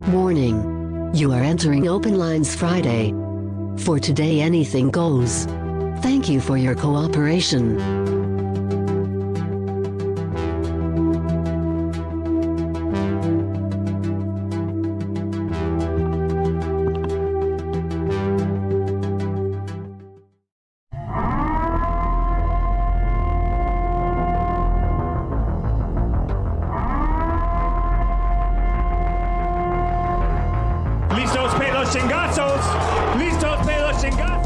Warning. You are entering Open Lines Friday. For today anything goes. Thank you for your cooperation. Listos pelos chingazos. Listos pelos chingazos.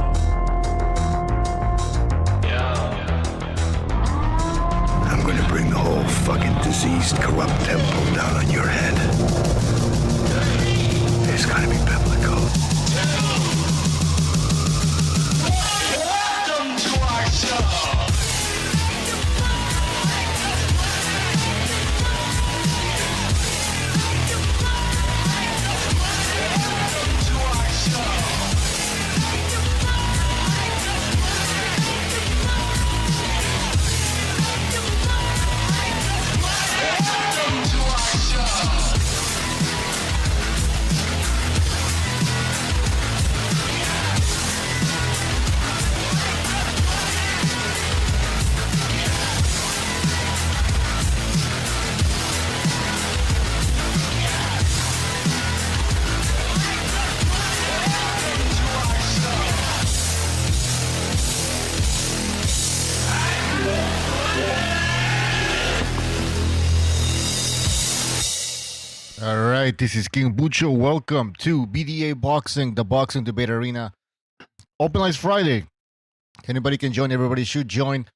I'm gonna bring the whole fucking diseased, corrupt temple down on your head. It's gotta be biblical. Welcome to our show. All right, this is King Bucho. Welcome to BDA Boxing, the Boxing Debate Arena. Open Lines Friday. Anybody can join. Everybody should join.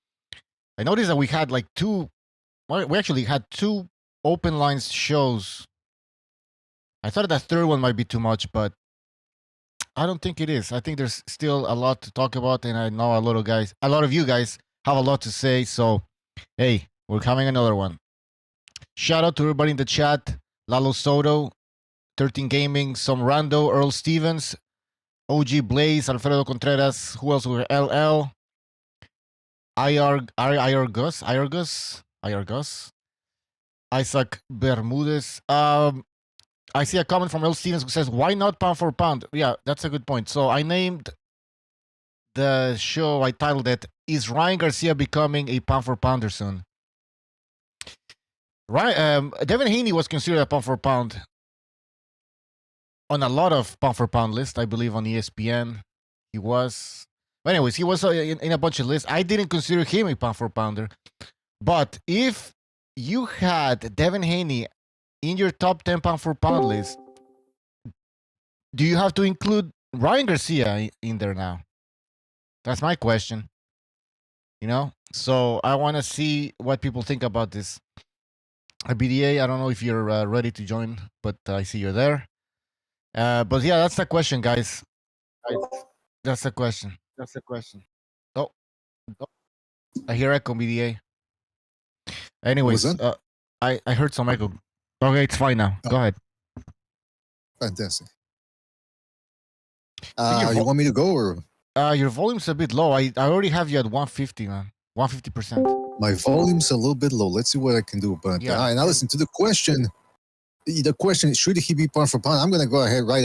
I noticed that we had like we actually had two Open Lines shows. I thought that third one might be too much, but I don't think it is. I think there's still a lot to talk about, and I know a lot of you guys have a lot to say. So, hey, we're having another one. Shout out to everybody in the chat. Lalo Soto, 13 Gaming, Some Rando, Earl Stevens, OG Blaze, Alfredo Contreras, who else were LL, IR Gus, Isaac Bermudez. I see a comment from Earl Stevens who says, why not pound for pound? Yeah, that's a good point. So I named the show, I titled it, Is Ryan Garcia Becoming a Pound for Pounder Soon? Right, Devin Haney was considered a pound for pound on a lot of pound for pound lists, I believe on ESPN. He was, but anyways, he was in a bunch of lists. I didn't consider him a pound for pounder, but if you had Devin Haney in your top 10 pound for pound list, do you have to include Ryan Garcia in there now? That's my question. You know, so I want to see what people think about this. BDA, I don't know if you're ready to join, but I see you're there. But yeah, that's the question, guys. That's the question. Oh, I hear echo, BDA. Anyways, I heard some echo. Okay, it's fine now. Go ahead. Fantastic. You want me to go or? Your volume's a bit low. I already have you at 150, man. 150%. My volume's a little bit low. Let's see what I can do. But Yeah. all right, now listen to the question. The question is, should he be pound for pound? I'm going to go ahead right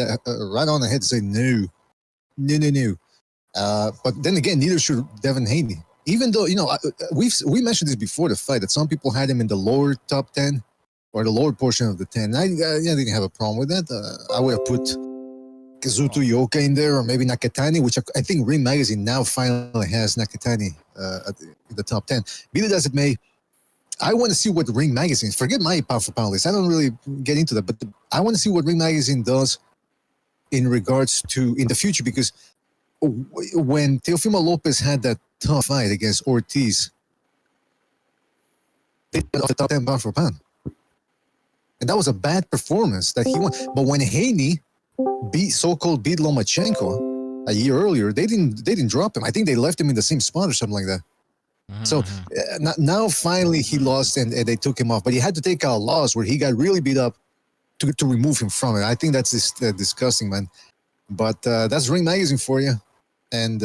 on ahead and say no. But then again, neither should Devin Haney. Even though, you know, we mentioned this before the fight, that some people had him in the lower top 10 or the lower portion of the 10. I didn't have a problem with that. I would have put Kazuto Yoka in there, or maybe Nakatani, which I think Ring Magazine now finally has Nakatani in the top 10. Be that as it may, I want to see what Ring Magazine, forget my pound for pound list, I don't really get into that, but I want to see what Ring Magazine does in regards to in the future, because when Teofimo Lopez had that tough fight against Ortiz, they went off the top 10 pound for pound. And that was a bad performance that he won. But when Haney beat Lomachenko a year earlier, they didn't drop him. I think they left him in the same spot or something like that. So now finally he lost and they took him off. But he had to take a loss where he got really beat up to remove him from it. I think that's disgusting, man. But that's Ring Magazine for you. And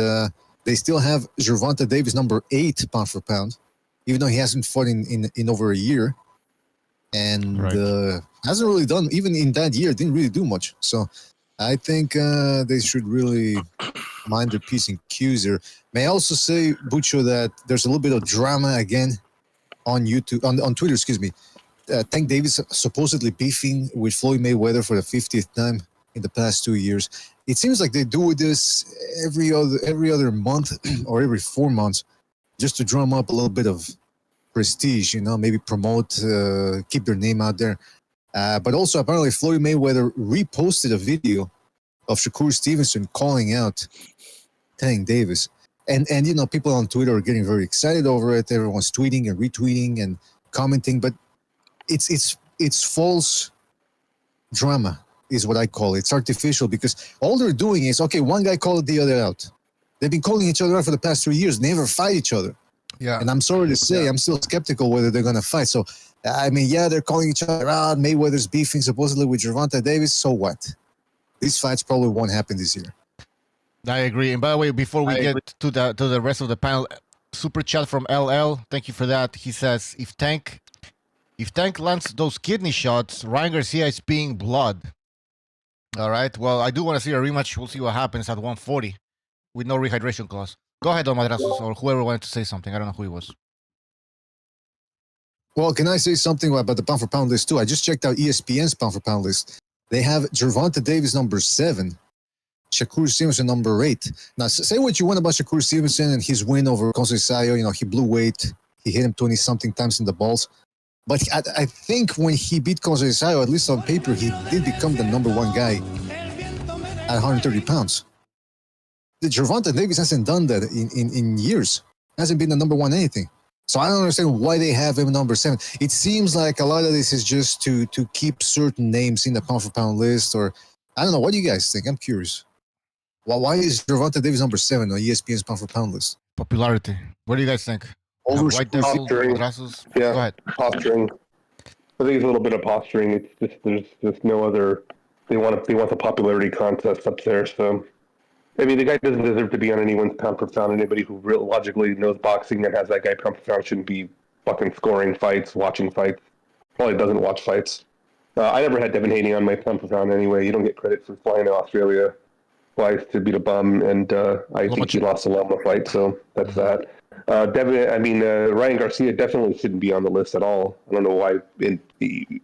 they still have Gervonta Davis, number 8 pound for pound, even though he hasn't fought in over a year. and Right. hasn't really done, even in that year, didn't really do much. So I think they should really mind their P's and Q's here. May I also say, Bucho, that there's a little bit of drama again on YouTube, on Twitter, excuse me. Tank Davis supposedly beefing with Floyd Mayweather for the 50th time in the past 2 years. It seems like they do this every other month or every 4 months, just to drum up a little bit of prestige, maybe promote, keep their name out there. But also, apparently, Floyd Mayweather reposted a video of Shakur Stevenson calling out Tank Davis. And people on Twitter are getting very excited over it. Everyone's tweeting and retweeting and commenting, but it's false drama is what I call it. It's artificial because all they're doing is, okay, one guy called the other out. They've been calling each other out for the past 3 years, never fight each other. Yeah. And I'm sorry to say, I'm still skeptical whether they're going to fight. So, I mean, yeah, they're calling each other out. Mayweather's beefing supposedly with Gervonta Davis. So what? These fights probably won't happen this year. I agree. And by the way, before we get to the rest of the panel, super chat from LL. Thank you for that. He says, if Tank lands those kidney shots, Ryan Garcia is being blood. All right. Well, I do want to see a rematch. We'll see what happens at 140 with no rehydration clause. Go ahead, Don Madrazos, or whoever wanted to say something. I don't know who it was. Well, can I say something about the pound for pound list too? I just checked out ESPN's pound for pound list. They have Gervonta Davis number 7, Shakur Stevenson number 8. Now, say what you want about Shakur Stevenson and his win over Conceição. He blew weight. He hit him 20-something times in the balls. But I think when he beat Conceição, at least on paper, he did become the number 1 guy at 130 pounds. The Gervonta Davis hasn't done that in years. Hasn't been the number 1 anything. So I don't understand why they have him number 7. It seems like a lot of this is just to keep certain names in the pound for pound list, or I don't know. What do you guys think? I'm curious. Why is Gervonta Davis number 7 on ESPN's pound for pound list? Popularity. What do you guys think? White Devil, Madrazos? Yeah, Go ahead. posturing. I think it's a little bit of posturing. It's just there's no other. They want the popularity contest up there. So, I mean, the guy doesn't deserve to be on anyone's pound for pound. Anybody who real logically knows boxing and has that guy pound for pound shouldn't be fucking scoring fights, watching fights. Probably doesn't watch fights. I never had Devin Haney on my pound for pound anyway. You don't get credit for flying to Australia twice to beat a bum, and I think he lost a Loma fight, so that's that. Ryan Garcia definitely shouldn't be on the list at all. I don't know why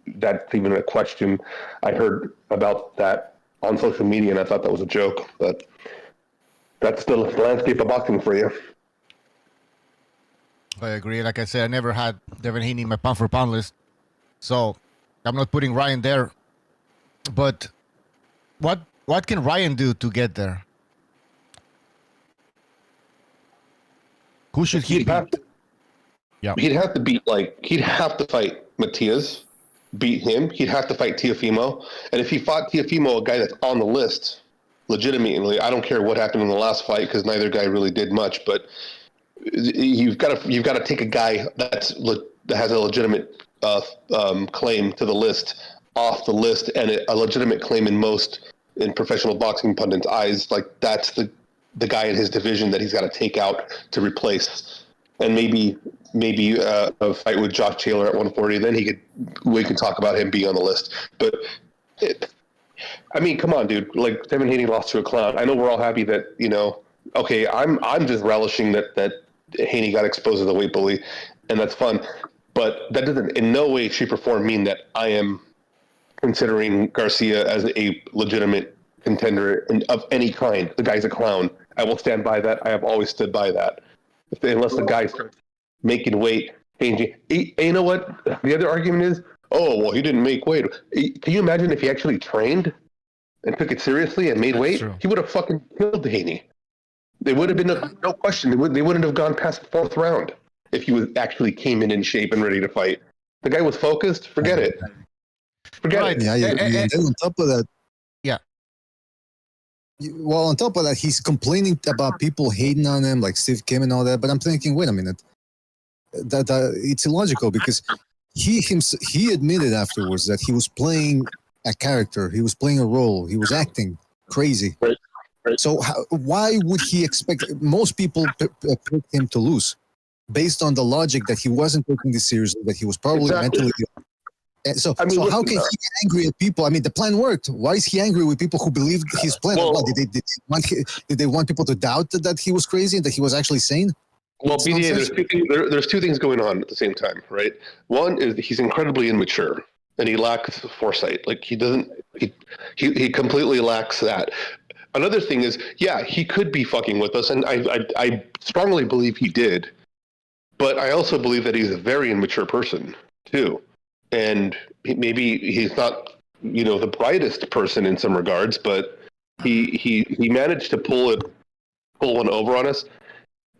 that's even a question. I heard about that on social media, and I thought that was a joke, but that's the landscape of boxing for you. I agree. Like I said, I never had Devin Haney in my pound for pound list, so I'm not putting Ryan there. But what can Ryan do to get there? Who should he beat? Yeah, he'd have to fight Matias, beat him. He'd have to fight Teofimo, and if he fought Teofimo, a guy that's on the list, legitimately, I don't care what happened in the last fight because neither guy really did much. But you've got to take a guy that has a legitimate claim to the list off the list, and a legitimate claim in professional boxing pundits' eyes. Like that's the guy in his division that he's got to take out to replace, and maybe a fight with Josh Taylor at 140. Then we can talk about him being on the list. But come on, dude. Like Devin Haney lost to a clown. I know we're all happy that Okay, I'm just relishing that Haney got exposed as a weight bully, and that's fun. But that doesn't in no way, shape, or form mean that I am considering Garcia as a legitimate contender of any kind. The guy's a clown. I will stand by that. I have always stood by that. Unless the guy starts making weight, changing. You know what? The other argument is, oh, well, he didn't make weight. Can you imagine if he actually trained and took it seriously and made weight? True. He would have fucking killed Haney. There would have been no question. They wouldn't have gone past the 4th round if he actually came in shape and ready to fight. The guy was focused. Forget it. Forget it. Yeah, and on top of that, well, on top of that, he's complaining about people hating on him, like Steve Kim and all that. But I'm thinking, wait a minute, that it's illogical because he admitted afterwards that he was playing a character, he was playing a role, he was acting crazy. Right. So why would he expect? Most people picked him to lose, based on the logic that he wasn't taking this seriously, that he was probably mentally ill. So, I mean, so how listen, can he get angry at people? I mean, the plan worked. Why is he angry with people who believed his plan? Well, What, did they want people to doubt that he was crazy and that he was actually sane? Well, It's BDA, nonsense. there's two things going on at the same time, right? One is he's incredibly immature and he lacks foresight. Like he completely lacks that. Another thing is, yeah, he could be fucking with us, and I strongly believe he did. But I also believe that he's a very immature person too, and maybe he's not, the brightest person in some regards, but he managed to pull one over on us.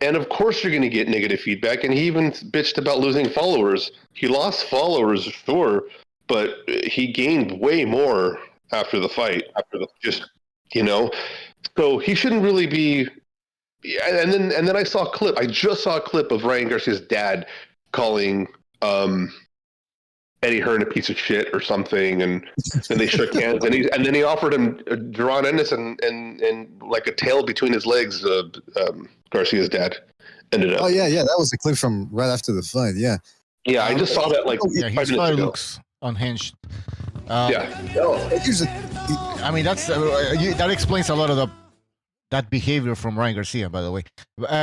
And of course, you're going to get negative feedback. And he even bitched about losing followers. He lost followers, sure, but he gained way more after the fight. So he shouldn't really be. And then I saw a clip. I just saw a clip of Ryan Garcia's dad calling Eddie Hearn a piece of shit or something, and they shook hands. And then he offered him Duran Ennis and like a tail between his legs. Garcia's dad ended up. Oh yeah, that was a clip from right after the fight. Yeah. Yeah, I just saw that like Yeah, 5 his minutes fight ago. looks unhinged. Yeah. Here's I mean, that explains a lot of that behavior from Ryan Garcia, by the way.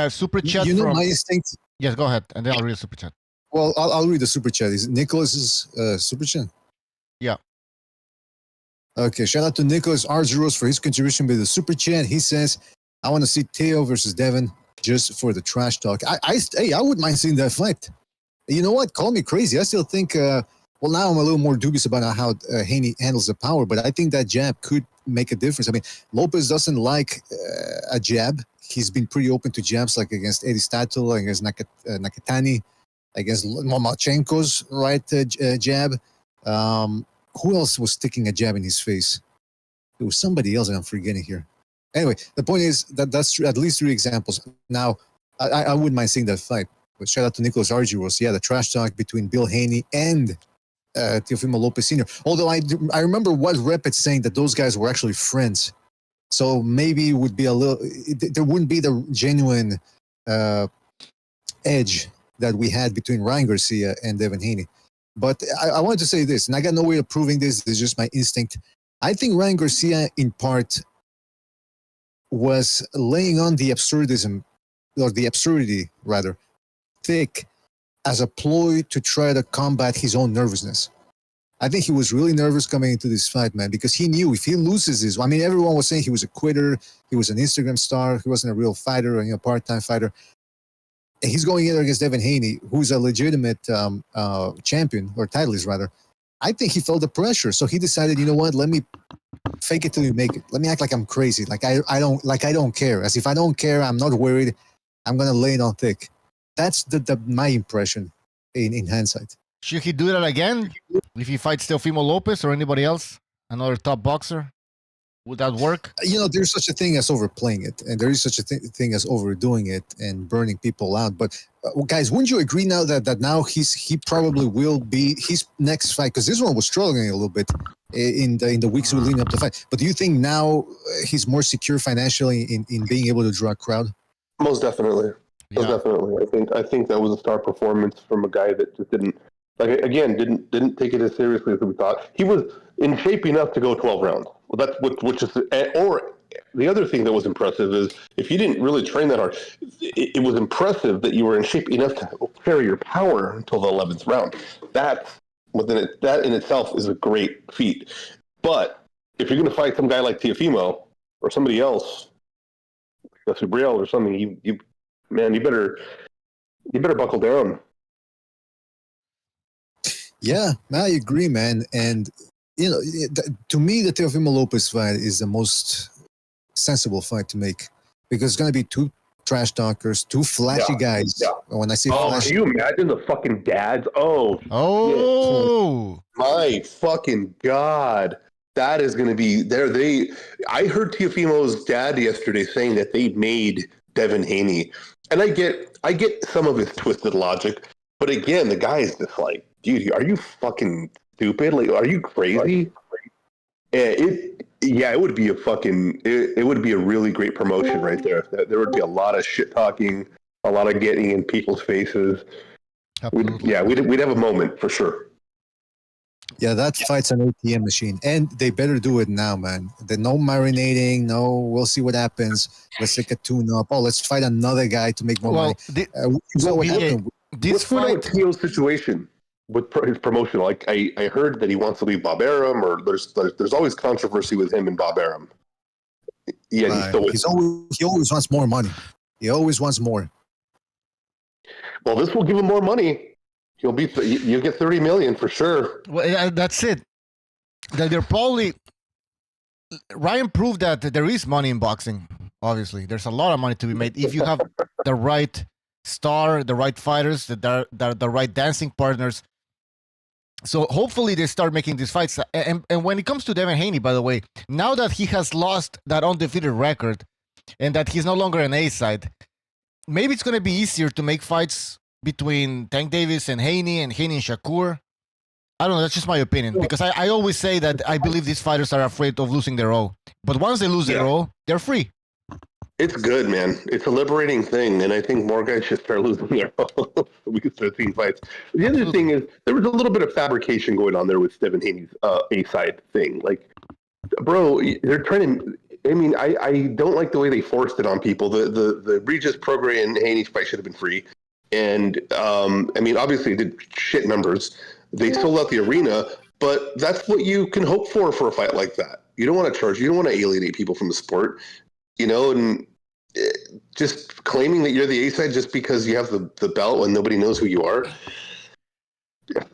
Super chat from. my instinct. Yes, go ahead, and then I'll read the super chat. Well, I'll read the super chat. Is it Nicholas's super chat? Yeah. Okay, shout out to Nicholas Argyros for his contribution with the super chat. He says, "I want to see Teo versus Devin just for the trash talk." I wouldn't mind seeing that fight. You know what? Call me crazy. I still think. Well, now I'm a little more dubious about how Haney handles the power, but I think that jab could make a difference. I mean, Lopez doesn't like a jab. He's been pretty open to jabs, like against Eddie Statel, against Nakatani, against Lomachenko's jab. Who else was sticking a jab in his face? There was somebody else that I'm forgetting here. Anyway, the point is that's at least 3 examples. Now, I wouldn't mind seeing that fight. But shout out to Nicholas Argyros. Yeah, the trash talk between Bill Haney and Teofimo Lopez Sr. Although I remember what Rep saying that those guys were actually friends. So maybe it would be there wouldn't be the genuine edge that we had between Ryan Garcia and Devin Haney. But I wanted to say this, and I got no way of proving this. It's just my instinct. I think Ryan Garcia, in part, was laying on the absurdity, rather, thick as a ploy to try to combat his own nervousness. I think he was really nervous coming into this fight, man, because he knew if he loses this, I mean, everyone was saying he was a quitter, he was an Instagram star, he wasn't a real fighter, a part-time fighter. And he's going in there against Devin Haney, who's a legitimate champion, or titleist rather. I think he felt the pressure, so he decided, you know what? Let me fake it till you make it. Let me act like I'm crazy, like I don't care. As if I don't care, I'm not worried. I'm gonna lay it on thick. That's my impression in hindsight. Should he do that again if he fights Teofimo Lopez or anybody else, another top boxer? Would that work? There's such a thing as overplaying it, and there is such a thing as overdoing it and burning people out. But guys, wouldn't you agree now that now he probably will be his next fight? Because this one was struggling a little bit in the weeks leading up to the fight. But do you think now he's more secure financially in being able to draw a crowd? Most definitely. Yeah. Most definitely. I think that was a star performance from a guy that just didn't take it as seriously as we thought. He was in shape enough to go 12 rounds. Well, that's which is, or the other thing that was impressive is if you didn't really train that hard, it was impressive that you were in shape enough to carry your power until the 11th round. That in itself is a great feat. But if you're going to fight some guy like Teofimo or somebody else, like Subriel or something, you better buckle down. Yeah, I agree, man. And to me, the Teofimo Lopez fight is the most sensible fight to make because it's going to be 2 trash talkers, 2 flashy guys. Yeah. When I say flashy, can you imagine the fucking dads? Oh, my fucking God. That is going to be there. I heard Teofimo's dad yesterday saying that they made Devin Haney, and I get some of his twisted logic, but again, the guy is just like, dude, are you fucking stupid? Like, are you crazy? It would be it would be a really great promotion right there. There would be a lot of shit talking, a lot of getting in people's faces. We'd have a moment for sure. Yeah, that fight's an ATM machine, and they better do it now, man. There's no marinating. No, we'll see what happens. Let's take a tune-up. Oh, let's fight another guy to make more money. You saw what happened. This What's going on fight, with Teo's situation with his promotion? Like I heard that he wants to leave Bob Arum, or there's always controversy with him and Bob Arum. Yeah, He always wants more money. He always wants more. Well, this will give him more money. You'll get 30 million for sure. well, that's it. That they're probably Ryan proved that there is money in boxing. Obviously, there's a lot of money to be made if you have the right star, the right fighters, the right dancing partners. So hopefully they start making these fights. And when it comes to Devin Haney, by the way, now that he has lost that undefeated record and that he's no longer an A side, maybe it's going to be easier to make fights between Tank Davis and Haney and Shakur. I don't know. That's just my opinion, because I always say that I believe these fighters are afraid of losing their O. But once they lose their O, they're free. It's good, man. It's a liberating thing, and I think more guys should start losing their O. We can start seeing fights. The other thing is there was a little bit of fabrication going on there with Devin Haney's A-side thing. Like, bro, they're trying to. I mean, I don't like the way they forced it on people. The Regis Prograis and Haney fight should have been free. And, I mean, obviously it did shit numbers. They sold out the arena, but that's what you can hope for a fight like that. You don't want to charge. You don't want to alienate people from the sport, you know, and just claiming that you're the A-side just because you have the belt when nobody knows who you are. Yeah.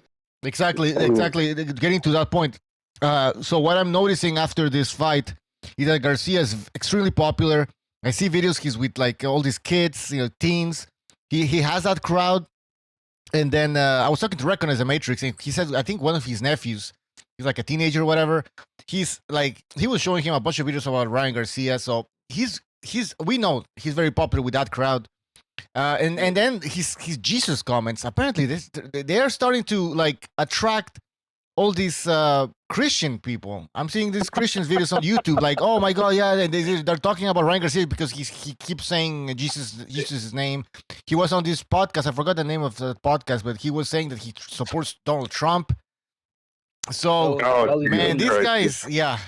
Exactly. Getting to that point. So what I'm noticing after this fight is that Garcia is extremely popular. I see videos he's with like all these kids, you know, teens. He has that crowd. And then I was talking to Recognize the Matrix, and he said, I think one of his nephews, he's like a teenager or whatever. He's like, he was showing him a bunch of videos about Ryan Garcia. So we know he's very popular with that crowd. And then his Jesus comments, apparently they are starting to like attract all these Christian people. I'm seeing these Christians videos on YouTube, like, oh my God, yeah, they're talking about Ryan Garcia because he keeps saying Jesus' name. He was on this podcast. I forgot the name of the podcast, but he was saying that he supports Donald Trump. So, man, these guys, yeah.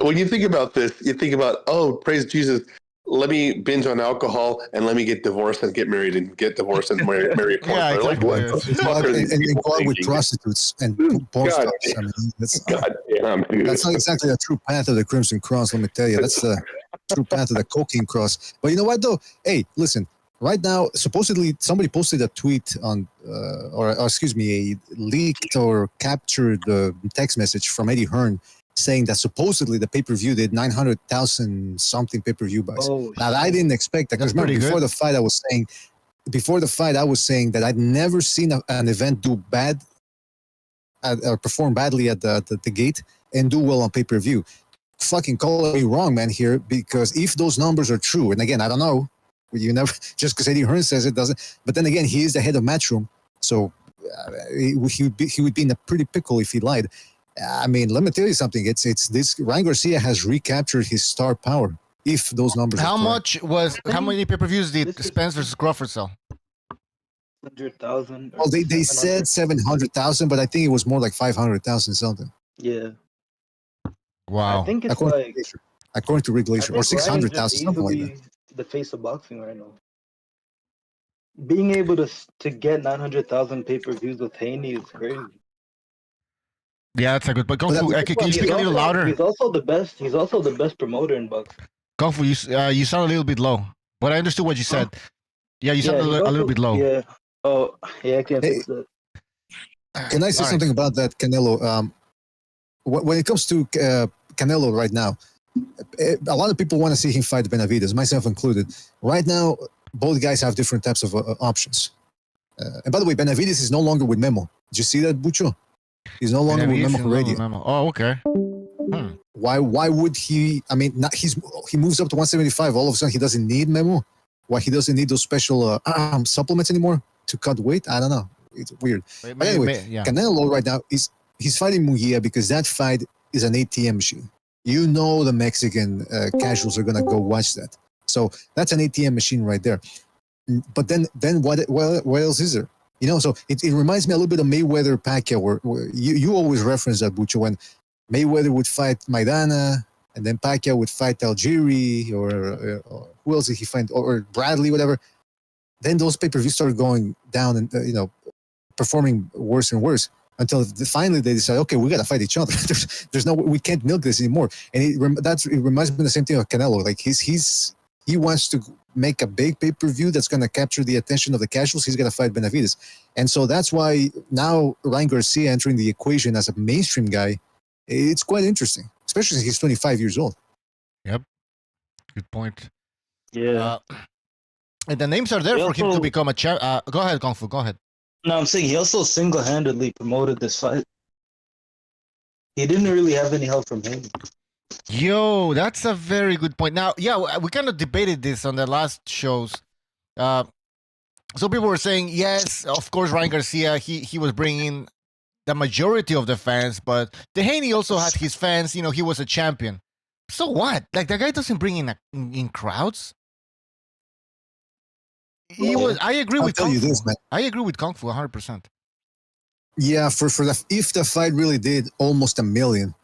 When you think about this, you think about, oh, praise Jesus. Let me binge on alcohol and let me get divorced and get married and get divorced and marry a porn star. Exactly. Like, what? And go out with prostitutes and porn stars. I mean, that's not exactly the true path of the Crimson Cross, let me tell you. That's the true path of the cocaine cross. But you know what, though? Hey, listen. Right now, supposedly somebody posted a tweet on, or excuse me, a leaked or captured text message from Eddie Hearn saying that supposedly the pay-per-view did 900,000 something pay-per-view buys. Oh, now, I didn't expect that, because remember, before the fight I was saying that I'd never seen an event do bad or perform badly at the gate and do well on pay-per-view. Fucking call me wrong, man, here, because if those numbers are true, and again, I don't know, you never, just because Eddie Hearn says it doesn't, but then again, he is the head of Matchroom, so he would be in a pretty pickle if he lied. I mean, let me tell you something. It's this. Ryan Garcia has recaptured his star power. If those numbers. How many pay-per-views did Spence versus Crawford sell? 100,000. Well, they said 700,000, but I think it was more like 500,000 something. Yeah. Wow. I think it's according to Rick Glacier, or 600,000, something like that. The face of boxing right now. Being able to get 900,000 pay-per-views with Haney is crazy. Yeah, that's a good point. Kung Fu, can you speak a little louder? He's also the best promoter in boxing. Kung Fu, you sound a little bit low, but I understood what you said. Yeah, you sound a little bit low. Yeah. Oh, yeah, I can't fix that. Can I say something about that, Canelo? When it comes to Canelo right now, a lot of people want to see him fight Benavidez, myself included. Right now, both guys have different types of options. And by the way, Benavidez is no longer with Memo. Did you see that, Bucho? He's no longer with Memo for radio. Oh, okay. Why would he? I mean, he moves up to 175. All of a sudden, he doesn't need Memo. Why he doesn't need those special supplements anymore to cut weight? I don't know. It's weird. But anyway, Canelo right now he's fighting Munguia because that fight is an ATM machine. You know the Mexican casuals are gonna go watch that. So that's an ATM machine right there. But then what else is there? So it reminds me a little bit of Mayweather Pacquiao, where you always reference that, Bucho, when Mayweather would fight Maidana, and then Pacquiao would fight Algieri, or who else did he fight, or Bradley, whatever. Then those pay-per-views started going down and, performing worse and worse until finally they decided, okay, we got to fight each other. there's no, we can't milk this anymore. And it reminds me of the same thing of Canelo. Like he wants to make a big pay-per-view that's going to capture the attention of the casuals. He's going to fight Benavides. And so that's why now Ryan Garcia entering the equation as a mainstream guy, it's quite interesting, especially since he's 25 years old. Yep. Good point. Yeah. And the names are there for him to become a champ. Go ahead, Kung Fu. Go ahead. No, I'm saying he also single-handedly promoted this fight. He didn't really have any help from him. Yo, that's a very good point. Now, yeah, we kind of debated this on the last shows. So people were saying, yes, of course, Ryan Garcia, he was bringing the majority of the fans, but Haney also had his fans. He was a champion. So what? Like, the guy doesn't bring in crowds. I agree with Kung Fu. I agree with Kung Fu 100%. Yeah, if the fight really did almost 1 million,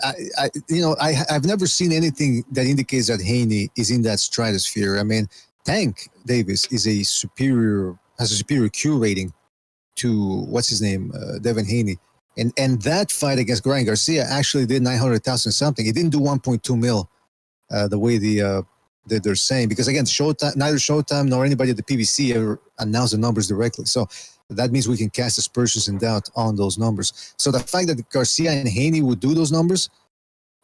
I've never seen anything that indicates that Haney is in that stratosphere. I mean, Tank Davis has a superior Q rating to what's his name, Devin Haney, and that fight against Ryan Garcia actually did 900,000 something. It didn't do 1.2 mil, the way that they're saying, because again, neither Showtime nor anybody at the PBC ever announced the numbers directly. So that means we can cast aspersions and doubt on those numbers. So the fact that Garcia and Haney would do those numbers,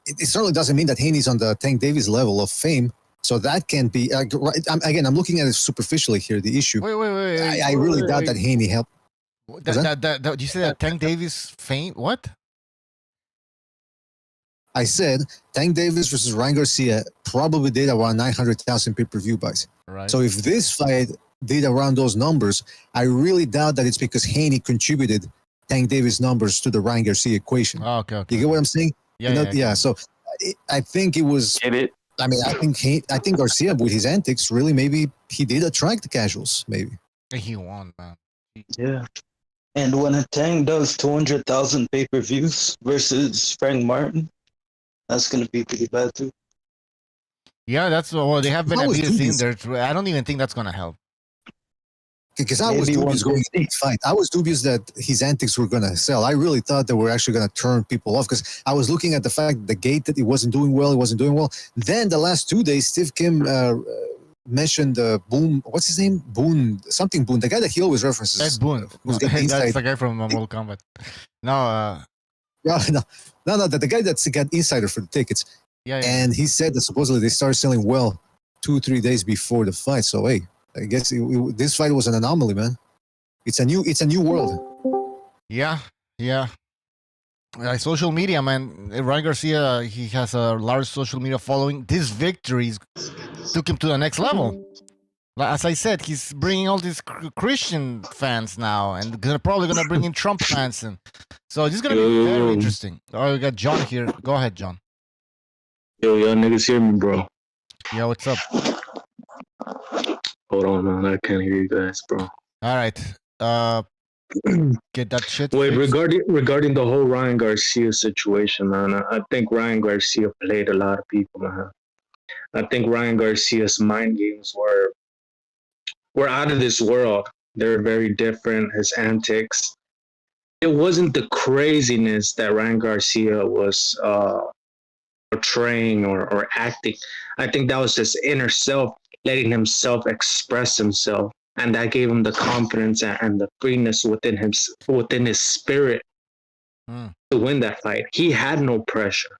it certainly doesn't mean that Haney's on the Tank Davis level of fame. So that can be, I'm looking at it superficially here, the issue. Wait. I really doubt that Haney helped. You say that Tank Davis fame? What? I said Tank Davis versus Ryan Garcia probably did around 900,000 pay-per-view buys. Right. So if this fight did around those numbers, I really doubt that it's because Haney contributed Tank Davis numbers to the Ryan Garcia equation. Oh, okay. You get what I'm saying? Yeah. So I think it was. Get it? I mean, I think Garcia, with his antics, really maybe he did attract the casuals. Maybe he won, man. Yeah. And when a Tank does 200,000 pay-per-views versus Frank Martin, that's going to be pretty bad too. Yeah, they have Benavides in there. I don't even think that's going to help. Because I was dubious going into the fight. I was dubious that his antics were going to sell. I really thought they were actually going to turn people off, because I was looking at the fact the gate that he wasn't doing well. Then the last 2 days, Steve Kim mentioned Boom. What's his name? Boone. Something Boone. The guy that he always references. That's Boone. That's the guy from Mortal Kombat. No. The guy that's got insider for the tickets. Yeah. And he said that supposedly they started selling well 2-3 days before the fight. So hey, I guess this fight was an anomaly, man. It's a new world. Yeah. Social media, man. Ryan Garcia, he has a large social media following. These victories took him to the next level. As I said, he's bringing all these Christian fans now, and probably gonna bring in Trump fans, and so this is gonna be very interesting. All right, we got John here. Go ahead, John. Yo, y'all niggas hear me, bro? Yeah, what's up? Hold on, man. I can't hear you guys, bro. All right. Get that shit. Wait, regarding the whole Ryan Garcia situation, man, I think Ryan Garcia played a lot of people, man. I think Ryan Garcia's mind games were out of this world. They're very different. His antics. It wasn't the craziness that Ryan Garcia was portraying or acting. I think that was his inner self letting himself express himself, and that gave him the confidence and the freeness within his spirit to win that fight. He had no pressure.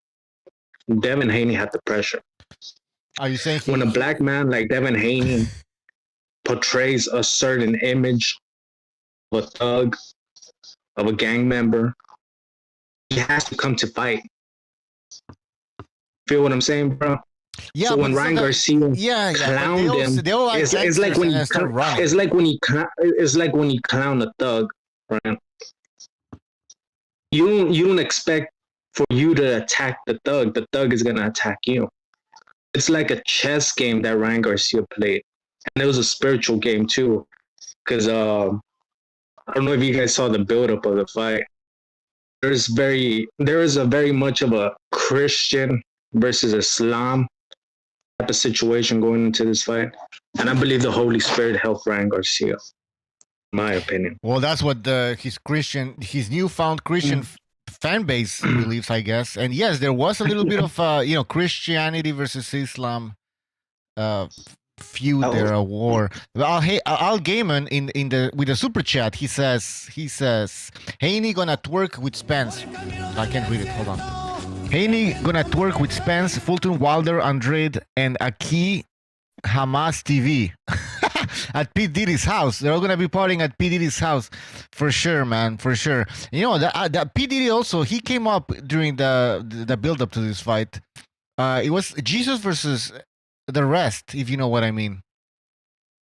Devin Haney had the pressure. Are you saying when a black man like Devin Haney portrays a certain image of a thug, of a gang member, he has to come to fight? Feel what I'm saying, bro? Yeah. So when Ryan Garcia clowned him, it's like when he clowned a thug, right? You don't expect for you to attack the thug. The thug is gonna attack you. It's like a chess game that Ryan Garcia played, and it was a spiritual game too, because I don't know if you guys saw the buildup of the fight. There is a very much of a Christian versus Islam type of situation going into this fight, and I believe the Holy Spirit helped Ryan Garcia. My opinion. Well, that's what his newfound Christian fan base believes, I guess. And yes, there was a little bit of Christianity versus Islam feud there, a war. Al Gaiman with the super chat, he says, Haney gonna twerk with Spence. I can't read it. Hold on. Haney gonna twerk with Spence, Fulton Wilder, Andrade, and Aki Hamas TV. At P. Diddy's house. They're all going to be partying at P. Diddy's house. For sure, man. For sure. You know, that P. Diddy also, he came up during the build-up to this fight. It was Jesus versus the rest, if you know what I mean.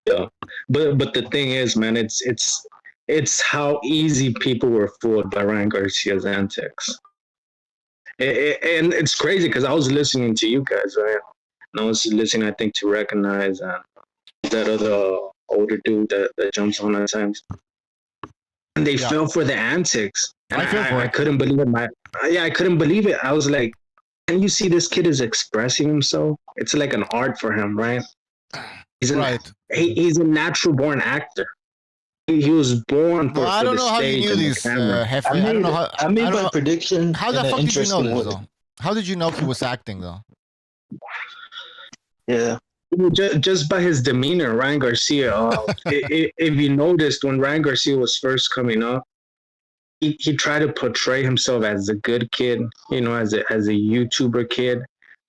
Yeah. But the thing is, man, it's how easy people were fooled by Ryan Garcia's antics. And it's crazy because I was listening to you guys, right? And I was listening, I think, to Recognize that other older dude that jumps on at times, and they fell for the antics. And I couldn't believe it. I couldn't believe it. I was like, can you see this kid is expressing himself? It's like an art for him, right? He's a natural born actor. He was born for, I don't know how you knew this, Hefe. I made my prediction. How the fuck did you know this, though? How did you know he was acting, though? Yeah. Just by his demeanor, Ryan Garcia. If you noticed, when Ryan Garcia was first coming up, he tried to portray himself as a good kid, you know, as a YouTuber kid,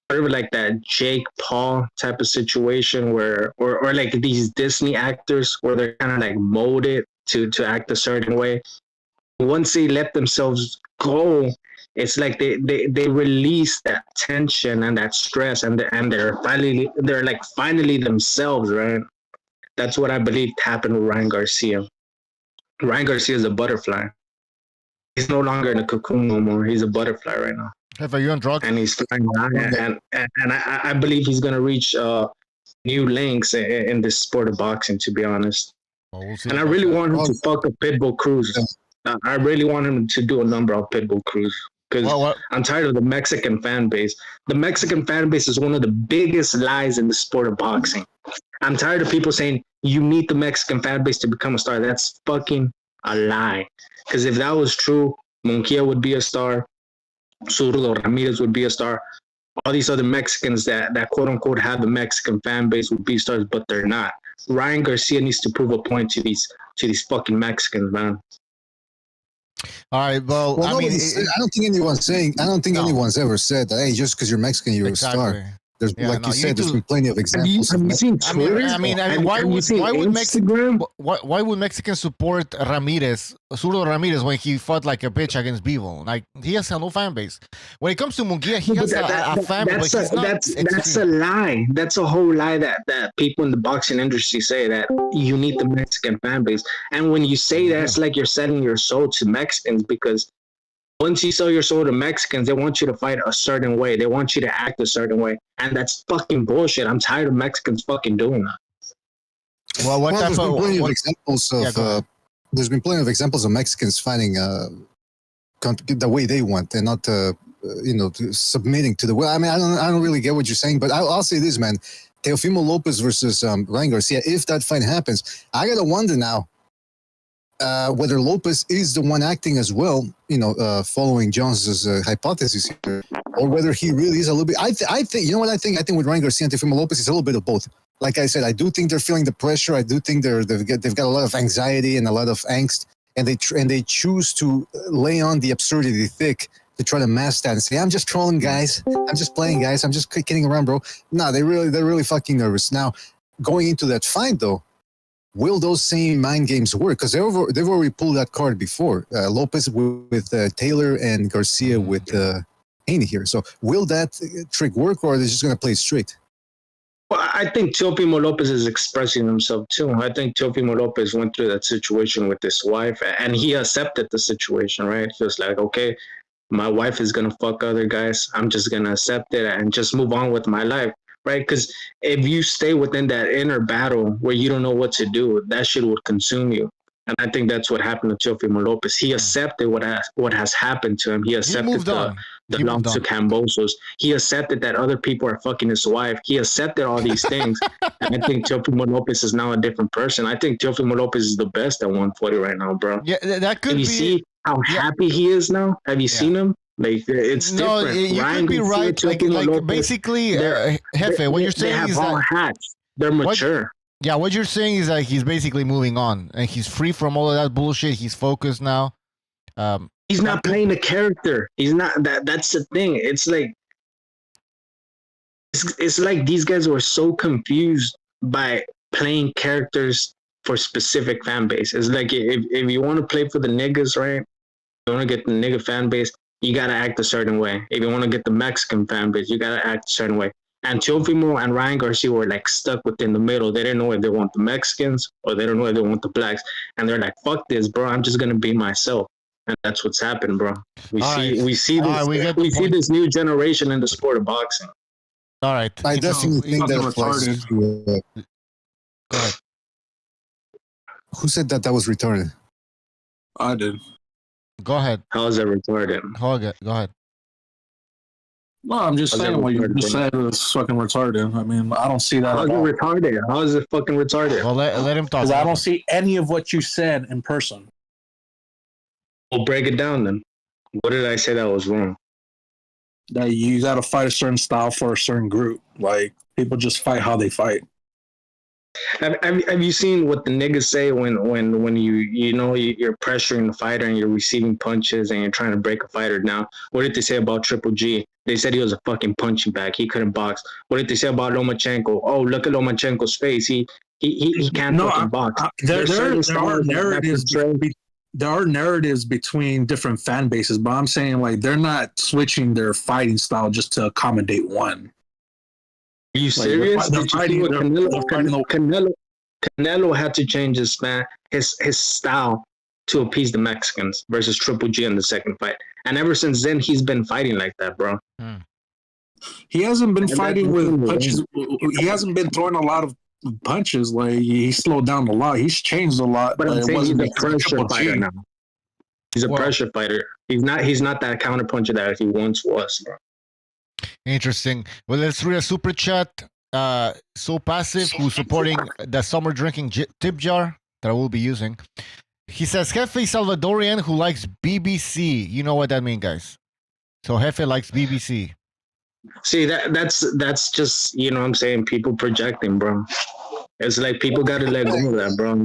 sort of like that Jake Paul type of situation, or like these Disney actors where they're kind of like molded to act a certain way. Once they let themselves go, it's like they release that tension and that stress, and they're finally themselves, right? That's what I believe happened with Ryan Garcia. Ryan Garcia is a butterfly. He's no longer in a cocoon no more. He's a butterfly right now. Are you on drugs? And he's flying high, and I believe he's gonna reach new lengths in this sport of boxing. To be honest, we'll see. And I really want him to fuck up Pitbull Cruz. I really want him to do a number on Pitbull Cruz. Because I'm tired of the Mexican fan base. The Mexican fan base is one of the biggest lies in the sport of boxing. I'm tired of people saying you need the Mexican fan base to become a star. That's fucking a lie. Because if that was true, Monquia would be a star. Zurdo Ramirez would be a star. All these other Mexicans that quote unquote have the Mexican fan base would be stars, but they're not. Ryan Garcia needs to prove a point to these fucking Mexicans, man. All right, well I mean, I don't think anyone's ever said that. Hey, just because you're Mexican, you're a star. There's, like you said, there's been plenty of examples. Have you seen Twitter? Why would Mexicans support Ramirez, Zurdo Ramirez, when he fought like a bitch against Bevo? Like, he has no fan base. When it comes to Munguia, he has a fan base. That's a lie. That's a whole lie that people in the boxing industry say, that you need the Mexican fan base. And when you say that, it's like you're selling your soul to Mexicans, because once you sell your soul to Mexicans, they want you to fight a certain way. They want you to act a certain way. And that's fucking bullshit. I'm tired of Mexicans fucking doing that. There's been plenty of examples of Mexicans fighting the way they want, and not submitting to the will. I mean, I don't really get what you're saying, but I'll say this, man. Teofimo Lopez versus Ryan Garcia. If that fight happens, I gotta wonder now whether Lopez is the one acting as well, following Jones's hypothesis here, or whether he really is a little bit. I think, you know what I think? I think with Ryan Garcia and Teofimo Lopez, it's a little bit of both. Like I said, I do think they're feeling the pressure. I do think they've got a lot of anxiety and a lot of angst, and they choose to lay on the absurdity thick to try to mask that and say, I'm just trolling, guys. I'm just playing, guys. I'm just kidding around, bro. No, they're really fucking nervous. Now, going into that fight, though, will those same mind games work? Because they've already pulled that card before. Lopez with Taylor and Garcia with Haney here. So will that trick work, or are they just going to play straight? Well, I think Teofimo Lopez is expressing himself too. I think Teofimo Lopez went through that situation with his wife, and he accepted the situation, right? He was like, okay, my wife is going to fuck other guys. I'm just going to accept it and just move on with my life. Right? Because if you stay within that inner battle where you don't know what to do, that shit would consume you. And I think that's what happened to Teofimo Lopez. He accepted what has happened to him. He accepted the loss to Cambosos. He accepted that other people are fucking his wife. He accepted all these things. And I think Teofimo Lopez is now a different person. I think Teofimo Lopez is the best at 140 right now, bro. Yeah, that could be. You see how happy he is now? Have you seen him? Like, it's different. You could be right. Like basically, Jefe, what you're saying is that hats. They're mature. Yeah, what you're saying is that he's basically moving on and he's free from all of that bullshit. He's focused now. He's not playing a character. He's not that's the thing. It's like these guys were so confused by playing characters for specific fan base. It's like if you want to play for the niggas, right? You want to get the nigga fan base, you gotta act a certain way. If you want to get the Mexican fan base, you gotta act a certain way. And Teofimo and Ryan Garcia were like stuck within the middle. They didn't know if they want the Mexicans or they don't know if they want the blacks. And they're like, "Fuck this, bro! I'm just gonna be myself." And that's what's happened, bro. We see this new generation in the sport of boxing. All right, I definitely think that applies to. Go ahead. Who said that was retarded? I did. Go ahead. How is that retarded? Go ahead. No, I'm just saying what you just said was fucking retarded. I mean, I don't see that. How is it retarded? How is it fucking retarded? Well, let him talk. Because I don't see any of what you said in person. We'll break it down then. What did I say that was wrong? That you got to fight a certain style for a certain group. Like, people just fight how they fight. Have you seen what the niggas say when you're pressuring the fighter and you're receiving punches and you're trying to break a fighter down? What did they say about Triple G? They said he was a fucking punching bag. He couldn't box. What did they say about Lomachenko? Oh, look at Lomachenko's face. He can't fucking box. There are narratives between different fan bases, but I'm saying like they're not switching their fighting style just to accommodate one. Are you serious? Canelo had to change his style to appease the Mexicans versus Triple G in the second fight. And ever since then, he's been fighting like that, bro. He hasn't been fighting with punches. He hasn't been throwing a lot of punches. Like, he slowed down a lot. He's changed a lot. But I'm saying he's a pressure fighter now. He's a pressure fighter. He's not that counter puncher that he once was, bro. Interesting. Well, let's read a super chat. So Passive, who's supporting the summer drinking tip jar that I will be using. He says, Jefe Salvadorian who likes BBC. You know what that means, guys. So Jefe likes BBC. See, that's just, you know what I'm saying, people projecting, bro. It's like people got to let go of that, bro.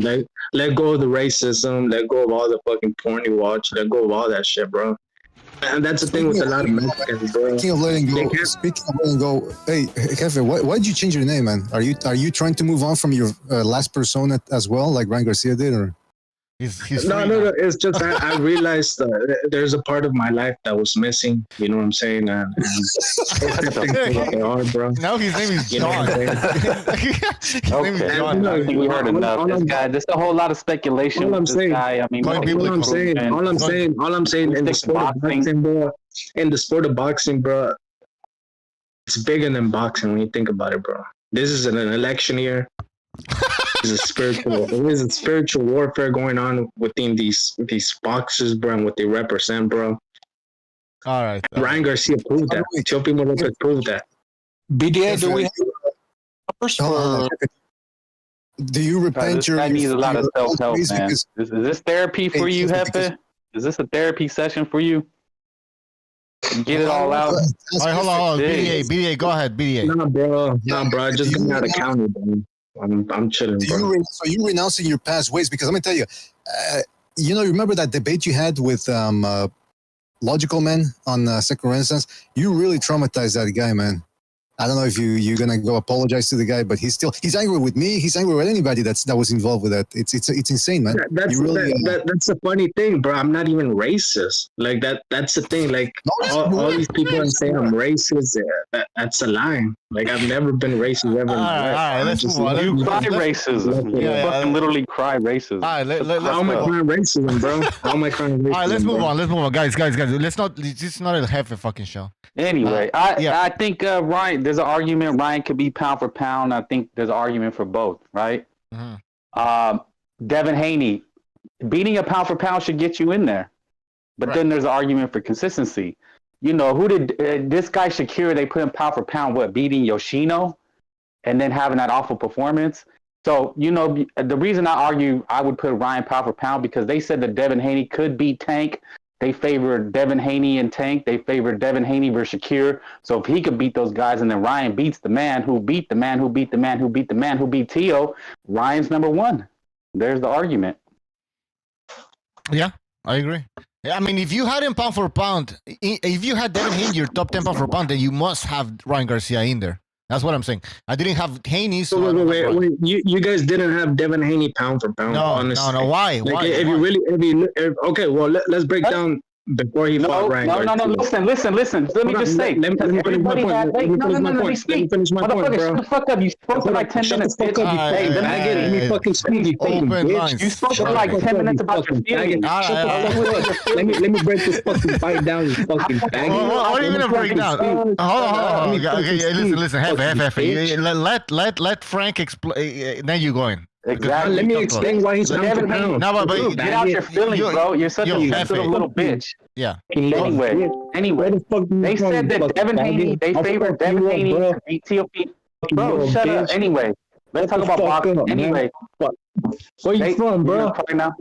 Let go of the racism. Let go of all the fucking porn you watch. Let go of all that shit, bro. And that's the thing with a lot of Mexicans, bro. Speaking of letting go, hey, Jefe, why did you change your name, man? Are you trying to move on from your last persona as well, like Ryan Garcia did, or? No. It's just I realized there's a part of my life that was missing. You know what I'm saying? And bro. Now his name is John. His name is John. I think we heard enough. This guy, there's a whole lot of speculation. All I'm saying, in the sport of boxing, bro. In the sport of boxing, bro, it's bigger than boxing when you think about it, bro. This is an election year. There's a spiritual warfare going on within these boxers, bro, and what they represent, bro. All right. Ryan Garcia proved that. Teofimo Lopez proved that. BDA, do we have do you repent your... I need a lot of self-help, man. Is this therapy for you, Jefe? Is this a therapy session for you? Get it all out. All right, hold on. BDA, go ahead, BDA. Nah, bro. I just got out of county, bro. I'm chilling, bro. So you renouncing your past ways? Because I'm gonna tell you, you remember that debate you had with Logical Man on Second Renaissance? You really traumatized that guy, man. I don't know if you're gonna go apologize to the guy, but he's angry with me. He's angry with anybody that was involved with that. It's insane, man. That's the funny thing, bro. I'm not even racist. Like that's the thing. Like all these people are saying I'm racist. That's a lie. Like I've never been racist ever. All right, let's move on. You cry racism. You fucking literally cry racism. All right, how am I crying racism, bro? How am I crying racism? All right, let's move on, guys. This is not a Jefe fucking show. Anyway, I think Ryan, there's an argument Ryan could be pound for pound. I think there's an argument for both, right? Mm-hmm. Devin Haney, beating a pound for pound should get you in there. But then there's an argument for consistency. You know, who did this guy Shakira? They put him pound for pound, beating Yoshino, and then having that awful performance. So, you know, the reason I argue I would put Ryan pound for pound because they said that Devin Haney could beat Tank. They favored Devin Haney and Tank. They favored Devin Haney versus Shakir. So if he could beat those guys and then Ryan beats the man who beat the man who beat the man who beat the man who beat Tio, Ryan's number one. There's the argument. Yeah, I agree. I mean, if you had him pound for pound, if you had Devin Haney your top 10 pound for pound, then you must have Ryan Garcia in there. That's what I'm saying. I didn't have Haney. So wait. You guys didn't have Devin Haney pound for pound. No, honestly. no. Why? Like, why? If why? you really, okay. Well, let's break down before he fought Ryan Garcia. No. Listen. Let me just say. Let me finish my point. Let me finish my point, bro. Shut the fuck up. You spoke for like 10 minutes. Shut the fuck up, you faggot. Let me fucking speak, you fucking bitch. You spoke for like 10 minutes about your feelings. Let me break this fucking fight down, you fucking faggot. What are you gonna break down? Hold on. Okay, listen. Hefe. Let Frank explain. Then you go in. Exactly. Let me explain why he's pound for pound. No, but get out your feelings, bro. You're such a little bitch. Yeah. Anyway, they said that Devin Haney, they favored Devin Haney to beat TOP. Bro, shut up. Anyway, let's talk about boxing. Anyway, where you from, bro?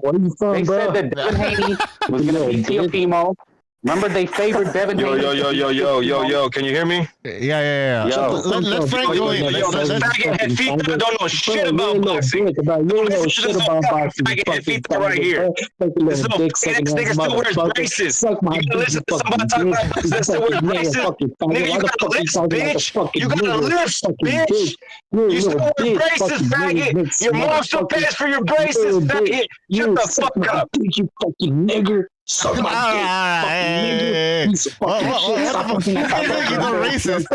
Where you from, they bro? said that Devin Haney was going to beat Teofimo. Remember, they favored Devin Haney. Yo, can you hear me? Yeah. Let Frank go in. Fita don't know shit about boxing. Listen to this faggot Fita right here. This little nigga still wears braces. You gotta listen to somebody talk about boxing that still wears braces. Nigga, you gotta lift, bitch. You gotta lift, bitch. You still wear braces, faggot. Your mom still pays for your braces, faggot. Shut the fuck up. You fucking nigger. Suck my dick, fucking nigger. Piece of fucking shit. Stop fucking He's not racist.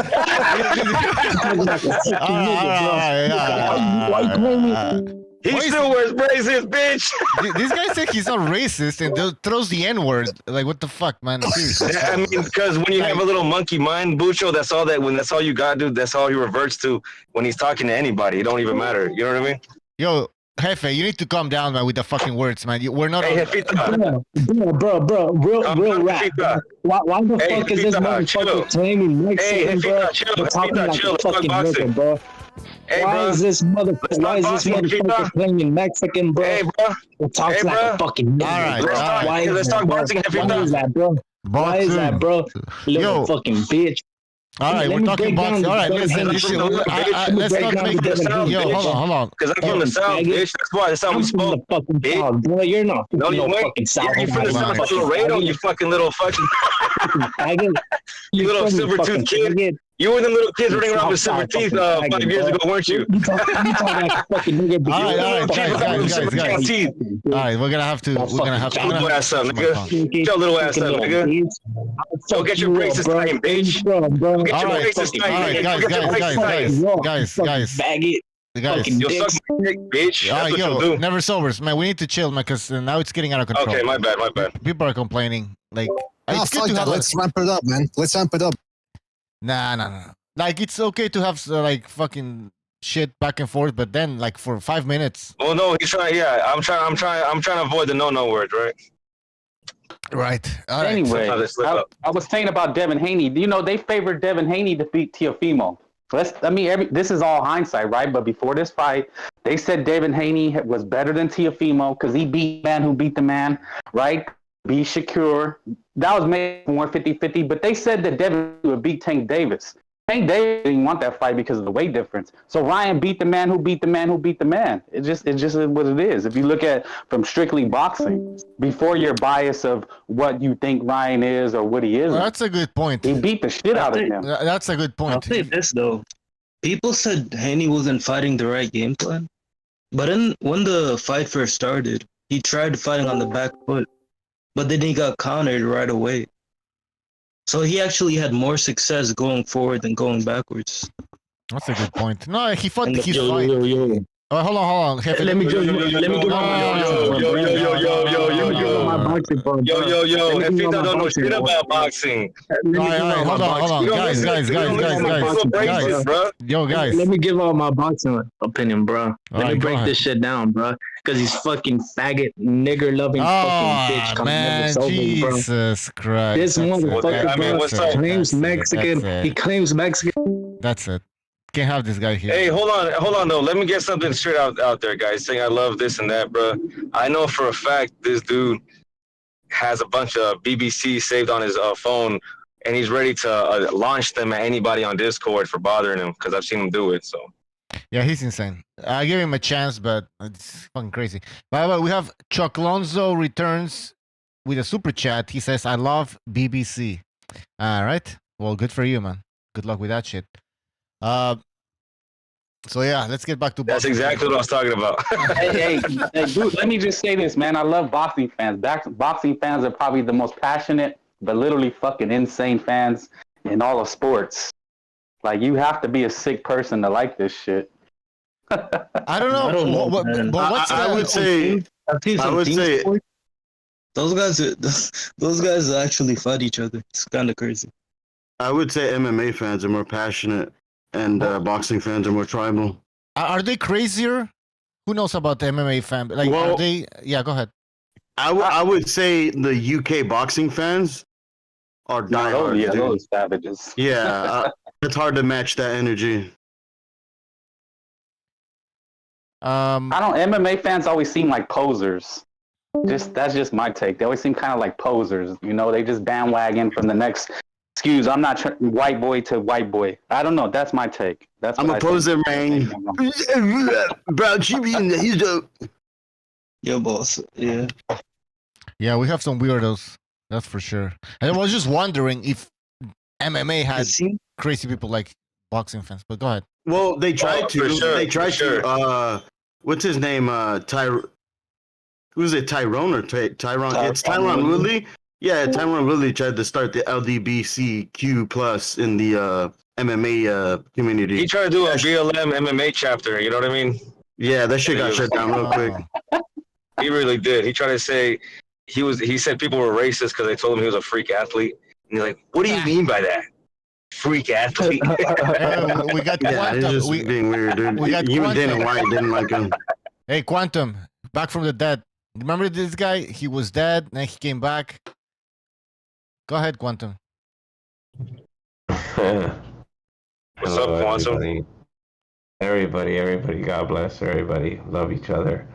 Why you blaming me? He still wears braces, bitch. This guy said he's not racist and throws the N-word. Like, what the fuck, man? Seriously. I mean, because when you have a little monkey mind, Bucho, that's all you got, dude. That's all he reverts to when he's talking to anybody. It don't even matter. You know what I mean? Yo, Jefe, you need to calm down, man, with the fucking words, man. We're not. Hey, bro, real rap. Why the fuck is this motherfucker claiming Mexican, bro? We're talking like a fucking nigga, bro. Why is this motherfucker claiming Mexican, bro? Hey, bro. We're talking like a fucking nigga. All right. Let's talk boxing. Why is that, bro? Why is that, bro? Little fucking bitch. All right, we're talking boxing. All right, listen. Let's not make this. Yo, hold on. Because I'm from the South, bitch. That's how we spoke. Bitch. Boy, you're not. No, you ain't. You're from the South of Laredo, you fucking little fucking. You little silver tooth kid. You were the little kids running around with silver teeth 5 years ago, weren't you? You talk like a fucking nigga. All right, we're gonna have to. Shut your little ass up, nigga. Shut your little ass up, nigga. Go get your braces tightened, bitch. Go get your braces tightened. Guys. Guys, yo, suck my dick, bitch. All That's right, what you'll do. never sobers, man. We need to chill, man, because now it's getting out of control. Okay, my bad. People are complaining. Like, it's good fuck to that. have. Let's ramp it up, man. Let's ramp it up. Nah. Like, it's okay to have like fucking shit back and forth, but then like for 5 minutes. Well, no, he's trying. Yeah, I'm trying to avoid the no word, right? Right. All right. Anyway, I was saying about Devin Haney. You know, they favored Devin Haney to beat Teofimo. This is all hindsight, right? But before this fight, they said Devin Haney was better than Teofimo because he beat the man who beat the man, right? Beat Shakur. That was made more 50-50, but they said that Devin would beat Tank Davis. Tank Davis didn't want that fight because of the weight difference. So Ryan beat the man who beat the man who beat the man. It just is what it is. If you look at from strictly boxing, before your bias of what you think Ryan is or what he is, that's a good point. He beat the shit out of him. That's a good point. I'll say this though. People said Haney wasn't fighting the right game plan. But when the fight first started, he tried fighting on the back foot. But then he got countered right away. So he actually had more success going forward than going backwards. That's a good point. No, he fought his fight. Yo. Oh, hold on. Let me give my boxing. Yo. Fita don't know shit about boxing. Hold on. Guys. Yo, guys. Let me give out my boxing opinion, bro. Let me break this shit down, bro. because he's fucking faggot, nigger loving fucking bitch. Oh man, Jesus Christ! This motherfucker claims Mexican. He claims Mexican. That's it. Can't have this guy here. Hey, hold on though. Let me get something straight out there, guys. Saying I love this and that, bro. I know for a fact this dude has a bunch of BBC saved on his phone, and he's ready to launch them at anybody on Discord for bothering him because I've seen him do it. So. Yeah, he's insane. I gave him a chance, but it's fucking crazy. By the way, we have Chuck Lonzo returns with a super chat. He says, "I love BBC." All right. Well, good for you, man. Good luck with that shit. So yeah, let's get back to boxing. That's exactly what I was talking about. hey, dude, let me just say this, man. I love boxing fans. Boxing fans are probably the most passionate, but literally fucking insane fans in all of sports. Like, you have to be a sick person to like this shit. I don't know. I would say those guys actually fight each other. It's kind of crazy. I would say MMA fans are more passionate, and boxing fans are more tribal. Are they crazier? Who knows about the MMA fan? Like, are they? Yeah, go ahead. I would say the UK boxing fans are diehards. Yeah, those savages. Yeah, it's hard to match that energy. I don't. MMA fans always seem like posers. That's just my take. They always seem kind of like posers. You know, they just bandwagon from the next. Excuse, I'm not white boy to white boy. I don't know. That's my take. I'm a poser, man. Bro, he's dope. Yeah, boss. Yeah. Yeah, we have some weirdos. That's for sure. And I was just wondering if MMA has crazy people like boxing fans. But go ahead. Well, they tried to. Sure, they tried to. What's his name? Who's it? Tyrone or Tyrone? It's Tyrone Woodley. Yeah, Tyrone Woodley tried to start the LGBTQ plus in the MMA community. He tried to do a BLM MMA chapter. You know what I mean? Yeah, that shit got shut down real quick. He really did. He tried to say he said people were racist because they told him he was a freak athlete. And you're like, what do you mean by that? Freak athlete. We got Quantum. He's just being weird, dude. Even Dana White didn't like him. Hey, Quantum, back from the dead. Remember this guy? He was dead, then he came back. Go ahead, Quantum. What's up, Quantum? Everybody, God bless everybody. Love each other.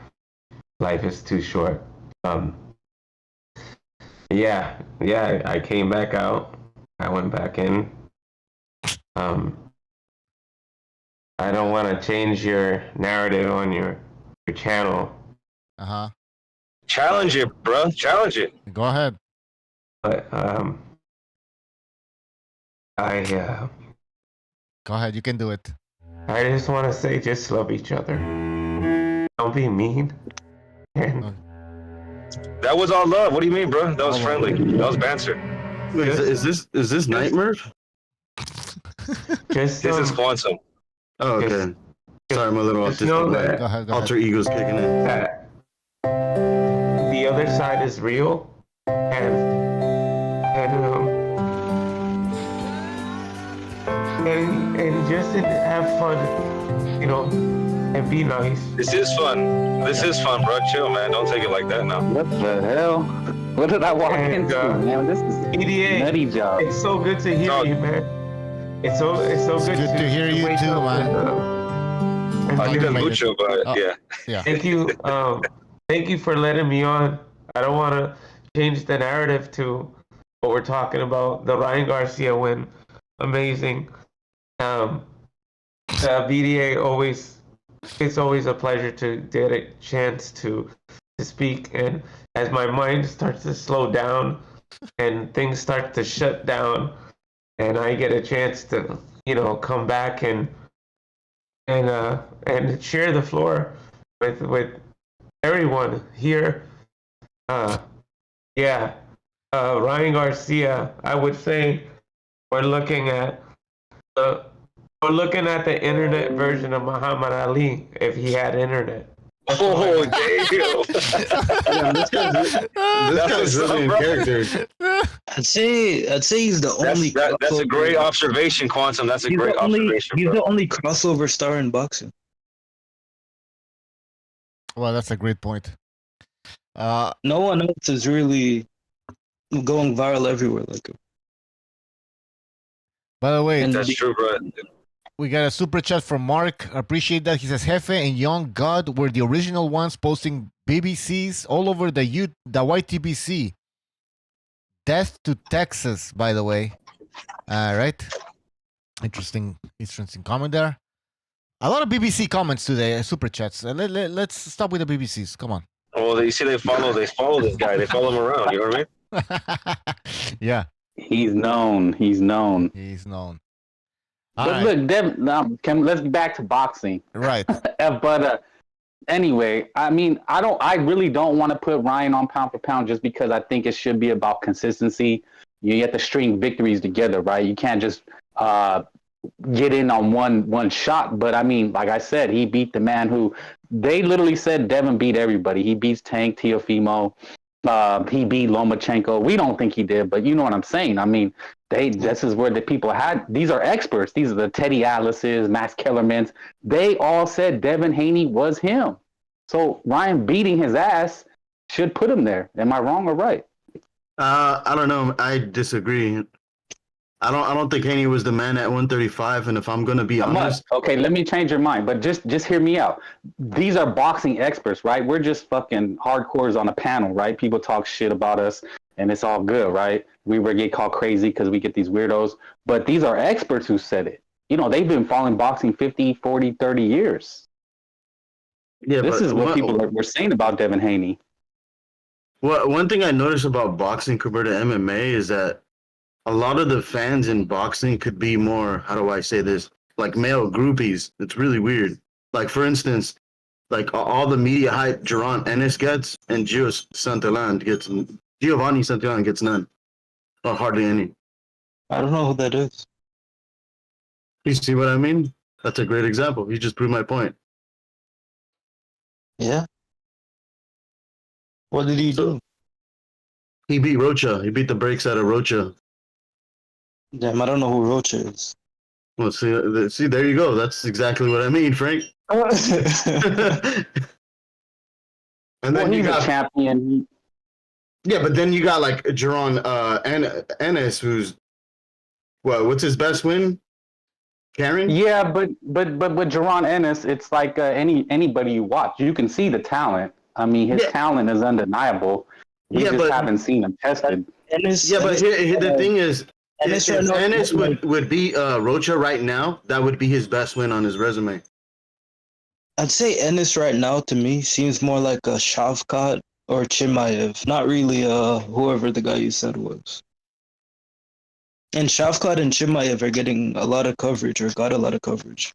Life is too short. Yeah, I came back out. I went back in. I don't want to change your narrative on your channel. Challenge it, bro. Challenge it. Go ahead. But go ahead. You can do it. I just want to say, just love each other. Don't be mean. And that was all love. What do you mean, bro? That was friendly. That was banter. Wait, is this Nightmare? Just this is Quantum. Oh, okay. Sorry, I'm a little autistic. Go ahead. Alter ego's kicking in. The other side is real, and just have fun, you know, and be nice. This is fun. This is fun, bro. Chill, man. Don't take it like that now. What the hell? What did I walk into, man? This is EDA. Nutty job. It's so good to hear you, man. It's so good to hear you too, man. I did mucho, but yeah. Thank you. Thank you for letting me on. I don't want to change the narrative to what we're talking about. The Ryan Garcia win, amazing. The BDA it's always a pleasure to get a chance to speak. And as my mind starts to slow down and things start to shut down, and I get a chance to, you know, come back and share the floor with everyone here. Ryan Garcia, I would say we're looking at the internet version of Muhammad Ali if he had internet. Oh, damn. This guy's really in character. I'd say he's the only. That's a great observation, Quantum. That's a great observation. He's the only crossover star in boxing. Well, that's a great point. No one else is really going viral everywhere like him. By the way, That's true, bro. we got a super chat from Mark. Appreciate that. He says Jefe and Young God were the original ones posting BBCs all over the YTBC. Death to Texas, by the way. Right. Interesting comment there. A lot of BBC comments today, super chats. Let's stop with the BBCs. Come on. Well, you see, they follow this guy. They follow him around. You know what I mean? Yeah. He's known. He's known. He's known. But look, let's get back to boxing. Right. But anyway, I mean, I really don't want to put Ryan on pound for pound just because I think it should be about consistency. You have to string victories together, right? You can't just get in on one shot. But I mean, like I said, he beat the man who they literally said Devin beat everybody. He beats Tank, Teofimo. He beat Lomachenko. We don't think he did, but you know what I'm saying. I mean, this is where the people had. These are experts. These are the Teddy Atlases, Max Kellermans. They all said Devin Haney was him. So Ryan beating his ass should put him there. Am I wrong or right? I don't know. I disagree. I don't think Haney was the man at 135. And if I'm gonna be honest, okay, let me change your mind. But just hear me out. These are boxing experts, right? We're just fucking hardcores on a panel, right? People talk shit about us, and it's all good, right? We would get called crazy because we get these weirdos. But these are experts who said it. You know, they've been following boxing 50, 40, 30 years. Yeah, this is what people were saying about Devin Haney. Well, one thing I noticed about boxing compared to MMA is that a lot of the fans in boxing could be more, how do I say this, like male groupies. It's really weird. Like, for instance, like all the media hype Geron Ennis gets and Giovanni Santillan gets none. Or hardly any. I don't know who that is. You see what I mean? That's a great example. You just proved my point. Yeah. What did he do? He beat Rocha. He beat the brakes out of Rocha. Damn, I don't know who Rocha is. Well, see, there you go. That's exactly what I mean, Frank. And then you got a champion. Yeah, but then you got like Geron Ennis, who's what's his best win? Karen? Yeah, but with Geron Ennis, it's like anybody you watch, you can see the talent. I mean, his talent is undeniable. We just haven't seen him tested. Ennis, but the thing is, if Ennis would beat Rocha right now, that would be his best win on his resume. I'd say Ennis right now to me seems more like a Shavkat or Chimaev, not really whoever the guy you said was. And Shavkat and Chimaev are getting a lot of coverage, or got a lot of coverage.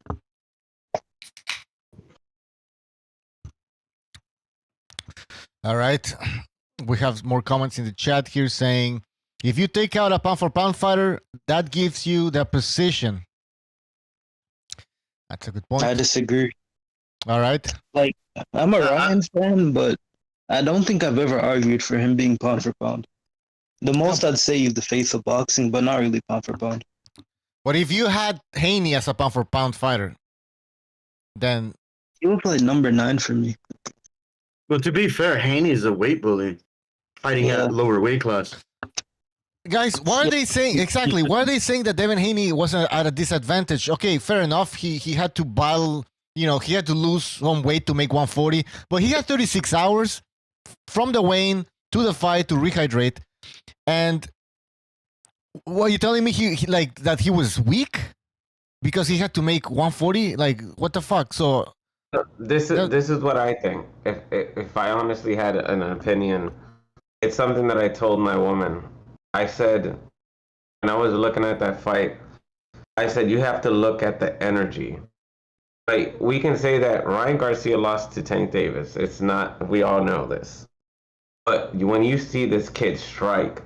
All right. We have more comments in the chat here saying, if you take out a pound-for-pound fighter, that gives you the position. That's a good point. I disagree. All right. Like, I'm a Ryan fan, but I don't think I've ever argued for him being pound for pound. The most I'd say is the face of boxing, but not really pound for pound. But if you had Haney as a pound-for-pound fighter, then he would play number 9 for me. Well, to be fair, Haney is a weight bully, fighting at a lower weight class. Guys, why are they saying exactly? Why are they saying that Devin Haney was at a disadvantage? Okay, fair enough. He had to battle. You know, he had to lose some weight to make 140, but he had 36 hours from the weigh-in to the fight to rehydrate. And what are you telling me? He like that he was weak because he had to make 140? Like, what the fuck? So this is what I think. If I honestly had an opinion, it's something that I told my woman. I said, when I was looking at that fight, I said, you have to look at the energy. Like, we can say that Ryan Garcia lost to Tank Davis. It's not, we all know this. But when you see this kid strike,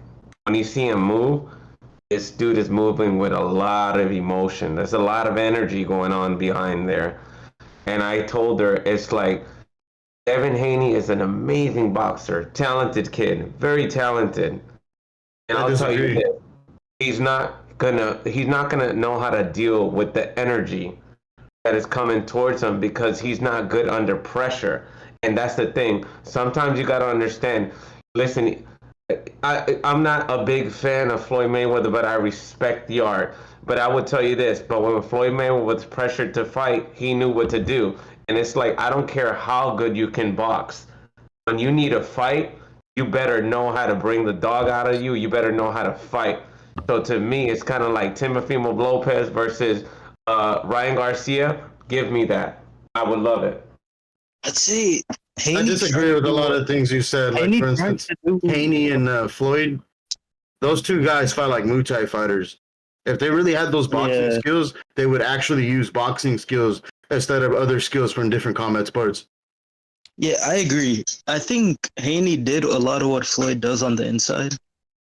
when you see him move, this dude is moving with a lot of emotion. There's a lot of energy going on behind there. And I told her, it's like, Devin Haney is an amazing boxer, talented kid, very talented. And I'll tell you this, he's not gonna know how to deal with the energy that is coming towards him because he's not good under pressure. And that's the thing. Sometimes you got to understand. Listen, I'm not a big fan of Floyd Mayweather, but I respect the art. But I would tell you this, but when Floyd Mayweather was pressured to fight, he knew what to do. And it's like, I don't care how good you can box. When you need a fight, you better know how to bring the dog out of you. You better know how to fight. So to me, it's kind of like Timofimo Lopez versus Ryan Garcia. Give me that. I would love it. I'd say I disagree with a lot of things you said. Like, for instance, Haney and Floyd, those two guys fight like Muay Thai fighters. If they really had those boxing skills, they would actually use boxing skills instead of other skills from different combat sports. Yeah, I agree. I think Haney did a lot of what Floyd does on the inside.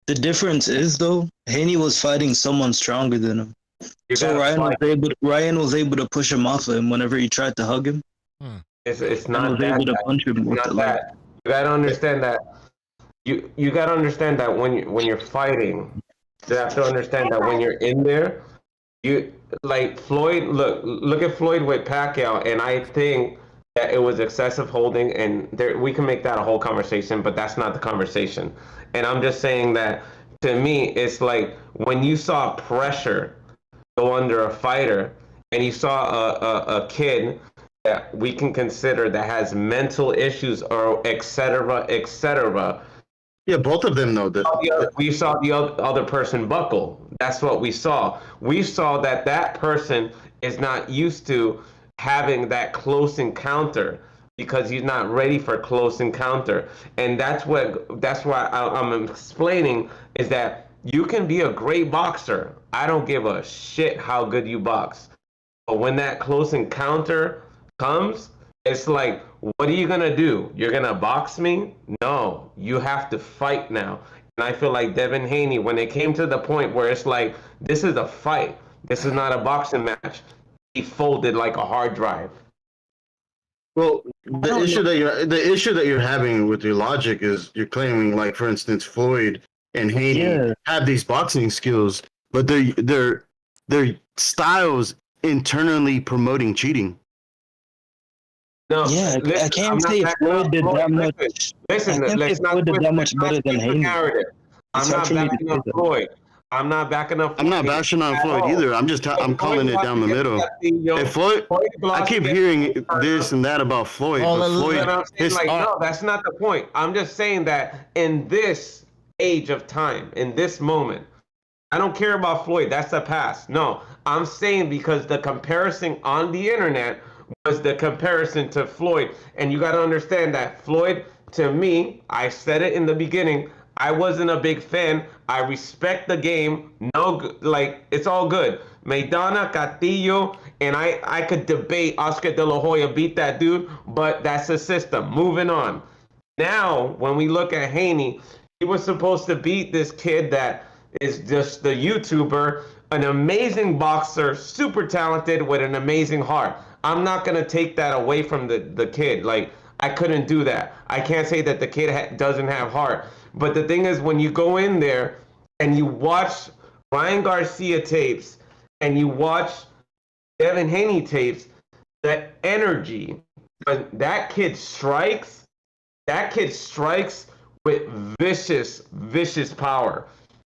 The difference is, though, Haney was fighting someone stronger than him. So Ryan was able to push him off of him whenever he tried to hug him. It's not that. Able to punch him with not that. You gotta understand that. You gotta understand that when you're fighting, you have to understand that when you're in there, you like Floyd. Look at Floyd with Pacquiao, and I think that it was excessive holding, and we can make that a whole conversation, but that's not the conversation. And I'm just saying that to me, it's like when you saw pressure go under a fighter, and you saw a kid that we can consider that has mental issues or et cetera. Yeah, both of them, though. We saw the other person buckle. That's what we saw. We saw that person is not used to having that close encounter because he's not ready for close encounter. And that's why I'm explaining is that you can be a great boxer. I don't give a shit how good you box. But when that close encounter comes, it's like, what are you gonna do? You're gonna box me? No, you have to fight now. And I feel like Devin Haney, when it came to the point where it's like, this is a fight, this is not a boxing match, he folded like a hard drive. Well, the issue that you're having with your logic is you're claiming, like, for instance, Floyd and Haney have these boxing skills, but their styles internally promoting cheating. No, yeah, I can't say Floyd did that much. Listen, let's not did that much better than Haney. I'm not backing up Floyd. I'm not backing up. I'm not bashing on Floyd either. I'm calling it down the middle. And Floyd, I keep hearing this and that about Floyd. But Floyd, no, that's not the point. I'm just saying that in this age of time, in this moment, I don't care about Floyd. That's the past. No, I'm saying because the comparison on the internet was the comparison to Floyd. And you got to understand that Floyd, to me, I said it in the beginning, I wasn't a big fan. I respect the game. No, like, it's all good. Maidana, Castillo, and I could debate Oscar De La Hoya beat that dude, but that's the system. Moving on. Now, when we look at Haney, he was supposed to beat this kid that is just the YouTuber, an amazing boxer, super talented with an amazing heart. I'm not going to take that away from the kid. Like, I couldn't do that. I can't say that the kid doesn't have heart. But the thing is, when you go in there and you watch Ryan Garcia tapes and you watch Devin Haney tapes, the energy, when that kid strikes with vicious power,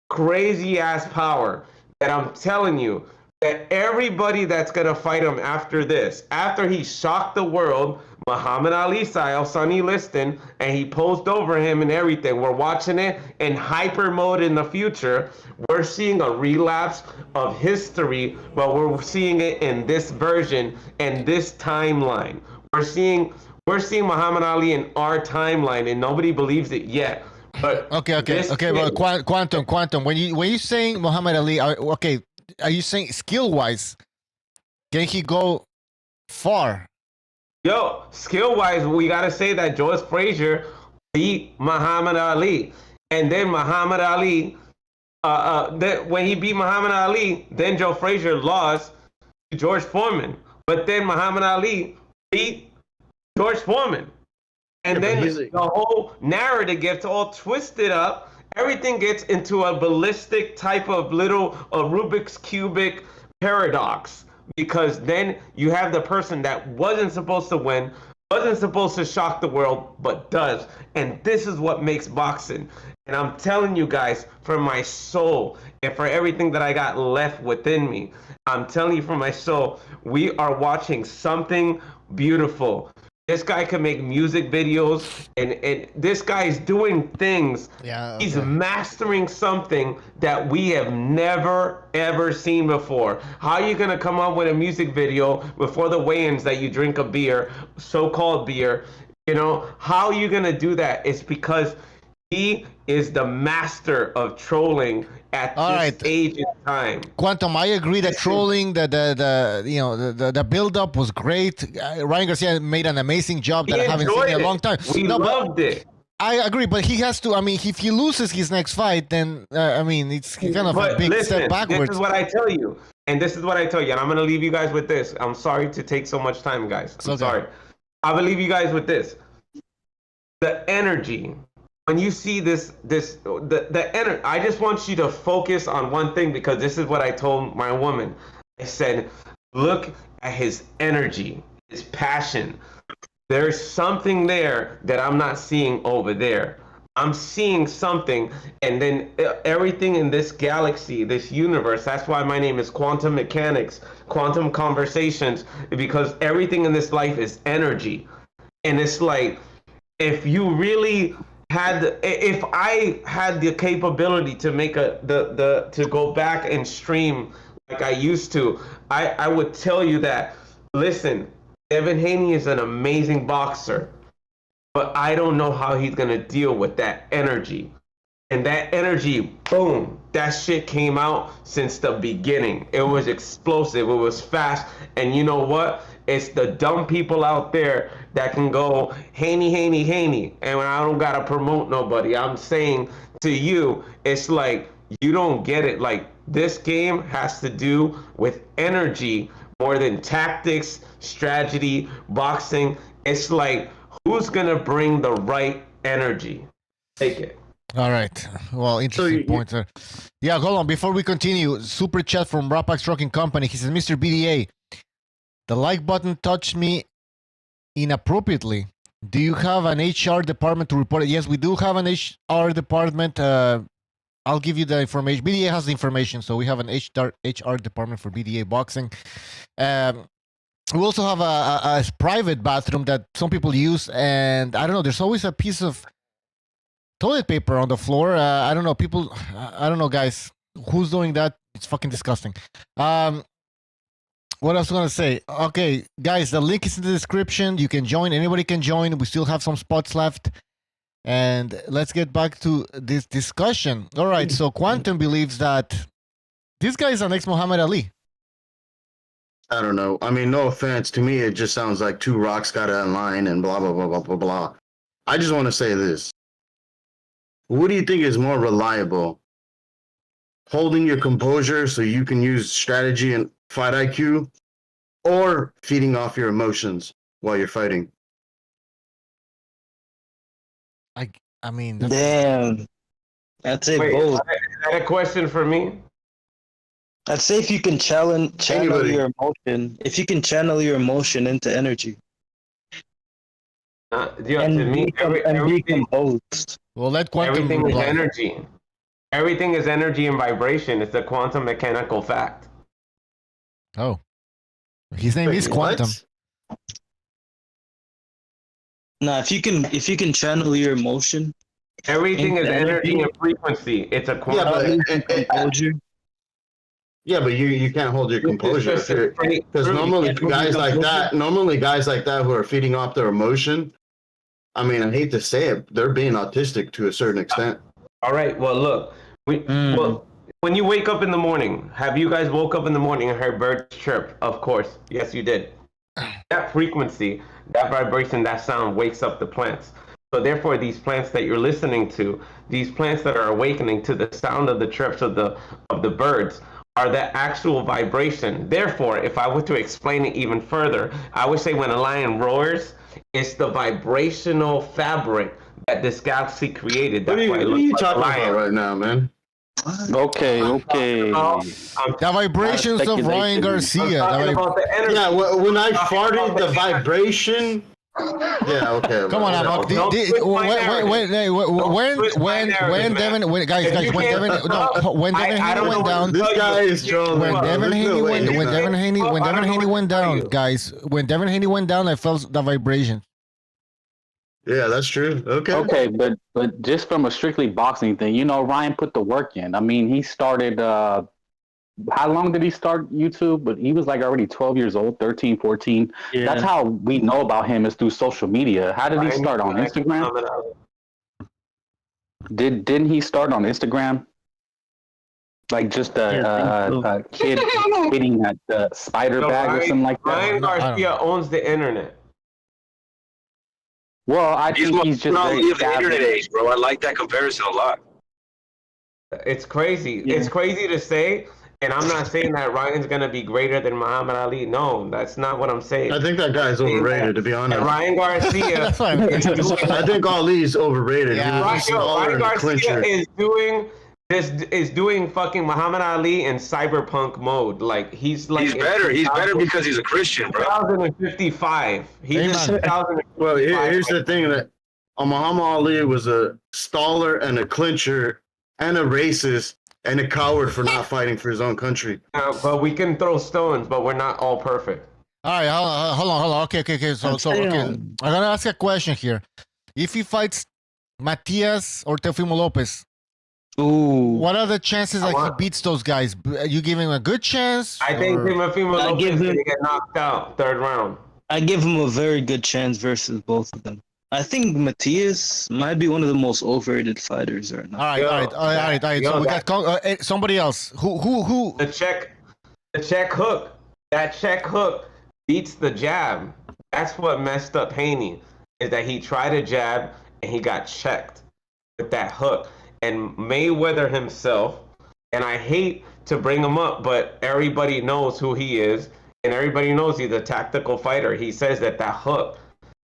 crazy ass power that I'm telling you, that everybody that's going to fight him after this, after he shocked the world, Muhammad Ali style, Sonny Liston, and he posed over him and everything. We're watching it in hyper mode in the future. We're seeing a relapse of history, but we're seeing it in this version and this timeline. We're seeing Muhammad Ali in our timeline, and nobody believes it yet. But okay. Well, Quantum. When you saying Muhammad Ali, are you saying skill-wise, can he go far? Yo, skill-wise, we got to say that George Frazier beat Muhammad Ali. And then Muhammad Ali, when he beat Muhammad Ali, then Joe Frazier lost to George Foreman. But then Muhammad Ali beat George Foreman. And then the whole narrative gets all twisted up. Everything gets into a ballistic type of little Rubik's cubic paradox, because then you have the person that wasn't supposed to win, Wasn't supposed to shock the world, but does. And this is what makes boxing. And I'm telling you guys, from my soul and for everything that I got left within me, I'm telling you from my soul, we are watching something beautiful. This guy can make music videos, and this guy is doing things. Yeah, He's mastering something that we have never, ever seen before. How are you going to come up with a music video before the weigh-ins that you drink a beer, so-called beer? You know, how are you going to do that? It's because he is the master of trolling at this age in time. Quantum, I agree that trolling, the build up was great. Ryan Garcia made an amazing job that I haven't seen in a long time. We loved it. I agree, but he has to. I mean, if he loses his next fight, then it's kind of a big step backwards. This is what I tell you, and this is what I tell you, and I'm gonna leave you guys with this. I'm sorry to take so much time, guys. I'm sorry. I will leave you guys with this. The energy. When you see the energy, I just want you to focus on one thing, because this is what I told my woman. I said, look at his energy, his passion. There's something there that I'm not seeing over there. I'm seeing something, and then everything in this galaxy, this universe, that's why my name is Quantum Mechanics, Quantum Conversations, because everything in this life is energy. And it's like, if you really if I had the capability to make to go back and stream like I used to, I would tell you that, listen, Devin Haney is an amazing boxer, but I don't know how he's gonna deal with that energy. And that energy, boom, that shit came out since the beginning. It was explosive, it was fast, and you know what? It's the dumb people out there that can go Haney, Haney, Haney. And when I don't gotta promote nobody, I'm saying to you, it's like, you don't get it. Like, this game has to do with energy more than tactics, strategy, boxing. It's like, who's gonna bring the right energy? Take it. All right. Well, interesting point there. Yeah, hold on. Before we continue, super chat from Rapax Trucking Company. He says, Mr. BDA, the like button touched me inappropriately. Do you have an HR department to report it? Yes, we do have an HR department. I'll give you the information. BDA has the information, so we have an HR department for BDA boxing. We also have a private bathroom that some people use, and I don't know, there's always a piece of toilet paper on the floor. I don't know, people, I don't know, guys, who's doing that? It's fucking disgusting. What else was I going to say? Okay, guys, the link is in the description. You can join. Anybody can join. We still have some spots left. And let's get back to this discussion. All right, so Quantum believes that this guy is an ex-Muhammad Ali. I don't know. I mean, no offense. To me, it just sounds like two rocks got online and blah, blah, blah, blah, blah, blah. I just want to say this. What do you think is more reliable? Holding your composure so you can use strategy and fight IQ, or feeding off your emotions while you're fighting? I mean, damn. I'd say both. Is that a question for me? I'd say if you can channel your emotion, if you can channel your emotion into energy. Be composed. Well, let Quantum everything is energy. Everything is energy and vibration. It's a quantum mechanical fact. Oh, his name is Quantum. No, if you can channel your emotion, everything is energy and frequency. It's a quantum composure. Yeah, but you can't hold your composure because normally guys like that who are feeding off their emotion, I mean, I hate to say it, they're being autistic to a certain extent. All right. Well, look, well, when you wake up in the morning, have you guys woke up in the morning and heard birds chirp? Of course. Yes, you did. That frequency, that vibration, that sound wakes up the plants. So therefore, these plants that you're listening to, these plants that are awakening to the sound of the chirps of the birds, are the actual vibration. Therefore, if I were to explain it even further, I would say when a lion roars, it's the vibrational fabric that this galaxy created. What are you talking about right now, man? Okay. The vibrations of Ryan Garcia. Yeah, when I farted, the vibration Yeah, okay. Come on, whatever. Abok. When Devin, guys, when Devin, when Devin Haney went down, This guy is trolling. when Devin Haney went, when Devin Haney went down, you. guys, when Devin Haney went down, I felt the vibration. Yeah, that's true. Okay. Okay, but just from a strictly boxing thing, you know, Ryan put the work in. I mean, he started. How long did he start YouTube? But he was like already 12 years old, 13, 14. Yeah. That's how we know about him is through social media. How did he start on Instagram? Didn't he start on Instagram? Like just a kid hitting at the spider bag or something like that? Ryan Garcia owns the internet. Well, I think he's just very live the internet age, bro. I like that comparison a lot. It's crazy. Yeah. It's crazy to say, and I'm not saying that Ryan's gonna be greater than Muhammad Ali. No, that's not what I'm saying. I think that guy's overrated, to be honest. And Ryan Garcia. I think Ali's overrated. Yeah. Ryan Garcia is doing fucking Muhammad Ali in cyberpunk mode. Like he's better. He's better because he's a Christian, bro. 2055. He's 2055. Well, here's the thing that Muhammad Ali was a staller and a clincher and a racist and a coward for not fighting for his own country. But we can throw stones, but we're not all perfect. All right, hold on. Okay. So okay. I'm gonna ask a question here. If he fights Matias or Teofimo Lopez, what are the chances that he beats those guys? You give him a good chance? I think Teofimo Lopez is gonna get knocked out third round. I give him a very good chance versus both of them. I think Matias might be one of the most overrated fighters right now. All right. So we got somebody else. Who? The check hook. That check hook beats the jab. That's what messed up Haney, is that he tried a jab and he got checked with that hook. And Mayweather himself, and I hate to bring him up, but everybody knows who he is, and everybody knows he's a tactical fighter. He says that hook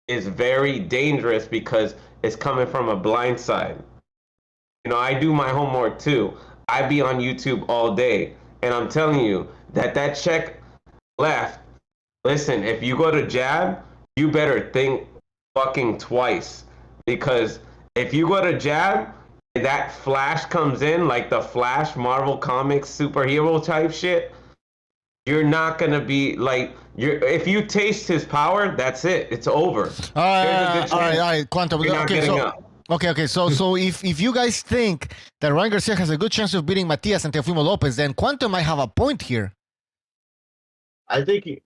is very dangerous because it's coming from a blind side. You know, I do my homework too. I be on YouTube all day, and I'm telling you that check left. Listen, if you go to jab, you better think fucking twice, because if you go to jab, that flash comes in, like the Flash Marvel Comics superhero type shit, you're not gonna be like, if you taste his power, that's it. It's over. All right, Quantum. Okay. So if you guys think that Ryan Garcia has a good chance of beating Matias and Teofimo Lopez, then Quantum might have a point here. I think he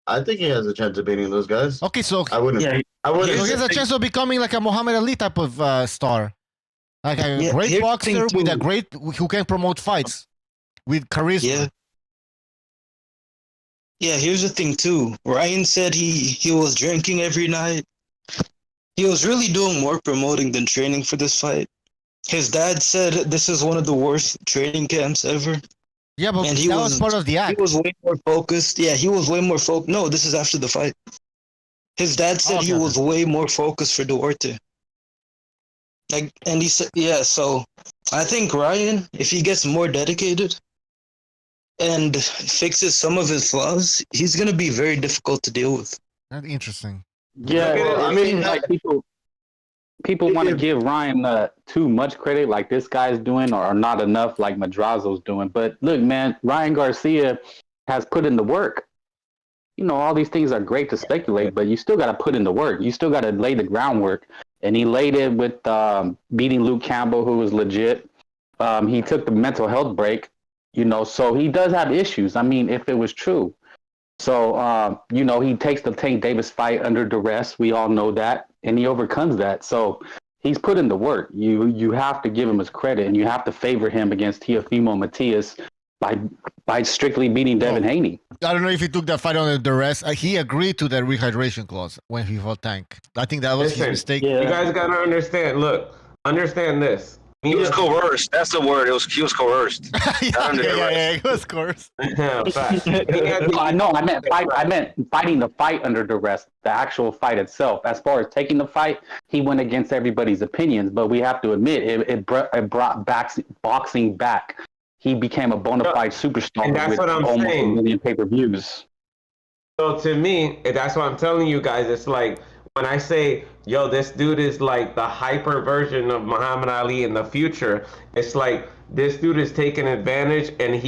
has a chance of beating those guys. Okay, so I wouldn't. So he has a chance of becoming like a Muhammad Ali type of star, like a great boxer with a great who can promote fights with charisma. Yeah, here's the thing too. Ryan said he was drinking every night. He was really doing more promoting than training for this fight. His dad said this is one of the worst training camps ever. Yeah, but that was part of the act. He was way more focused. Yeah, he was way more focused. No, this is after the fight. His dad said he was way more focused for Duarte. And he said, so I think Ryan, if he gets more dedicated and fixes some of his flaws, he's going to be very difficult to deal with. That's interesting. Yeah, I mean, like people want to give Ryan too much credit, like this guy's doing, or not enough, like Madrazo's doing. But look, man, Ryan Garcia has put in the work. You know, all these things are great to speculate, but you still got to put in the work. You still got to lay the groundwork. And he laid it with beating Luke Campbell, who was legit. He took the mental health break. You know, so he does have issues. I mean, if it was true. So, you know, he takes the Tank Davis fight under duress. We all know that. And he overcomes that. So he's put in the work. You have to give him his credit, and you have to favor him against Teofimo Matias by strictly beating Devin Haney. I don't know if he took that fight under duress. He agreed to that rehydration clause when he fought Tank. I think that was his mistake. You guys got to understand. Look, understand this. He was coerced. That's the word. He was coerced. He was coerced. No, I meant fighting the fight under duress, the actual fight itself. As far as taking the fight, he went against everybody's opinions. But we have to admit, it brought boxing back. He became a bona fide superstar, and that's with what I'm almost saying. 1 million pay-per-views. So to me, that's what I'm telling you guys. It's like when I say, yo, this dude is like the hyper version of Muhammad Ali in the future, it's like this dude is taking advantage, and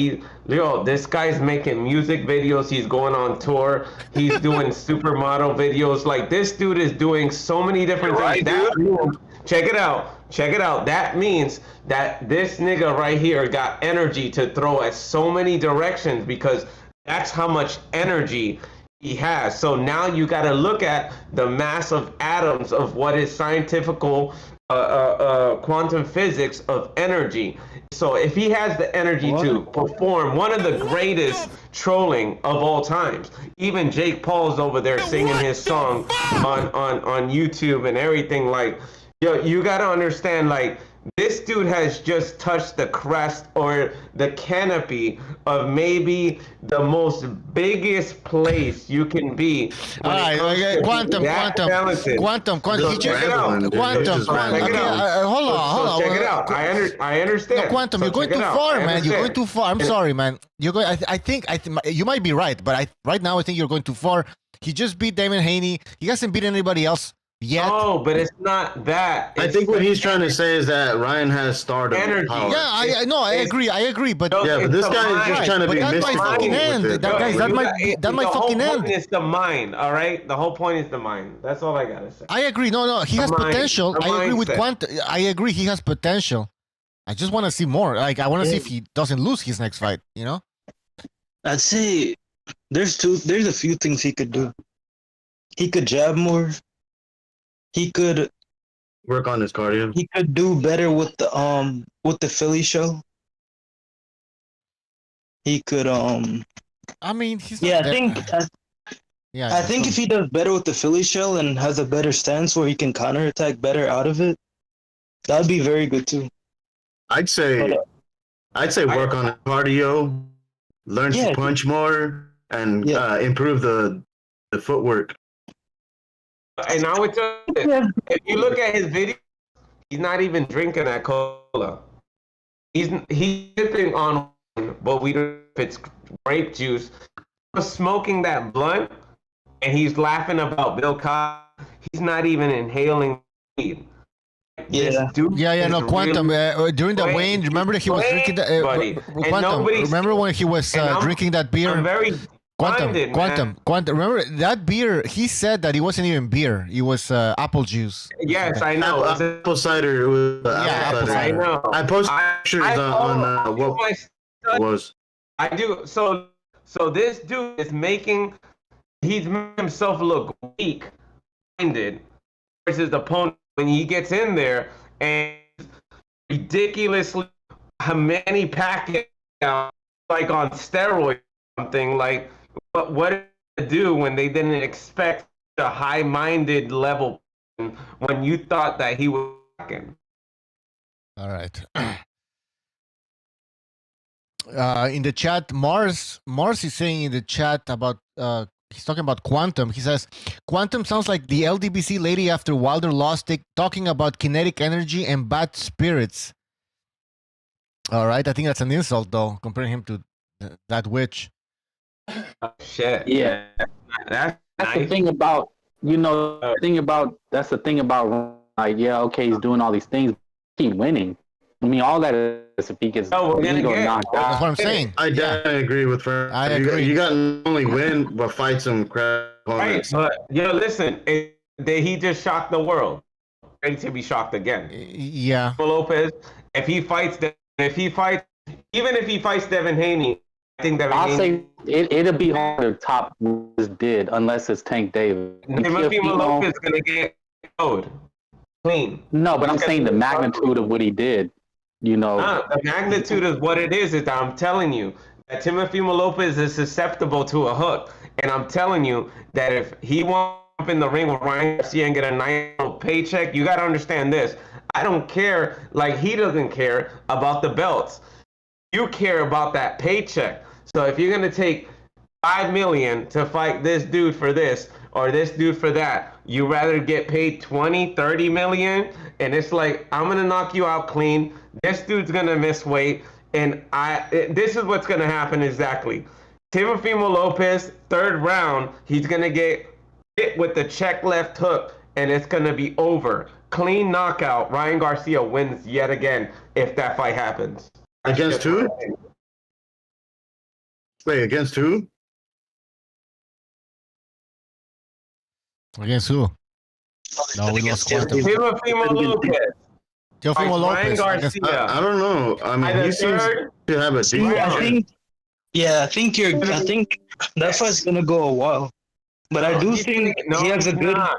this guy's making music videos, he's going on tour, he's doing supermodel videos. Like, this dude is doing so many different things. Check it out. That means that this nigga right here got energy to throw at so many directions, because that's how much energy he has. So now you got to look at the mass of atoms of what is scientifical quantum physics of energy. So if he has the energy to perform one of the greatest trolling of all times, even Jake Paul's over there singing his song on YouTube and everything, like, yo, you got to understand, like, this dude has just touched the crest or the canopy of maybe the most biggest place you can be. All right, quantum. Hold on. Check it out. I understand. No, quantum, you're going too far, man. You're going too far. I'm sorry, man. You're going. I think you might be right, but right now I think you're going too far. He just beat Damon Haney. He hasn't beat anybody else yet. No, but it's not that. I think what he's trying to say is that Ryan has stardom energy. power. Yeah, I agree, but but this guy is just trying to be mystical. That might fucking end. That might fucking end. The whole point is the mind, all right? The whole point is the mind. That's all I gotta say. I agree. No, he has potential. I agree with quantum. I agree, he has potential. I just want to see more. Like, I want to see if he doesn't lose his next fight. You know? I'd say there's a few things he could do. He could jab more. He could work on his cardio. He could do better with the Philly show. He could I mean, he's I think if he does better with the Philly show and has a better stance where he can counterattack better out of it, that'd be very good too. I'd say work on his cardio, learn to punch more, and improve the footwork. And I would tell you, if you look at his video, he's not even drinking that cola. He's sipping on, but we don't know if it's grape juice. He's smoking that blunt, and he's laughing about Bill Cosby. He's not even inhaling weed. Quantum. During the Wayne, remember that he was drinking that. Quantum. Remember when he was drinking that beer? I'm very Quantum. Remember that beer? He said that it wasn't even beer. It was apple juice. Yes, I know. Apple cider. It was apple cider. I know. I posted pictures on what it was. I do. So this dude is he's making himself look weak-minded versus the opponent when he gets in there and ridiculously many packets like on steroids or something like. But what did they do when they didn't expect a high-minded level when you thought that he was fucking? All right. In the chat, Mars is saying in the chat about he's talking about Quantum. He says Quantum sounds like the LDBC lady after Wilder lost it, talking about kinetic energy and bad spirits. All right, I think that's an insult though, comparing him to that witch. Oh, shit. Yeah, that's nice. The thing about that's the thing about like he's doing all these things, keep winning. I mean, all that is if he gets knocked out. That's what I'm saying. I definitely agree with Fern. I agree. You got to only win, but fight some crap opponents. Right, but listen, he just shocked the world. Ready to be shocked again. Yeah. Lopez, even if he fights Devin Haney, I think that I'll say it'll be hard to top what this did unless it's Tank Davis. Timothy Lopez is gonna get killed clean. No, but I'm saying the magnitude of what he did. The magnitude is what it is. I'm telling you that Timothy Lopez is susceptible to a hook, and I'm telling you that if he won't jump in the ring with Ryan Garcia and get a nice little paycheck, you got to understand this. I don't care, like he doesn't care about the belts. You care about that paycheck. So if you're gonna take $5 million to fight this dude for this or this dude for that, you rather get paid 20, 30 million, and it's like, I'm gonna knock you out clean. This dude's gonna miss weight, and this is what's gonna happen exactly. Teofimo Lopez, third round, he's gonna get hit with the check left hook, and it's gonna be over. Clean knockout. Ryan Garcia wins yet again if that fight happens. Against who? Wait, against who? Against who? No, we lost Quantum. Teofimo Lopez. Teofimo Ryan Lopez. Garcia. I don't know. I mean, he seems to have a decent. I think that fight's gonna go a while. But I do think he has a good. I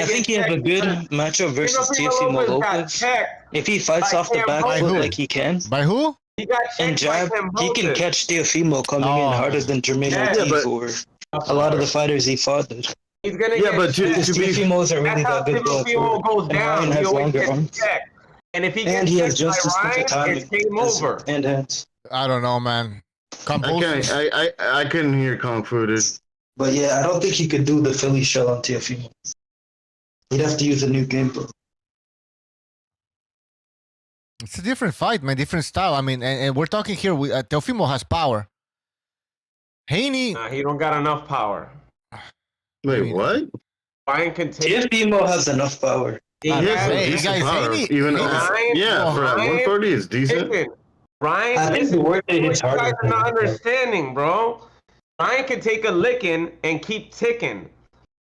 think he has a good matchup versus Teofimo Lopez. If he fights off the back foot like he can. By who? And jab, he can catch Teofimo coming in harder than Jermaine Ortiz or a lot of the fighters he fought. He's gonna get but to be Teofimo's are really got good gloves. goes down. Ryan He has always longer gets arms. checked. And if he And gets he has checked just as by good Ryan, timing it's game over. and hands. I don't know, man. I couldn't hear Kung Fu, dude. But yeah, I don't think he could do the Philly shell on Teofimo. He'd have to use a new game plan. It's a different fight, man. Different style. I mean, and we're talking here. Teofimo has power. Haney. He don't got enough power. Wait, what? Ryan can take. Teofimo has enough power. He has decent power. Even for at 140 is decent. Ryan, I think the word that hits you guys harder. are not understanding, bro. Ryan can take a licking and keep ticking.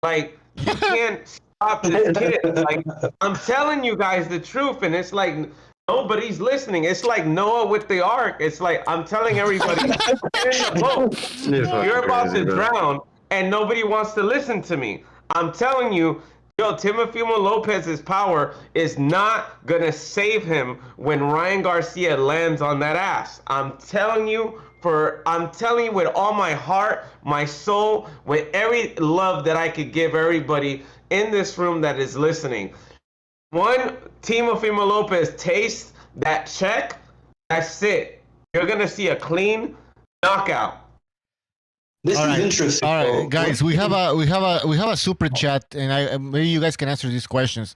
Like, you can't stop this kid. Like, I'm telling you guys the truth, and it's like nobody's listening. It's like Noah with the ark. It's like I'm telling everybody, you're in the boat. You're about to drown, and nobody wants to listen to me. I'm telling you, Teofimo Lopez's power is not gonna save him when Ryan Garcia lands on that ass. I'm telling you with all my heart, my soul, with every love that I could give everybody in this room that is listening. One, Teofimo Lopez tastes that check, that's it. You're gonna see a clean knockout. This is interesting. All right, guys, we have a super chat, and maybe you guys can answer these questions.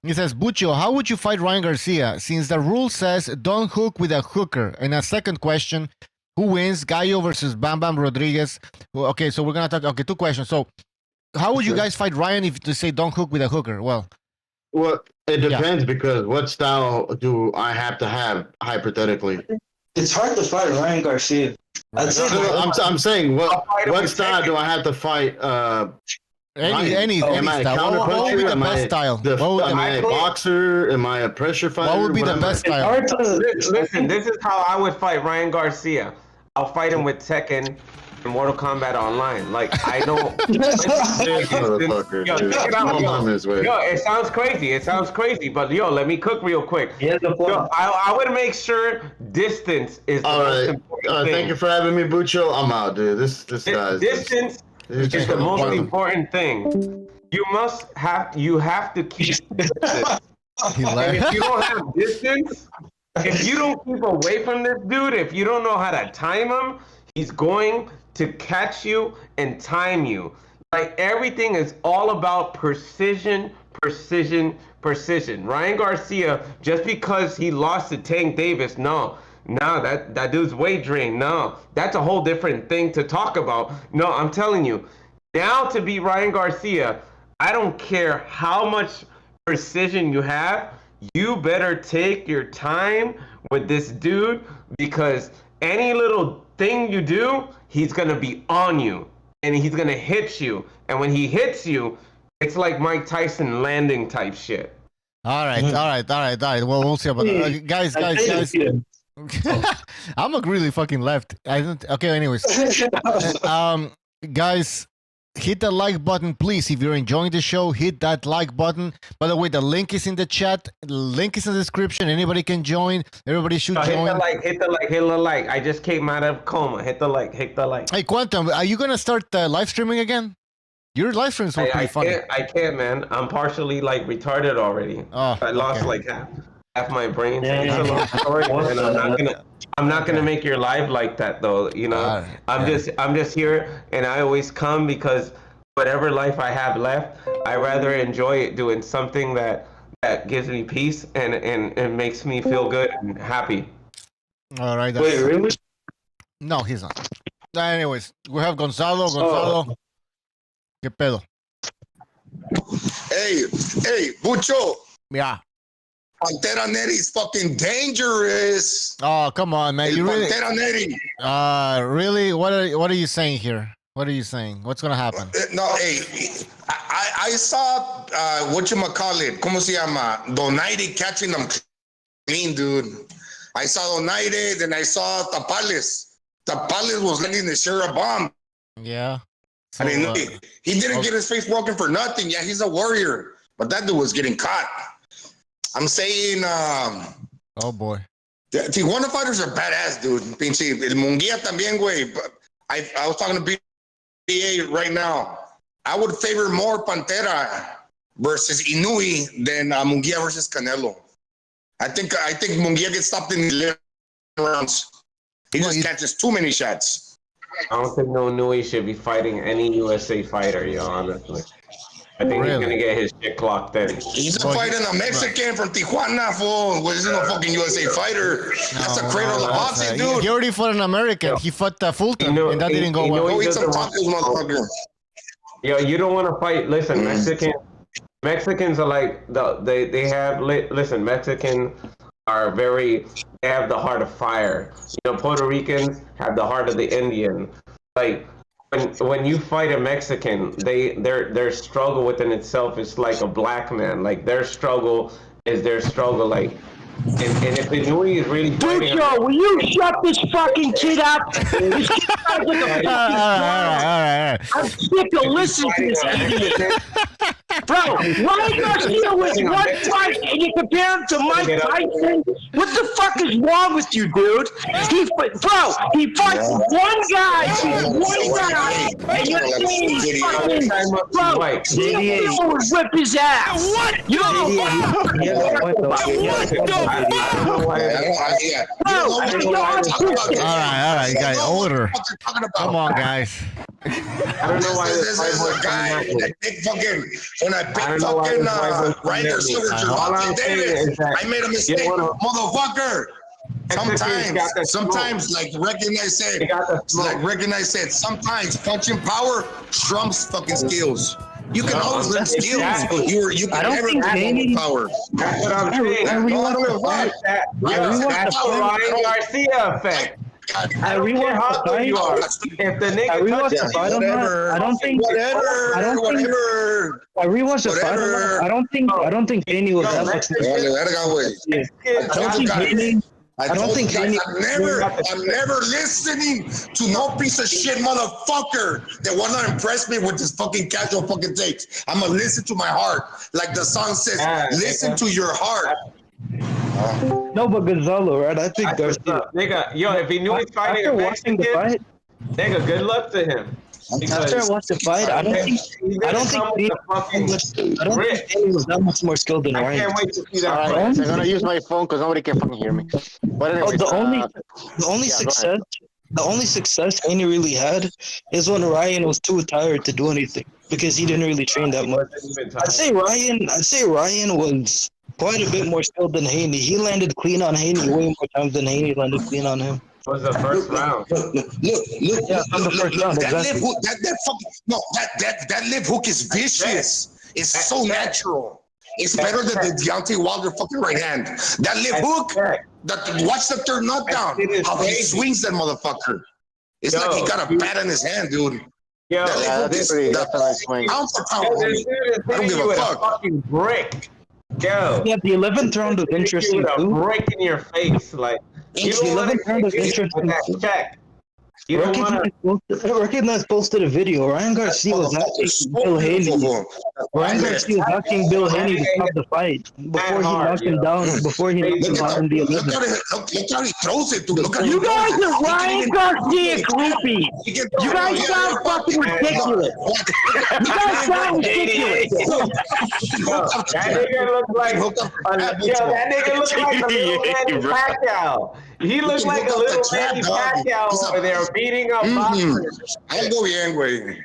He says, Bucho, how would you fight Ryan Garcia since the rule says don't hook with a hooker? And a second question, who wins, Gallo versus Bam Bam Rodriguez? Okay, so we're gonna talk. Okay, two questions. So, how would you guys fight Ryan if you say don't hook with a hooker? Well, it depends because what style do I have to have hypothetically? It's hard to fight Ryan Garcia. I'm saying what style do I have to fight? Any am I a style. counter What would be puncher? the Am best I style? am I a boxer? Am I a pressure fighter? What would be the best style? Listen, this is how I would fight Ryan Garcia. I'll fight him with Tekken and Mortal Kombat Online. Like, I don't. Yo, it sounds crazy. It sounds crazy, but yo, let me cook real quick. Yo, I would make sure distance is the most important thing. Thank you for having me, Bucho. I'm out, dude. This guy's distance is the most important thing. You have to keep distance. And if you don't have distance, if you don't keep away from this dude, if you don't know how to time him, he's going to catch you and time you. Like, everything is all about precision. Ryan Garcia, just because he lost to Tank Davis, no, that dude's weight drained. No, that's a whole different thing to talk about. No, I'm telling you, now to be Ryan Garcia, I don't care how much precision you have, you better take your time with this dude, because any little thing you do, he's gonna be on you and he's gonna hit you. And when he hits you, it's like Mike Tyson landing type shit. All right. Well, we'll see about that. Guys. I'm really fucking left. I don't. Okay. Anyways, guys, hit the like button, please. If you're enjoying the show, hit that like button. By the way, the link is in the chat. The link is in the description. Anybody can join. Everybody should join. Hit the like. I just came out of coma. Hit the like. Hey, Quantum, are you gonna start live streaming again? Your live streams were pretty funny. I can't, man. I'm partially retarded already. Oh, I lost half my brain. It's a long story, and I'm not gonna make your live like that though. You know, I'm just here, and I always come because whatever life I have left, I rather enjoy it doing something that gives me peace and makes me feel good and happy. All right. Wait, really? No, he's not. Anyways, we have Gonzalo. ¿Qué pedo? Hey, Bucho. Yeah. Pantera Neri's fucking dangerous. Oh, come on, man. You really? Pantera Neri. Really? What are you saying here? What are you saying? What's gonna happen? No, hey, I saw whatchamacallit, ¿cómo se llama? Donaire catching them clean, dude. I saw Donaire, then I saw Tapales. Tapales was letting the share a bomb. Yeah. So, he didn't get his face broken for nothing. Yeah, he's a warrior. But that dude was getting caught. I'm saying oh boy. The Tijuana fighters are badass, dude. Pinche El Munguia también, güey. I was talking to BA right now. I would favor more Pantera versus Inui than Munguia versus Canelo. I think Munguia gets stopped in 11 rounds. He just catches too many shots. I don't think no Nui should be fighting any USA fighter, yo, honestly. I think he's gonna get his shit clocked in. He's fighting a Mexican from Tijuana, fool. Which is no fucking USA fighter. That's a cradle of boxing, dude. He already fought an American. He fought Fulton, and that didn't go well. Go eat some tacos, motherfucker. Yo, you don't want to fight. Listen, Mexicans are like they have. Listen, Mexicans are they have the heart of fire. You know, Puerto Ricans have the heart of the Indian. Like when you fight a Mexican, their struggle within itself is like a black man. Like their struggle is their struggle. Like. And if the Nui is really fighting... Dude, will you shut this fucking kid up? All right. I'm sick of listening to this idiot. Bro, Ryan Garcia was one fight and you compare him to Mike Tyson? What the fuck is wrong with you, dude? He fights one guy, and you're saying he's fucking... Bro, he would whip his ass. What? You don't know what the fuck? All right, you got order. Come on, guys. I don't know why this is a guy that picked fucking when I picked fucking Ryan Garcia with Gervonta Davis. I made a mistake, motherfucker. Sometimes, like recognize said, sometimes punching power trumps fucking skills. You can always learn skills. You can never have power. That's what I'm saying. That's the Ryan Garcia effect. I rewatched the fight. If the nigga touches you, I don't think Haney was that much. I'm never listening to no piece of shit motherfucker that will not impress me with this fucking casual fucking takes. I'm gonna listen to my heart. Like the song says, listen to your heart. No, but Gonzalo, right? I think Garcia. Nigga, yo, if he knew he's fighting a Mexican, nigga, good luck to him. After I watched the fight, I don't think Danny was that much more skilled than Ryan. I can't wait to see that. All right, I'm gonna use my phone because nobody can fucking hear me. But anyways, the only success Haney really had is when Ryan was too tired to do anything because he didn't really train that much. I'd say Ryan was quite a bit more skilled than Haney. He landed clean on Haney way more times than Haney landed clean on him. Was the first round? Look! The first round, that exactly. lip hook, that lip hook is vicious. It's so natural. It's better than the Deontay Wilder fucking right hand. That lip hook. Watch the third knockdown. How he swings that motherfucker. It's like he got a bat in his hand, dude. Yo, that lip hook is pound for pound. I don't give a fuck. Fucking brick. Yo. Yeah, the 11th round was interesting with a too. brick in your face, like. You don't want to interesting check. Recognize posted a video. Ryan Garcia was asking Bill Haney. Ryan Garcia was asking Bill Haney to stop the fight before he knocked him down. Before he knocked him out in the 11th. Look how he throws it, dude. You guys are Ryan Garcia groupies. You guys sound fucking ridiculous. You guys sound ridiculous. That nigga look like a little man Pacquiao. He looked like a little Manny Pacquiao over there beating up boxers. Algo bien, güey.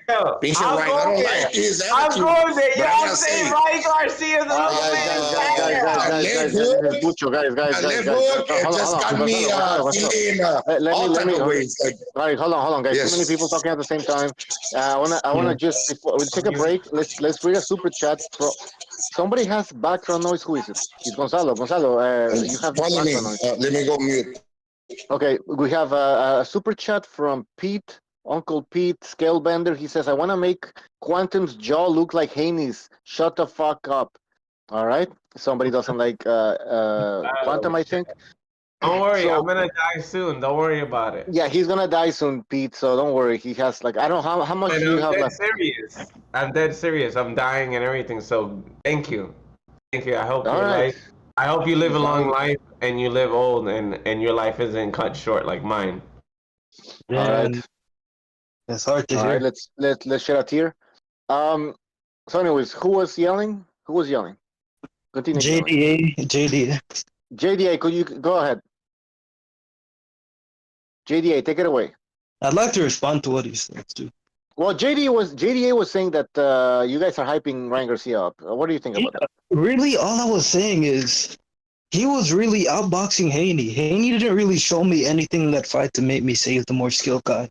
Pinche I'll Ryan, I go don't there. like his I'm attitude. going there. but I Y'all gotta say say, Ryan Garcia's a little Manny Pacquiao. Left hook, it just got me feeling all type of ways. Like, all right, hold on, guys. Yes. Too many people talking at the same time. I wanna just before we take a break. Let's read a super chat. Somebody has background noise. Who is it? It's Gonzalo. Gonzalo, you have follow me. background noise. Let me go mute. Okay, we have a super chat from Pete, Uncle Pete Scalebender. He says, "I want to make Quantum's jaw look like Haney's. Shut the fuck up." All right. Somebody doesn't like Quantum, I think. Don't worry, So- I'm gonna die soon. Don't worry about it. Yeah, he's gonna die soon, Pete. So don't worry. He has like I don't know how much And do you I'm have dead left. serious. I'm dead serious. I'm dying and everything. So thank you. Thank you. I hope All your right. life. I hope you live a long life and you live old and your life isn't cut short like mine. All right. It's hard to All hear. right. Let's shed a tear. So, anyways, who was yelling? Who was yelling? Continue. yelling. JDA. JDA, could you go ahead? JDA, take it away. I'd like to respond to what he said too. Well, JDA was saying that you guys are hyping Ryan Garcia up. What do you think about that? Really, all I was saying is he was really outboxing Haney. Haney didn't really show me anything in that fight to make me say he's the more skilled guy.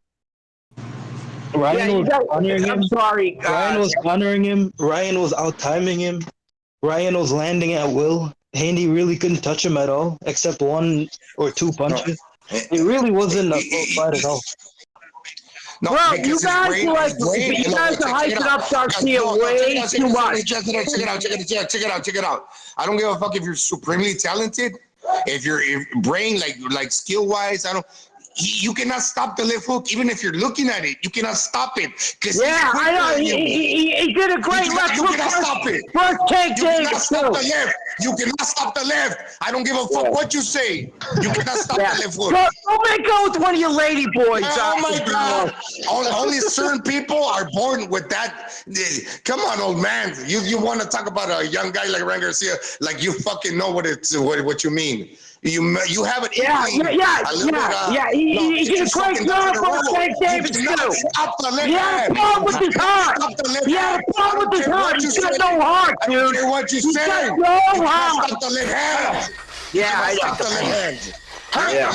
Ryan was honoring him. I'm sorry. Ryan was honoring him. Ryan was out timing him. Ryan was landing at will. Haney really couldn't touch him at all, except one or two punches. It really wasn't a full fight at all. No, Bro, because you his guys brain- are like, his brain- you no, guys check are it hyping out. up Garcia No, way check too it much. Check it out. I don't give a fuck if you're supremely talented, if your brain like skill wise. You cannot stop the left hook, even if you're looking at it. You cannot stop it. Yeah, I know. He did a great left You hook. cannot stop it. First take, You David, cannot stop the too. left. You cannot stop the left. I don't give a fuck what you say. You cannot stop the left hook. Go make out with one of your lady boys. Oh my God! Only certain people are born with that. Come on, old man. You want to talk about a young guy like Ryan Garcia? Like you fucking know what you mean. You have it. Yeah. He did a great job on St. David's too. He had a problem with his heart. He had a problem with his heart. He's got no heart, dude. I don't care what you He's say. got no heart. Stop the left hand. Yeah, I Stop the know. left hand. Yeah.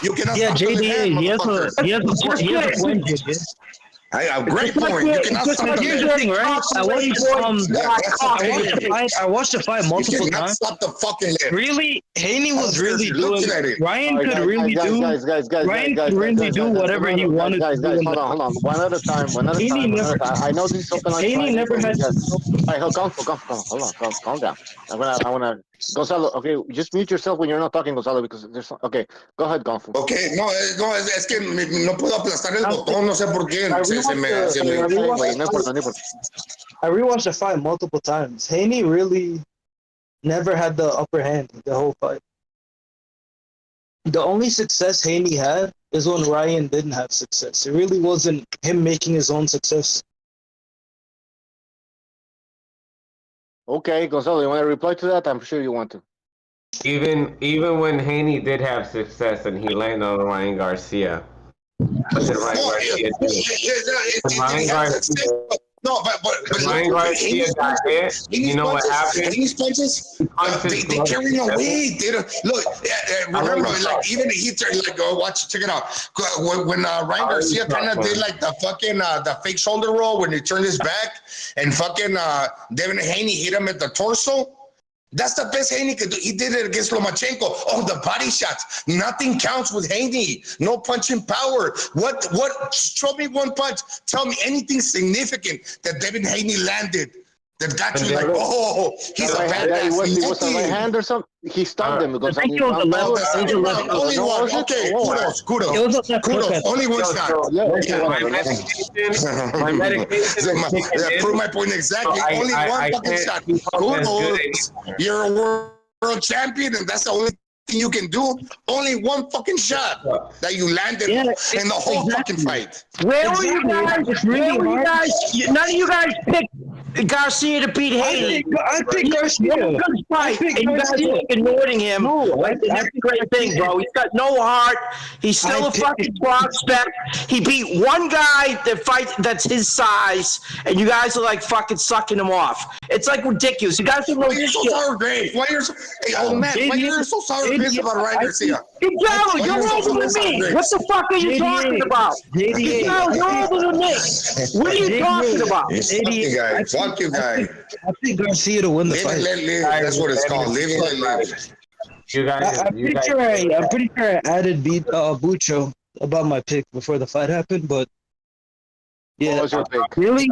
You cannot Yeah, stop the left hand, JDA, he has motherfucker. a point, JDA. I have great point. You cannot stop the Here's the left. thing, right? I watched the fight multiple You cannot times. stop the fucking left. Really, Haney was really You're looking doing. at it. Ryan could really do. Ryan could really do whatever he wanted to do. Hold on. One at a time. I know this is open line. Haney never had. All right, calm. Hold on, calm down. I wanna. Gonzalo, okay, just mute yourself when you're not talking, Gonzalo, because there's. Okay, go ahead, Gonfu. Okay, no, es que no puedo aplastar el botón, no sé por qué. I rewatched the fight multiple times. Haney really never had the upper hand the whole fight. The only success Haney had is when Ryan didn't have success. It really wasn't him making his own success. Okay, Gonzalo, you want to reply to that? I'm sure you want to. Even when Haney did have success and he landed on Ryan Garcia, what did Ryan Garcia do? Ryan Garcia. No, but Ryan Garcia got hit. You know what happened? These punches, they carry no weight. Look, remember, like even he like check it out. When Ryan Garcia kind of did like the fucking the fake shoulder roll when he turned his back, and fucking Devin Haney hit him at the torso. That's the best Haney could do. He did it against Lomachenko. Oh, the body shots. Nothing counts with Haney. No punching power. What? Show me one punch. Tell me anything significant that Devin Haney landed that got you like, oh, he's a badass. It was a right hand or something. He stunned him because I think it was the left. Only one. Okay, kudos. Only one shot. My medication. Prove my point exactly. Only one fucking shot. Kudos. You're a world champion, and that's the only thing you can do. Only one fucking shot that you landed in the whole fucking fight. Where were you guys? None of you guys picked Garcia to beat Haney. I think Garcia. Good fight. And you guys are ignoring him. Like the next great thing, bro. He's got no heart. He's still a fucking prospect. He beat one guy that's his size, and you guys are like fucking sucking him off. It's like ridiculous. You guys don't know Why are you so sour grapes? Why are you so, hey, old man, why are you so sour grapes about Ryan Garcia? Gonzalo, you're older than me. What the fuck are you talking about? Gonzalo, you're older than me. What are you talking about? Fuck you, guy. I think Garcia to win the fight. That's what it's called. Live and let live. I'm pretty sure I added Bucho about my pick before the fight happened, but yeah. What was your pick? Really?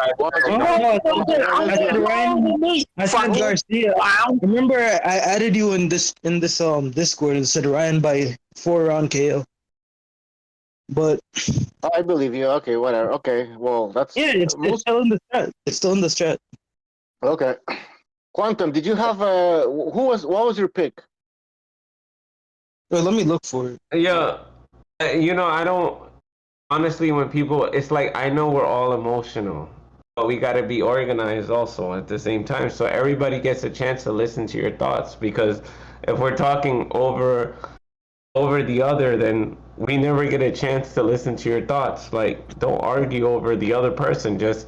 I said Garcia. Remember, I added you in this Discord and said Ryan by 4-round KO. But I believe you. Okay, whatever. Okay, well, that's it's still in the chat. It's still in the chat. Okay. Quantum, did you have what was your pick? Well, let me look for it. Yeah, I don't. Honestly, when people, it's like I know we're all emotional, but we got to be organized also at the same time, so everybody gets a chance to listen to your thoughts. Because if we're talking over the other, then we never get a chance to listen to your thoughts. Like, don't argue over the other person. Just,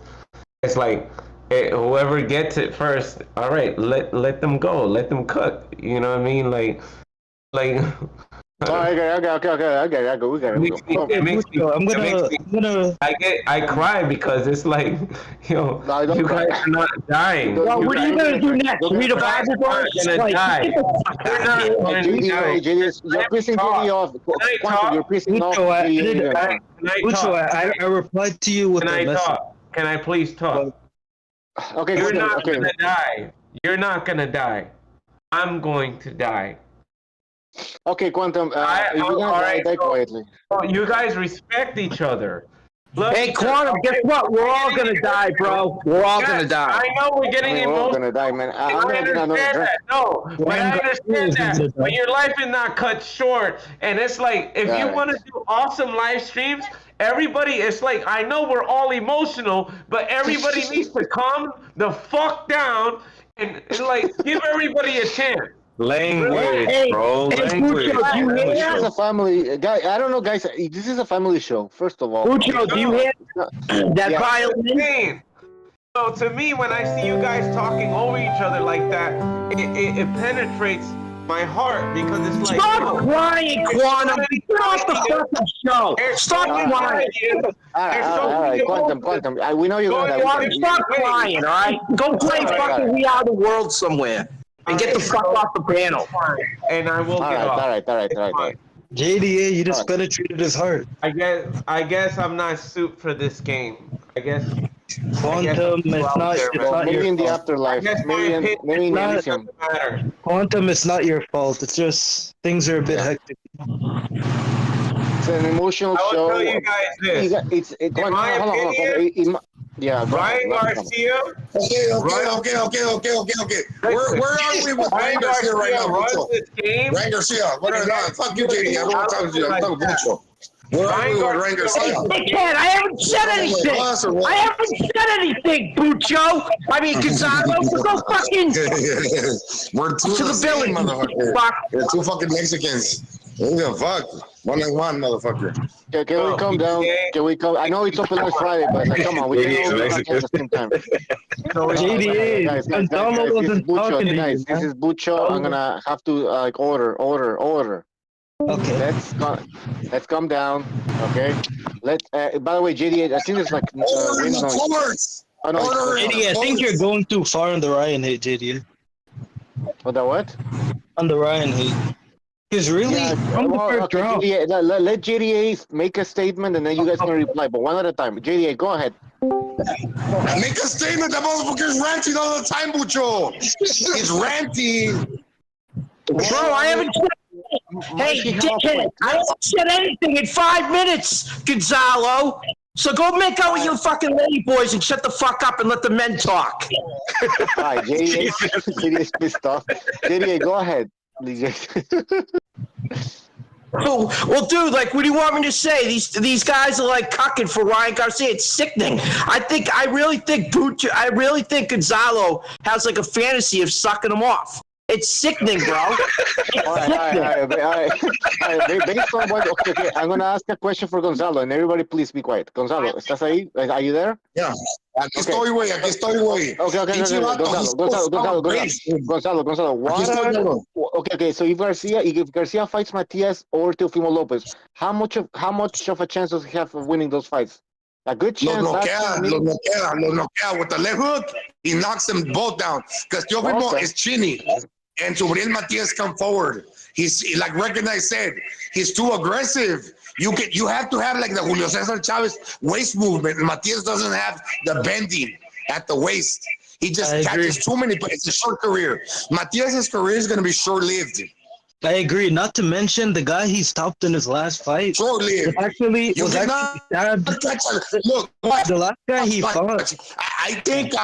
it's like, whoever gets it first, all right, let them go, let them cook. You know what I mean? Like. Okay. We got it. I cry because it's like, you guys are not dying. Well, what are you gonna do next? Read a Bible verse? You're gonna die. You're not going to die. You're pissing me off. You're pissing off. I replied to you with a message. Can I please talk? Okay, you're not gonna die. You're not gonna die. I'm going to die. Okay, Quantum, you're gonna die quietly. You guys respect each other. Look, hey, Quantum, guess what? We're all gonna die, bro. We're all gonna die. I know we're getting emotional. We're all gonna die, man. I understand that. No, but I understand that. But your life is not cut short. And it's like, if you want to do awesome live streams, everybody, it's like, I know we're all emotional, but everybody needs to calm the fuck down and like give everybody a chance. Language, bro. Language. This is a family guy. I don't know, guys. This is a family show. First of all, Bucho, do you hear that violin? So to me, when I see you guys talking over each other like that, it penetrates my heart because it's like. Stop crying, Quantum. Get off the fucking show. Stop crying. All right, Quantum. We know you're gonna die. Stop crying, all right? Go play fucking We Are the World somewhere. And get the fuck off the panel. And I will get off. All right. JDA, you just penetrated his heart. I guess I'm not suited for this game. I guess. Quantum, it's not your fault. Maybe in the afterlife. Maybe in Elysium. Quantum, it's not your fault. It's just things are a bit hectic. It's an emotional show. I will tell you guys this. Hold on. Yeah, Ryan Garcia. Okay. Where are we with Ryan Garcia right now, Bucho? Ryan Garcia. Fuck you, JD. I don't want to talk to you. I'm talking Bucho. Where are we with Ryan Garcia? Dickhead, I haven't said anything. I haven't said anything, Bucho. I mean, Gonzalo, go fucking. We're two to the same, village. motherfucker. We're two fucking Mexicans. Who the fuck? One, motherfucker. Can we come down? Can we come? I know it's open last Friday, but like, come on, we can all at the same time. JDA, guys, this is Bucho. I'm gonna have to order. Okay. Let's calm down. Okay. By the way, JDA, I think it's like wind noise. Oh, no, JDA, I think you're going too far on the Ryan hate, JDA. On the what? On the Ryan hate. Because really, JDA, let JDA make a statement and then you guys can reply, but one at a time. JDA, go ahead. Make a statement. That motherfucker's ranting all the time, Bucho. He's ranting. Bro, I haven't said. Hey, dickhead, I haven't said anything in 5 minutes, Gonzalo. So go make out with your fucking lady boys and shut the fuck up and let the men talk. All right, JDA's pissed off. JDA, go ahead. Well, dude, like, what do you want me to say? These guys are like cucking for Ryan Garcia. It's sickening. I really think Gonzalo has like a fantasy of sucking him off. It's sickening, bro. All right. Based on what? Okay. I'm gonna ask a question for Gonzalo, and everybody, please be quiet. Gonzalo, ¿estás ahí? Are you there? Yeah. Aquí estoy, güey. Okay. Gonzalo. Okay. So if Garcia fights Matias or Teofimo Lopez, how much of a chance does he have of winning those fights? A good chance. Los noquea with the left hook. He knocks them both down because Teofimo is chinny, and Subriel Matias come forward. He's like Recognize said, he's too aggressive. You have to have like the Julio Cesar Chavez waist movement. Matias doesn't have the bending at the waist. He just catches too many. It's a short career. Matias's career is going to be short-lived. I agree. Not to mention the guy he stopped in his last fight. Short-lived. Was actually stabbed. Look, the last guy he fought. I think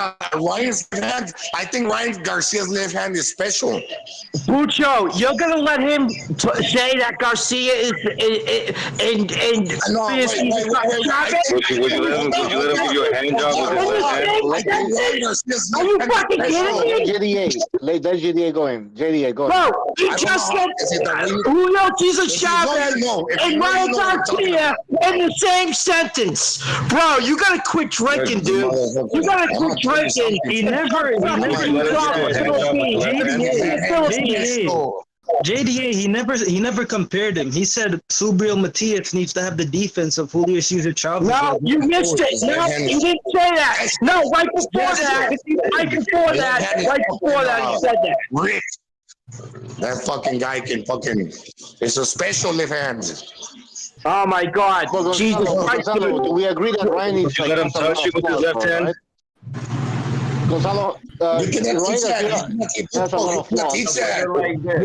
Ryan Garcia's left hand is special. Bucho, you're gonna let him say that Garcia is and no, wait. Would you let him give you a hand job with his hand? Are you fucking kidding me? Let JDA go in. Bro, he just said Julio Cesar Chavez and Ryan Garcia in the same sentence. Bro, you gotta quit drinking, dude. You gotta quit drinking. He never JDA, he never compared him. He said Subriel Matias needs to have the defense of Julio Cesar Chavez. No, you missed it. No, you didn't say that. No, right before that, he said that. Rick. That fucking guy it's a special left hand. Oh my God. Jesus Christ. Do we agree that Ryan needs to let him touch you with his left hand? Right? Gonzalo, you cannot teach that. You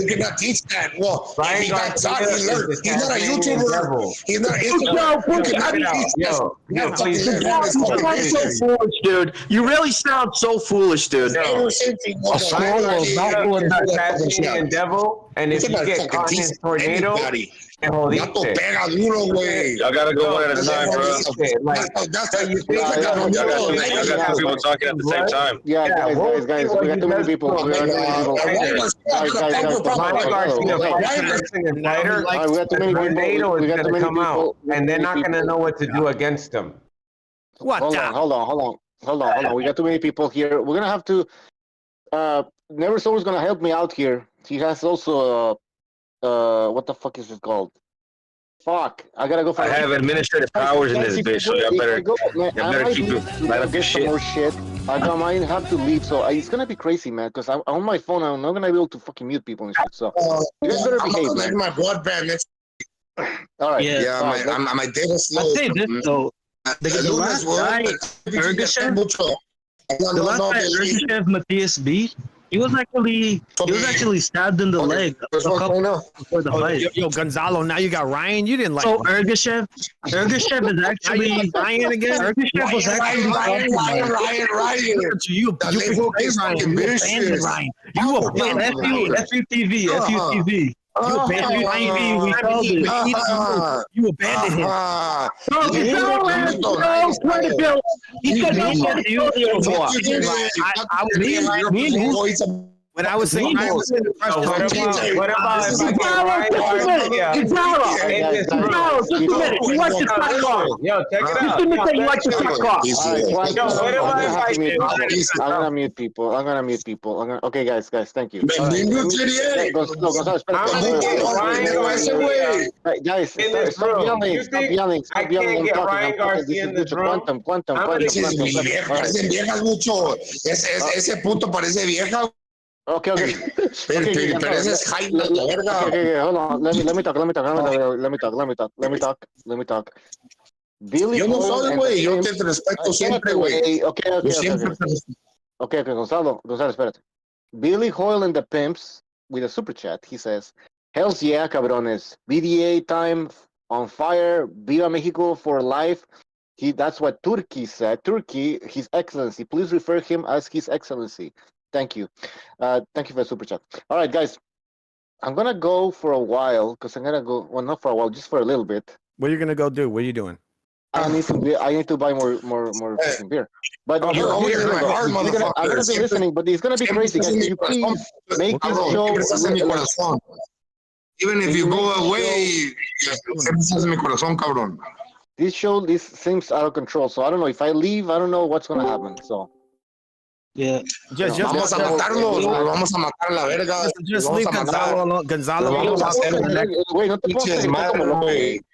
cannot teach that. Well, if he got taught, he learned. He's not a YouTuber. He's not. You sound so foolish, dude. You really sound so foolish, dude. Devil, and if you get caught in his tornado, Y'all gotta go one at a time, bro. Y'all got people talking at the same time. Yeah, guys, we got too many people. We got too many people. And they're not gonna know what to do against them. Hold on. We got too many people here. We're gonna have to. Never Soul's gonna help me out here. He has also what the fuck is it called? Fuck, I gotta go for. I have administrative powers in this bitch, so y'all better keep it right up your shit. More shit. I might have to leave, so it's gonna be crazy, man. Because I'm on my phone, I'm not gonna be able to fucking mute people and shit. So you guys better behave, man. My broadband. All right. Yeah, my data slow. I'll say this though. The last guy, Ergashev Matias B. He was actually stabbed in the leg a couple before the fight. Yo, Gonzalo, now you got Ryan. You didn't like. So Ergashev is actually Ryan again. Ergashev was actually Ryan. You abandoned Ryan. You abandoned Ryan. FUTV. You abandoned Ryan. We called it. You abandoned him. No credibility. He said when I was saying I was in the press, what about just a minute. You like to suck off. Yo, check it out. Just a minute, you like to suck off. I'm gonna mute people. Okay, guys, thank you. Guys, stop yelling. I can't get Ryan Garcia in this room. Quantum. Ese puto parece vieja. Okay. Pero ese es Jaime, la verga. Okay, hold on. Let me talk. Billy yo no soy, güey. Yo te respeto siempre, güey. Okay, Gonzalo, espérate. Billy Hoyle and the Pimps with a super chat. He says, "Hells yeah, cabrones. BDA time on fire. Viva Mexico for life." That's what Turkey said. Turkey, His Excellency. Please refer him as His Excellency. Thank you. Thank you for the super chat. All right, guys. I'm gonna go for a while because I'm gonna go. Well, not for a while, just for a little bit. What are you gonna go do? What are you doing? I need to buy more fucking beer. But Oh, you're I'm gonna be listening, but it's gonna be crazy, guys. Can you please make this show? Even if you go away, mi corazón, cabrón. This show seems out of control. So I don't know if I leave. I don't know what's gonna happen. So. Yeah. Vamos a matarlo, vamos a matar a la verga. Just leave Gonzalo alone.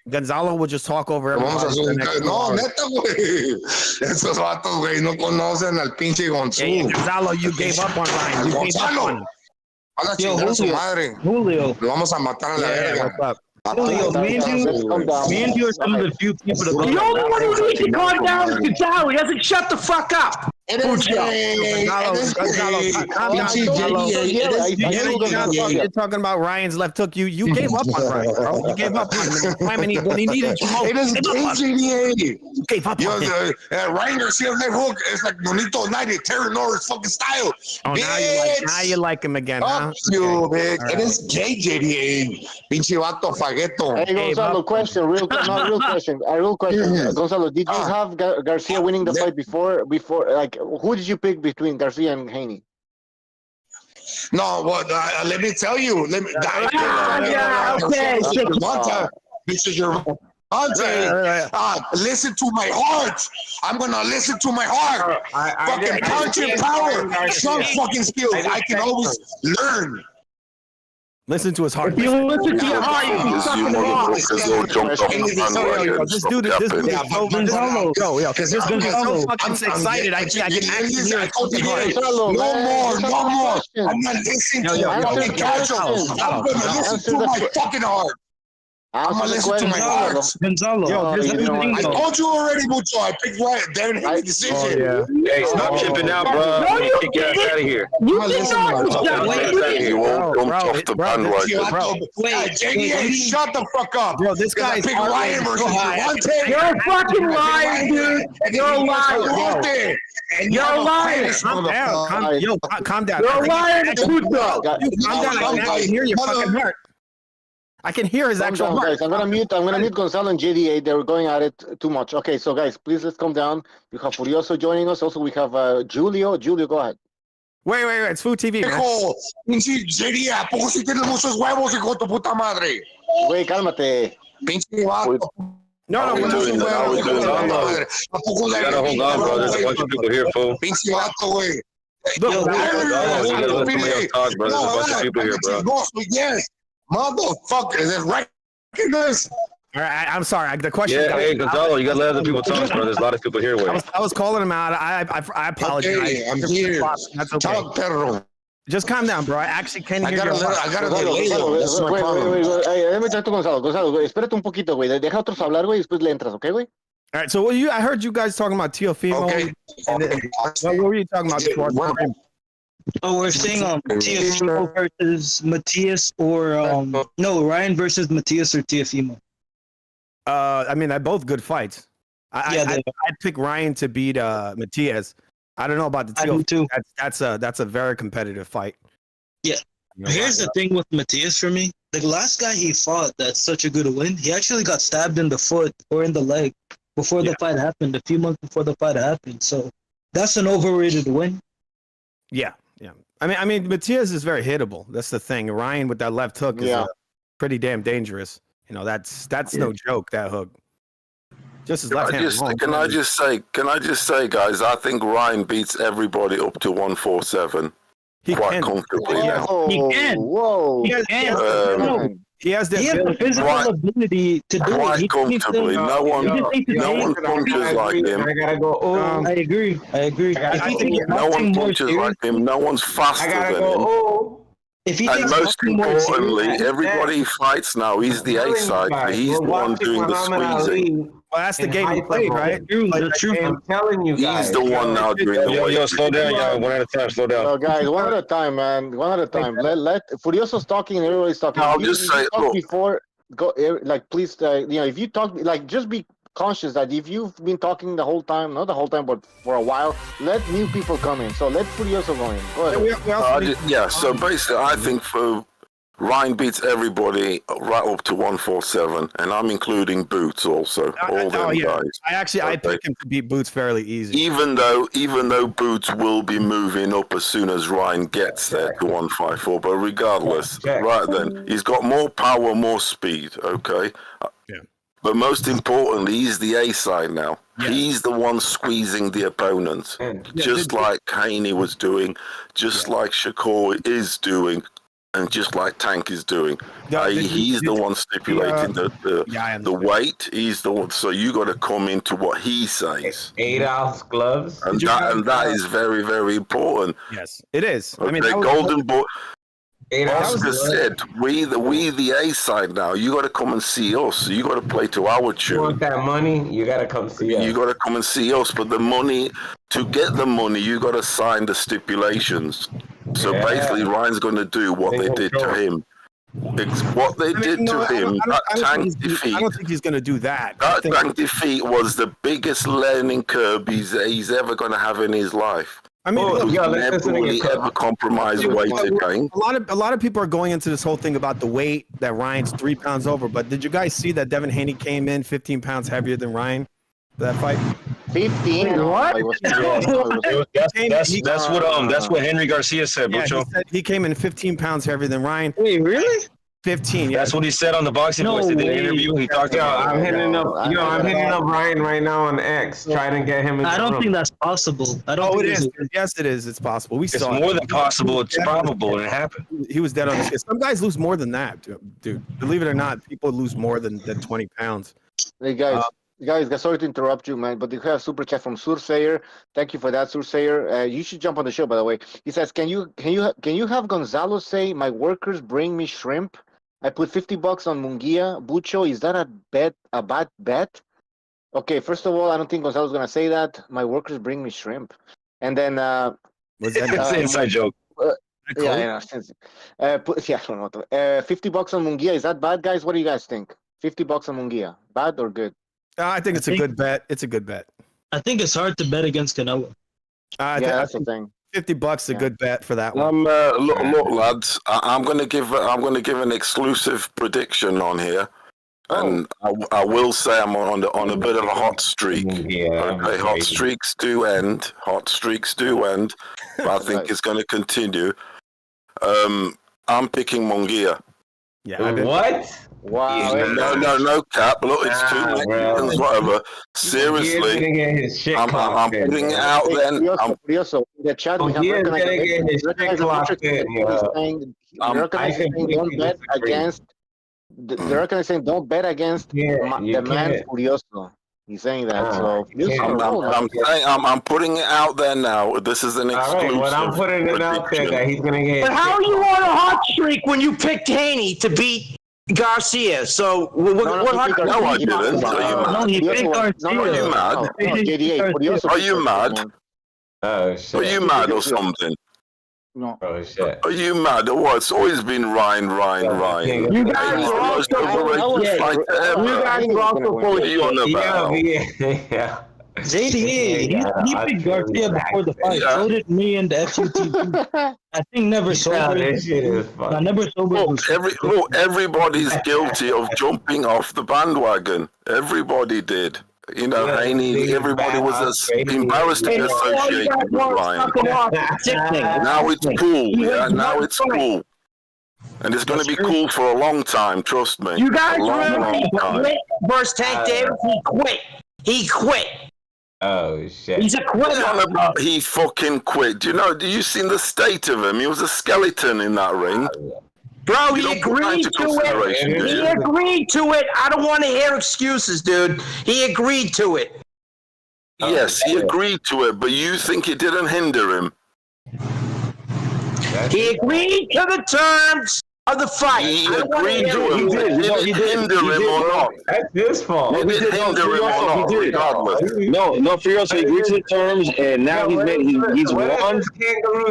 Gonzalo will just talk over everyone. No, neta, güey. Esos vatos, güey, no conocen al pinche Gonzalo. Gonzalo, you gave up on Ryan. You gave up on him. A la chingada su madre. Julio. Lo vamos a matar a la verga. Julio, me and you are some of the few people that go. The only one who needs to calm down is Gonzalo. He doesn't shut the fuck up. It is You're talking about Ryan's left hook. You gave up on Ryan, bro. You gave up on him when he needed you most. It is JDA. You gave up on him. Ryan Garcia's left hook is like Nonito 90, Terry Norris fucking style. Oh, now you like him again, huh? You, big. It is JDA. Pinche vato fagueto. Hey, Gonzalo, question. Real question. Gonzalo, did you have Garcia winning the fight before? Like, who did you pick between Garcia and Haney? No, well, let me tell you. Okay. Mr. Gervonta, listen to my heart. I'm gonna listen to my heart. Fucking punch and power. Some fucking skills. I can always learn. Listen to his heart. If you listen to your heart, you'll be sucking it off. This dude is so fucking excited. I can actually hear it. No more. I'm not listening to your fucking casual. I'm gonna listen to my fucking heart. I'm gonna listen to my heart. Gonzalo. I told you already, Mucho. I picked Ryan. Darren Haney decision. Hey, stop chipping out, bro. Kick your ass out of here. You did not. You won't come off the bandwagon. JDA, shut the fuck up. Bro, this guy picked Ryan versus Gervonta. You're a fucking liar, dude. You're a liar. And you're a liar. Calm down. Calm down. You're a liar, Puto. Calm down. I can hear your fucking heart. I can hear his actual heart. Guys, I'm gonna mute Gonzalo and JDA. They were going at it too much. Okay, so guys, please let's calm down. We have Furioso joining us. Also, we have Julio. Julio, go ahead. Wait. It's Food TV, man. Pinche JDA, ¿a poco si tienes muchos huevos, hijo de tu puta madre? Güey, cálmate. Pinche vato. No, we're doing that. I was doing that. You gotta hold on, bro. There's a bunch of people here, fool. Pinche vato, güey. You gotta let somebody else talk, bro. There's a bunch of people here, bro. Yes. Motherfucker, is it right in this? All right, I'm sorry. The question. Yeah, hey, Gonzalo, you gotta let other people talk, bro. There's a lot of people here. I was calling him out. I apologize. Okay, I'm here. That's okay. Talk, perro. Just calm down, bro. I actually can't hear you. I gotta delay. That's my problem. Wait. Let me talk to Gonzalo. Gonzalo, güey, espérate un poquito, güey. Deja otros hablar, güey, y después le entras, ¿ok, güey? All right, so I heard you guys talking about Teofimo. Okay. What were you talking about before? Oh, we're saying Teofimo versus Matias or Ryan versus Matias or Teofimo. I mean, they're both good fights. I'd pick Ryan to beat Matias. I don't know about the Teofimo. That's a very competitive fight. Yeah. Here's the thing with Matias for me. The last guy he fought that's such a good win, he actually got stabbed in the foot or in the leg before the fight happened, a few months before the fight happened. So that's an overrated win. Yeah. I mean, Matias is very hittable. That's the thing. Ryan with that left hook is pretty damn dangerous. You know, that's no joke. That hook. Just his left hand. Can I just say, guys? I think Ryan beats everybody up to 147 quite comfortably now. He can. Whoa. He has the physical ability to do quite it. Comfortably. No one punches like him. I gotta go. I agree. No one punches like him. No one's faster than him. And most importantly, everybody he fights now, he's the A side. He's the one doing the squeezing. Well, that's the game he played, right? I'm telling you guys. He's the one now doing the way. Yo, slow down, y'all. One at a time. Slow down. So, guys, one at a time, man. One at a time. Let Furioso's talking and everybody's talking. I'll just say, look. Before, please, if you talk, just be conscious that if you've been talking the whole time, not the whole time, but for a while, let new people come in. So let Furioso go in. Go ahead. So basically, I think for Ryan beats everybody right up to 147, and I'm including Boots also. All them guys. I pick him to beat Boots fairly easy. Even though Boots will be moving up as soon as Ryan gets there to 154, but regardless, right then, he's got more power, more speed. Okay. Yeah. But most importantly, he's the A side now. Yeah. He's the one squeezing the opponent, just like Haney was doing, just like Shakur is doing. And just like Tank is doing, he's the one stipulating the weight. He's the one. So you got to come into what he says. 8-ounce gloves, and that is very, very important. Yes, it is. Okay, I mean, Golden Boy. Oscar said, "We the A side now. You got to come and see us. You got to play to our tune. You want that money? You got to come see us. You got to come and see us. But the money, to get the money, you got to sign the stipulations." So basically, Ryan's going to do what they did to him. It's what they did to him. That Tank defeat. I don't think he's going to do that. That Tank defeat was the biggest learning curve he's ever going to have in his life. I mean, never really ever compromise weight again. A lot of people are going into this whole thing about the weight that Ryan's 3 pounds over. But did you guys see that Devin Haney came in 15 pounds heavier than Ryan for that fight? 15? What? That's what Henry Garcia said, Bucho. He came in 15 pounds heavier than Ryan. Wait, really? 15. Yeah. That's what he said on the Boxing Voice. They did an interview. He talked about. I'm hitting up Ryan right now on X, trying to get him. I don't think that's possible. It is. Yes, it is. It's possible. It's more than possible. It's probable, and it happened. He was dead on his. Some guys lose more than that, dude. Believe it or not, people lose more than 20 pounds. Hey guys. Guys, sorry to interrupt you, man, but you have a super chat from Sursayer. Thank you for that, Sursayer. You should jump on the show, by the way. He says, "Can you have Gonzalo say my workers bring me shrimp? I put $50 on Munguia. Bucho, is that a bad bet?" Okay, first of all, I don't think Gonzalo's gonna say that. My workers bring me shrimp, and then was that an inside joke? Yeah, I don't know. $50 on Munguia, is that bad, guys? What do you guys think? $50 on Munguia, bad or good? I think it's a good bet. It's a good bet. I think it's hard to bet against Canelo. That's the thing. $50 is a good bet for that one. Look, lads, I'm going to give an exclusive prediction on here, and I will say I'm on a bit of a hot streak. Okay, hot streaks do end. But I think it's going to continue. I'm picking Munguia. Yeah. What? Wow. No cap. Look, it's 2 Mexicans, whatever. Seriously, I'm putting it out then. Furioso, in the chat, we have don't bet against the man Furioso. He's saying that. I'm putting it out there now. This is an exclusive. All right, I'm putting it out there that he's gonna get. But how are you on a hot streak when you picked Haney to beat Garcia? So I didn't. No, he picked Garcia. Are you mad? Oh shit! Are you mad or something? No. Oh shit! Are you mad or what? It's always been Ryan. You guys are also Yeah. JD, he picked Garcia before the fight. So did me and the FUTV. I think never sober. This shit is fun. I never sober. Everybody's guilty of jumping off the bandwagon. Everybody did. You know, Haney, everybody was embarrassed to be associated with Ryan. Now it's cool. Yeah, now it's cool. And it's going to be cool for a long time, trust me. You guys really quit versus Tank Davis? He quit. Oh shit! He's a quitter. He fucking quit. Do you seen the state of him? He was a skeleton in that ring. Bro, he agreed to it. He agreed to it. I don't want to hear excuses, dude. He agreed to it. Yes, he agreed to it, but you think it didn't hinder him? He agreed to the terms of the fight. He agreed to it. Did it hinder him or not? That's his fault. Did it hinder him or not, regardless? No, Furioso agreed to the terms, and now he's won.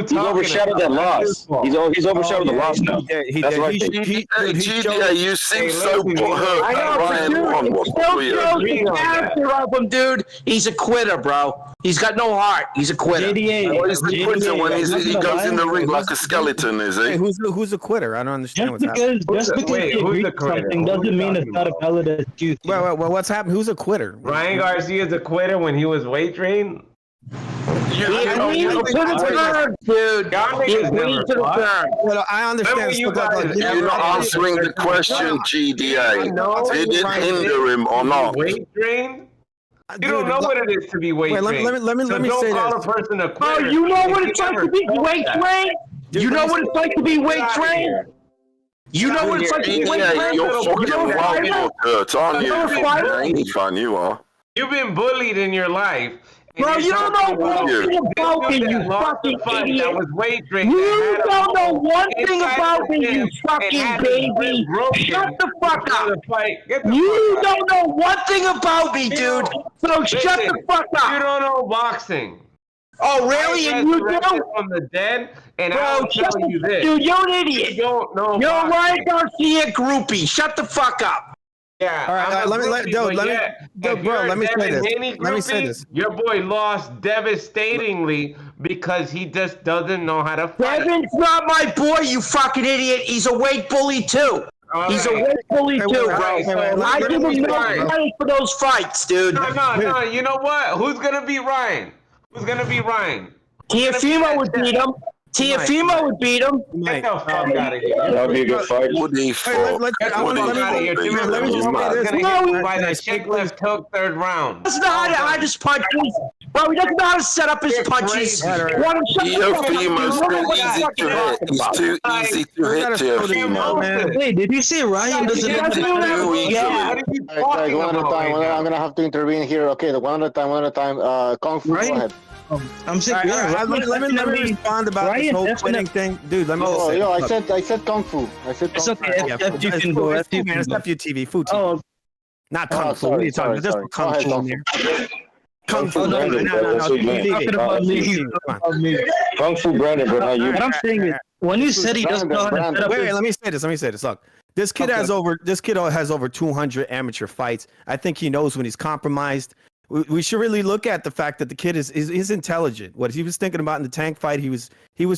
He's overshadowed that loss. He's overshadowed the loss now. That's right. GDA, you seem so butthurt. Ryan won. Don't character of him, dude. He's a quitter, bro. He's got no heart. He's a quitter. Well, he's the quitter when he goes in the ring like a skeleton, is he? Hey, who's a quitter? I don't understand what's happening. Just because he agrees with something doesn't mean it's not a valid excuse. Well, what's happened? Who's a quitter? Ryan Garcia is a quitter when he was weight trained. Dude. He agreed to the third. Well, I understand. You're not answering the question, GDA. Did it hinder him or not? Weight trained? You don't know what it is to be weight trained. Let me don't say call this. a person a quitter. Oh, you know what it's like to be weight trained? You know what it's like to be weight trained? You know what it's like to be weight trained? You're fucking wild, Kurt, aren't you? You are. You've been bullied in your life. Bro, you don't know one thing about me, you fucking idiot. You don't know one thing about me, you fucking baby. Shut the fuck up. You don't know one thing about me, dude. So shut the fuck up. You don't know boxing. Oh, really? And you do? From the dead, and Bro, I'll tell you this. Dude, you're an idiot. You don't know You're a boxing. Ryan Garcia groupie. Shut the fuck up. Yeah. All right, let me say this. Your boy lost devastatingly because he just doesn't know how to fight. Devin's not my boy, you fucking idiot. He's a weight bully too. He's a weight bully too, bro. I give him no credit for those fights, dude. No. You know what? Who's gonna beat Ryan? Who's gonna beat Ryan? Teofimo would beat him. Teofimo would beat him. Get the fuck out of here. That'd be a good fight. Would he fall? Let me just say this. By the chick left hook, third round. He doesn't know how to hide his punches. Bro, he doesn't know how to set up his punches. Want him shut the fuck up. Teofimo's too easy to hit. He's too easy to hit, Teofimo. Wait, did you say Ryan doesn't know how to Yeah. Guys, one at a time. I'm gonna have to intervene here. Okay, the one at a time. Kung Fu, go ahead. I'm saying, let me respond about this whole quitting thing, dude. Let me just say. I said Kung Fu. I said Kung Fu. You can go. It's FUTV, food TV. Oh, not Kung Fu. What are you talking about? Just Kung Fu in there. Kung Fu. No. Kung Fu Brandon, but not you. What I'm saying is, when you said he doesn't know how to set up Wait, let me say this. Look, this kid has over 200 amateur fights. I think he knows when he's compromised. We should really look at the fact that the kid is intelligent. What he was thinking about in the Tank fight, he was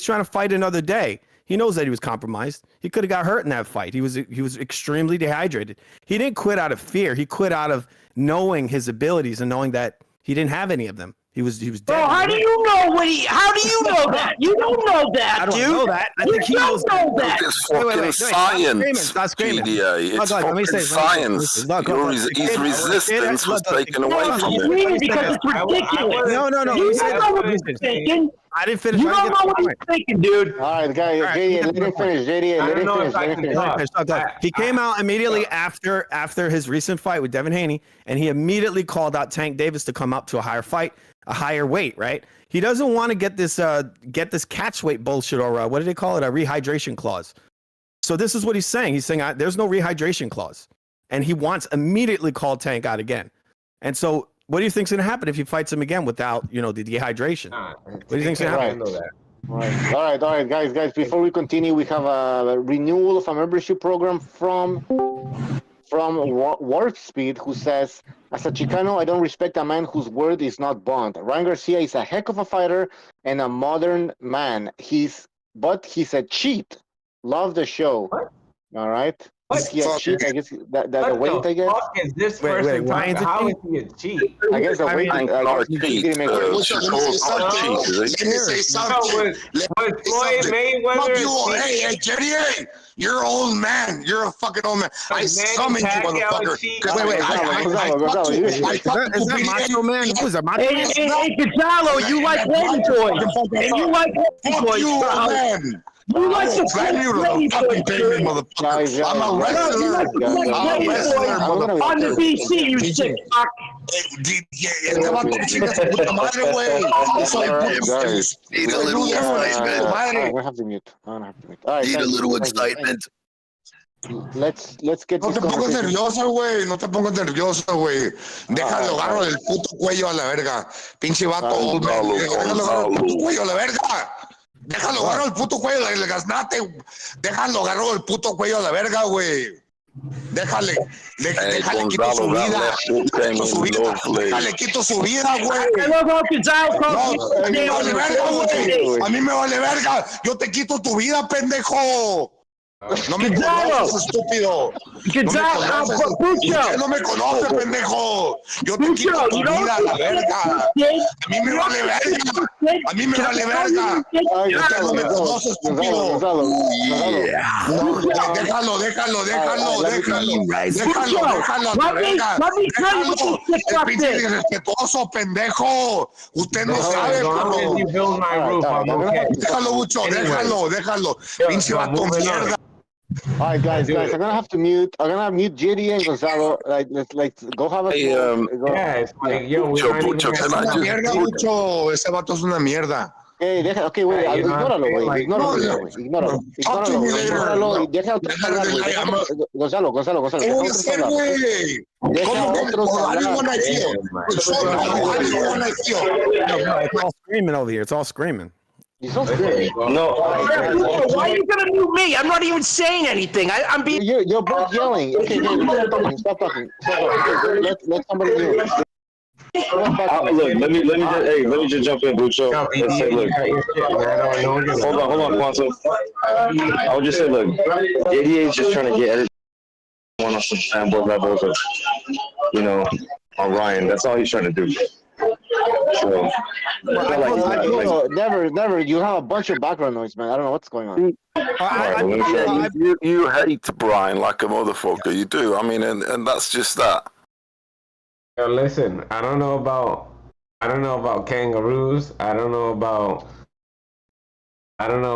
trying to fight another day. He knows that he was compromised. He could have got hurt in that fight. He was extremely dehydrated. He didn't quit out of fear. He quit out of knowing his abilities and knowing that he didn't have any of them. He was dead. Bro, how do you know how do you know that? You don't know that, I don't dude. know that. I think he knows know that. It's fucking science. Stop screaming. GDA. It's fucking science. His resistance was taken away from him. Because it's ridiculous. No. You don't know what he's thinking. I didn't finish. You don't know what he's thinking, dude. All right, guys, JDA, let me finish. Let me finish. He came out immediately after his recent fight with Devin Haney, and he immediately called out Tank Davis to come up to a higher fight, a higher weight, right? He doesn't want to get this catch weight bullshit, or what do they call it, a rehydration clause. So this is what he's saying. He's saying there's no rehydration clause, and he wants immediately call Tank out again. And so what do you think's going to happen if he fights him again without, the dehydration? What do you think's going to happen? All right, guys. Before we continue, we have a renewal of a membership program from Warp Speed, who says, as a Chicano, I don't respect a man whose word is not bond. Ryan Garcia is a heck of a fighter and a modern man. But he's a cheat. Love the show. What? All right. Is he a cheat? I guess the weight, I guess. What is this person talking? How is he a cheat? I guess the weight. Not a cheat. Let me say something. Was Floyd Mayweather? Hey, Jerry, you're an old man. You're a fucking old man. I summoned you, motherfucker. Is that Macho Man? Who's that, Macho Man? Hey, Gonzalo, you like lady boys. And you like lady boys, bro. Man. You like the fucking baby, motherfucker. I'm a wrestler. I'm a wrestler, motherfucker. On the BC, you sick fuck. Need a little excitement. I have to mute. Need a little excitement. Let's get No te pongas nervioso, güey. No te pongas nervioso, güey. Déjalo, agarro del puto cuello a la verga. Pinche vato, old man. Déjalo, agarro el puto cuello a la verga. Déjalo, agarro el puto cuello del gaznate. Déjalo, agarro el puto cuello a la verga, güey. Déjale quito su vida. Déjale quito su vida, güey. No, me vale verga, güey. A mí me vale verga. Yo te quito tu vida, pendejo. No me conoces, estúpido. Usted no me conoce, pendejo. Yo te quito tu vida, la verga. A mí me vale verga. A mí me vale verga. Usted no me conoce, estúpido. Déjalo, la verga. Déjalo. El pinche irrespetuoso, pendejo. Usted no sabe, déjalo, Bucho, déjalo. Pinche vato mierda. All right, guys, I'm gonna have to mute. I'm gonna mute JD and Gonzalo. Let's go have a. It's like, yo, we're not even. Es una mierda, Bucho. Ese vato es una mierda. Okay, güey, ignóralo, güey. Ignóralo. Y deja otros hablar, güey. Gonzalo. ¿Qué voy a hacer, güey? It's all screaming over here. It's all screaming. No. Why are you gonna mute me? I'm not even saying anything. I'm being. You're both yelling. Okay, stop talking. Let somebody do it. Look, let me just jump in, Bucho. Let's say, look, hold on, Quantum. I would just say, look, JDA is just trying to get edited on some fanboy levels of, on Ryan. That's all he's trying to do. So, never. You have a bunch of background noise, man. I don't know what's going on. You hate Brian like a motherfucker. You do. I mean, and that's just that. Yo, listen, I don't know about kangaroos. I don't know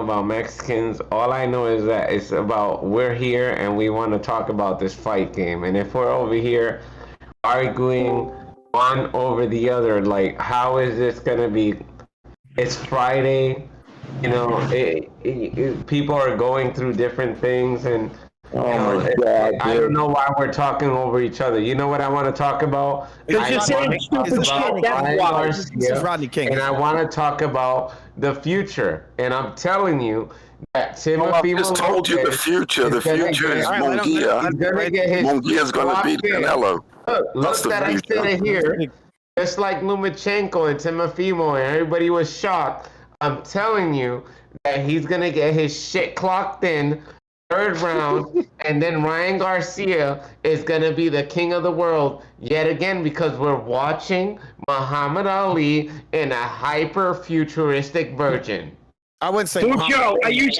about Mexicans. All I know is that it's about we're here and we want to talk about this fight game. And if we're over here arguing one over the other, like, how is this gonna be? It's Friday, people are going through different things, and my God, I don't know why we're talking over each other. You know what I want to talk about? Because you're saying stupid shit. That's why. This is Rodney King. And I want to talk about the future. And I'm telling you that Timothy I just told you the future. The future is Munguia. Munguia's going to beat Canelo. Look that I said it here. Just like Lomachenko and Timofimo, and everybody was shocked. I'm telling you that he's going to get his shit clocked in. Third round, and then Ryan Garcia is going to be the king of the world yet again because we're watching Muhammad Ali in a hyper-futuristic version. I wouldn't say Bucho, are you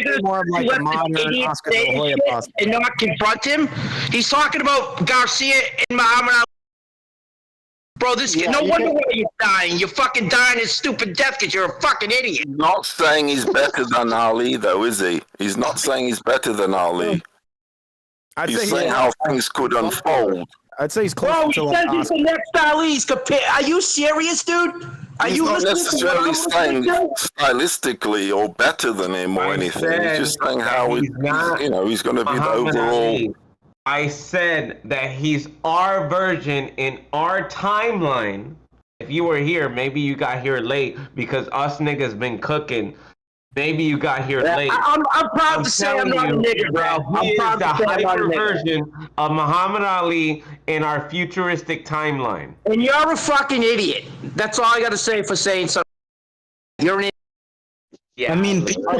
gonna more like a modern Oscar De La Hoya possible and not confront him? He's talking about Garcia and Muhammad Ali. Bro, no wonder why you're dying. You're fucking dying a stupid death because you're a fucking idiot. He's not saying he's better than Ali, though, is he? He's not saying he's better than Ali. He's saying how things could unfold. I'd say he's close. Bro, he says he's the next Ali. Are you serious, dude? He's not necessarily saying stylistically or better than him or anything. He's just saying how he's going to be the overall. I said that he's our version in our timeline. If you were here, maybe you got here late because us niggas been cooking. Maybe you got here late. I'm proud to say I'm not a nigga, bro. He is the hyper version of Muhammad Ali in our futuristic timeline. And you're a fucking idiot. That's all I got to say for saying something. You're an idiot. Yeah. I mean, people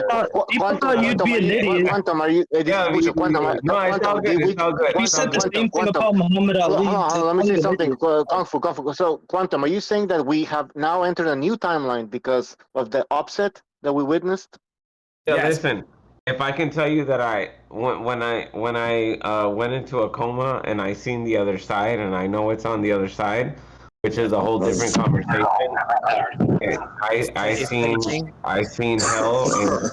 thought you'd be an idiot. Quantum, are you? No, it's all good. It's all good. We said the same thing about Muhammad Ali. Let me say something. Kung Fu. So, Quantum, are you saying that we have now entered a new timeline because of the upset that we witnessed? Yeah, listen. If I can tell you that when I went into a coma and I seen the other side and I know it's on the other side, which is a whole different conversation. I seen hell and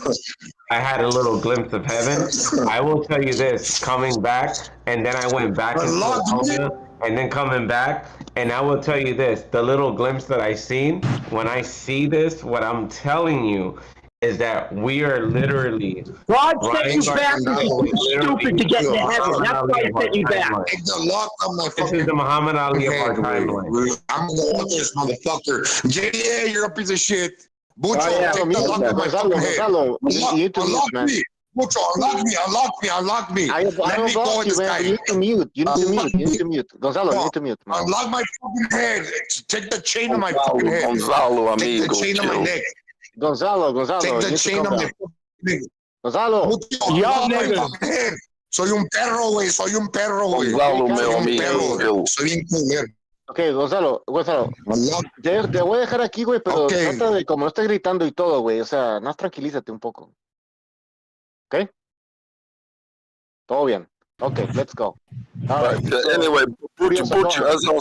I had a little glimpse of heaven. I will tell you this, coming back, and then I went back into a coma, and then coming back, and I will tell you this, the little glimpse that I seen, when I see this, what I'm telling you is that we are literally God sent you back because you're stupid to get into heaven. That's why he sent you back. This is the Muhammad Ali of our timeline. I'm gonna go with this motherfucker. JDA, you're a piece of shit. Bucho, Gonzalo, take the lock of my fucking head. You need to lose, man. Mucho, unlock me. Let me go with this guy. You need to mute. You need to mute. Gonzalo, you need to mute. Man. Unlock my fucking head. Take the chain of my fucking head. Gonzalo, Take the chain of my neck. Gonzalo. Take the chain of my fucking neck. Gonzalo. Unlock my fucking head. Soy un perro, güey. Soy un perro, güey. Soy bien culero. Ok, Gonzalo, te voy a dejar aquí, güey, pero trata de, como no estás gritando y todo, güey, o sea, nada más tranquilízate un poco. ¿Ok? Todo bien. Okay, let's go. Right. Anyway, Butcher, as I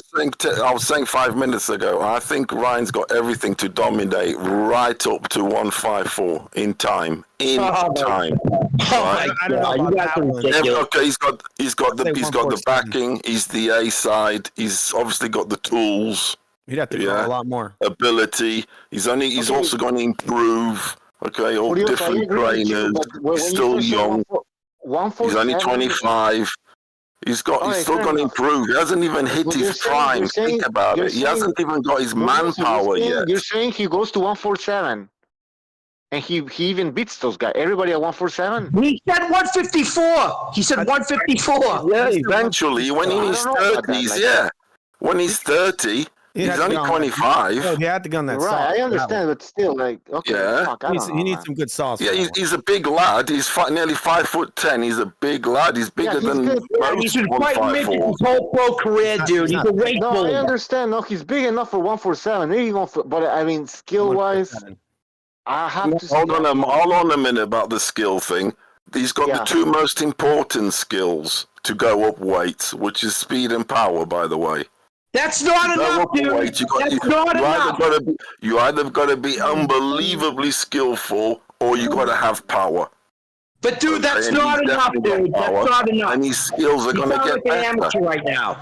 was saying 5 minutes ago, I think Ryan's got everything to dominate right up to 154 in time. Time. Right? I don't know about that one. Okay, he's got the backing. He's the A side. He's obviously got the tools. He'd have to grow a lot more. Ability. He's also going to improve. Okay, all different trainers. He's still young. He's only 25. He's still going to improve. He hasn't even hit his prime. Think about it. He hasn't even got his manpower yet. You're saying he goes to 147, and he even beats those guys. Everybody at 147. He said 154. He said 154. Yeah, eventually, when he's 30s, yeah. When he's 30. He's only 25. Oh, he had to go on that sauce. Right, I understand, but still, like, okay, fuck, he needs some good sauce. Yeah, he's a big lad. He's nearly 5'10". He's a big lad. He's bigger than most. He's been fighting midgets his whole pro career, dude. He's a weight I understand. No, he's big enough for 147. Maybe but I mean, skill-wise, I have to. Hold on a minute about the skill thing. He's got the two most important skills to go up weight, which is speed and power, by the way. That's not enough, dude. That's not enough. You either got to be unbelievably skillful or you got to have power. But dude, that's not enough, dude. That's not enough. And these skills are going to get better. An amateur right now.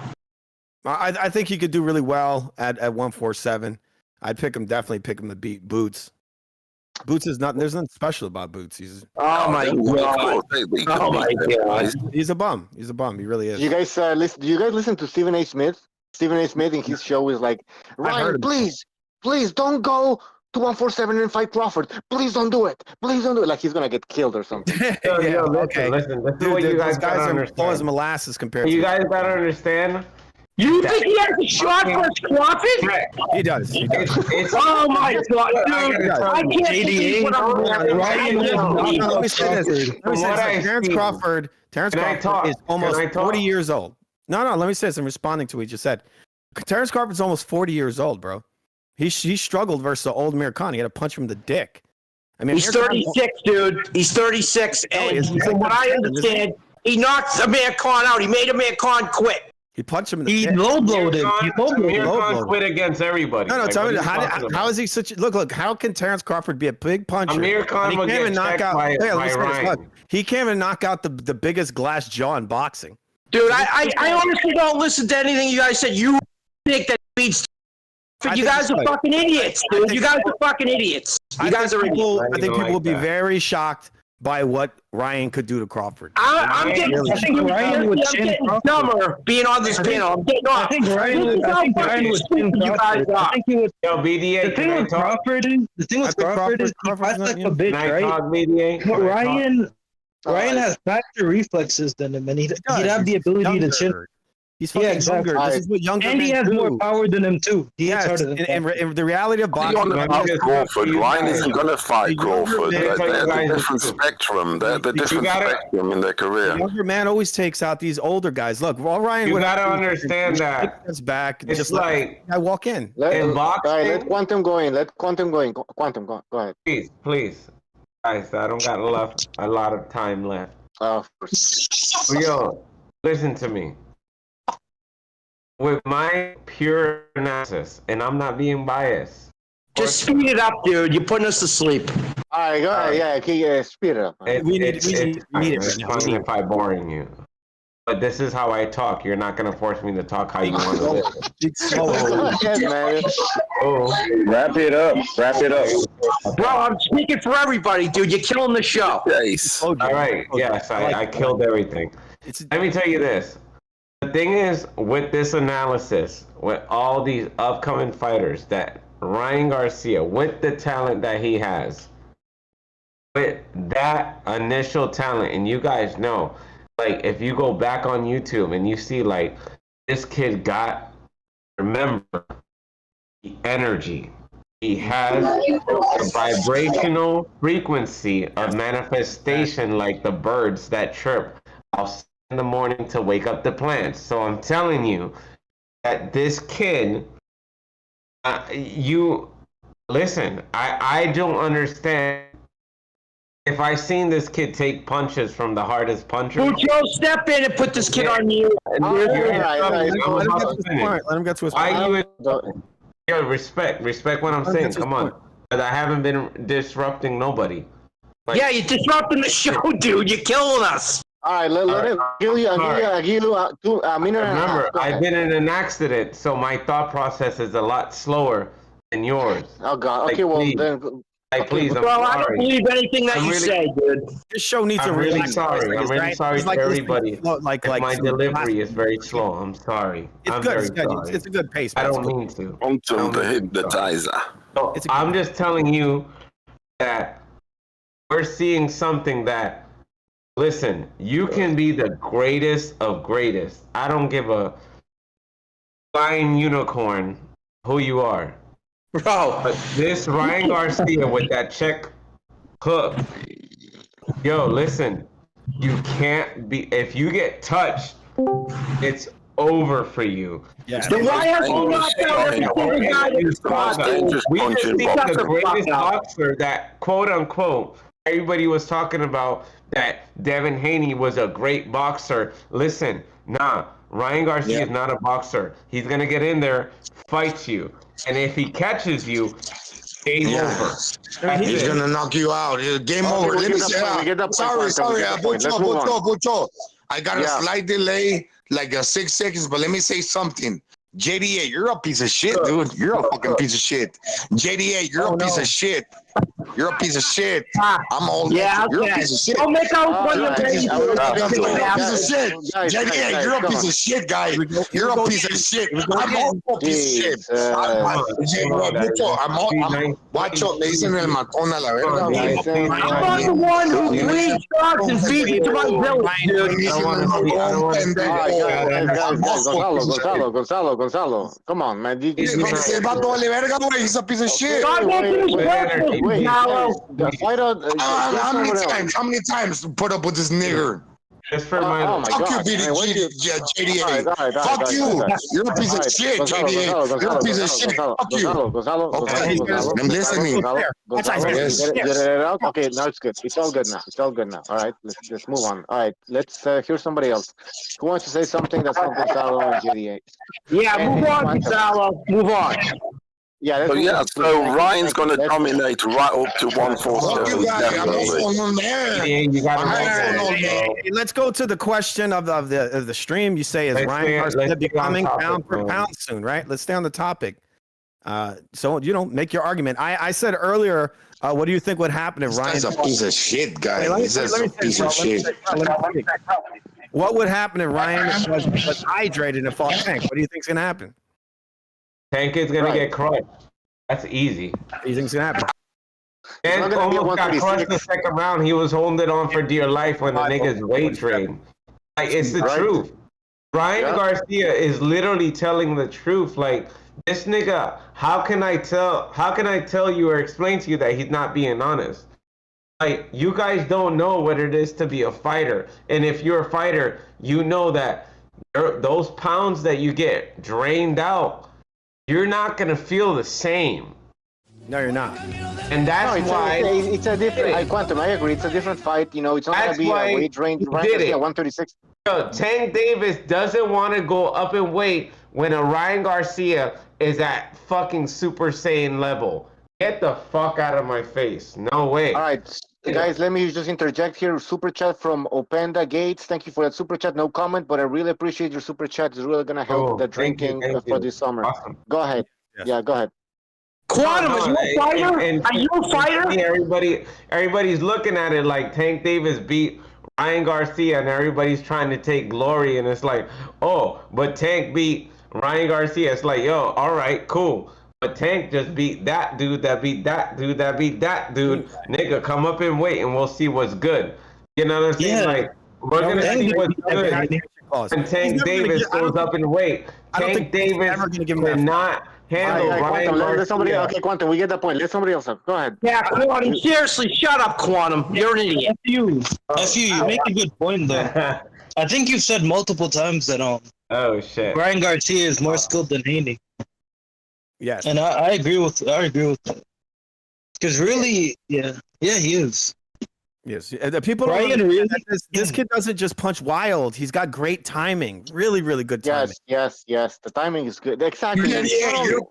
I think he could do really well at 147. I'd definitely pick him to beat Boots. Boots is not. There's nothing special about Boots. He's. Oh my god. Oh my god. He's a bum. He's a bum. He really is. Do you guys listen to Stephen A. Smith? Stephen A. Smith in his show is like, Ryan, please don't go to 147 and fight Crawford. Please don't do it. Please don't do it. Like he's gonna get killed or something. Okay. Listen. This is what you guys gotta understand. As molasses compared. You guys gotta understand. You think he has a shot versus Crawford? He does. Oh my god, dude! I can't believe what I'm Let me say this. Terrence Crawford is almost 40 years old. No, let me say this. I'm responding to what you just said. Terrence Crawford's almost 40 years old, bro. He struggled versus the old Amir Khan. He had to punch him in the dick. I mean, he's 36, dude. He's 36, and from what I understand, he knocked Amir Khan out. He made Amir Khan quit. He punched him in the dick. He low-blowed him. Amir Khan quit against everybody. No, tell me, how is he such... Look, how can Terrence Crawford be a big puncher? Amir Khan will get checked by Ryan. He can't even knock out the biggest glass jaw in boxing. Dude, I honestly don't listen to anything you guys said. You think that beats. You guys are fucking idiots, dude. You guys are fucking idiots. You guys are idiots. I think people will be very shocked by what Ryan could do to Crawford. I'm getting dumber being on this panel. I'm getting off. I think Ryan was you guys are. Yo, BDA. The thing with Crawford is he fights like a bitch, right? But Ryan has faster reflexes than him, and he'd have the ability to chin. He's fucking younger. This is what younger and he has more power than him too. And the reality of boxing, Ryan isn't going to fight Crawford. They're a different spectrum. They're the different spectrum in their career. The younger man always takes out these older guys. Look, Ryan. You gotta understand that. It's back. It's just like I walk in. In boxing, let Quantum go in. Quantum, go ahead. Please. Guys, I don't got a lot of time left. Yo, listen to me. With my pure analysis, and I'm not being biased. Just speed it up, dude. You're putting us to sleep. All right, go ahead. Yeah, speed it up. It's fine if I'm boring you. But this is how I talk. You're not going to force me to talk how you want to listen. Wrap it up. Bro, I'm speaking for everybody, dude. You're killing the show. Nice. All right. Yes, I killed everything. Let me tell you this. The thing is, with this analysis, with all these upcoming fighters, that Ryan Garcia, with the talent that he has, with that initial talent, and you guys know, like if you go back on YouTube and you see like this kid got, remember, the energy. He has a vibrational frequency of manifestation like the birds that chirp outside in the morning to wake up the plants. So I'm telling you that this kid, you listen, I don't understand. If I seen this kid take punches from the hardest puncher, Mucho, step in and put this kid on mute. Let him get to his point. Yo, respect what I'm saying. Come on, but I haven't been disrupting nobody. Like, yeah, you're disrupting the show, dude. You're killing us. All right, let him. Remember, I've been in an accident, so my thought process is a lot slower than yours. Oh God. Okay, like, well please. then. Like, please, well, I don't believe anything that you say, dude. This show needs I'm to really sorry. I'm really sorry to everybody. Like my delivery is very slow. I'm sorry. I'm very sorry. It's a good pace. I don't mean to. Until the hypnotizer. So I'm just telling you that we're seeing something that, listen, you can be the greatest of greatest. I don't give a flying unicorn who you are. Bro. But this Ryan Garcia with that check hook, yo, listen, you can't be, if you get touched, it's over for you. Yeah. Then why have you not found every single guy that's caught? We just think the greatest boxer that, quote unquote, everybody was talking about that Devin Haney was a great boxer. Listen, nah, Ryan Garcia is not a boxer. He's going to get in there, fight you. And if he catches you, game over. He's going to knock you out. Game over. Let me say, sorry. Bucho. I got a slight delay, like 6 seconds, but let me say something. JDA, you're a piece of shit, dude. You're a fucking piece of shit. JDA, you're a piece of shit. You're a piece of shit. I'm all you're a piece of shit. Don't make out one of piece of shit. JDA, you're a piece of shit, guy. You're a piece of shit. I'm also a piece of shit. Guacho, le dicen el matón a la verga, güey. I'm the one who bleeds dogs and feeds it to my village, dude. Gonzalo, come on, man. El vato vale verga, güey. He's a piece of shit. How many times to put up with this nigger? Just for my fuck you, JDA. Fuck you. You're a piece of shit, JDA. You're a piece of shit. Fuck you. Okay, I'm listening. Get it out. Okay, now it's good. It's all good now. All right, let's move on. All right, let's hear somebody else. Who wants to say something that's not Gonzalo and JDA? Yeah, move on, Gonzalo. Move on. Yeah, so Ryan's going to dominate right up to 147. Definitely. Let's go to the question of the stream. You say, is Ryan Garcia becoming pound for pound soon, right? Let's stay on the topic. So, make your argument. I said earlier, what do you think would happen if Ryan... He's a piece of shit, guy. He's a piece of shit. What would happen if Ryan was hydrated and fought Tank? What do you think's going to happen? Tank is gonna get crushed. That's easy. You think it's gonna happen? Tank almost got crushed the second round. He was holding it on for dear life when the niggas weight trained. Like, it's the truth. Ryan Garcia is literally telling the truth. Like, this nigga, how can I tell you or explain to you that he's not being honest? Like, you guys don't know what it is to be a fighter. And if you're a fighter, you know that those pounds that you get drained out, you're not going to feel the same. No, you're not. And that's why... It's a different... Quantum, I agree. It's a different fight. It's not going to be a weight range. Ryan 136. Tank Davis doesn't want to go up in weight when a Ryan Garcia is at fucking Super Saiyan level. Get the fuck out of my face. No way. All right. Guys, let me just interject here. Super chat from Openda Gates. Thank you for that super chat. No comment, but I really appreciate your super chat. It's really going to help the drinking for this summer. Awesome. Go ahead. Yes. Yeah, go ahead. Quantum, are you a fighter? Are you a fighter? Everybody's looking at it like Tank Davis beat Ryan Garcia, and everybody's trying to take glory, and it's like, oh, but Tank beat Ryan Garcia. It's like, yo, all right, cool. But Tank just beat that dude that beat that dude that beat that dude. Nigga, come up and wait, and we'll see what's good. You know what I'm saying? Yeah. Like, we're going to see what's good. And Tank Davis goes up and wait. Tank Davis cannot handle Ryan Let somebody Garcia. Okay, Quantum, we get the point. Let somebody else up. Go ahead. Yeah, Quantum, seriously, shut up, Quantum. You're an idiot. You make a good point, though. I think you've said multiple times that oh shit, Ryan Garcia is more skilled than Haney. Yes, and I agree with that. Because really, yeah, he is. Yes, the people Ryan don't really, this kid doesn't just punch wild. He's got great timing, really good timing. Yes. The timing is good. Exactly. He has You're a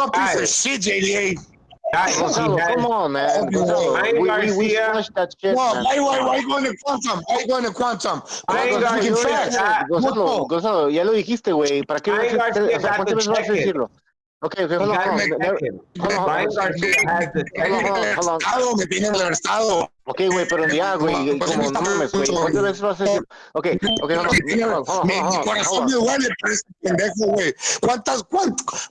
piece of shit, JDA. Gonzalo, come on, man. Gonzalo, we smashed that shit. Well, why you going to Quantum? Why you going to Quantum? Gonzalo, ya lo dijiste, güey. ¿Para qué ¿cuántas veces vas a decirlo? Okay, hold on. Okay, güey, pero ya, güey, como no mames, güey. ¿Cuántas veces vas a decir? Okay, hold on. Mi corazón me duele por ese pendejo, güey.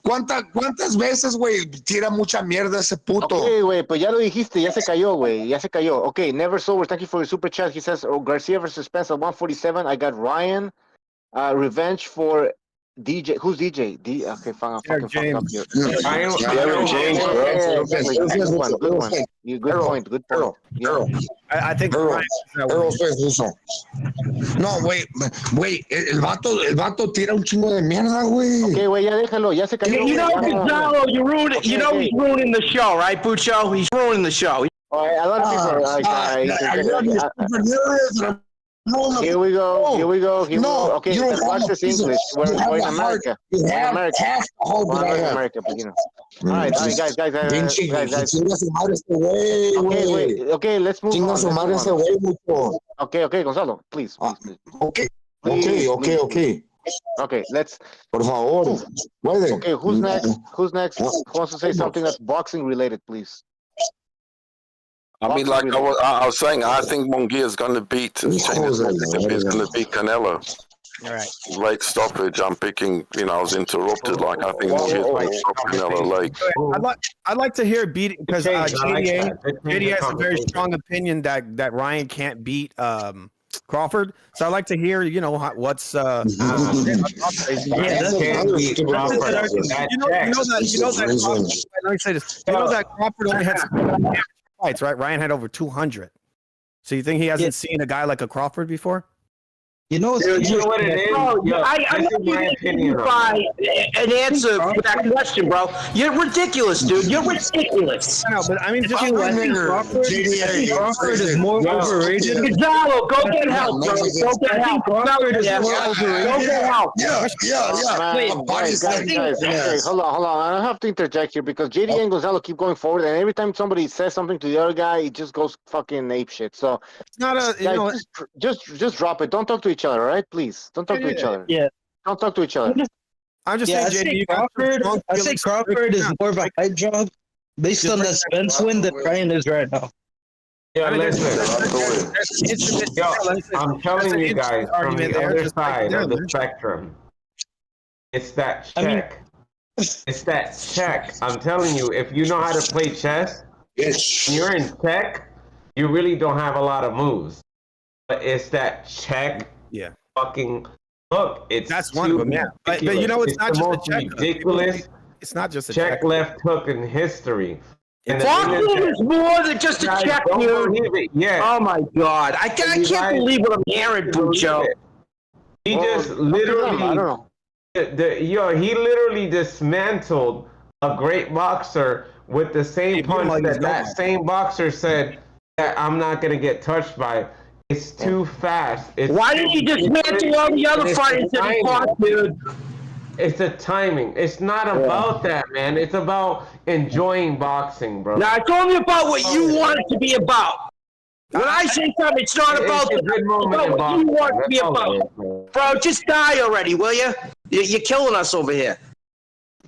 ¿Cuántas veces, güey, tira mucha mierda ese puto? Okay, güey, pues ya lo dijiste, ya se cayó, güey, ya se cayó. Okay, Never Sober, thank you for your super chat. He says, Garcia versus Spence at 147. I got Ryan. Revenge for DJ. Who's DJ? Okay, fine. James. James, bro. Good one. You good point. I think No, güey, el vato tira un chingo de mierda, güey. Okay, güey, ya déjalo, ya se cayó. You know, Gonzalo, you know he's ruining the show, right, Pucho? He's ruining the show. All right, a lot of people Here we go. Okay, watch this English. We're in America. You have half the whole America, but you know. All right, guys. Okay, let's move on. Okay, Gonzalo, please. Okay, let's. Por favor. Okay, who's next? Who wants to say something that's boxing related, please? I mean, like I was saying, I think Munguia is going to beat He's going to beat Canelo. All right. Late stoppage. I'm picking. I was interrupted. Like I think Munguia is going to stop Canelo late. I'd like to hear beating because JDA has a very strong opinion that Ryan can't beat Crawford. So I'd like to hear, what's that Crawford only had fights, right? Ryan had over 200. So you think he hasn't seen a guy like a Crawford before? You know what it is? I'm not giving you an answer for that question, bro. You're ridiculous, dude. You're ridiculous. No, but I mean, just Crawford is more overrated. Gonzalo, go get help, bro. Go get help. Crawford is more overrated. Go get help. Yeah. Guys, hold on. I have to interject here because JD and Gonzalo keep going forward, and every time somebody says something to the other guy, it just goes fucking ape shit. So it's not just drop it. Don't talk to each other, all right? Please, don't talk to each other. Yeah, don't talk to each other. I'm just saying, JD. I say Crawford is more of a high job based on that Spence win that Ryan is right now. Yeah, listen. I'm telling you guys from the other side of the spectrum, it's that check. It's that check. I'm telling you, if you know how to play chess, when you're in tech, you really don't have a lot of moves. But it's that check. Yeah. Fucking look. That's one of them. Yeah. But you know, it's not just a check. Ridiculous. It's not just a check left hook in history. Boxing is more than just a check, dude. Yeah. Oh my God, I can't believe what I'm hearing, Pucho. He just literally. I don't know. He literally dismantled a great boxer with the same punch that same boxer said that I'm not gonna get touched by. It's too fast. Why didn't you dismantle all the other fighters that he fought, dude? It's the timing. It's not about that, man. It's about enjoying boxing, bro. Now, it's only about what you want it to be about. When I say something, it's not about what you want it to be about. Bro, just die already, will you? You're killing us over here.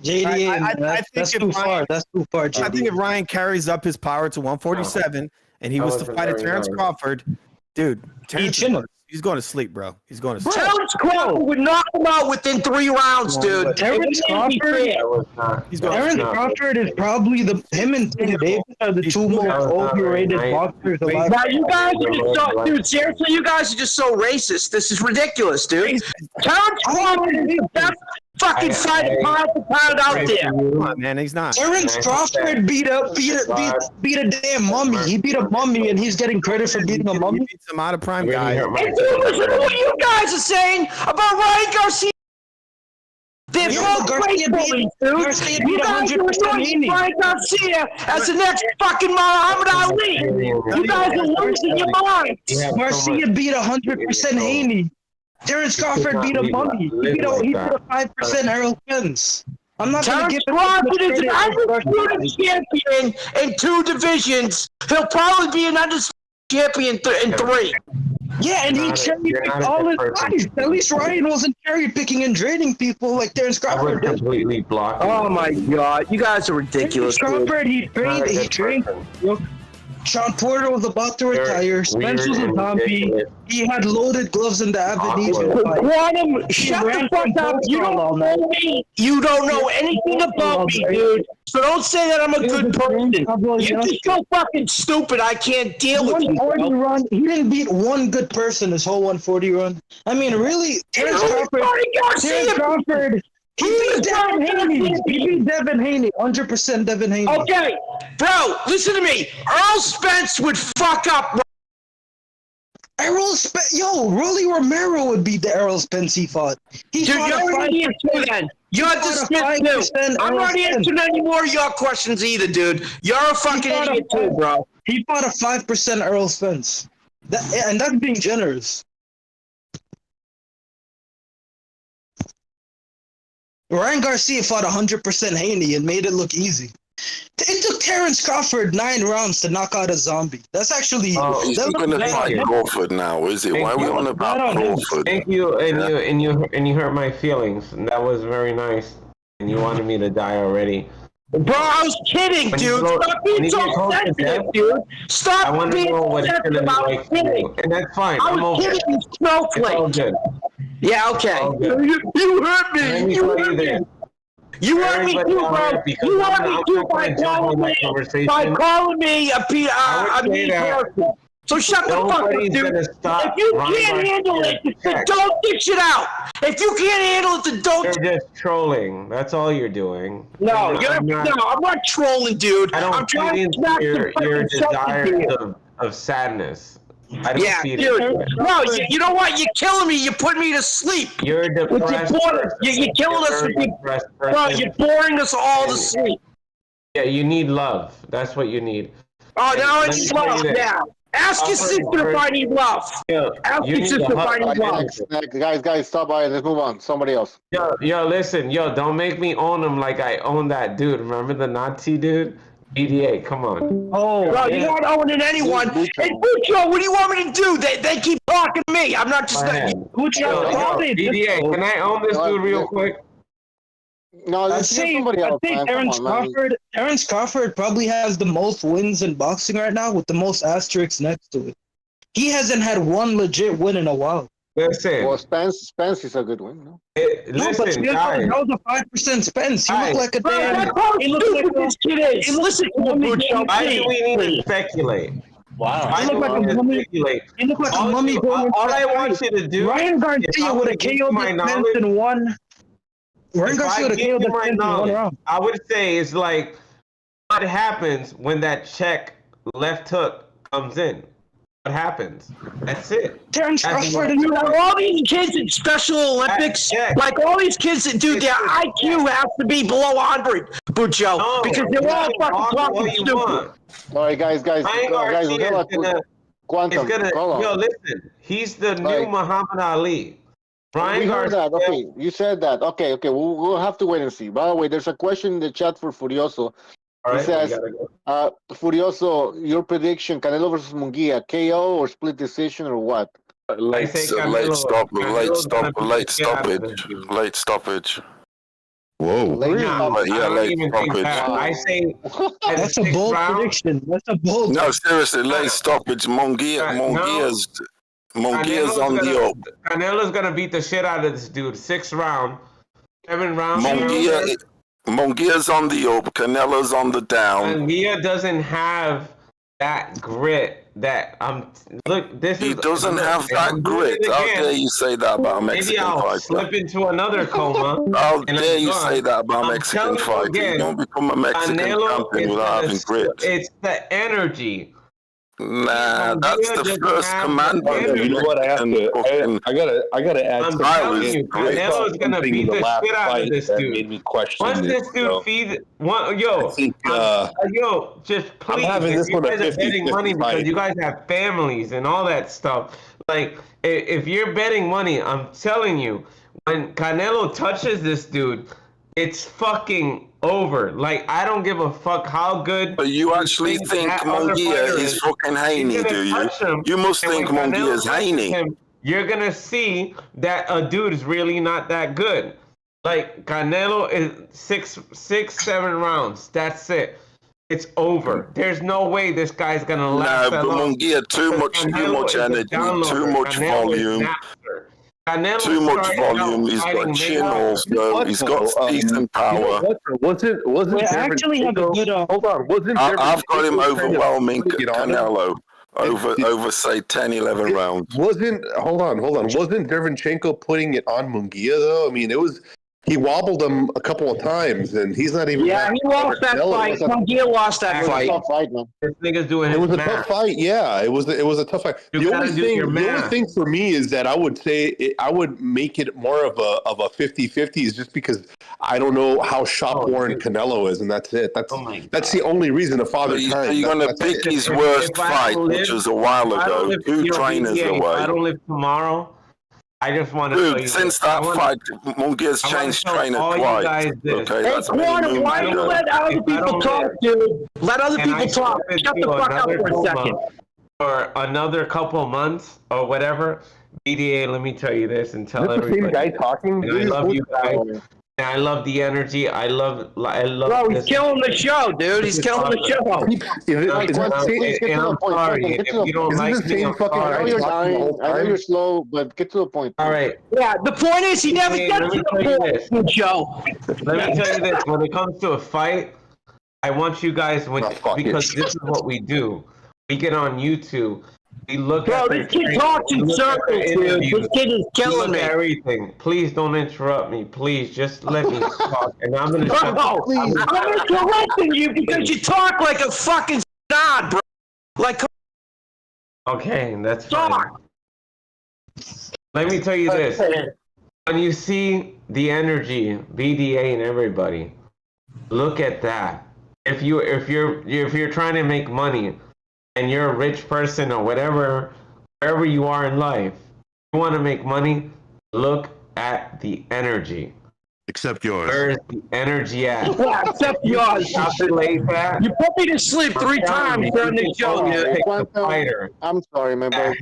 JD, that's too far. That's too far, JD. I think if Ryan carries up his power to 147 and he was to fight a Terrence Crawford, dude, Terrence He's going to sleep, bro. He's going to sleep. Terrence Crawford would knock him out within 3 rounds, dude. Terrence Crawford is probably him and Tim Davis are the two most overrated boxers alive. Now you guys are just so, dude. Seriously, you guys are just so racist. This is ridiculous, dude. Terrence Crawford is the best fucking fighter pound for pound out there. Come on, man. He's not. Terrence Crawford beat a damn mummy. He beat a mummy, and he's getting credit for beating a mummy. He beat some out of prime guy. And dude, listen to what you guys are saying about Ryan Garcia. They're both great bullies, dude. You guys are endorsing Ryan Garcia as the next fucking Muhammad Ali. You guys are losing your minds. Garcia beat 100% Haney. Terrence Crawford beat a mummy. He beat a 5% Errol Spence. I'm not going to give Crawford is an undisputed champion in 2 divisions. He'll probably be an undisputed champion in 3. Yeah, and he cherry-picked all his fights. At least Ryan wasn't cherry-picking and draining people like Terrence Crawford did. Completely blocked. Oh my God, you guys are ridiculous. Terrence Crawford, he trained. Sean Porter was about to retire. Spence was a zombie. He had loaded gloves in the Avenue. Quantum, shut the fuck up. You don't know me. You don't know anything about me, dude. So don't say that I'm a good person. You're just so fucking stupid. I can't deal with you. 140 run. He didn't beat one good person this whole 140 run. I mean, really, Terrence Crawford. He beat Devin Haney. He beat Devin Haney. 100% Devin Haney. Okay, bro, listen to me. Earl Spence would fuck up. Rolly Romero would beat the Errol Spence he fought. Dude, you're already into then. You're dismissed too. I'm not answering any more of your questions either, dude. You're a fucking idiot too, bro. He fought a 5% Errol Spence. And that's being generous. Ryan Garcia fought 100% Haney and made it look easy. It took Terrence Crawford 9 rounds to knock out a zombie. That's actually. He's going to fight Crawford now, is it? Why are we on about Crawford? Thank you, and you hurt my feelings. And that was very nice. And you wanted me to die already. Bro, I was kidding, dude. Stop being so sensitive, dude. Stop being so sensitive about kidding. And that's fine. I'm kidding, you snowflake. It's all good. Yeah, okay. You hurt me. You hurt me. You hurt me too, bro. You hurt me too by calling me a mean person. So shut the fuck up, dude. If you can't handle it, then don't dish it out. If you can't handle it, then don't. You're just trolling. That's all you're doing. No, I'm not trolling, dude. I'm trying to smack your desires of sadness. I don't see it. Dude. No, you know what? You're killing me. You're putting me to sleep. You're a depressed person. You're killing us. Bro, you're boring us all to sleep. Yeah, you need love. That's what you need. Oh, now it's love now. Ask your sister if I need love. Ask your sister if I need love. Guys, stop by and let's move on. Somebody else. Yo, listen. Yo, don't make me own him like I own that dude. Remember the Nazi dude? EDA, come on. Oh, bro, you're not owning anyone. Hey, Bucho, what do you want me to do? They keep talking to me. I'm not just Bucho, EDA, can I own this dude real quick? No, let's see somebody else. I think Terrence Crawford probably has the most wins in boxing right now with the most asterisks next to it. He hasn't had one legit win in a while. Listen. Well, Spence is a good win, no? Listen, guys. That was a 5% Spence. He looked like a damn. He looked like this kid is. Listen to me, Bucho. Why do we need to speculate? Wow. He looked like a mummy. He looked like a mummy. All I want you to do. Ryan Garcia would have KO'd Spence in one. Ryan Garcia would have KO'd Spence in 1 round. I would say it's like what happens when that check left hook comes in. What happens? That's it. Terrence Crawford, all these kids in Special Olympics, like all these kids that do their IQ has to be below 100, Bucho, because they're all fucking talking stupid. All right, guys, Quantum. Yo, listen, he's the new Muhammad Ali. We heard that. Okay, you said that. Okay, we'll have to wait and see. By the way, there's a question in the chat for Furioso. He says, Furioso, your prediction, Canelo versus Munguia, KO or split decision or what? Late stoppage. Whoa. Late stoppage. I say that's a bold prediction. That's a bold. No, seriously, late stoppage. Munguia's Munguia's on the up. Canelo's gonna beat the shit out of this dude. 6th round, 7 rounds. Munguia's on the up. Canelo's on the down. Munguia doesn't have that grit. He doesn't have that grit. How dare you say that about a Mexican fighter? Maybe I'll slip into another coma. How dare you say that about a Mexican fighter? You don't become a Mexican champion without having grit. It's the energy. Nah, that's the first commandment. You know what? I gotta add. I'm telling you, Canelo's gonna beat the shit out of this dude. Made me question Once this dude feeds, just please. I'm having this you one guys at are betting money because fight. you guys have families and all that stuff. Like, if you're betting money, I'm telling you, when Canelo touches this dude, it's fucking over. Like, I don't give a fuck how good. But you actually think Munguia is fucking Haney, do you? You must think Munguia is Haney. You're gonna see that a dude is really not that good. Like, Canelo is 7 rounds. That's it. It's over. There's no way this guy's gonna last. No, but Munguia, too much energy, too much volume. Too much volume. He's got chin also. He's got decent power. Wasn't actually have a good. Hold on. I've got him overwhelming Canelo over say 10, 11 rounds. Hold on. Wasn't Derevchenko putting it on Munguia though? I mean, he wobbled him a couple of times, and he's not even. Yeah, he lost that fight. Munguia lost that fight. This nigga's doing it was a tough fight. Yeah, it was a tough fight. The only thing for me is that I would say I would make it more of a 50-50 is just because I don't know how shop worn Canelo is, and that's it. That's the only reason. A father time. You're gonna pick his worst fight, which was a while ago. 2 trainers away. If I don't live tomorrow, I just want to tell you since that fight, Munguia's changed trainer twice. Okay, that's Warner, why do you let other people talk, dude? Let other people talk. Shut the fuck up for a second. For another couple months or whatever, BDA, let me tell you this and tell everybody. The same guy talking? And I love you guys. And I love the energy. I love. Bro, he's killing the show, dude. He's killing the show. And I'm sorry. If you don't like me, I'm sorry. I know you're dying. I know you're slow, but get to the point. All right. Yeah, the point is he never gets to the point, Joe. Let me tell you this. When it comes to a fight, I want you guys, because this is what we do. We get on YouTube. We look at this kid talks in circles, dude. This kid is killing me. Everything. Please don't interrupt me. Please just let me talk. And I'm gonna. I'm interrupting you because you talk like a fucking snot, bro. Like. Okay, that's fine. Let me tell you this. When you see the energy, BDA and everybody, look at that. If you're trying to make money, and you're a rich person or whatever, wherever you are in life, you want to make money, look at the energy. Except yours. Where's the energy at? Yeah, except yours. You put me to sleep 3 times during the show, dude. I'm sorry, man, bro.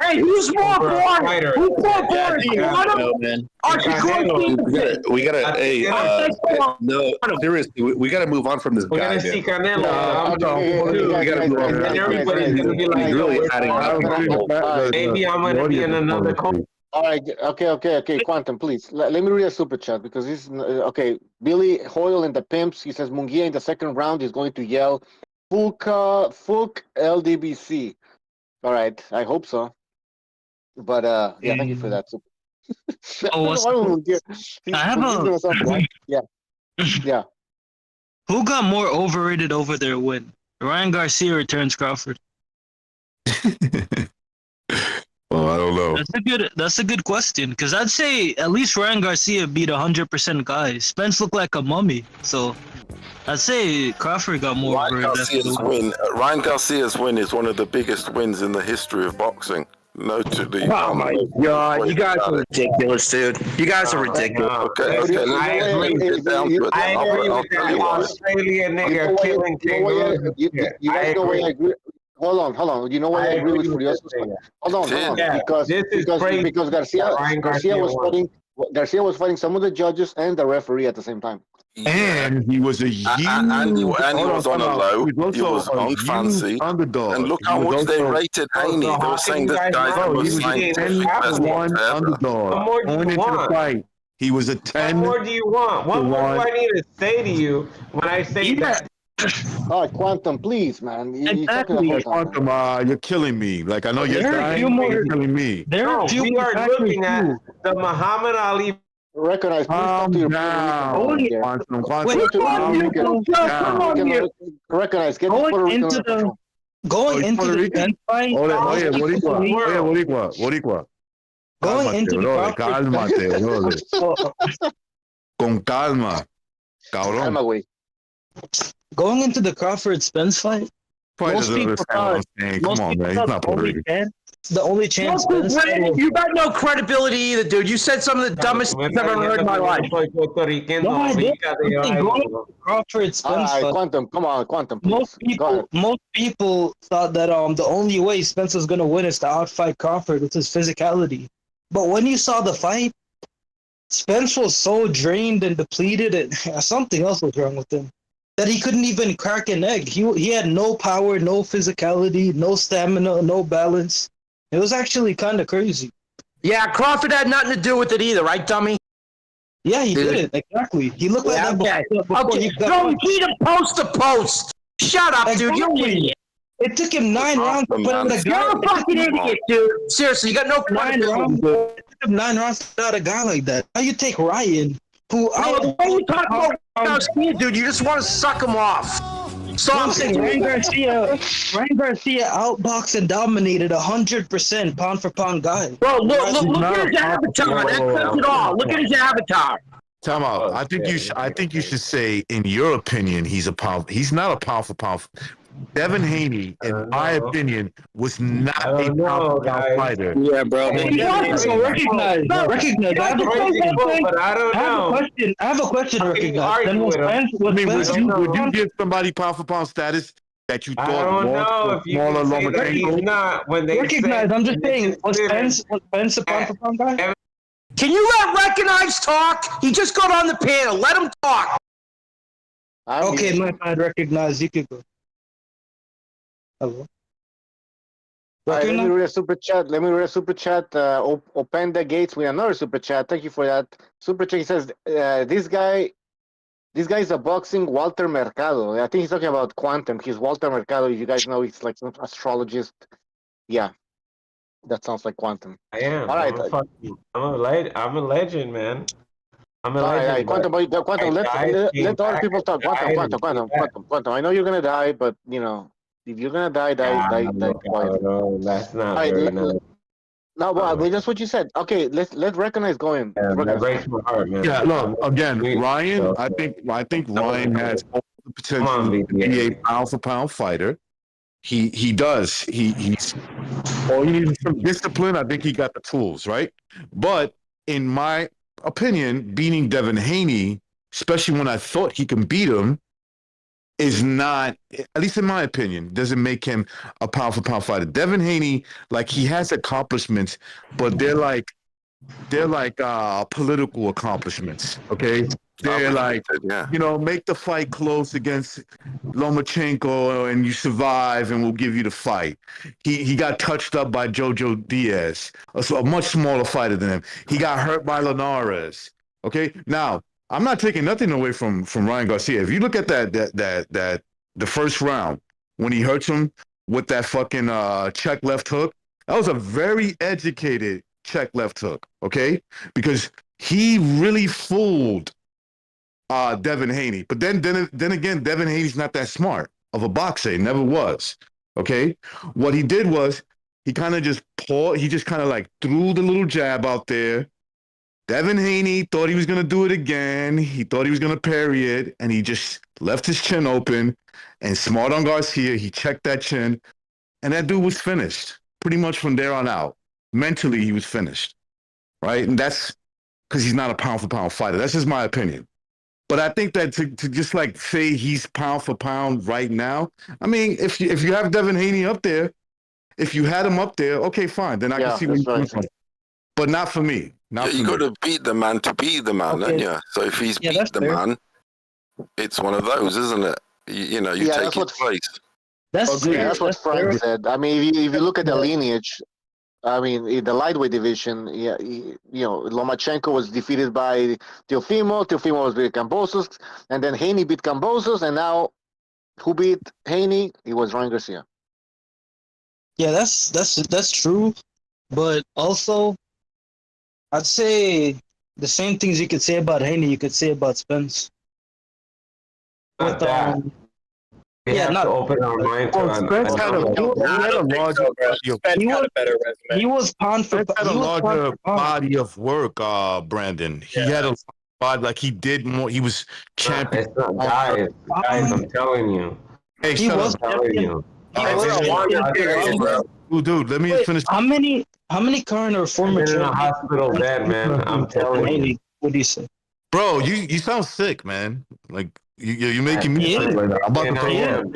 Hey, who's more boring? Who's more boring? We gotta. No, seriously, we gotta move on from this guy. We're gonna see Canelo. We gotta move on. And everybody's gonna be like, he's really adding. Maybe I'm gonna be in another coma. All right, okay, Quantum, please. Let me read a super chat because this is okay. Billy Hoyle in the Pimps, he says Munguia in the 2nd round is going to yell Fulk LDBC. All right, I hope so. But yeah, thank you for that. I have a yeah. Who got more overrated over their win? Ryan Garcia or Terence Crawford? Well, I don't know. That's a good question because I'd say at least Ryan Garcia beat 100% guys. Spence looked like a mummy, so I'd say Crawford got more. Ryan Garcia's win is one of the biggest wins in the history of boxing. No to the. Oh my God! You guys are ridiculous, dude. You guys are ridiculous. Okay. I agree with that Australian nigga killing kangaroos. You guys know why I agree. Hold on. You know why I agree with Furioso? Hold on. Yeah, Because Garcia was fighting some of the judges and the referee at the same time. And he was a huge. And he was on a low. He was on fancy. Underdog. And look how much they rated Haney. They were saying this guy's the most scientific best underdog. Going into the fight, he was a 10. What more do you want? What more do I need to say to you when I say that? All right, Quantum, please, man. Exactly. Quantum, you're killing me. Like, I know you're dying, you're killing me. We are looking at the Muhammad Ali. Recognize. Recognize. Get going into the gun fight. Oye, Boricua. Going into the Cálmate, brother. Con calma, cabrón. Going into the Crawford Spence fight. Most people thought. Come on, man. He's not Puerto Rican. The only chance. You got no credibility either, dude. You said some of the dumbest things I've ever heard in my life. Crawford Spence. Quantum, come on, Quantum. Most people thought that the only way Spence was gonna win is to outfight Crawford with his physicality. But when you saw the fight, Spence was so drained and depleted, and something else was wrong with him, that he couldn't even crack an egg. He had no power, no physicality, no stamina, no balance. It was actually kind of crazy. Yeah, Crawford had nothing to do with it either, right, dummy? Yeah, he didn't. Exactly. He looked like that before. Okay, don't beat him post to post. Shut up, dude. You're an idiot. It took him 9 rounds to put out a guy. You're a fucking idiot, dude. Seriously, you got no 9 rounds. It took him 9 rounds to put out a guy like that. Now you take Ryan, who the way you talk about Garcia, dude, you just want to suck him off. Stop it. Ryan Garcia outboxed and dominated 100% pound for pound guy. Bro, look at his avatar. That says it all. Look at his avatar. Time out. I think you should say, in your opinion, he's not a pound for pound. Devin Haney, in my opinion, was not a pound for pound fighter. Yeah, bro. Recognize. But I don't know. I have a question to recognize. Would you give somebody pound for pound status that you thought was smaller Lomachenko? When they recognize, I'm just saying, was Spence a pound for pound guy? Can you let Recognize talk? He just got on the panel. Let him talk. Okay, my bad. Recognize. You can go. Hello. Let me read a super chat. Open the gates with another super chat. Thank you for that super chat. He says, "This guy is a boxing Walter Mercado." I think he's talking about Quantum. He's Walter Mercado. If you guys know, he's like some astrologist. Yeah, that sounds like Quantum. I am. All right. I'm a legend, man. I'm a legend. Right. Quantum, let other people talk. Quantum. I know you're gonna die, but you know. If you're gonna die quiet. No, that's not right, very nice. No, but that's what you said. Okay, let's Recognize going. Yeah, that breaks my heart, man. Yeah, look, again, Ryan, I think Ryan has all the potential to be a pound for pound fighter. He does. He's all he needs some discipline. I think he got the tools, right? But in my opinion, beating Devin Haney, especially when I thought he can beat him, is not, at least in my opinion, doesn't make him a pound for pound fighter. Devin Haney, like, he has accomplishments, but they're like political accomplishments. Okay, they're like, make the fight close against Lomachenko and you survive and we'll give you the fight. He got touched up by Jojo Diaz, a much smaller fighter than him. He got hurt by Linares. Okay, now, I'm not taking nothing away from Ryan Garcia. If you look at that the first round when he hurts him with that fucking check left hook, that was a very educated check left hook, okay? Because he really fooled Devin Haney. But then again, Devin Haney's not that smart of a boxer. He never was. Okay? What he did was he kind of just like threw the little jab out there. Devin Haney thought he was going to do it again. He thought he was going to parry it, and he just left his chin open. And smart on Garcia, he checked that chin, and that dude was finished pretty much from there on out. Mentally, he was finished, right? And that's because he's not a pound-for-pound fighter. That's just my opinion. But I think that to just like say he's pound for pound right now, I mean, if you have Devin Haney up there, if you had him up there, okay, fine. Then I can see where you're coming from. But not for me. You got to beat the man to beat the man, don't you? So if he's beat the man, It's one of those, isn't it? You know, you take his place. That's what Frank said. I mean, if you look at the lineage, I mean, in the lightweight division, Lomachenko was defeated by Teofimo. Teofimo was beat Cambosos, and then Haney beat Cambosos, and now who beat Haney? It was Ryan Garcia. Yeah, that's true, but also, I'd say the same things you could say about Haney, you could say about Spence. Not that. We have to open our mind to Spence had a larger He was pawned for. Had a larger body of work, Brandon. He had a body like he did more. He was champion. It's not, guys, I'm telling you. Hey, shut up. I'm telling you. Dude, let me finish. How many current or former in a hospital bed, man? I'm telling you. What do you say, bro? You sound sick, man. Like you're making me sick right now. I'm about to throw up.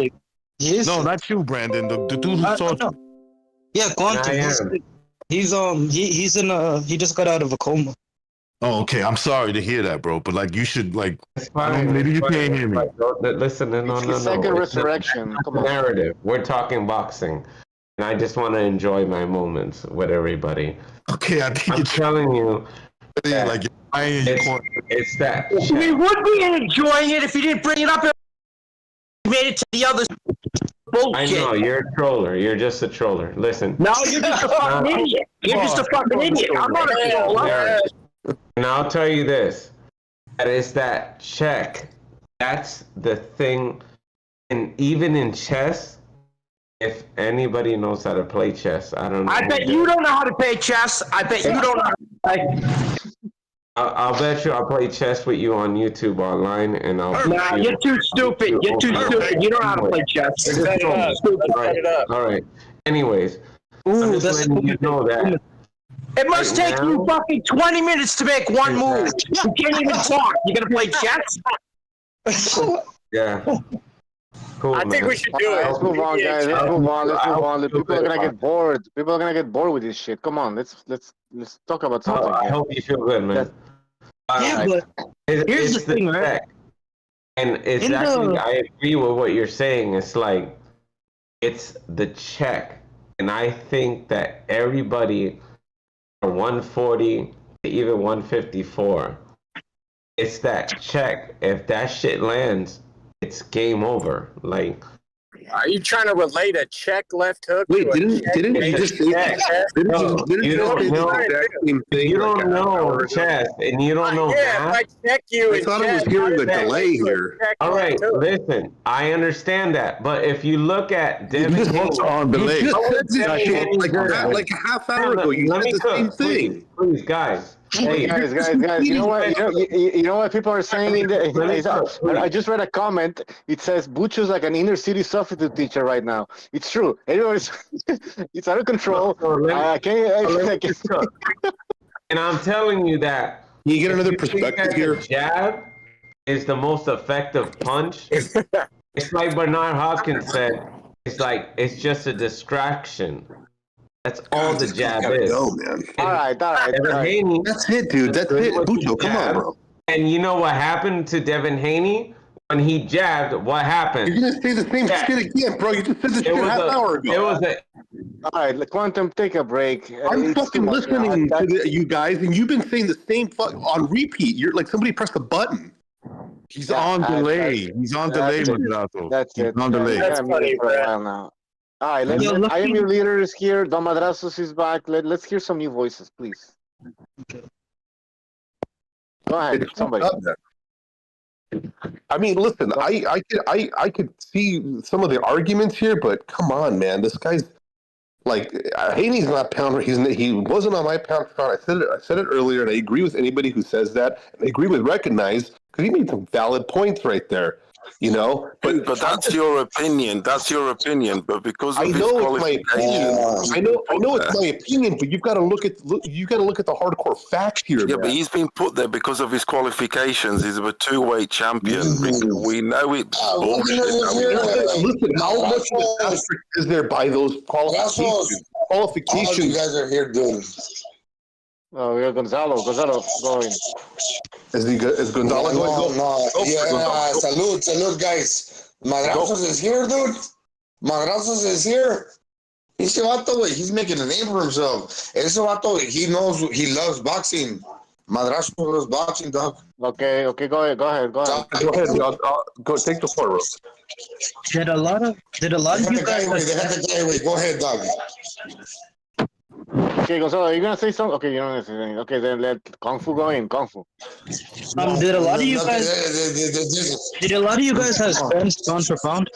No, not you, Brandon. The dude who saw. Yeah, Quantum. He's he just got out of a coma. Oh, okay. I'm sorry to hear that, bro. But like, you should maybe you can't hear me. Listen, no. Second resurrection. Come on. Narrative. We're talking boxing, and I just want to enjoy my moments with everybody. Okay, I'm telling you. Like, it's that. We would be enjoying it if you didn't bring it up. You made it to the other bullshit. I know you're a troller. You're just a troller. Listen. No, you're just a fucking idiot. You're just a fucking idiot. I'm not a troller. And I'll tell you this. That is that check. That's the thing. And even in chess, if anybody knows how to play chess, I don't know. I bet you don't know how to play chess. I bet you don't know how to play. I'll bet you I'll play chess with you on YouTube online, and I'll. Nah, you're too stupid. You're too stupid. You don't know how to play chess. Set it up. All right. Anyways, I'm just letting you know that. It must take you fucking 20 minutes to make one move. You can't even talk. You gonna play chess? Yeah. Cool, I think we should do it. Let's move on, guys. Let's move on. People are gonna get bored. People are gonna get bored with this shit. Come on, let's talk about something. I hope you feel good, man. But here's the thing, right? And it's actually, I agree with what you're saying. It's like, it's the check, and I think that everybody, 140 to even 154, it's that check. If that shit lands, it's game over. Like, are you trying to relate a check left hook? Wait, didn't you just say you don't know chess, and you don't know yeah, math. if I check you, I thought I was hearing the delay here. All right, listen, I understand that, but if you look at Devin just Haney, on delay. you said this shit like a half hour ago. You said the same thing. Please, guys. Hey, guys, you know what? You know what people are saying? I just read a comment. It says Bucho's like an inner city substitute teacher right now. It's true. Anyways, it's out of control. And I'm telling you that. Can you get another perspective here? Jab is the most effective punch. It's like Bernard Hopkins said. It's just a distraction. That's all the jab is. Go, man. All right. Haney, that's it, dude. That's it. Bucho, come on, bro. And you know what happened to Devin Haney? When he jabbed, what happened? You're going to say the same shit again, bro. You just said this shit a half hour ago. All right, Quantum, take a break. I'm fucking listening to you guys, and you've been saying the same on repeat. You're like somebody pressed a button. He's on delay. He's on delay, Moderato. That's it. He's on delay. That's funny, for a while now. All right, I am your leader is here. Don Madrazos is back. Let's hear some new voices, please. Go ahead, somebody. I mean, listen, I could see some of the arguments here, but come on, man, this guy's like Haney's not pounder. He wasn't on my pound for pound. I said it earlier, and I agree with anybody who says that. And I agree with Recognize because he made some valid points right there. You know, but that's your opinion. That's your opinion. But because of I know his it's my opinion. I know it's my opinion. But you've got to look at the hardcore facts here. Yeah, man. but he's been put there because of his qualifications. He's a two-weight champion. We know it's bullshit. Listen, how much of an asterisk is there by those qualifications? All you guys are here doing. Oh, we got Gonzalo. Gonzalo going. Is he good? Is Gonzalo going? No. Go for it, Yeah, Gonzalo. salud, guys. Madrazos is here, dude. Madrazos is here. Ese vato, güey, he's making a name for himself. Ese vato, he knows, he loves boxing. Madrazo loves boxing, dog. Okay, go ahead. Go ahead, go take the floor, bro. Did a lot of you guys? Go ahead, dog. Okay, Gonzalo, are you gonna say something? Okay, you don't want to say anything. Okay, then let Kung Fu go in. Kung Fu. Did a lot of you guys? Did a lot of you guys have Spence pound for pound?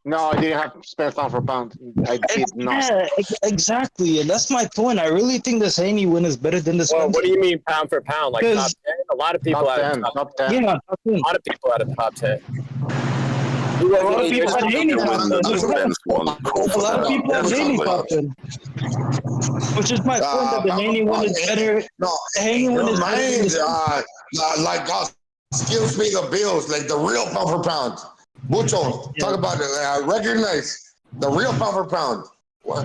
No, I didn't have Spence pound for pound. I did not. Yeah, exactly, and that's my point. I really think this Haney win is better than this. Well, what do you mean pound for pound? Like top 10? A lot of people top out 10, of top 10. Yeah, top 10. A lot of people out of top 10. A lot of people have Haney top 10. A lot of people have Haney top 10. Which is my point that the Haney one is better. No, the Haney one is better. Like skills pay the bills, like the real pound for pound. Mucho, talk about it. Recognize the real pound for pound.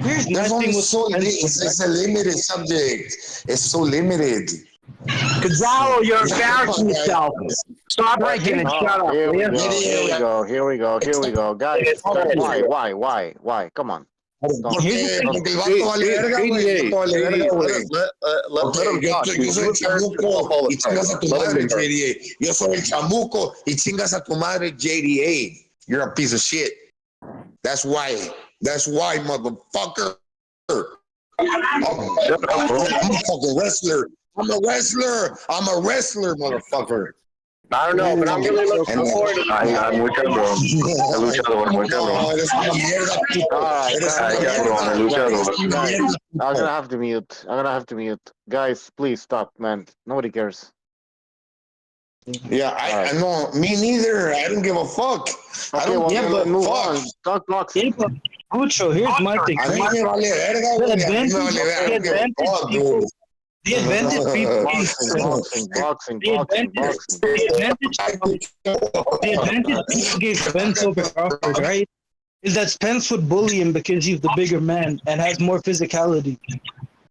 There's only so it's a limited subject. It's so limited. Gonzalo, you're embarrassing yourself. Stop breaking and shut up. Here we go. Guys, why? Come on. Let him talk. Yo soy el chamuco y chingas a tu madre, JDA. You're a piece of shit. That's why, motherfucker. I'm a fucking wrestler. I'm a wrestler, motherfucker. I don't know, but I'm really looking forward to I'm gonna have to mute. Guys, please stop, man. Nobody cares. Yeah, I know. Me neither. I don't give a fuck. I don't give a fuck. Talk boxing. Mucho, here's my thing. The advantage people gave Spence over Crawford, right? Is that Spence would bully him because he's the bigger man and has more physicality.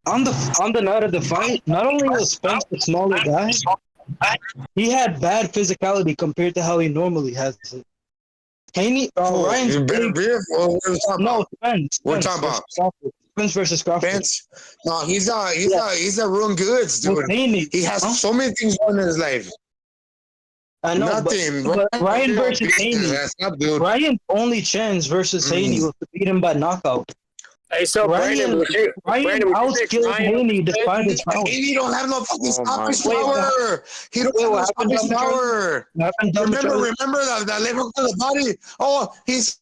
On the night of the fight, not only was Spence the smaller guy, he had bad physicality compared to how he normally has it. Haney, Ryan's no Spence. We're talking about Spence versus Crawford. Spence? No, he's a ruined goods, dude. He has so many things going in his life. I know, nothing. But Ryan versus Haney. Ryan's only chance versus Haney was to beat him by knockout. Hey, so Ryan outskilled Haney despite his power. Haney don't have no fucking stoppage power. He don't have no stoppage power. Remember that leg hook to the body? Oh, he's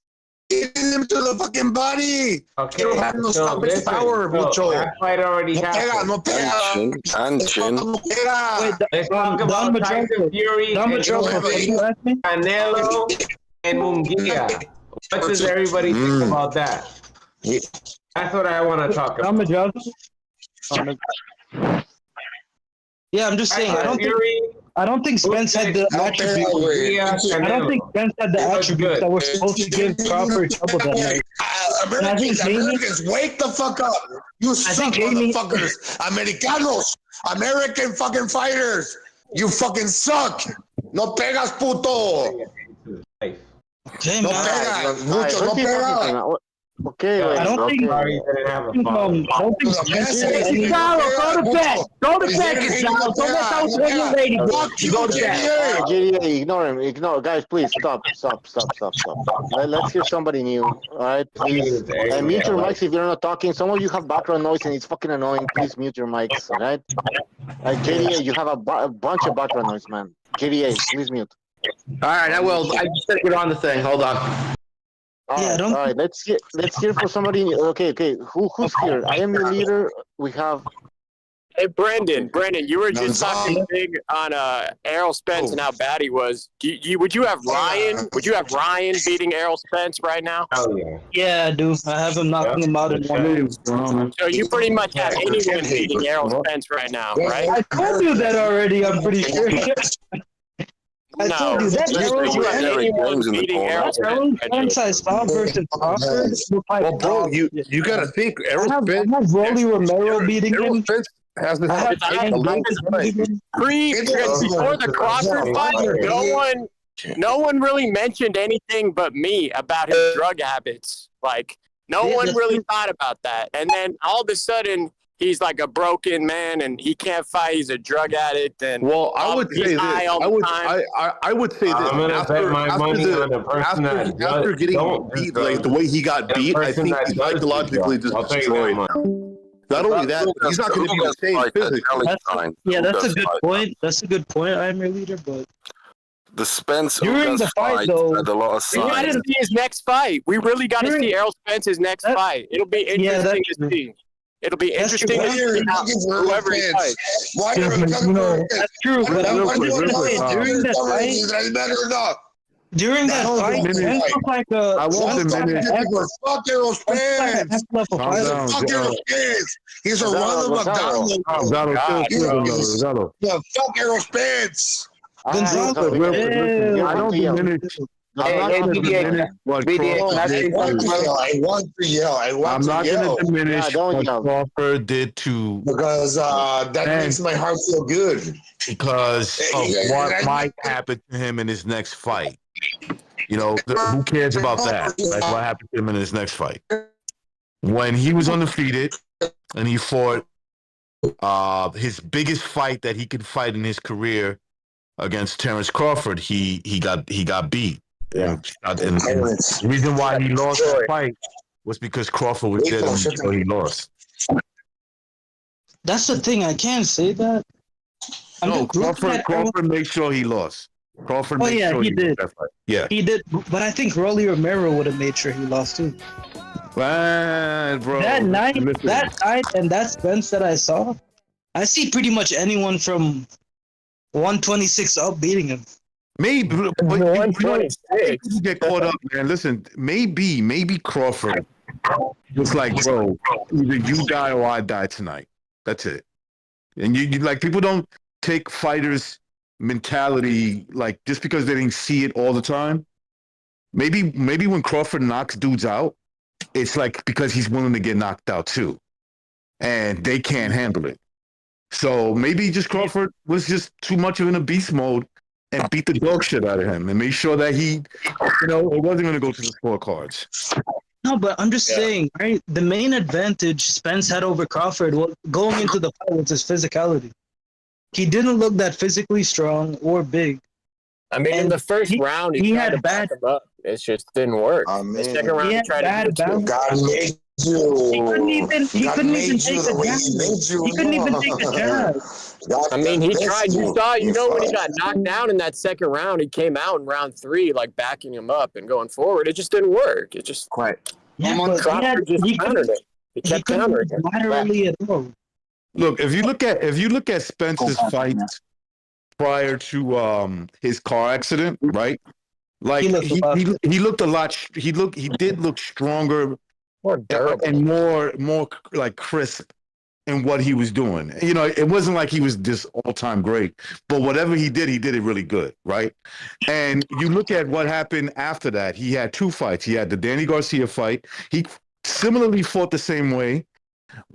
hitting him to the fucking body. Okay, he don't have no stoppage power, mucho. That fight already happened. No pega. And chin. No pega. Let's talk about Tyson Fury, Canelo, and Munguia. What does everybody think about that? That's what I want to talk about. Yeah, I'm just saying. I don't think Spence had the attributes. I don't think Spence had the attributes that were supposed to give Crawford trouble that night. Americans, wake the fuck up! You suck, motherfuckers! Americanos, American fucking fighters, you fucking suck! No pegas, puto! No pegas, mucho, no pegas. Okay, I don't think. Gonzalo, go to bed. Go to bed, Gonzalo. Don't let those little lady go to bed. JDA, ignore him. Ignore, guys. Please stop. Let's hear somebody new. All right, please. And mute your mics if you're not talking. Some of you have background noise and it's fucking annoying. Please mute your mics. All right. JDA, you have a bunch of background noise, man. JDA, please mute. All right, I will. I just said get on the thing. Hold on. All right. Let's hear for somebody. Okay. Who's here? I am your leader. We have. Hey, Brandon, you were just talking big on Errol Spence and how bad he was. Would you have Ryan? Would you have Ryan beating Errol Spence right now? Oh yeah. Yeah, I do. I have him knocking him out in 1 minute. So you pretty much have anyone beating Errol Spence right now, right? I told you that already. I'm pretty sure. I told you that. Spence I saw versus Crawford. Well, bro, you got to think. Errol Spence. I have Rolly Romero beating him. Has the Before the Crawford fight, no one really mentioned anything but me about his drug habits. Like, no one really thought about that. And then all of a sudden, he's like a broken man and he can't fight. He's a drug addict. And well, I would say this. I would say this. I'm gonna bet my money on the person after getting beat, like the way he got beat, I think he's psychologically just destroyed. Not only that, but he's not going to be the same physically. That's a good point. That's a good point, I'm your leader, but the Spence during the fight, though, had a lot of we got to see his next fight. We really got to see Errol Spence's next fight. It'll be interesting to see. It'll be interesting to see whoever he fights. That's true. But I'm during that fight, during that fight, Spence looked like a. I won't diminish. Fuck Errol Spence. Fuck Errol Spence. He's a Ronald McDonald. Yeah, fuck Errol Spence. I don't diminish. I'm not going to diminish what Crawford did to, because that makes my heart feel good. Because of what might happen to him in his next fight. You know, who cares about that? Like what happened to him in his next fight? When he was undefeated and he fought his biggest fight that he could fight in his career against Terrence Crawford, he got beat. Yeah. And the reason why he lost the fight was because Crawford was dead and so he lost. That's the thing. I can't say that. Crawford made sure he lost. Crawford made sure he did. That fight. Yeah, he did. But I think Rolly Romero would have made sure he lost too. Man, bro. That night and that Spence that I saw, I see pretty much anyone from 126 up beating him. Maybe, but 126. You get caught up, man. Listen, maybe Crawford was like, bro, either you die or I die tonight. That's it. And you like, people don't take fighters' mentality like just because they didn't see it all the time. Maybe when Crawford knocks dudes out, it's like because he's willing to get knocked out too, and they can't handle it. So maybe just Crawford was just too much of in a beast mode and beat the dog shit out of him and made sure that he, it wasn't going to go to the scorecards. No, but I'm just saying, right? The main advantage Spence had over Crawford going into the fight was his physicality. He didn't look that physically strong or big. I mean, in the first round, he tried to back him up. It just didn't work. The second round, he tried to do it. God made you. He couldn't even take a jab. I mean, he tried. You saw, when he got knocked down in that second round, he came out in round 3, like backing him up and going forward. It just didn't work. It just quite. Crawford just countered it. He kept countering it. Laterally at all. Look, if you look at Spence's fights prior to his car accident, right? Like he looked a lot. He did look stronger, more durable, and more like crisp in what he was doing. It wasn't like he was this all-time great, but whatever he did it really good, right? And you look at what happened after that. He had 2 fights. He had the Danny Garcia fight. He similarly fought the same way,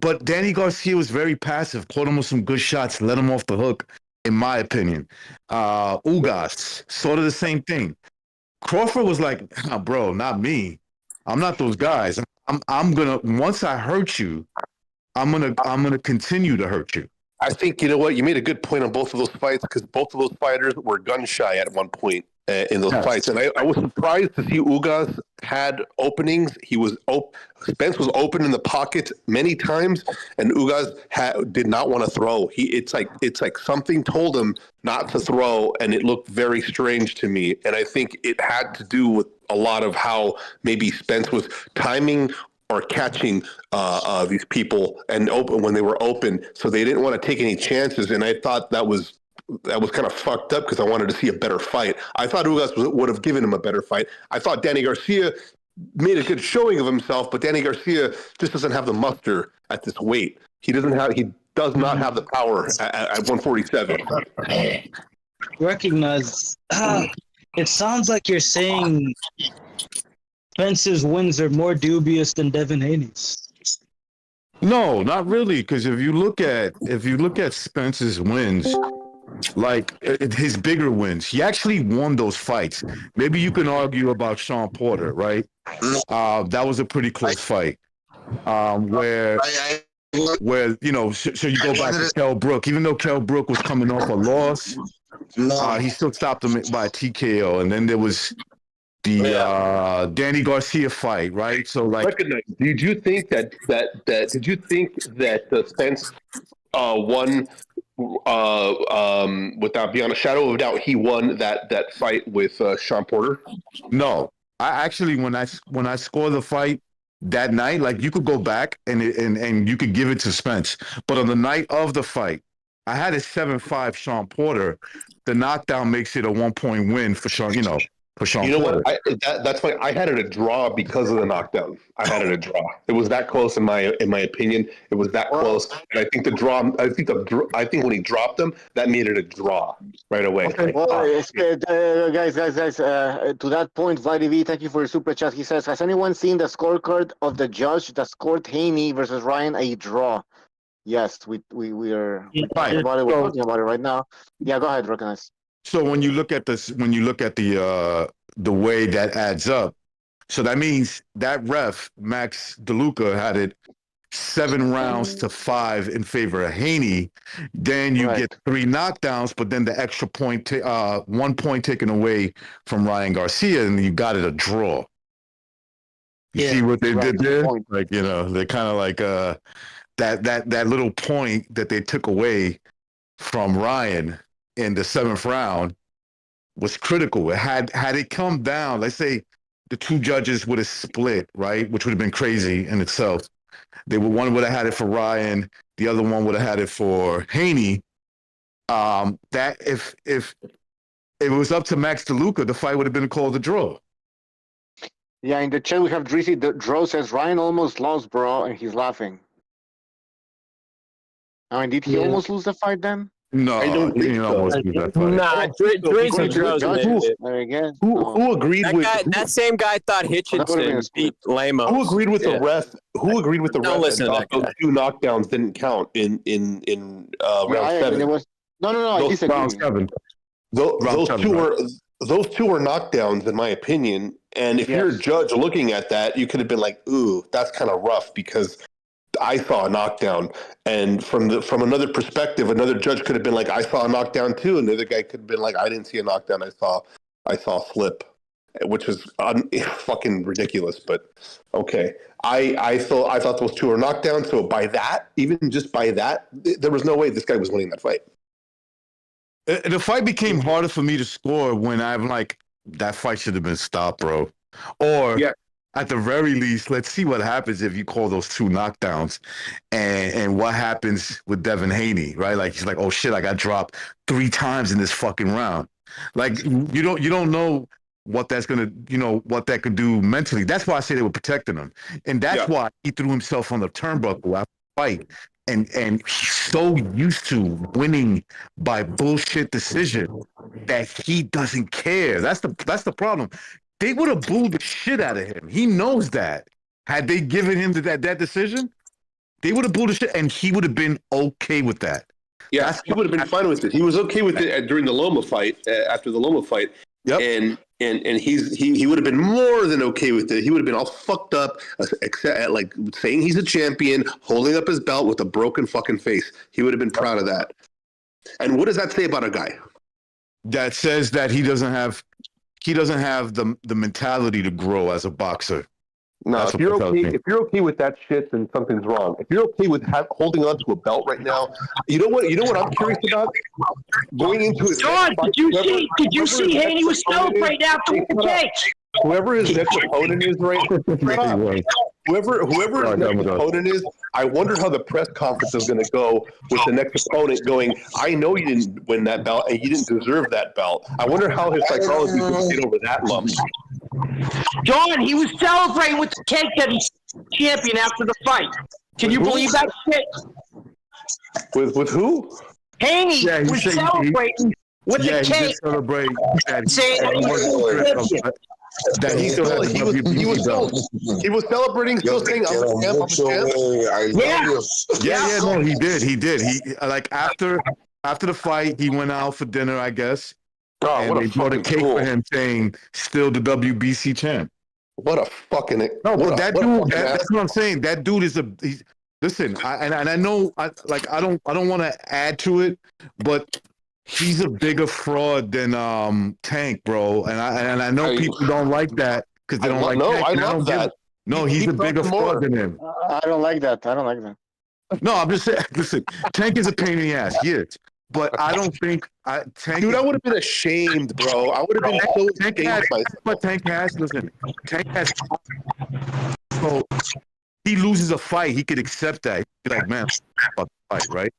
but Danny Garcia was very passive. Caught him with some good shots, let him off the hook, in my opinion. Ugas, sort of the same thing. Crawford was like, oh, bro, not me. I'm not those guys. I'm gonna, once I hurt you, I'm gonna continue to hurt you. I think, you know what, you made a good point on both of those fights because both of those fighters were gun shy at one point in those fights. And I was surprised to see Ugas had openings. Spence was open in the pocket many times, and Ugas did not want to throw. It's like something told him not to throw, and it looked very strange to me. And I think it had to do with a lot of how maybe Spence was timing or catching these people and open when they were open, so they didn't want to take any chances. And I thought that was kind of fucked up because I wanted to see a better fight. I thought Ugas would have given him a better fight. I thought Danny Garcia made a good showing of himself, but Danny Garcia just doesn't have the muster at this weight. He does not have the power at 147. Recognize. It sounds like you're saying Spence's wins are more dubious than Devin Haney's. No, not really. Because if you look at Spence's wins, like his bigger wins, he actually won those fights. Maybe you can argue about Sean Porter, right? That was a pretty close fight. Where so you go back to Kell Brook, even though Kell Brook was coming off a loss, he still stopped him by a TKO, and then there was the Danny Garcia fight, right? So like, did you think that Spence won without beyond a shadow of a doubt? He won that fight with Sean Porter. No, I actually when I scored the fight that night, like you could go back and you could give it to Spence, but on the night of the fight, I had a 7-5 Sean Porter. The knockdown makes it a 1-point win for Sean. For Sean Porter. What? That's why I had it a draw because of the knockdown. I had it a draw. It was that close in my opinion. It was that close. And I think the draw. I think when he dropped him, that made it a draw right away. Okay. Well, guys. To that point, Vladdy V, thank you for your super chat. He says, has anyone seen the scorecard of the judge that scored Haney versus Ryan a draw? Yes, we are talking about it. We're talking about it right now. Yeah, go ahead, Recognize. So when you look at the way that adds up, so that means that ref Max DeLuca had it 7-5 in favor of Haney. Then you get 3 knockdowns, but then the extra point, 1 point taken away from Ryan Garcia, and you got it a draw. You see what they did there? Like they kind of like that little point that they took away from Ryan in the 7th round was critical. Had it come down, let's say the two judges would have split, right, which would have been crazy in itself. One would have had it for Ryan, the other one would have had it for Haney. That if it was up to Max DeLuca, the fight would have been called a draw. Yeah, in the chat we have Drizzy. The draw says Ryan almost lost, bro, and he's laughing. I mean, did he almost lose the fight then? No, I don't think so. Nah, Drizzy draws. Who agreed with that same guy thought Hitchinson beat Lemos. Who agreed with the ref? Who agreed with the Don't ref listen to that those 2 knockdowns didn't count in round 7? No. I disagree. Round 7. Those two were knockdowns, in my opinion. And if you're a judge looking at that, you could have been like, "Ooh, that's kind of rough," because I saw a knockdown. And from another perspective, another judge could have been like, "I saw a knockdown too," and the other guy could have been like, "I didn't see a knockdown. I saw a flip," which was fucking ridiculous. But okay, I thought those 2 were knockdowns. So by that, even just by that, there was no way this guy was winning that fight. The fight became harder for me to score when I'm like, that fight should have been stopped, bro. Or at the very least, let's see what happens if you call those 2 knockdowns, and what happens with Devin Haney, right? Like he's like, oh shit, I got dropped 3 times in this fucking round. Like you don't know what that's gonna, what that could do mentally. That's why I say they were protecting him, and that's why he threw himself on the turnbuckle after the fight. And he's so used to winning by bullshit decision that he doesn't care. That's the problem. They would have booed the shit out of him. He knows that. Had they given him that decision, they would have booed the shit, and he would have been okay with that. Yeah, he would have been fine with it. He was okay with it during the Loma fight. After the Loma fight, and he would have been more than okay with it. He would have been all fucked up, except like saying he's a champion, holding up his belt with a broken fucking face. He would have been proud of that. And what does that say about a guy? That says that he doesn't have the mentality to grow as a boxer. No, if you're okay with that shit, then something's wrong. If you're okay with holding on to a belt right now, you know what I'm curious about? Going into his John, did you see Haney was celebrating after the cage? Whoever his next opponent is, right? Whoever his next opponent is, I wonder how the press conference is going to go with the next opponent going, I know you didn't win that belt and you didn't deserve that belt. I wonder how his psychology is going to get over that lump. John, he was celebrating with the cake that he's champion after the fight. Can you believe that shit? With who? Haney was celebrating with the cake. Saying that he was champion. that he still has he was celebrating, still saying, "I'm a champ, I'm a champ." Yeah, no, he did. He like after the fight, he went out for dinner, I guess. God, and what they a brought a fucking cake fool. for him saying, still the WBC champ. What a fucking... No, but that dude, that's that's what I'm saying. That dude is listen, I know, I don't want to add to it, but he's a bigger fraud than Tank, bro. And I know people don't like that because they don't like Tank. I love that. No, he's a bigger fraud than him. I don't like that. No, I'm just saying, listen, Tank is a pain in the ass, yes. But I don't think Tank. Dude, I would have been ashamed, bro. I would have been so Tank has, but Tank has, listen, Tank has. So he loses a fight, he could accept that. He'd be like, man, fuck the fight, right?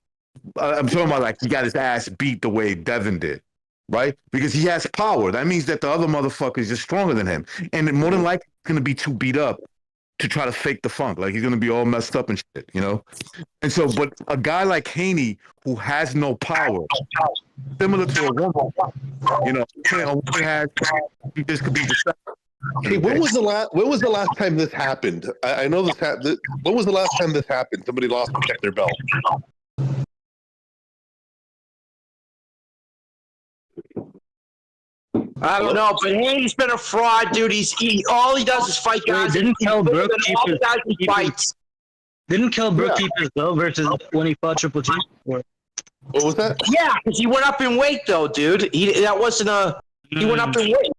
I'm talking about like he got his ass beat the way Devin did, right? Because he has power. That means that the other motherfucker is just stronger than him, and more than likely he's gonna be too beat up to try to fake the funk. Like he's gonna be all messed up and shit, you know? And so, but a guy like Haney who has no power, similar to a woman, you know, a woman has, he just could be deceptive. Hey, when was the last time this happened? I know this happened. When was the last time this happened? Somebody lost and kept their belt. I don't know, but Haney's been a fraud, dude. All he does is fight guys. Didn't Kell Brook keep all the guys he fights. Didn't Kell Brook keep his belt versus when he fought Triple G? What was that? Yeah, because he went up in weight, though, dude. He went up in weight.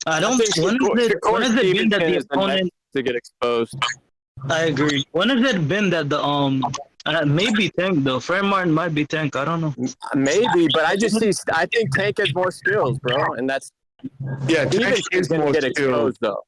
I don't. When has it been that the opponent to get exposed? I agree. When has it been that the maybe Tank though? Fred Martin might be Tank. I don't know. Maybe, but I think Tank has more skills, bro, and that's Tank is more get skilled exposed though.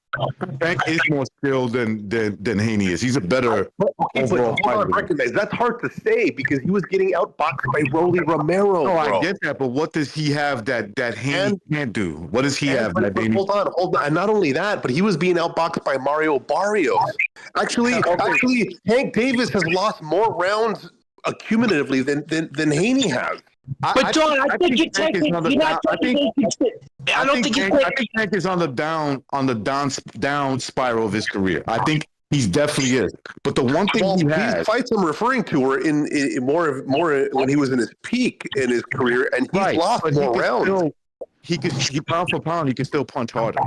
Tank is more skilled than Haney is. He's a better overall fighter. That's hard to say because he was getting outboxed by Rolly Romero. No, bro. I get that, but what does he have that Haney can't do? What does he have that Haney? Hold on. And not only that, but he was being outboxed by Mario Barrios. Actually, Hank Davis has lost more rounds accumulatively than Haney has. But John, I think you're taking. I think Tank is on the down spiral of his career. I think he definitely is. But the one thing he has, these fights I'm referring to were in more when he was in his peak in his career, and he's lost more rounds. He pound for pound, he can still punch harder.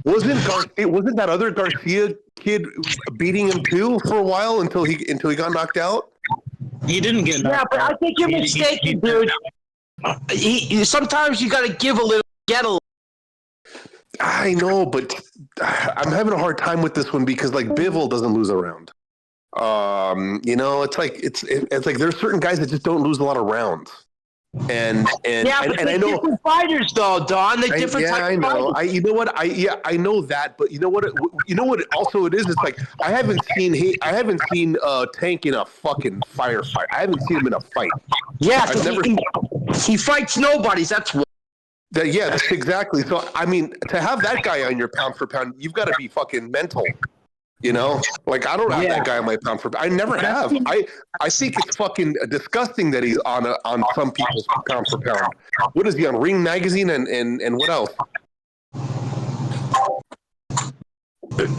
Wasn't that other Garcia kid beating him too for a while until he got knocked out? He didn't get knocked out. Yeah, but I think you're mistaken, dude. Sometimes you got to give a little, get a little. I know, but I'm having a hard time with this one because like Bivol doesn't lose a round. You know, it's like there's certain guys that just don't lose a lot of rounds. And I know different fighters though, Don. They're different types I know. of fighters. You know what? I know that, but you know what? Also, it is. It's like I haven't seen Tank in a fucking firefight. I haven't seen him in a fight. Yeah, he fights nobodies. That's what. That's exactly. So I mean, to have that guy on your pound for pound, you've got to be fucking mental. You know, like I don't have that guy on my pound for pound. I never have. I think it's fucking disgusting that he's on some people's pound for pound. What is he on Ring Magazine and what else?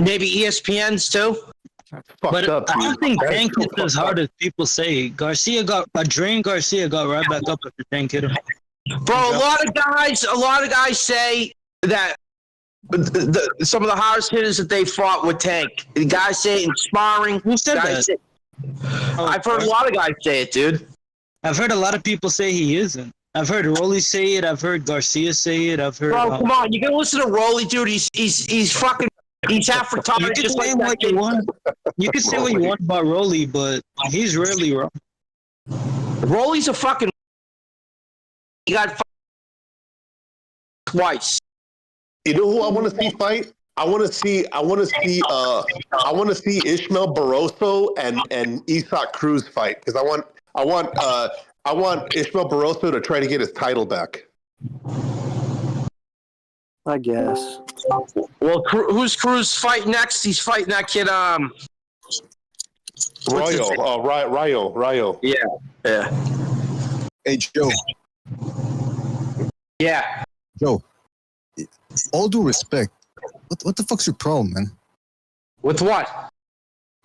Maybe ESPN's too. But I don't think Tank hit as hard as people say. Garcia got right back up after Tank hit him. Bro, a lot of guys say that some of the hardest hitters that they fought with Tank. The guys say it in sparring. Who said that? I've heard a lot of guys say it, dude. I've heard a lot of people say he isn't. I've heard Rolly say it. I've heard Garcia say it. I've heard. Bro, come on, you can listen to Rolly, dude. He's fucking. He's half retired. You can say what you want. You can say what you want about Rolly, but he's rarely wrong. Rolly's a fucking. He got twice. You know who I want to see fight? I want to see Ishmael Barroso and Isaac Cruz fight because I want Ishmael Barroso to try to get his title back. I guess. Well, who's Cruz fighting next? He's fighting that kid. Rayo. Yeah. Hey, Joe. Yeah. Joe. all due respect, what the fuck's your problem, man? With what?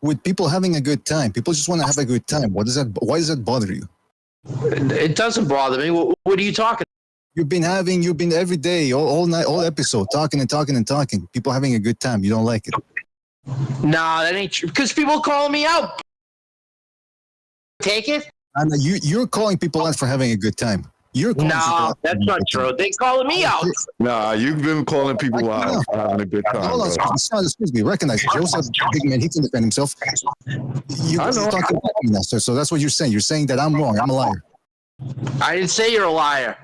With people having a good time. People just want to have a good time. Why does that bother you? It doesn't bother me. What are you talking? You've been every day, all night, all episode, talking and talking and talking. People having a good time. You don't like it. Nah, that ain't true. Because people calling me out. Take it? And you're calling people out for having a good time. You're calling people out. That's not true. They calling me out. Nah, you've been calling people out for having a good time. Hold on, excuse me. Recognize it. Joe's a big man. He can defend himself. You're talking about me now, sir. So that's what you're saying. You're saying that I'm wrong. I'm a liar. I didn't say you're a liar.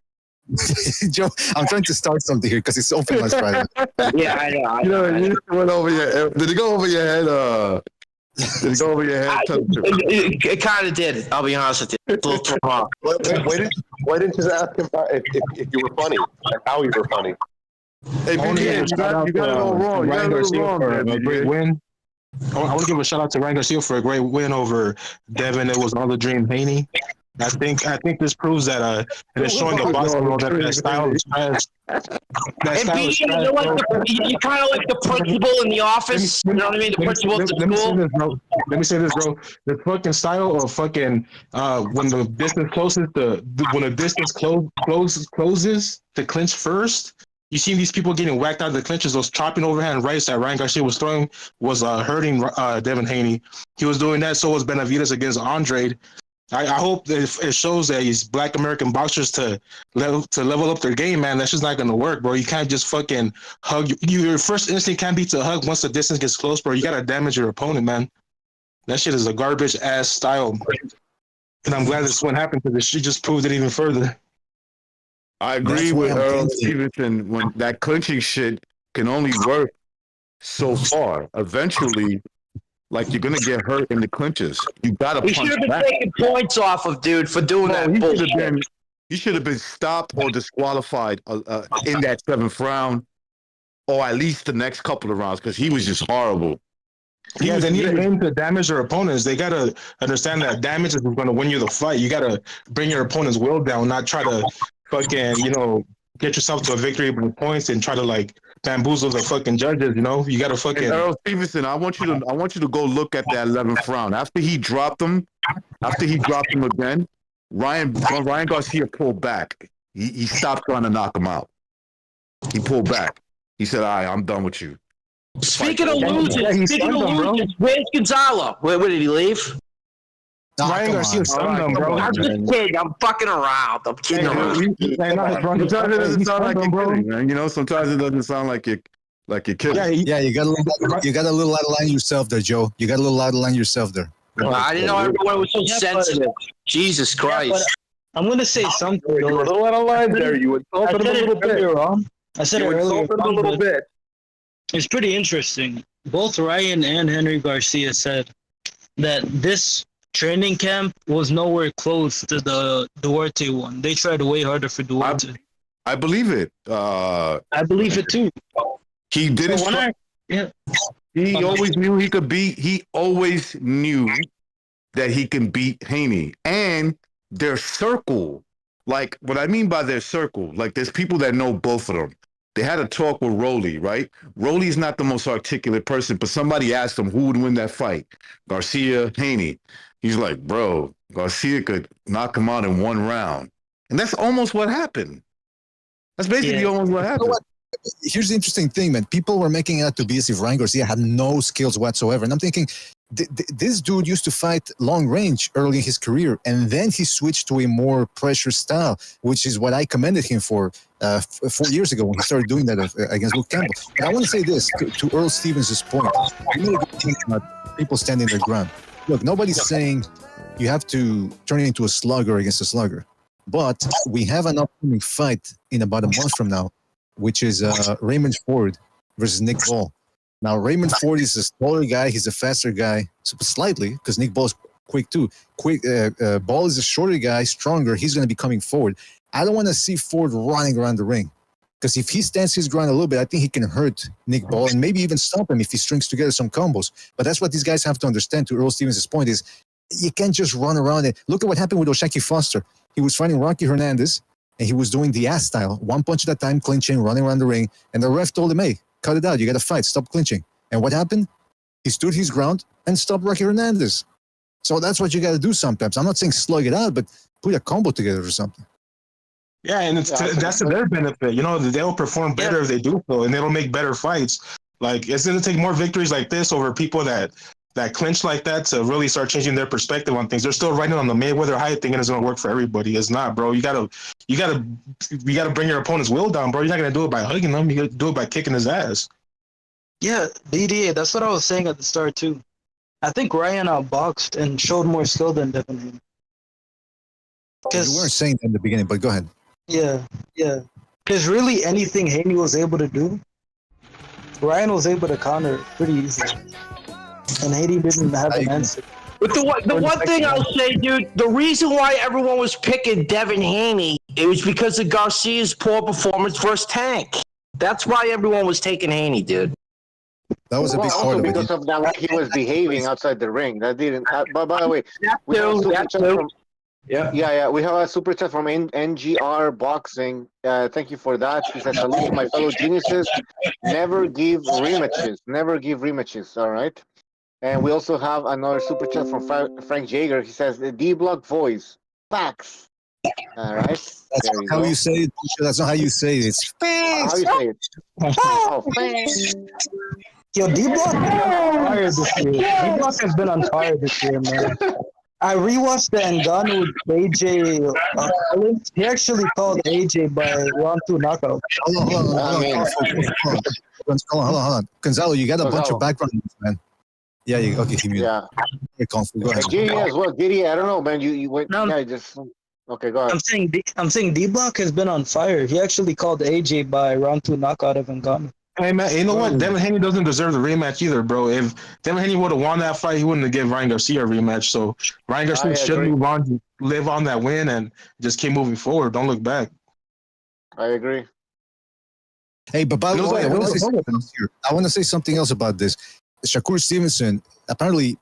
Joe, I'm trying to start something here because it's open last Friday. Yeah, I know. You went over your. Did it go over your head? Did it go over your head? It kind of did. I'll be honest with you. A little too long. Why didn't you just ask him if you were funny? Like how you were funny? Hey, you got it all wrong. You got it all wrong, man. A great win. I want to give a shout out to Ryan Garcia for a great win over Devin. It was another dream, Haney. I think this proves that it's showing the Boston world that style is trash. You kind of like the principal in the office. You know what I mean? The principal at the school. Let me say this, bro. The fucking style of fucking when the distance closes to clinch first. You see these people getting whacked out of the clinches. Those chopping overhand rights that Ryan Garcia was throwing was hurting Devin Haney. He was doing that. So was Benavidez against Andrade. I hope that it shows that these Black American boxers to level up their game, man. That's just not gonna work, bro. You can't just fucking hug. Your first instinct can't be to hug once the distance gets close, bro. You gotta damage your opponent, man. That shit is a garbage ass style. And I'm glad this one happened because she just proved it even further. I agree with Earl Stevenson when that clinching shit can only work so far. Eventually, like you're gonna get hurt in the clinches. You gotta punch back. He should have been taking points off of dude for doing that bullshit. He should have been stopped or disqualified in that 7th round, or at least the next couple of rounds because he was just horrible. They need to aim to damage their opponents. They gotta understand that damage is going to win you the fight. You gotta bring your opponent's will down, not try to fucking get yourself to a victory by points and try to like bamboozle the fucking judges. You gotta fucking. And Earl Stevenson, I want you to go look at that 11th round after he dropped him again. Ryan Garcia pulled back. He stopped trying to knock him out. He pulled back. He said, "All right, I'm done with you." Speaking of losing, where's Gonzalo? Where did he leave? Ryan Garcia stunned him, bro. I'm just kidding. I'm fucking around. I'm kidding around. Sometimes it doesn't sound like you're kidding, man. Sometimes it doesn't sound like you're kidding. Yeah, you got a little out of line yourself there, Joe. You got a little out of line yourself there. Well, I didn't know everyone was so sensitive. Jesus Christ. I'm going to say something. You were a little out of line there. You insulted him a little bit. I said it earlier. A little bit. It's pretty interesting. Both Ryan and Henry Garcia said that this training camp was nowhere close to the Duarte one. They tried way harder for Duarte. I believe it. I believe it too. He did He always knew he could beat. He always knew that he can beat Haney. And their circle, like what I mean by their circle, like there's people that know both of them. They had a talk with Rolly, right? Rolly's not the most articulate person, but somebody asked him who would win that fight, Garcia, Haney. He's like, bro, Garcia could knock him out in 1 round. And that's almost what happened. That's basically almost what happened. You know what? Here's the interesting thing, man. People were making it out to be as if Ryan Garcia had no skills whatsoever. And I'm thinking, this dude used to fight long range early in his career, and then he switched to a more pressure style, which is what I commended him for 4 years ago when he started doing that against Luke Campbell. But I want to say this to Earl Stevens' point. You know, people standing their ground. Look, nobody's saying you have to turn it into a slugger against a slugger, but we have an upcoming fight in about a month from now, which is Raymond Ford versus Nick Ball. Now, Raymond Ford is a smaller guy. He's a faster guy, slightly, because Nick Ball is quick too. Ball is a shorter guy, stronger. He's going to be coming forward. I don't want to see Ford running around the ring, because if he stands his ground a little bit, I think he can hurt Nick Ball and maybe even stop him if he strings together some combos. But that's what these guys have to understand, to Earl Stevens' point, is you can't just run around it. Look at what happened with Oshaki Foster. He was fighting Rocky Hernandez. and he was doing the ass style, one punch at a time, clinching, running around the ring, and the ref told him, hey, cut it out, you got to fight, stop clinching. And what happened? He stood his ground and stopped Rocky Hernandez. So that's what you got to do sometimes. I'm not saying slug it out, but put a combo together or something. Yeah, and that's to their benefit. They'll perform better if they do so, and they'll make better fights. Like, it's going to take more victories like this over people that clinch like that to really start changing their perspective on things. They're still riding on the Mayweather high thinking it's going to work for everybody. It's not, bro. You gotta bring your opponent's will down, bro. You're not going to do it by hugging him. You got to do it by kicking his ass. Yeah, BDA. That's what I was saying at the start too. I think Ryan outboxed and showed more skill than Devin Haney. You weren't saying that in the beginning, but go ahead. Yeah. Because really anything Haney was able to do, Ryan was able to counter pretty easily. And Haney didn't have an answer. But the one thing I'll say, dude, the reason why everyone was picking Devin Haney, it was because of Garcia's poor performance versus Tank. That's why everyone was taking Haney, dude. That was a big part of it. Because of that, he was behaving outside the ring. That didn't. But by the way, we have a super chat from. Yeah. We have a super chat from NGR Boxing. Thank you for that. He says, "Salute to my fellow geniuses. Never give rematches. All right." And we also have another super chat from Frank Jaeger. He says, "The D-Block voice, facts." All right. That's not how you say it. That's not how you say it. It's how you say it. Yo, D-Block has been on fire this year. D-Block has been on fire this year, man. I rewatched the Ngannou with AJ Collins. He actually called AJ by round 2 knockout. Hold on. Gonzalo, you got a bunch of background, man. Yeah, okay, he muted. Yeah. Go ahead. Giddy as well. Giddy, I don't know, man. You went. No, okay, go ahead. I'm saying D-Block has been on fire. He actually called AJ by round 2 knockout of Ngannou. Hey man, you know what? Devin Haney doesn't deserve the rematch either, bro. If Devin Haney would have won that fight, he wouldn't have given Ryan Garcia a rematch. So Ryan Garcia should move on, live on that win, and just keep moving forward. Don't look back. I agree. Hey, but by the way, I want to say something else about this. Shakur Stevenson, apparently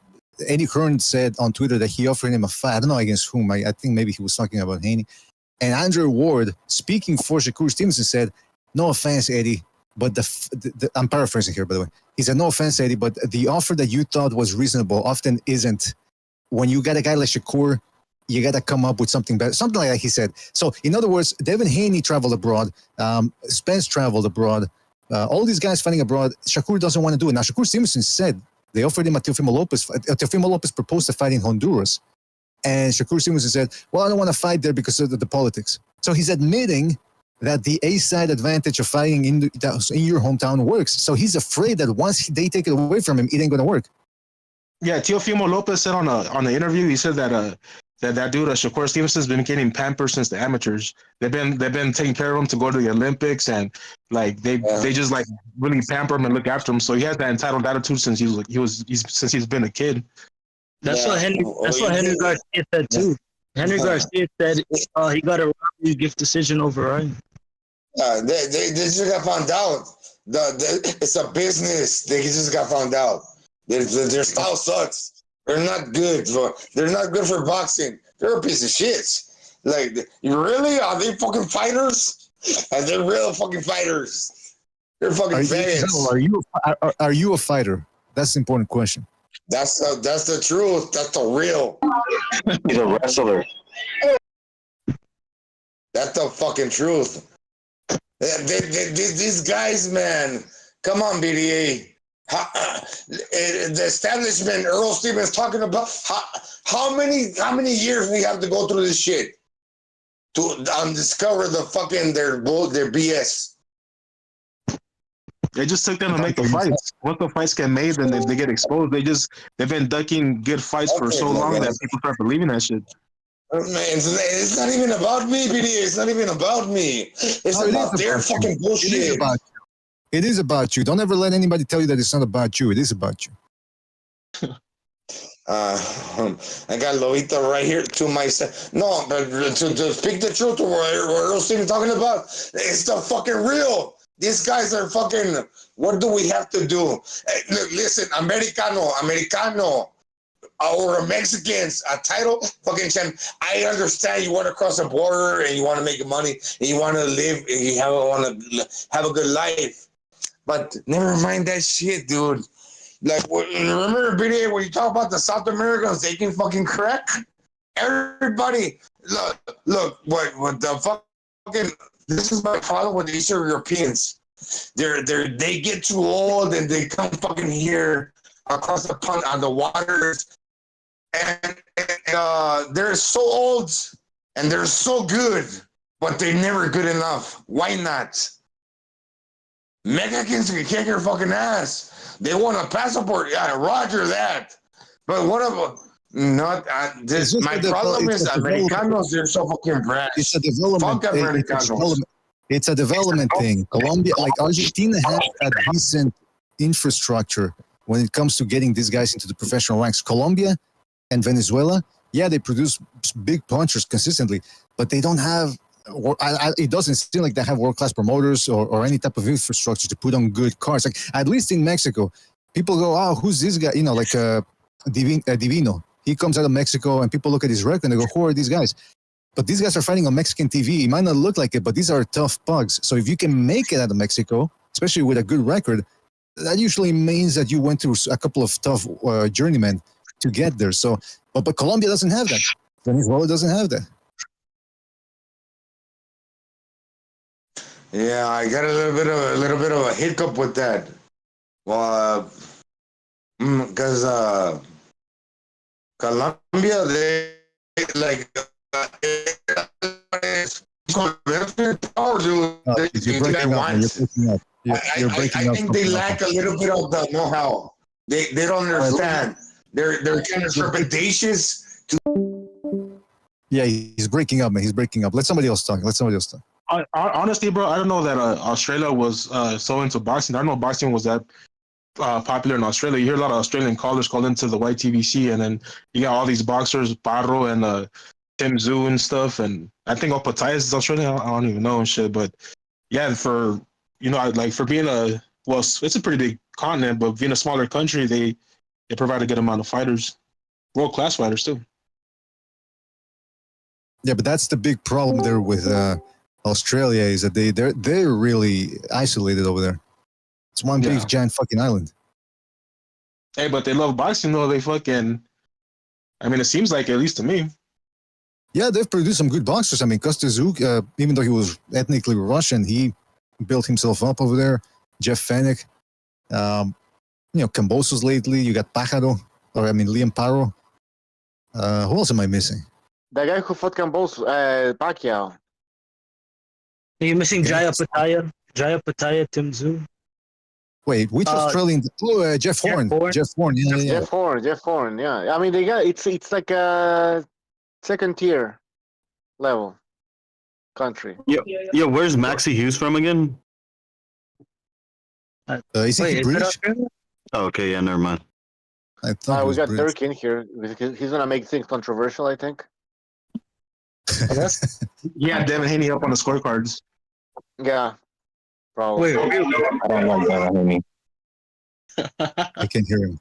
Eddie Hearn said on Twitter that he offered him a fight. I don't know against whom. I think maybe he was talking about Haney. And Andrew Ward, speaking for Shakur Stevenson, said, "No offense, Eddie, but I'm paraphrasing here, by the way. He said, no offense, Eddie, but the offer that you thought was reasonable often isn't. When you got a guy like Shakur, you got to come up with something better." Something like that, he said. So, in other words, Devin Haney traveled abroad. Spence traveled abroad. All these guys fighting abroad. Shakur doesn't want to do it. Now, Shakur Stevenson said they offered him a Teofimo Lopez. Teofimo Lopez proposed to fight in Honduras. And Shakur Stevenson said, well, I don't want to fight there because of the politics. So he's admitting that the A-side advantage of fighting in your hometown works. So he's afraid that once they take it away from him, it ain't going to work. Yeah, Teofimo Lopez said on the interview, he said that that dude, Shakur Stevenson's been getting pampered since the amateurs. They've been taking care of him to go to the Olympics, and like they just like really pamper him and look after him. So he has that entitled attitude since he's been a kid. That's what Henry Garcia said too. Henry Garcia said he got a robbery gift decision over Ryan. They just got found out. It's a business. They just got found out. Their style sucks. They're not good. They're not good for boxing. They're a piece of shit. Like, you really? Are they fucking fighters? Are they real fucking fighters? They're fucking fans. Are you a fighter? That's the important question. That's the truth. That's the real. He's a wrestler. That's the fucking truth. These guys, man. Come on, BDA. The establishment, Earl Stevens talking about how many years we have to go through this shit to discover the fucking their BS. It just took them to make the fights. Once the fights get made and they get exposed, they've been ducking good fights for so long that people start believing that shit. Man, it's not even about me, BDA. It's not even about me. It's about their fucking bullshit. It is about you. Don't ever let anybody tell you that it's not about you. It is about you. I got Lolita right here to myself. No, but to speak the truth, what Earl Stevens talking about, it's the fucking real. These guys are fucking, what do we have to do? Hey, listen, Americano. or a Mexicans a title, fucking champ. I understand you want to cross the border and you want to make money and you want to live and you want to have a good life, but never mind that shit, dude. Like, remember the video where you talk about the South Americans taking fucking crack? Everybody, look, what the fucking. This is my problem with Eastern Europeans. They get too old and they come fucking here across the pond on the waters, and they're so old and they're so good, but they're never good enough. Why not? Mexicans can kick your fucking ass. They want a passport. Yeah, roger that. But what of not this? My problem is Americanos. They're so fucking brash. It's a development. Fuck Americanos. It's a development thing. Colombia, like Argentina, has a decent infrastructure when it comes to getting these guys into the professional ranks. Colombia and Venezuela, yeah, they produce big punchers consistently, but they don't have. It doesn't seem like they have world-class promoters or any type of infrastructure to put on good cards. Like at least in Mexico, people go, "Oh, who's this guy?" You know, like Divino. He comes out of Mexico, and people look at his record and they go, "Who are these guys?" But these guys are fighting on Mexican TV. It might not look like it, but these are tough pugs. So if you can make it out of Mexico, especially with a good record, that usually means that you went through a couple of tough journeymen to get there. So, but Colombia doesn't have that. Venezuela doesn't have that. Yeah, I got a little bit of a hiccup with that. Well, because Colombia, they like. You're breaking up. I think they lack a little bit of the know-how. They don't understand. They're kind of trepidatious. Yeah, he's breaking up, man. He's breaking up. Let somebody else talk. Honestly, bro, I don't know that Australia was so into boxing. I don't know boxing was that popular in Australia. You hear a lot of Australian callers call into the YTVC, and then you got all these boxers, Barro and Tim Zoo and stuff, and I think Opataya is Australian. I don't even know and shit, but yeah, for for being it's a pretty big continent, but being a smaller country, they provide a good amount of fighters, world class fighters too. Yeah, but that's the big problem there with Australia is that they're really isolated over there. It's one big giant fucking island. Hey, but they love boxing though. They fucking, I mean, it seems like, at least to me. Yeah, they've produced some good boxers. I mean, Kostazuk, even though he was ethnically Russian, he built himself up over there. Jeff Fennick, Cambosos lately. You got Liam Paro. Who else am I missing? The guy who fought Cambosos, Pacquiao. Are you missing Jaya Pataya, Tim Zoo? Wait, which Australian? Jeff Horn. Jeff Horn. Yeah. Jeff Horn. Yeah. I mean, they got it's like a second tier level country. Yeah. Where's Maxie Hughes from again? Is he British? Oh, okay. Yeah, never mind. I thought we got Dirk in here. He's gonna make things controversial, I think. Yeah, Devin Haney up on the scorecards. Yeah, probably. Wait, I don't like Devin Haney. I can hear him.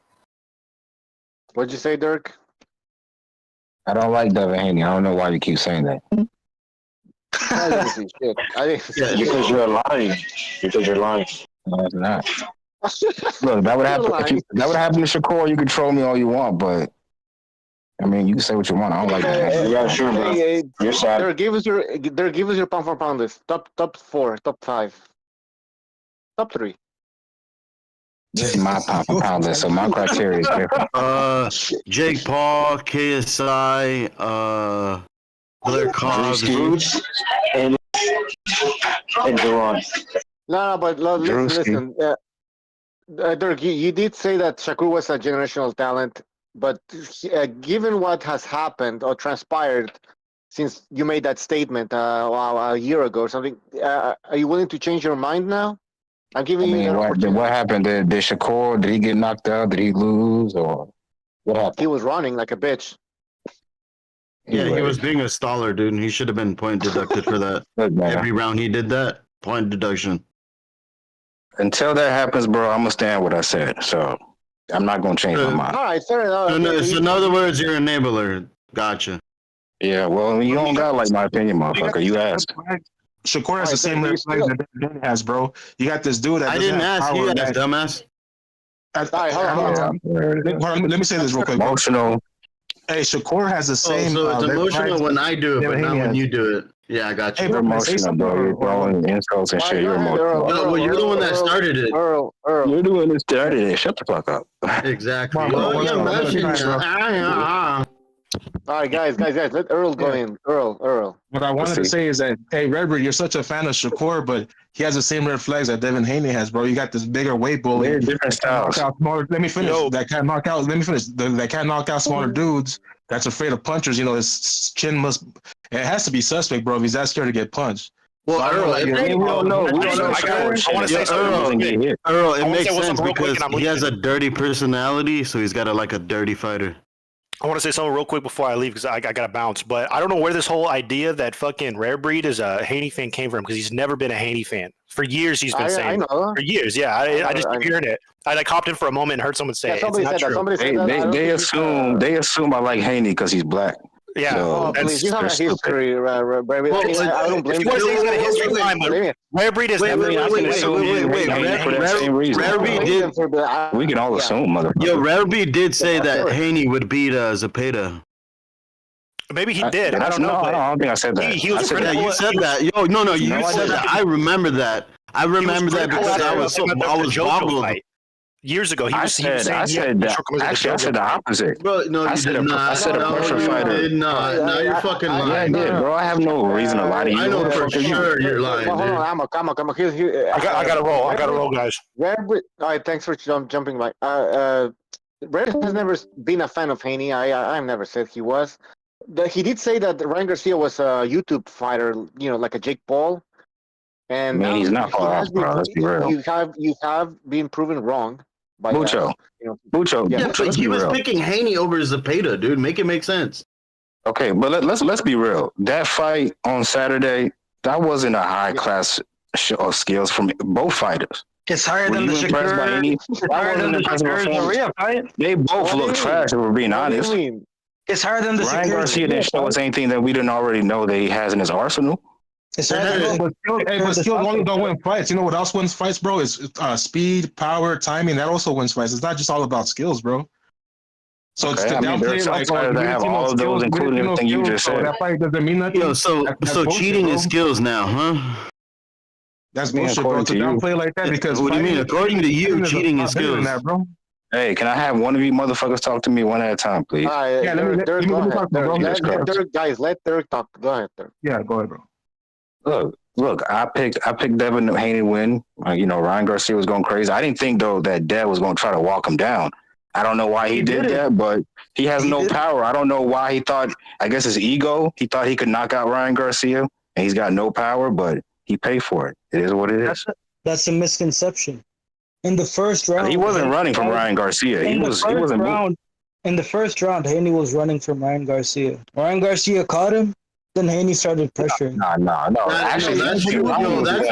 What'd you say, Dirk? I don't like Devin Haney. I don't know why you keep saying that. Because you're lying. No, it's not. Look, that would happen. That would happen to Shakur. You can troll me all you want, but I mean, you can say what you want. I don't like that. Yeah, sure, bro. Your side. There, give us your pound for pound list. Top 4, top 5, top 3. This is my pound for pound list, so my criteria is different. Jake Paul, KSI, Blair Cobbs, and Duran. No, but listen. Dirk, you did say that Shakur was a generational talent, but given what has happened or transpired since you made that statement a year ago or something, are you willing to change your mind now? I'm giving you an opportunity. What happened? Did Shakur, did he get knocked out? Did he lose? Or what happened? He was running like a bitch. Yeah, he was being a staller, dude, and he should have been point deducted for that. Every round he did that, point deduction. Until that happens, bro, I'm gonna stand what I said. So I'm not going to change my mind. All right, fair enough. So in other words, you're an enabler. Gotcha. Yeah, well, you don't got like my opinion, motherfucker. You asked. Shakur has the same red flags that Devin has, bro. You got this dude that I doesn't didn't have ask power. you, ass dumbass. Let me say this real quick. Emotional. Hey, Shakur has the same. So it's red emotional flags when I do it, but not when has. you do it. Yeah, I got you. Hey, You're emotional, bro. You're throwing insults and shit. You're emotional. Well, you're the one that started it. Earl. You're the one that started it. Shut the fuck up. Exactly. Come on, All right, guys, let Earl go in. Earl. What I wanted to say is that, hey, Redbird, you're such a fan of Shakur, but he has the same red flags that Devin Haney has, bro. You got this bigger weight bully. They're different styles. Let me finish. That can't knock out. Let me finish. That can't knock out smaller dudes. That's afraid of punchers. You know, his chin must. It has to be suspect, bro. If he's that scared to get punched. Well, So Earl, we don't know. I want to say something. Earl, it makes sense because he has a dirty personality, so he's got a dirty fighter. I want to say something real quick before I leave because I got to bounce. But I don't know where this whole idea that fucking Rare Breed is a Haney fan came from because he's never been a Haney fan. For years, he's been saying. I know. For years, yeah. I just keep hearing it. I hopped in for a moment and heard someone say it. Somebody it's said not that. true. They assume I like Haney because he's black. Yeah, so please, you have a history. I don't blame you. He's got a history line, but Rare Breed is never. Rare Breed did. We can all assume, motherfucker. Yo, Rare Breed did say that Haney would beat Zepeda. Maybe he did. I don't know. I don't think I said that. He was You said that. Yo, no, you said that. I remember that. I remember that because I was boggled. Years ago, I said that. Actually, I said the opposite. Bro, no, you did not. I said a pressure fighter. No, you're fucking lying. Yeah, I did, bro. I have no reason to lie to you. I know for sure you're lying. Hold on, I'm a. Here, I got to roll. I got to roll, guys. All right, thanks for jumping by. Red has never been a fan of Haney. I've never said he was. He did say that Ryan Garcia was a YouTube fighter, like a Jake Paul. And he's not far off, bro. Let's be real. You have been proven wrong. Mucho. Yeah, but he was picking Haney over Zepeda, dude. Make it make sense. Okay, but let's be real. That fight on Saturday, that wasn't a high class show of skills from both fighters. It's higher than the Shakur. They both look trash, if we're being honest. It's higher than the Ryan Garcia didn't show us anything that we didn't already know that he has in his arsenal. But skill only don't win fights. You know what else wins fights, bro? Is speed, power, timing. That also wins fights. It's not just all about skills, bro. So it's to downplay that have all of those, including everything you just said. That fight doesn't mean nothing. Yo, so cheating is skills now, huh? That's bullshit, bro. To downplay like that because what do you mean? According to you, cheating is skills. Hey, can I have one of you motherfuckers talk to me one at a time, please? Yeah, let Dirk, guys, let Dirk talk. Go ahead, Dirk. Yeah, go ahead, bro. Look, I picked Devin Haney win. Ryan Garcia was going crazy. I didn't think though that Dev was going to try to walk him down. I don't know why he did that, but he has no power. I don't know why he thought. I guess his ego. He thought he could knock out Ryan Garcia, and he's got no power. But he paid for it. It is what it is. That's a misconception. In the first round, he wasn't running from Ryan Garcia. He wasn't. In the first round, Haney was running from Ryan Garcia. Ryan Garcia caught him. Then Haney started pressuring. No. Actually, that's a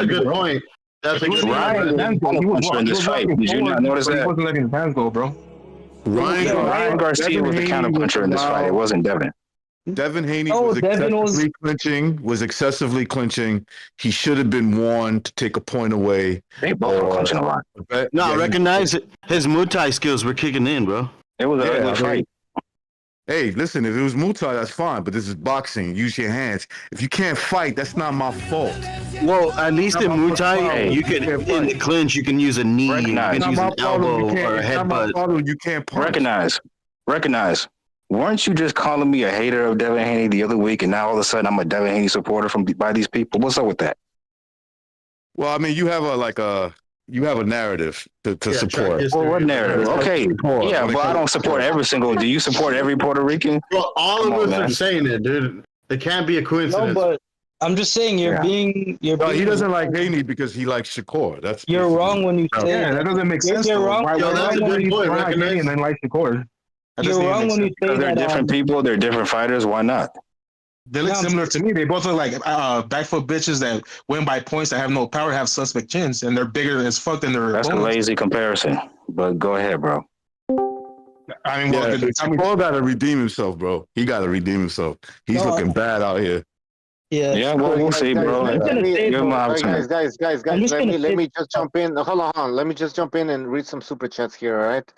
good point. That's a good point. In this fight, did you not notice that? He wasn't letting his hands go, bro. Ryan Garcia was the counterpuncher in this fight. It wasn't Devin. Devin Haney was excessively clinching. He should have been warned to take a point away. They both were clinching a lot. No, recognize it. His Muay Thai skills were kicking in, bro. It was a ugly fight. Hey, listen, if it was Muay Thai, that's fine, but this is boxing. Use your hands. If you can't fight, that's not my fault. Well, at least in Muay Thai, you can, in the clinch, you can use a knee, you can use an elbow or a headbutt. You can't punch. Recognize. Weren't you just calling me a hater of Devin Haney the other week, and now all of a sudden I'm a Devin Haney supporter by these people? What's up with that? Well, I mean, you have a narrative to support. Well, what narrative? Okay, yeah, but I don't support every single. Do you support every Puerto Rican? Well, all of us are saying it, dude. It can't be a coincidence. No, but I'm just saying he doesn't like Haney because he likes Shakur. You're wrong when you say that doesn't make sense. You're wrong. That's a good point. And then like Shakur. You're wrong when you say that. They're different people. They're different fighters. Why not? They look similar to me. They both look like back foot bitches that win by points that have no power, have suspect chins, and they're bigger as fuck than their That's opponents. A lazy comparison, but go ahead, bro. I mean, well, Paul got to redeem himself, bro. He got to redeem himself. He's looking bad out here. Yeah, well, we'll see, bro. Guys, let me just jump in. Hold on. Let me just jump in and read some super chats here, all right?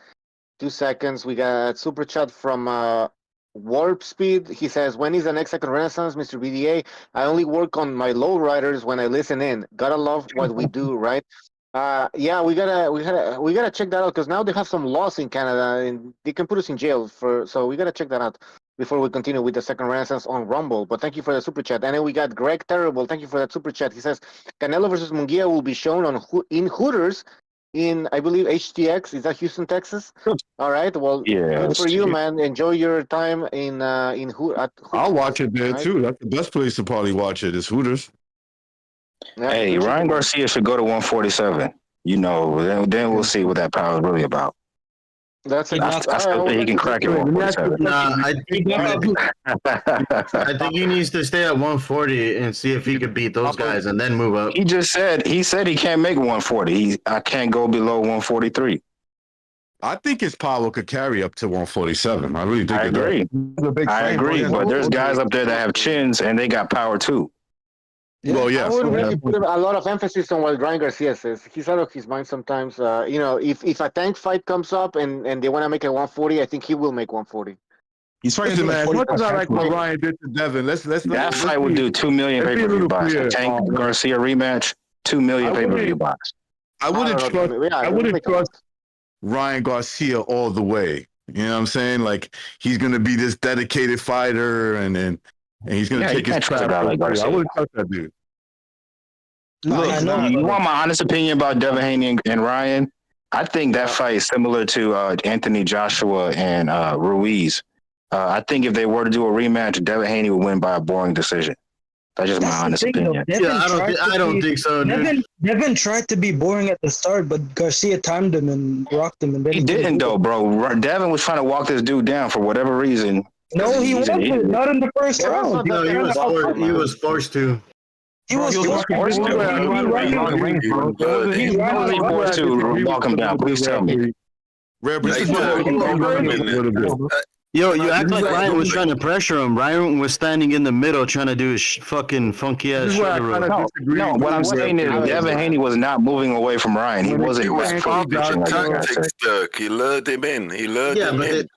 2 seconds. We got super chat from Warp Speed. He says, when is the next second Renaissance, Mr. BDA? I only work on my low riders when I listen in. Gotta love what we do, right? Yeah, we gotta check that out because now they have some laws in Canada and they can put us in jail so we gotta check that out before we continue with the second Renaissance on Rumble. But thank you for the super chat. And then we got Greg Terrible. Thank you for that super chat. He says Canelo versus Munguia will be shown in Hooters in, I believe, HTX. Is that Houston, Texas? All right. Well, good for you, man. Enjoy your time in Hooters. I'll watch it there too. That's the best place to probably watch it is Hooters. Hey, Ryan Garcia should go to 147. You know, then we'll see what that power is really about. That's he can crack it. 147. I think he needs to stay at 140 and see if he could beat those guys and then move up. He said he can't make 140. I can't go below 143. I think his power could carry up to 147. I really think I agree. I agree, but there's guys up there that have chins and they got power too. Yeah, well, yes. I would really put a lot of emphasis on what Ryan Garcia says. He's out of his mind sometimes. You know, if a tank fight comes up and they want to make it 140, I think he will make 140. He's fighting, man. As much as I like what Ryan did to Devin, that fight would do 2 million pay-per-view bucks. Tank Garcia rematch, 2 million pay-per-view bucks. I wouldn't trust Ryan Garcia all the way. You know what I'm saying? Like he's gonna be this dedicated fighter, and he's going to take his crap. I wouldn't touch that dude. Look, you want my honest opinion about Devin Haney and Ryan? I think that fight is similar to Anthony Joshua and Ruiz. I think if they were to do a rematch, Devin Haney would win by a boring decision. That's just my honest opinion. I don't think so, dude. Devin tried to be boring at the start, but Garcia timed him and rocked him. And then he didn't, though, bro. Devin was trying to walk this dude down for whatever reason. No, he wasn't. Not in the first round. No, he was forced to. He was forced to. He was forced to walk him down. Please tell me. Yo, you act like Ryan was trying to pressure him. Ryan was standing in the middle trying to do his fucking funky ass shoulder roll. No, what I'm saying is Devin Haney was not moving away from Ryan. He wasn't. Tactics, Dirk. He lured him in. He lured him in.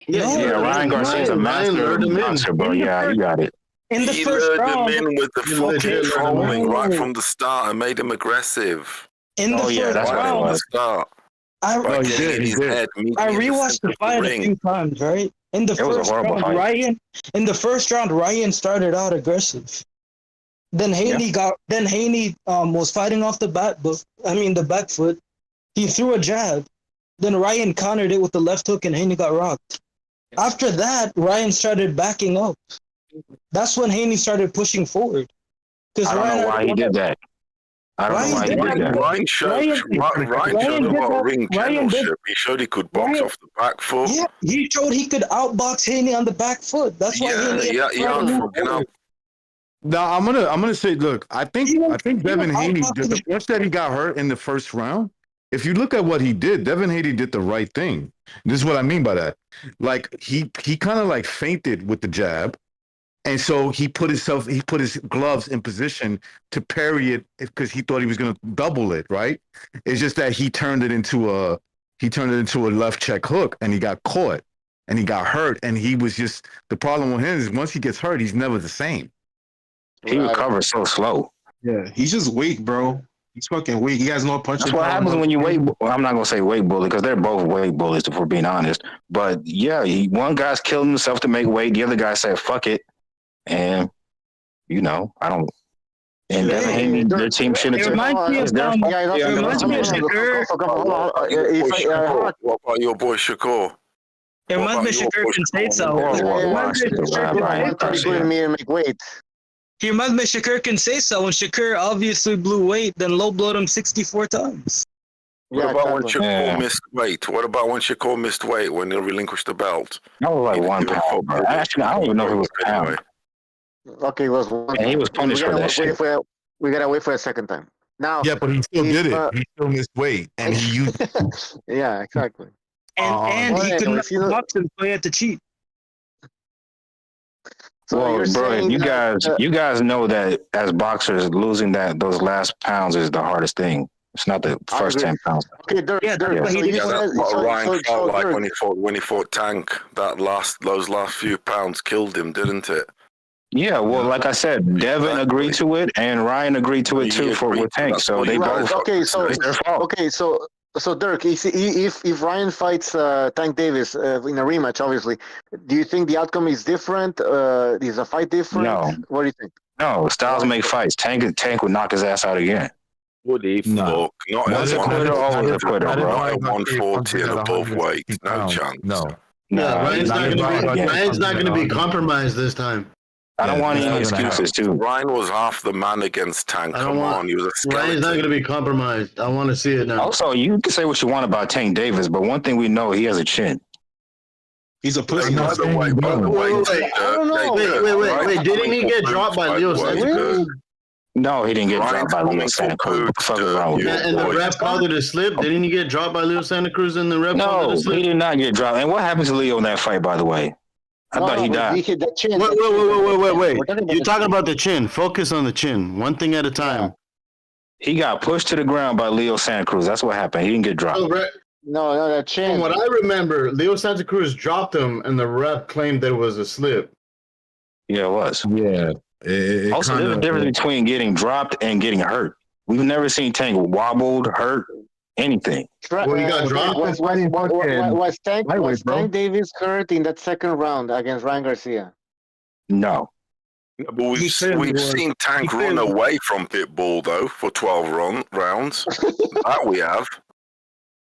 Yeah, Ryan Garcia's a master boxer, bro. Yeah, you got it. He lured him in with the fucking trolling right from the start and made him aggressive. In the first round, I rewatched the fight a few times, right? In the first round, Ryan started out aggressive. Then Haney was fighting off the back foot. He threw a jab. Then Ryan countered it with the left hook and Haney got rocked. After that, Ryan started backing up. That's when Haney started pushing forward. I don't know why he did that. Ryan showed about ring generalship. He showed he could box off the back foot. Yeah, he showed he could outbox Haney on the back foot. That's why Now I'm gonna say, look, I think Devin Haney, the once that he got hurt in the first round, if you look at what he did, Devin Haney did the right thing. This is what I mean by that. Like he kind of like feinted with the jab. And so he put his gloves in position to parry it because he thought he was going to double it, right? It's just that he turned it into a left check hook and he got caught and he got hurt. And he was just, the problem with him is once he gets hurt, he's never the same. He recovers so slow. Yeah, he's just weak, bro. He's fucking weak. He has no punch. That's what happens when you weight. Well, I'm not gonna say weight bully because they're both weight bullies, if we're being honest. But yeah, one guy's killing himself to make weight. The other guy said, "Fuck it," and I don't. And Devin Haney, their team shouldn't. What about your boy Shakur? It reminds me of Shakur can say so. He reminds me of Shakur can say so. When Shakur obviously blew weight, then low blowed him 64 times. What about when Shakur missed weight? What about when Shakur missed weight when he relinquished the belt? That was like 1 pound. Bro. Actually, I don't even know if it was a pound. Okay, it was 1 pound. And he was punished for that shit. We gotta wait for a second time. Now, yeah, but he still did it. He still missed weight, and he used. Yeah, exactly. And he could not box him, so he had to cheat. So well, you're bro, saying you guys know that as boxers, losing those last pounds is the hardest thing. It's not the first 10 pounds. Okay, Dirk. That's what Ryan felt like when he fought Tank. Those last few pounds killed him, didn't it? Yeah, well, like I said, Devin agreed to it, and Ryan agreed to it too with Tank. So they both. Okay, it's their fault. So Dirk, if Ryan fights Tank Davis in a rematch, obviously, do you think the outcome is different? Is the fight different? No. What do you think? No, styles make fights. Tank would knock his ass out again. Would he? No. Not a quitter, always a quitter, bro. Not at 140 and above weight. No chance. No. Yeah, Ryan's not going to be compromised this time. I don't want any excuses, too. Ryan was half the man against Tank. Come on, he was a skeleton. Ryan's not going to be compromised. I want to see it now. Also, you can say what you want about Tank Davis, but one thing we know, he has a chin. He's a pussy. By the way, wait. Didn't he get dropped by Leo Santa Cruz? No, he didn't get dropped by Leo Santa Cruz. What the fuck is wrong with you? And the ref called it a slip. Didn't he get dropped by Leo Santa Cruz and the ref called it a slip? No, he did not get dropped. And what happened to Leo in that fight, by the way? I thought he died. He hit that chin. Wait. You're talking about the chin. Focus on the chin. One thing at a time. He got pushed to the ground by Leo Santa Cruz. That's what happened. He didn't get dropped. No, that chin. From what I remember, Leo Santa Cruz dropped him, and the ref claimed that it was a slip. Yeah, it was. Yeah. Also, there's a difference between getting dropped and getting hurt. We've never seen Tank wobbled, hurt, anything. Well, he got dropped. Was Tank Davis hurt in that second round against Ryan Garcia? No. But we've seen Tank run away from Pitbull, though, for 12 rounds. That we have.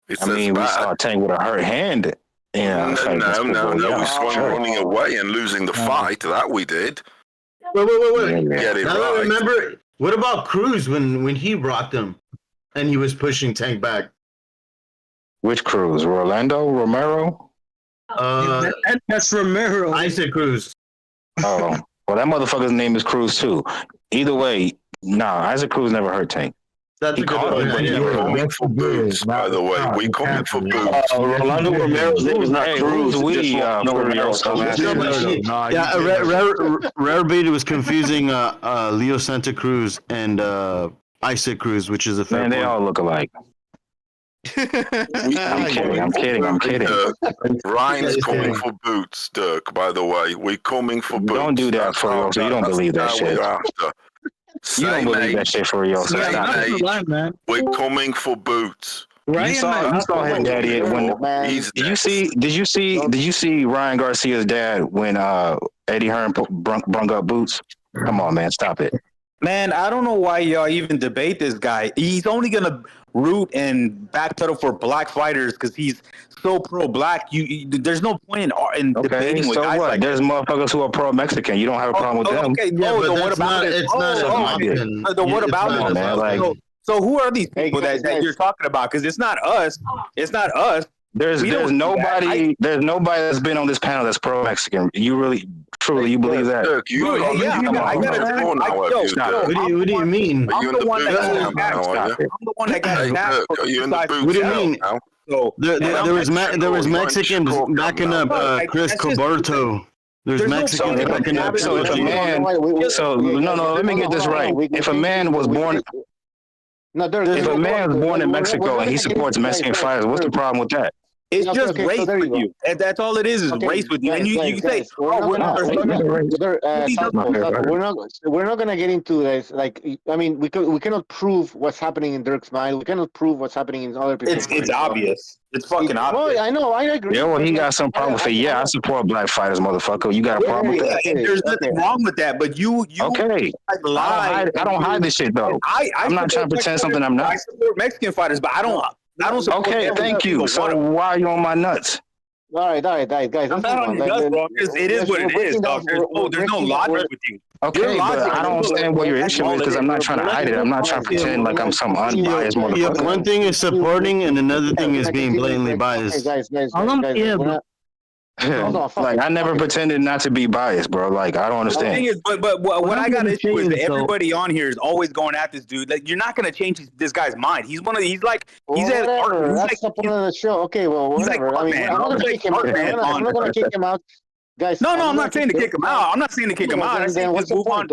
We saw Tank with a hurt hand. Yeah, no. We saw him running away and losing the fight. That we did. Wait. Get it now right. I remember, what about Cruz when he rocked him and he was pushing Tank back? Which Cruz? Rolando? Romero? That's Romero. Isaac Cruz. Oh, well, that motherfucker's name is Cruz, too. Either way, Isaac Cruz never hurt Tank. That's he caught him, but he was coming for boots, by the way. We coming for boots. Rolando Romero's name is not Cruz. Rare Beat was confusing Leo Santa Cruz and Isaac Cruz, which is a fair point. They all look alike. I'm kidding. Ryan's coming for boots, Dirk, by the way. We're coming for boots. Don't do that for real, so you don't believe that shit. You don't believe that shit for real. So we're coming for boots. You saw his daddy when did you see Ryan Garcia's dad when Eddie Hearn brung up boots? Come on, man, stop it. Man, I don't know why y'all even debate this guy. He's only gonna root and backpedal for black fighters because he's so pro-black. There's no point in debating with guys like there's motherfuckers who are pro-Mexican. You don't have a problem with them. Okay, what about it? What about it? So who are these people that you're talking about? Because it's not us. It's not us. There's nobody that's been on this panel that's pro-Mexican. You really, truly, you believe that? Look, what do you mean? Are you in the What do you mean? So there was Mexicans backing up Chris Coberto. There's Mexicans backing up. So if a man, let me get this right. If a man was born. If a man is born in Mexico and he supports Mexican fighters, what's the problem with that? It's just race with you. And that's all it is race with you. And you can say, we're not going to get into this. Like, I mean, we cannot prove what's happening in Dirk's mind. We cannot prove what's happening in other people's minds. It's obvious. It's fucking obvious. I know. I agree. Yeah, well, he got some problem with it. Yeah, I support black fighters, motherfucker. You got a problem with that? There's nothing wrong with that. But you okay? I don't hide this shit though. I'm not trying to pretend something I'm not. I support Mexican fighters, but I don't support. Okay, thank you. So why are you on my nuts? All right, guys. I'm not on your nuts, bro. It is what it is, dog. There's no logic with you. Okay, but I don't understand what your issue is because I'm not trying to hide it. I'm not trying to pretend like I'm some unbiased motherfucker. One thing is supporting and another thing is being blatantly biased. Guys, Like I never pretended not to be biased, bro. Like I don't The thing understand. is, but what I got gonna issue say is is, that everybody on here is always going at this dude. Like you're not gonna change this guy's mind. He's one of the, he's like he's at Whatever. he's That's like the point of the show. Okay, well, he's like whatever. I mean, Ant-Man, I'm not bro. gonna He's kick him like out. Ant-Man I'm not gonna kick him out, guys. No, I'm I'm not saying to kick him out. I'm not saying to kick him out. I say What's just move on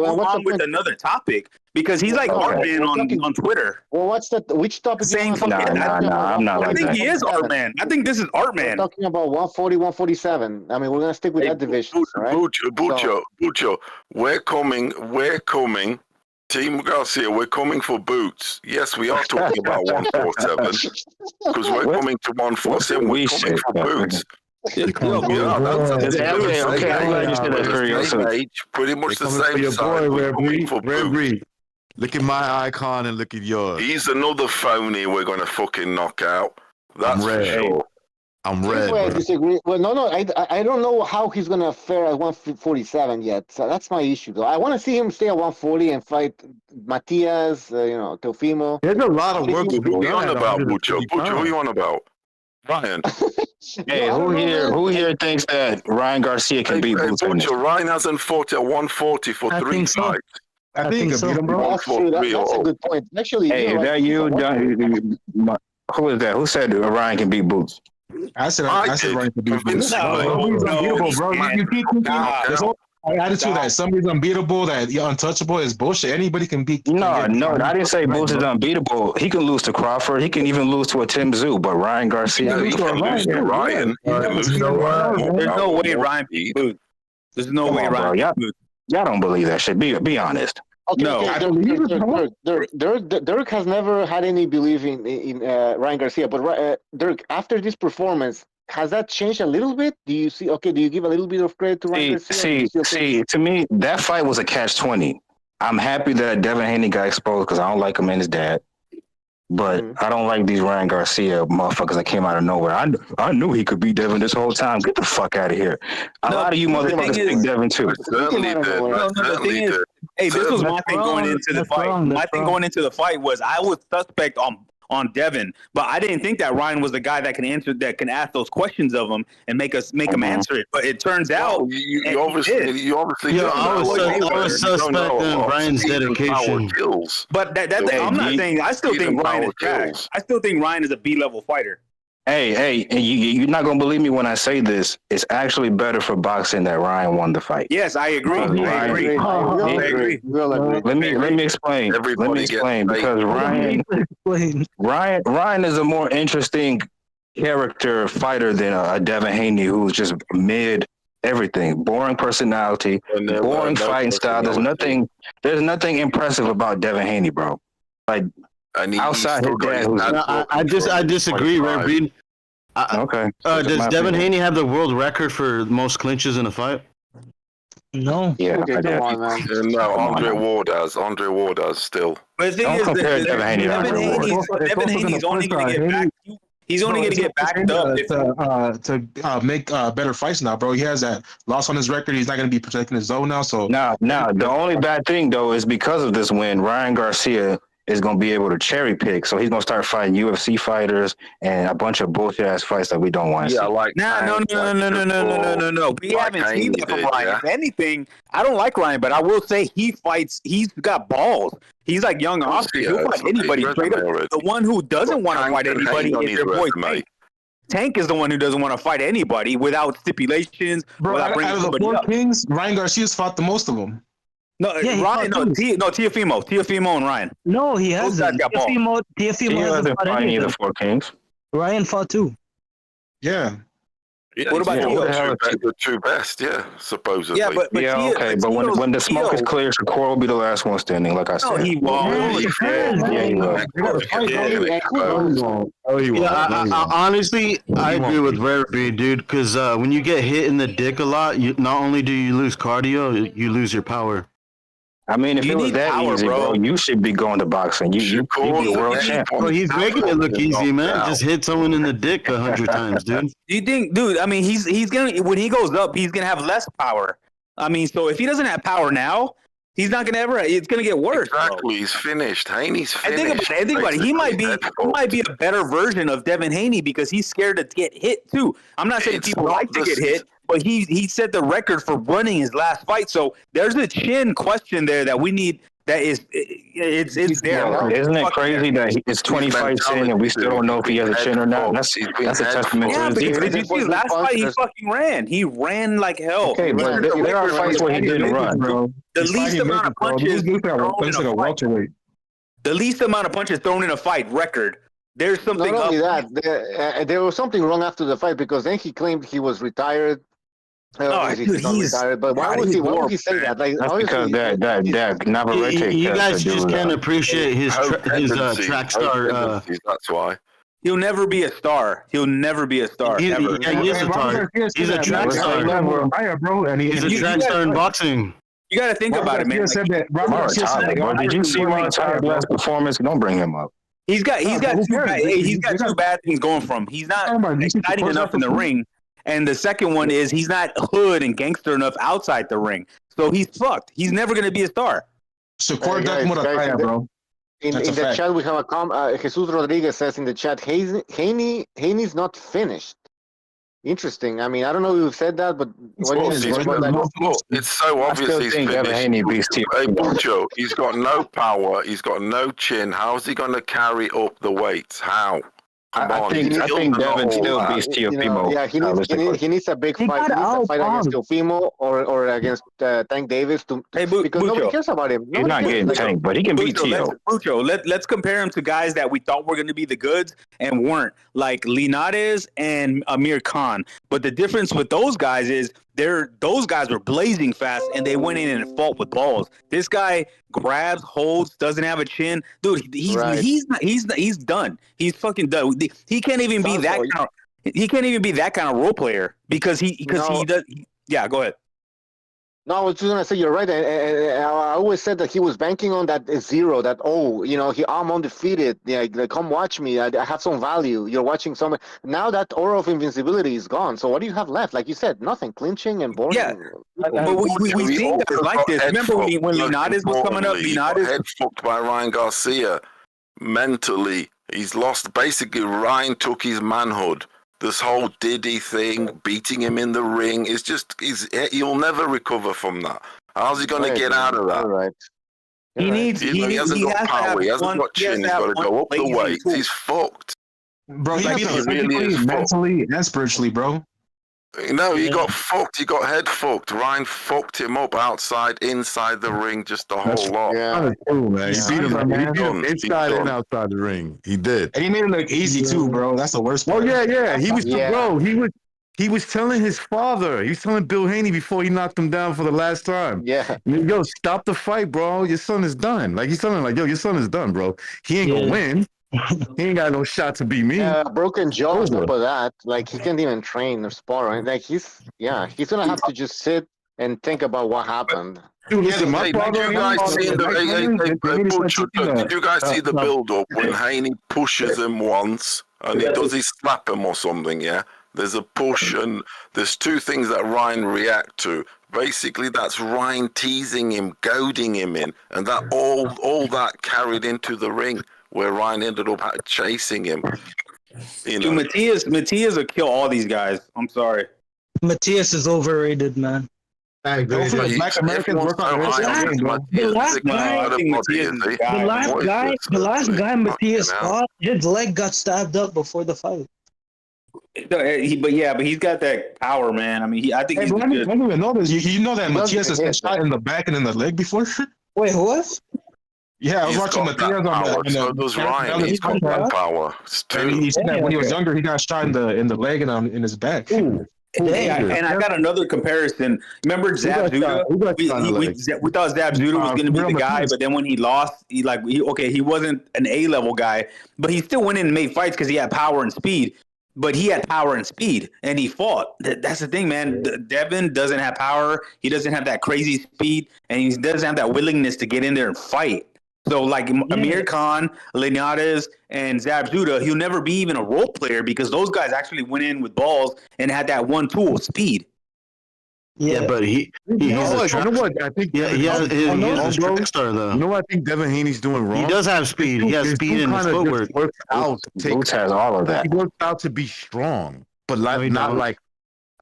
with another topic because he's like Ant-Man on Twitter. Well, which topic? Saying fucking. I'm not I like think that. he is Ant-Man. I think this is Ant-Man. We're talking about 140, 147. I mean, we're gonna stick with that division, right? Bucho, we're coming. Team Garcia, we're coming for boots. Yes, we are talking about 147 because we're coming to 147. We're coming for boots. Okay, I'm glad you said that for yourself. Pretty much the For same your side. boy, We're Red coming Breed. for Red boots. Breed. Look at my icon and look at yours. He's another phony we're going to fucking knock out. That's for sure. I'm Here's red. where I Bro. disagree. Well, no, I don't know how he's gonna fare at 147 yet. So that's my issue, though. I want to see him stay at 140 and fight Matias, Teofimo. There's a lot of work to Who be you on done. about, Bucho? Bucho, who you on about? Ryan. Hey, who here thinks that Ryan Garcia can beat Boots? Bucho, Ryan hasn't fought at 140 for 3 fights. I think so. That's true. That's a good point. Actually, Hey, is that you? Who is that? Who said Ryan can beat Boots? I said Ryan can beat Boots. Somebody's unbeatable, bro. You keep thinking this whole attitude that somebody's unbeatable, that you're untouchable is bullshit. Anybody can beat. No, I didn't say Boots is unbeatable. He can lose to Crawford. He can even lose to a Tim Zoo, but Ryan Garcia. He can lose to Ryan. There's no way Ryan beat Boots. There's no way Ryan beat Boots. Y'all don't believe that shit. Be honest. Okay, Dirk has never had any belief in Ryan Garcia, but Dirk, after this performance, has that changed a little bit? Do you see? Okay, do you give a little bit of credit to Ryan Garcia? See, to me, that fight was a catch-20. I'm happy that Devin Haney got exposed because I don't like him and his dad. But I don't like these Ryan Garcia motherfuckers that came out of nowhere. I knew he could beat Devin this whole time. Get the fuck out of here. A lot of you motherfuckers pick Devin too. The thing is, hey, this was my thing going into the fight. My thing going into the fight was I was suspect on Devin, but I didn't think that Ryan was the guy that can ask those questions of him and make him answer it. But it turns out you obviously I was suspecting Ryan's dedication. But I'm not saying I still think Ryan is trash. I still think Ryan is a B-level fighter. Hey, you're not gonna believe me when I say this. It's actually better for boxing that Ryan won the fight. Yes, I agree. I agree. Let me explain. Because Ryan is a more interesting character fighter than a Devin Haney, who's just mid everything. Boring personality, boring fighting style. There's nothing impressive about Devin Haney, bro. Like outside his dad, I disagree, Red Breed. Okay. Does Devin Haney have the world record for most clinches in a fight? No. Yeah, okay, come on, man. No, Andre Ward does still. But the thing is, Devin Haney's only going to get back. He's only going to get backed up to make better fights now, bro. He has that loss on his record. He's not going to be protecting his zone now. So now the only bad thing though is because of this win, Ryan Garcia is going to be able to cherry pick. So he's going to start fighting UFC fighters and a bunch of bullshit ass fights that we don't want to see. No. We haven't seen that from Ryan. If anything, I don't like Ryan, but I will say he's got balls. He's like young Oscar. He'll fight anybody straight up. The one who doesn't want to fight anybody is your boy Tank. Tank is the one who doesn't want to fight anybody without stipulations. Bro, out of the four kings, Ryan Garcia's fought the most of them. No, Ryan. Teofimo and Ryan. No, he hasn't. Teofimo hasn't fought any of the four kings. Ryan fought two. Yeah. What about the two best? Yeah, supposedly. Yeah, but when the smoke is clear, Shakur will be the last one standing. Like I said, he won't. Honestly, I agree with Rare Breed, dude. Because when you get hit in the dick a lot, not only do you lose cardio, you lose your power. I mean, if it was that easy, bro, you should be going to boxing. You be a world champ. Bro, he's making it look easy, man. Just hit someone in the dick 100 times, dude. Do you think, dude? I mean, he's gonna when he goes up, he's gonna have less power. I mean, so if he doesn't have power now, he's not gonna ever. It's gonna get worse. Exactly, bro. He's finished. Haney's finished. I think about it. He might be a better version of Devin Haney because he's scared to get hit too. I'm not saying people like to get hit, but he set the record for winning his last fight. So there's a chin question there that we need. That is, it's there. Yo, isn't it crazy that it's 20 fights in and we still don't know if he has a chin or not? That's a testament to his because defense. did you see his last fight? He fucking ran. He ran like hell. Okay, but there are fights where he didn't run. The least amount of punches the least amount of punches thrown in a fight record. There's something. Not only that, there was something wrong after the fight because then he claimed he was retired. He's not retired, but why would he say that? Like, that's because that Navarrete. You guys just can't appreciate his track star. That's why. He'll never be a star. He'll never be a star. He is a star. He's a track star. He's a track star in boxing. You got to think about it, man. Said that. Did you see Ryan's last performance? Don't bring him up. He's got two bad things going for him. He's not exciting enough in the ring. And the second one is he's not hood and gangster enough outside the ring. So he's fucked. He's never going to be a star. Support that, bro. In the chat, we have a Jesus Rodriguez says in the chat, Haney's not finished. Interesting. I mean, I don't know who said that, but it's so obvious he's finished. Hey, Bucho, he's got no power. He's got no chin. How's he going to carry up the weights? How? I think Devin still beats Teofimo. Yeah, he needs a big fight. He needs a fight against Teofimo or against Tank Davis because nobody cares about him. He's not getting Tank, but he can beat Teo. Let's compare him to guys that we thought were going to be the goods and weren't, like Linares and Amir Khan. But the difference with those guys is those guys were blazing fast and they went in and fought with balls. This guy grabs, holds, doesn't have a chin. Dude, he's done. He's fucking done. He can't even be that kind of, he can't even be that kind of role player because he does. Yeah, go ahead. No, I was just gonna say you're right. I always said that he was banking on that zero. That I'm undefeated. Yeah, like, come watch me. I have some value. You're watching someone. Now that aura of invincibility is gone. So what do you have left? Like you said, nothing. Clinching and boring. Yeah, but we seen guys like this. Remember when Linares was coming up? Linares head fucked by Ryan Garcia mentally. He's lost. Basically, Ryan took his manhood. This whole Diddy thing, beating him in the ring, he'll never recover from that. How's he going to get out of that? Right. He hasn't got power. He hasn't got chin. He's got to go up the weight. He's fucked. Bro, he really is mentally and spiritually, bro. No, he got fucked. He got head fucked. Ryan fucked him up outside, inside the ring, just the whole lot. Yeah, true, man. He beat him inside and outside the ring. He did. And he made it look easy too, bro. That's the worst part. Oh yeah. He was bro. He was telling his father. He was telling Bill Haney before he knocked him down for the last time. Yeah. Yo, stop the fight, bro. Your son is done. Like he's telling him, like, yo, your son is done, bro. He ain't gonna win. He ain't got no shot to beat me. Broken jaw on top of that. Like he can't even train or spar. Right? Like he's gonna have to just sit and think about what happened. Dude, listen, did you guys see the build-up when Haney pushes him once and does he slap him or something? Yeah, there's a push and there's two things that Ryan react to. Basically, that's Ryan teasing him, goading him in, and that all that carried into the ring where Ryan ended up chasing him. Dude, Matias will kill all these guys. I'm sorry. Matias is overrated, man. I agree. Black Americans work on the last guy Matias fought, his leg got stabbed up before the fight. But he's got that power, man. I mean, I think he's good. I didn't even know this. You know that Matias has been shot in the back and in the leg before? Wait, what? Yeah, I was watching Matias on the. So does Ryan. He's got that power. And he said that when he was younger, he got shot in the leg and in his back. And I got another comparison. Remember Zab Zuda? We thought Zab Zuda was going to be the guy, but then when he lost, he wasn't an A-level guy, but he still went in and made fights because he had power and speed. But he had power and speed, and he fought. That's the thing, man. Devin doesn't have power. He doesn't have that crazy speed, and he doesn't have that willingness to get in there and fight. So, like Amir Khan, Linares, and Zab Zuda, he'll never be even a role player because those guys actually went in with balls and had that one tool, speed. Yeah, but he has you know what? I think he's a track star though. You know what I think Devin Haney's doing wrong? He does have speed. He has speed in his footwork. Boots has all of that. He works out to be strong, but not like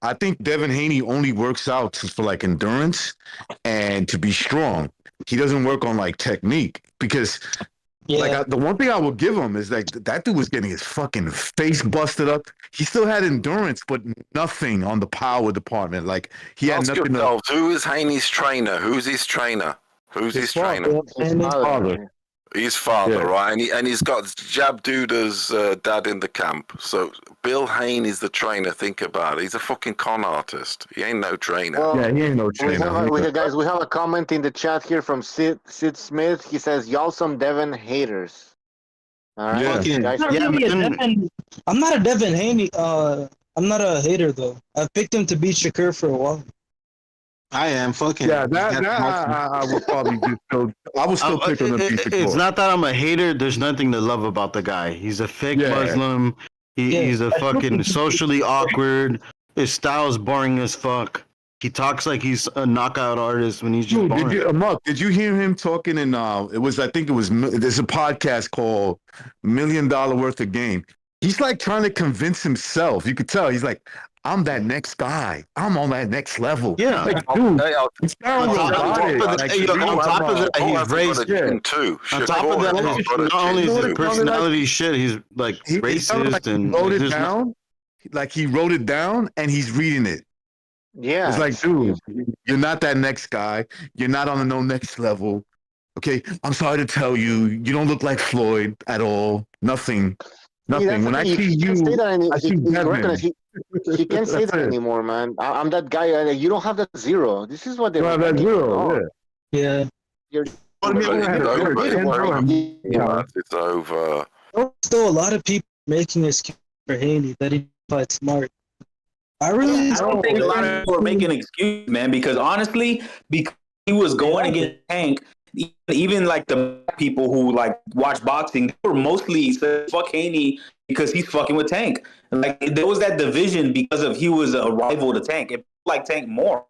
I think Devin Haney only works out for like endurance and to be strong. He doesn't work on like technique because the one thing I will give him is like that dude was getting his fucking face busted up. He still had endurance, but nothing on the power department. Like he had Ask nothing. yourselves, who is Haney's trainer? Who's his trainer? Who's his trainer? His father. His father, right? And he's got Jab Duda's dad in the camp. So Bill Haney's the trainer. Think about it. He's a fucking con artist. He ain't no trainer. Well, he ain't no trainer. We have a comment in the chat here from Sid Smith. He says, "Y'all some Devin haters." All right, I'm not a Devin Haney. I'm not a hater though. I picked him to beat Shakur for a while. I am fucking. Yeah, I would probably I would still pick him to beat Shakur. It's not that I'm a hater. There's nothing to love about the guy. He's a fake Muslim. He's a fucking socially awkward. His style's boring as fuck. He talks like he's a knockout artist when he's just boring. Did you hear him talking in there's a podcast called $1 Million Worth of Game. He's like trying to convince himself. You could tell he's like, I'm that next guy. I'm on that next level. Yeah. Like, dude, it's on top of that, he's raised too. On top of that, not only is his personality shit, he's like racist like and he wrote it down. Like he wrote it down and he's reading it. Yeah. It's like, dude, you're not that next guy. You're not on the no next level. Okay, I'm sorry to tell you, you don't look like Floyd at all. Nothing. When I see you, I see Devin. He can't say that anymore, man. I'm that guy. You don't have that zero. This is what they have that zero. Yeah. It's over. There's still a lot of people making excuses for Haney that he fight smart. I don't think a lot of people are making excuses, man, because honestly, because he was going against Tank, even like the people who like watch boxing, they were mostly said fuck Haney because he's fucking with Tank. Like there was that division because of he was a rival to Tank. It like Tank more.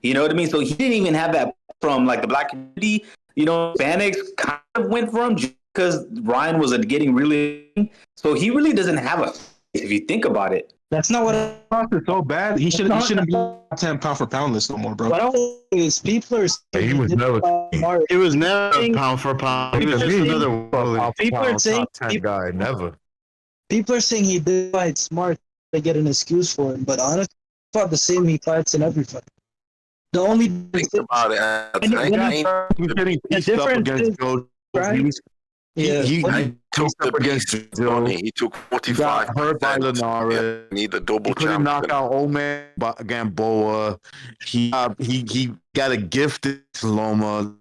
You know what I mean? So he didn't even have that from like the black community. You know, Hispanics kind of went from just because Ryan was getting really. So he really doesn't have a. If you think about it. That's not what it's so bad. He shouldn't be 10 pound for pound list no more, bro. What is people are he was never it was never pound for pound. He was another people are saying guy never. People are saying he did fight smart to get an excuse for him, but honestly, he fought the same he fights in every fight. The only think about it, he's getting pieced up against Joe. Right? He took the beast. He took 45. Got hurt by Linares. Need the double. He couldn't knock out old man Gamboa. He got a gift to Loma.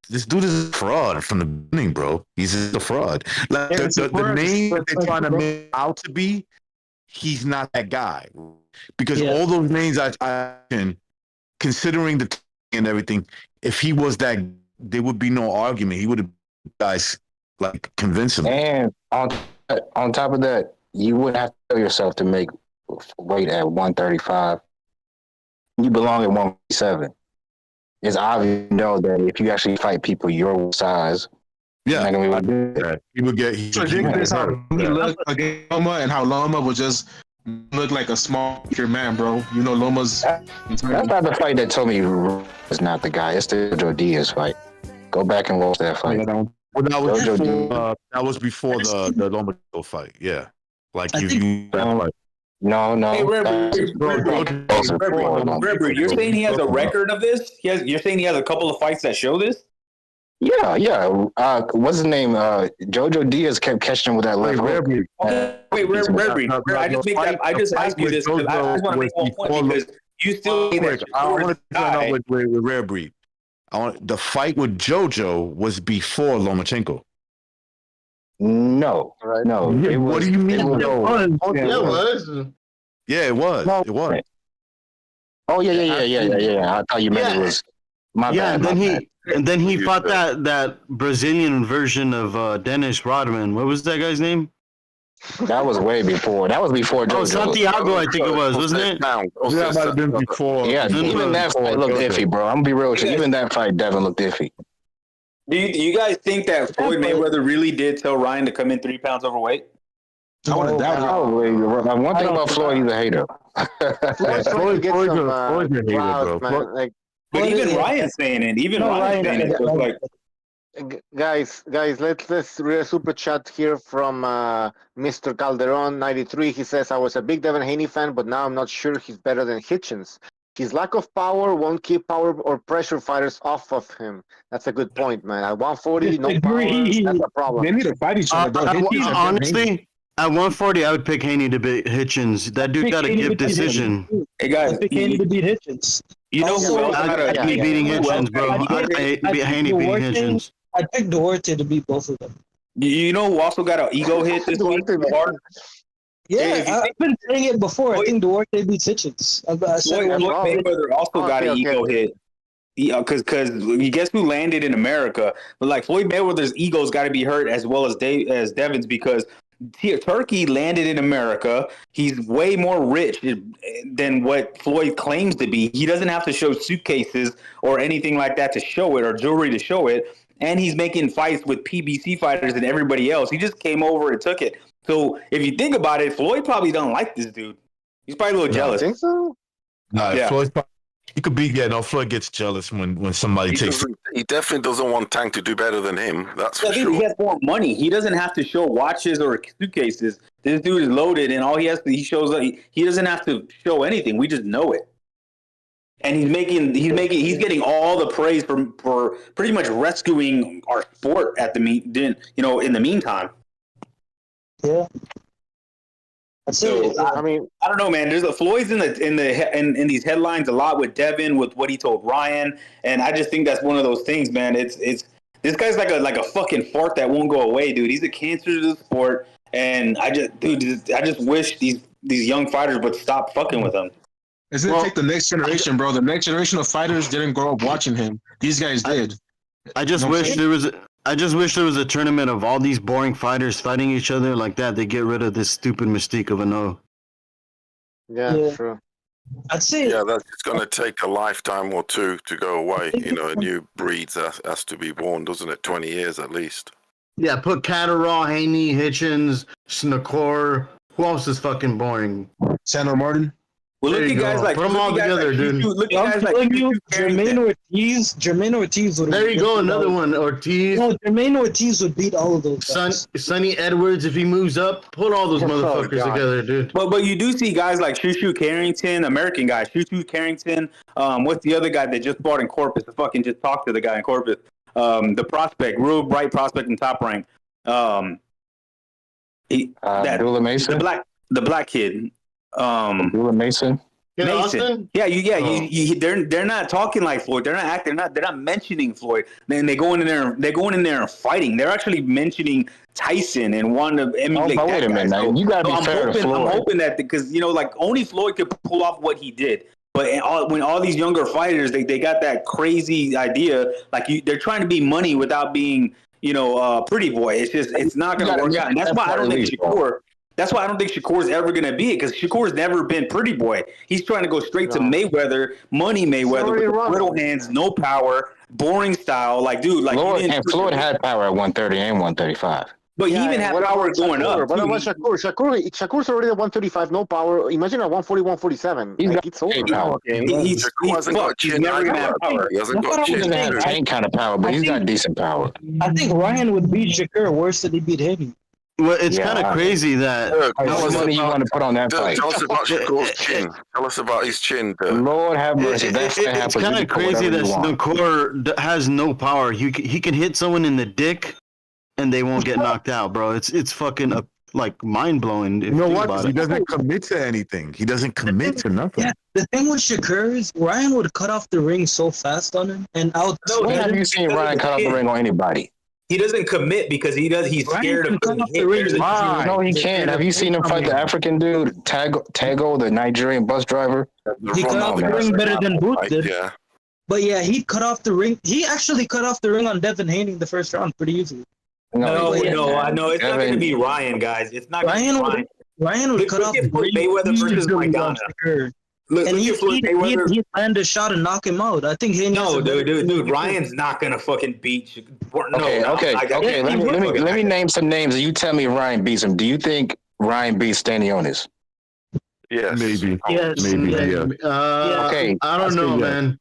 This dude is a fraud from the beginning, bro. He's a fraud. Like the name that they're trying to make out to be, he's not that guy. Because all those names I considering the and everything, if he was that, there would be no argument. He would have guys like convince him. And on top of that, you wouldn't have to tell yourself to make weight at 135. You belong at 147. It's obvious, you know, that if you actually fight people your size, he would get. It's ridiculous how he looked against Loma and how Loma would just look like a small man, bro. You know, Loma's. That's not the fight that told me is not the guy. It's the Joe Diaz fight. Go back and watch that fight. Well, that was before the Lomachenko fight. Yeah, like you that No. Hey, Redbreed, you're saying he has a record of this? You're saying he has a couple of fights that show this? Yeah. What's his name? Jojo Diaz kept catching him with that left hook. Redbreed. I just asked you this because I just want to make one point because you still say that. I want to turn up with Redbreed. The fight with JoJo was before Lomachenko. No. What do you mean? It was. Yeah, it was. No. It was. Oh yeah. I thought you meant it was. My bad. And then he fought that Brazilian version of Dennis Rodman. What was that guy's name? That was way before. That was before JoJo. Oh, Santiago, I think it was, wasn't it? Yeah, that might have been before. Yeah, even that fight looked iffy, bro. I'm gonna be real with you. Even that fight, Devin looked iffy. Do you guys think that Floyd Mayweather really did tell Ryan to come in 3 pounds overweight? I would have doubted it. One thing about Floyd, he's a hater. Floyd's trying to get some clout, man. Like, but even Ryan's saying it. Even Ryan's saying it. So like, guys, let's read a super chat here from Mr. Calderon 93. He says, I was a big Devin Haney fan, but now I'm not sure he's better than Hitchens. His lack of power won't keep power or pressure fighters off of him. That's a good point, man. At 140, no power, that's a problem. They need to fight each other, bro. Honestly, at 140, I would pick Haney to beat Hitchens. That dude got a gift decision. Hey guys, I pick Haney to beat Hitchens. You know who else I'd be beating Hitchens, bro. I'd be Haney beating Hitchens. I picked Duarte to beat both of them. You know who also got an ego hit this week? Yeah, I've been saying it before. I think Duarte beats Hitchens. Floyd Mayweather also got an ego hit. Because guess who landed in America? But like Floyd Mayweather's ego's got to be hurt as well as Devin's, because Turkey landed in America. He's way more rich than what Floyd claims to be. He doesn't have to show suitcases or anything like that to show it, or jewelry to show it. And he's making fights with PBC fighters and everybody else. He just came over and took it. So if you think about it, Floyd probably doesn't like this dude. He's probably a little jealous. I think so. Yeah. He could be. Yeah, no. Floyd gets jealous when somebody takes. He definitely doesn't want Tank to do better than him. That's for sure. He has more money. He doesn't have to show watches or suitcases. This dude is loaded, and all he shows up. He doesn't have to show anything. We just know it. And he's getting all the praise for pretty much rescuing our sport at the in the meantime. Yeah. So I don't know, man. There's Floyd's in these headlines a lot with Devin, with what he told Ryan, and I just think that's one of those things, man. It's this guy's like a fucking fart that won't go away, dude. He's a cancer to the sport, and I just wish these young fighters would stop fucking with him. It's gonna take the next generation, bro. The next generation of fighters didn't grow up watching him. These guys did. I just wish there was a tournament of all these boring fighters fighting each other like that. They get rid of this stupid mystique of a no. Yeah, true. I'd say. Yeah, it's going to take a lifetime or two to go away. A new breed has to be born, doesn't it? 20 years at least. Yeah, put Catterall, Haney, Hitchens, Snakor. Who else is fucking boring? Sandro Martin. Well, look at guys like put them all together, dude. Look at guys like Jermaine Ortiz. Jermaine Ortiz would. There you go, another one. Ortiz. No, Jermaine Ortiz would beat all of those guys. Sonny Edwards, if he moves up, put all those motherfuckers together, dude. But you do see guys like Shushu Carrington, American guy, Shushu Carrington. What's the other guy that just fought in Corpus? I fucking just talked to the guy in Corpus. The prospect, real bright prospect in Top Rank. Abdullah Mason, the black kid. Abdullah Mason. Mason. They're not talking like Floyd. They're not acting. They're not mentioning Floyd. Then they're going in there and fighting. They're actually mentioning Tyson and want to emulate. Wait a minute, now. You gotta be fair to Floyd. I'm hoping that because only Floyd could pull off what he did. But when all these younger fighters, they got that crazy idea, they're trying to be money without being, pretty boy. It's not going to work out. And that's why I don't think Shakur. That's why I don't think Shakur's ever going to be it, because Shakur's never been pretty boy. He's trying to go straight to Mayweather, money Mayweather, with brittle hands, no power, boring style. Floyd had power at 130 and 135. But he even had power going up. What about Shakur? Shakur's already at 135, no power. Imagine at 140, 147. He's over power. He hasn't got chin. He hasn't got chin. He doesn't have Tank kind of power, but he's got decent power. I think Ryan would beat Shakur worse than he beat Haney. Well, it's kind of crazy that. How much money you want to put on that fight? Tell us about Shakur's chin. Tell us about his chin. Lord have mercy. It's kind of crazy that Snakor has no power. He can hit someone in the dick, and they won't get knocked out, bro. It's fucking mind blowing. You know what? He doesn't commit to anything. He doesn't commit to nothing. Yeah, the thing with Shakur is Ryan would cut off the ring so fast on him, and when have you seen Ryan cut off the ring on anybody? He doesn't commit because he's scared of getting hit. No, he can't. Have you seen him fight the African dude, Tago, the Nigerian bus driver? He cut off the ring better than Booth did. Yeah. But yeah, he cut off the ring. He actually cut off the ring on Devin Haney in the first round pretty easily. No, I know. It's not going to be Ryan, guys. It's not going to be Ryan would cut off the ring. Mayweather versus Maidana. And he landed a shot and knock him out. I think Haney. No, dude. Ryan's not gonna fucking beat. Okay. Let me name some names, and you tell me if Ryan beats him. Do you think Ryan beats Stanionis? Yes. Maybe. Yes. Maybe. Yeah. Okay. I don't know, man.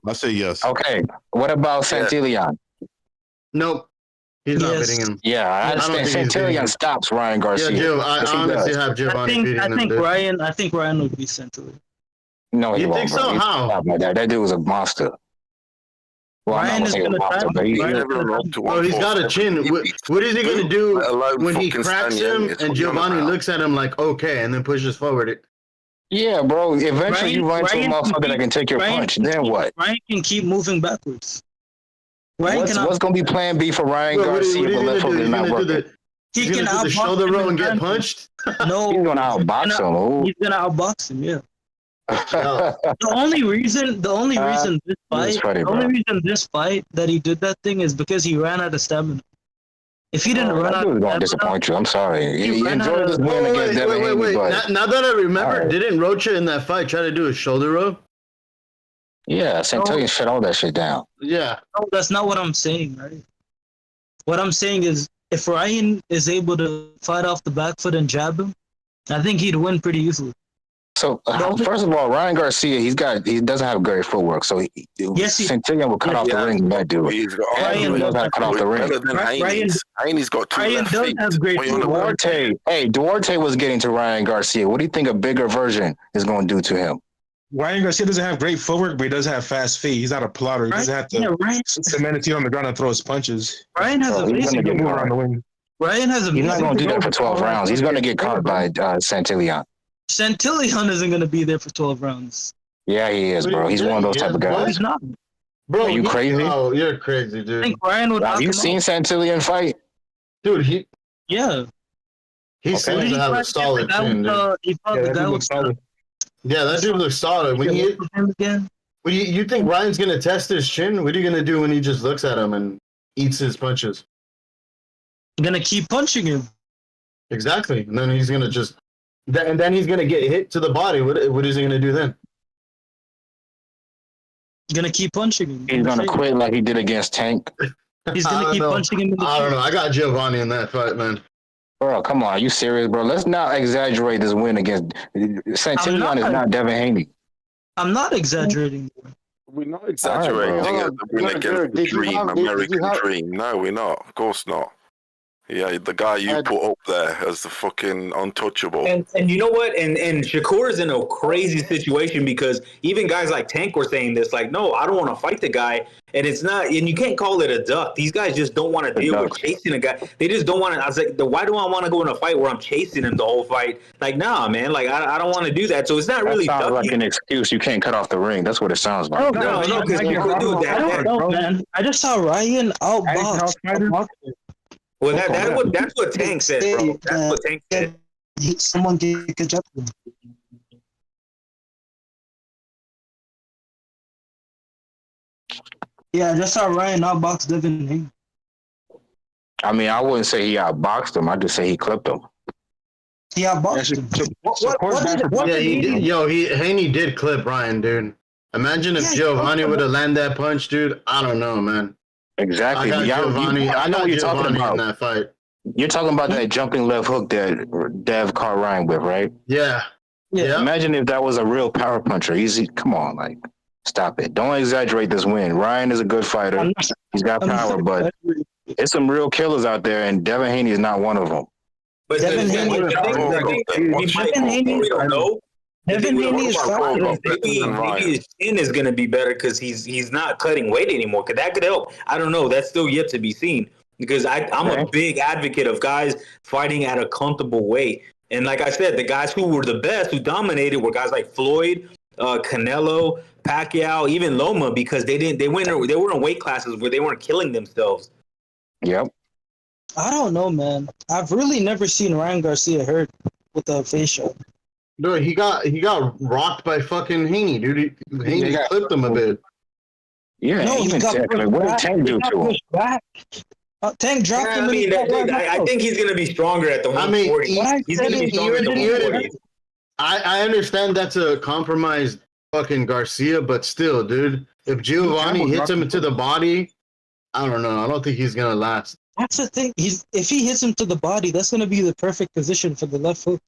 I say yes. Okay. What about Santillan? Nope. He's not beating him. Yeah, I understand. Santillan stops Ryan Garcia. Yeah, Joe, I Yes, he honestly does. have Giovanni beating him. I think Ryan would be Santillan. No, he You won't, think bro. so? He's How? not like that. That dude was a monster. Well, I'm not Ryan gonna is say a gonna monster, try- but he, Ryan is Never gonna up to Bro, he's got a 147. chin. What is he gonna do Let alone when he fucking cracks Stanley him Elliott, and what you on Giovanni about? looks at him like okay, and then pushes forward? yeah, bro. Eventually, you run into a motherfucker that can take your punch. Then what? Ryan can keep moving backwards. Ryan What's gonna be Plan B for Ryan Bro, what is Garcia he if the gonna left do? hook is He's not gonna do working? the he's gonna do the shoulder roll and get punched? No, He's gonna outbox him. Ooh. He's gonna outbox him. Yeah. The only reason this fight, funny, the bro. only reason this fight that he did that thing is because he ran out of stamina. If he didn't run That out dude's of gonna stamina, disappoint you. I'm sorry. He He ran out enjoyed of- this win against Devin Haney, Wait. but Now that I remember, Alright. didn't Rocha in that fight try to do a shoulder roll? yeah, Santillan shut all that shit down. Yeah. no, that's not what I'm saying, right? What I'm saying is, if Ryan is able to fight off the back foot and jab him, I think he'd win pretty easily. So first of all, Ryan Garcia, he doesn't have great footwork. So Santillan will cut off the ring with that dude. He's got And he knows how to cut off the ring. better than Haney's. Haney's got two Ryan left does feet. have great What you on about? Duarte was getting to Ryan Garcia. What do you think a bigger version is going to do to him? Ryan Garcia doesn't have great footwork, but he does have fast feet. He's not a plotter. He doesn't have to cement his feet on the ground and throw his punches. Ryan has Bro, he's gonna get move caught. around the wing. Ryan has He's not going to do that for 12 rounds. He's going to get caught by Santillan. Santillan isn't going to be there for 12 rounds. Yeah, he is, bro. He's one of those type of No, guys. he's not. Bro, Are you crazy? Oh, you're crazy, dude. I think Ryan would knock Have you him seen out. Santillan fight? Dude, he Yeah. seems to have a solid chin, dude. He fought the guy with Yeah, that dude looks solid. When you again. you think Ryan's gonna test his chin? What are you gonna do when he just looks at him and eats his punches? Gonna keep punching him. Exactly, and then he's gonna and then he's gonna get hit to the body. What is he gonna do then? Gonna keep punching him. He's going to quit like he did against Tank. He's gonna keep punching him in the I don't chin. know. I got Giovanni in that fight, man. Bro, come on. Are you serious, bro? Let's not exaggerate this win against Santillan is not Devin Haney. I'm not exaggerating. We're not exaggerating the win against the dream, American dream. No, we're not. Of course not. Yeah, the guy you put up there as the fucking untouchable. And you know what? And Shakur is in a crazy situation because even guys like Tank were saying this, like, no, I don't want to fight the guy. And it's not, and you can't call it a duck. These guys just don't want to deal with chasing a guy. They just don't want to. I was like, why do I want to go in a fight where I'm chasing him the whole fight? Like, nah, man. Like, I don't want to do that. So it's not really That sounds ducky. like an excuse. You can't cut off the ring. That's what it sounds like. No, because I don't know, man. I just saw Ryan outbox. Well, that's what Tank said, bro. That's what Tank said. Someone get a jump. Yeah, I just saw Ryan outbox Devin Haney. I mean, I wouldn't say he outboxed him. I just say he clipped him. He outboxed him. Haney did clip Ryan, dude. Imagine if Giovanni would have landed that punch, dude. I don't know, man. Exactly. I got Giovanni. I know what you're talking about in that fight. You're talking about that jumping left hook that Dev caught Ryan with, right? Yeah. Imagine if that was a real power puncher. Easy. Come on, like, stop it. Don't exaggerate this win. Ryan is a good fighter. He's got power, but it's some real killers out there, and Devin Haney is not one of them. But Devin Haney, we don't know. Devin Haney is fine. Maybe his chin is going to be better because he's not cutting weight anymore. Because that could help. I don't know. That's still yet to be seen. Because I'm a big advocate of guys fighting at a comfortable weight. And like I said, the guys who were the best, who dominated, were guys like Floyd, Canelo, Pacquiao, even Loma, because they were in weight classes where they weren't killing themselves. Yep. I don't know, man. I've really never seen Ryan Garcia hurt with a face shot. Dude, he got rocked by fucking Haney, dude. Haney clipped him a bit. Yeah, No, even Tank. Like, what did Tank do to him? Tank dropped him. I think he's going to be stronger at the 140. He's going to be stronger at the 140. I understand that's a compromised fucking Garcia, but still, dude, if Giovanni hits him into the body, I don't know. I don't think he's gonna last. That's the thing. If he hits him to the body, that's gonna be the perfect position for the left hook.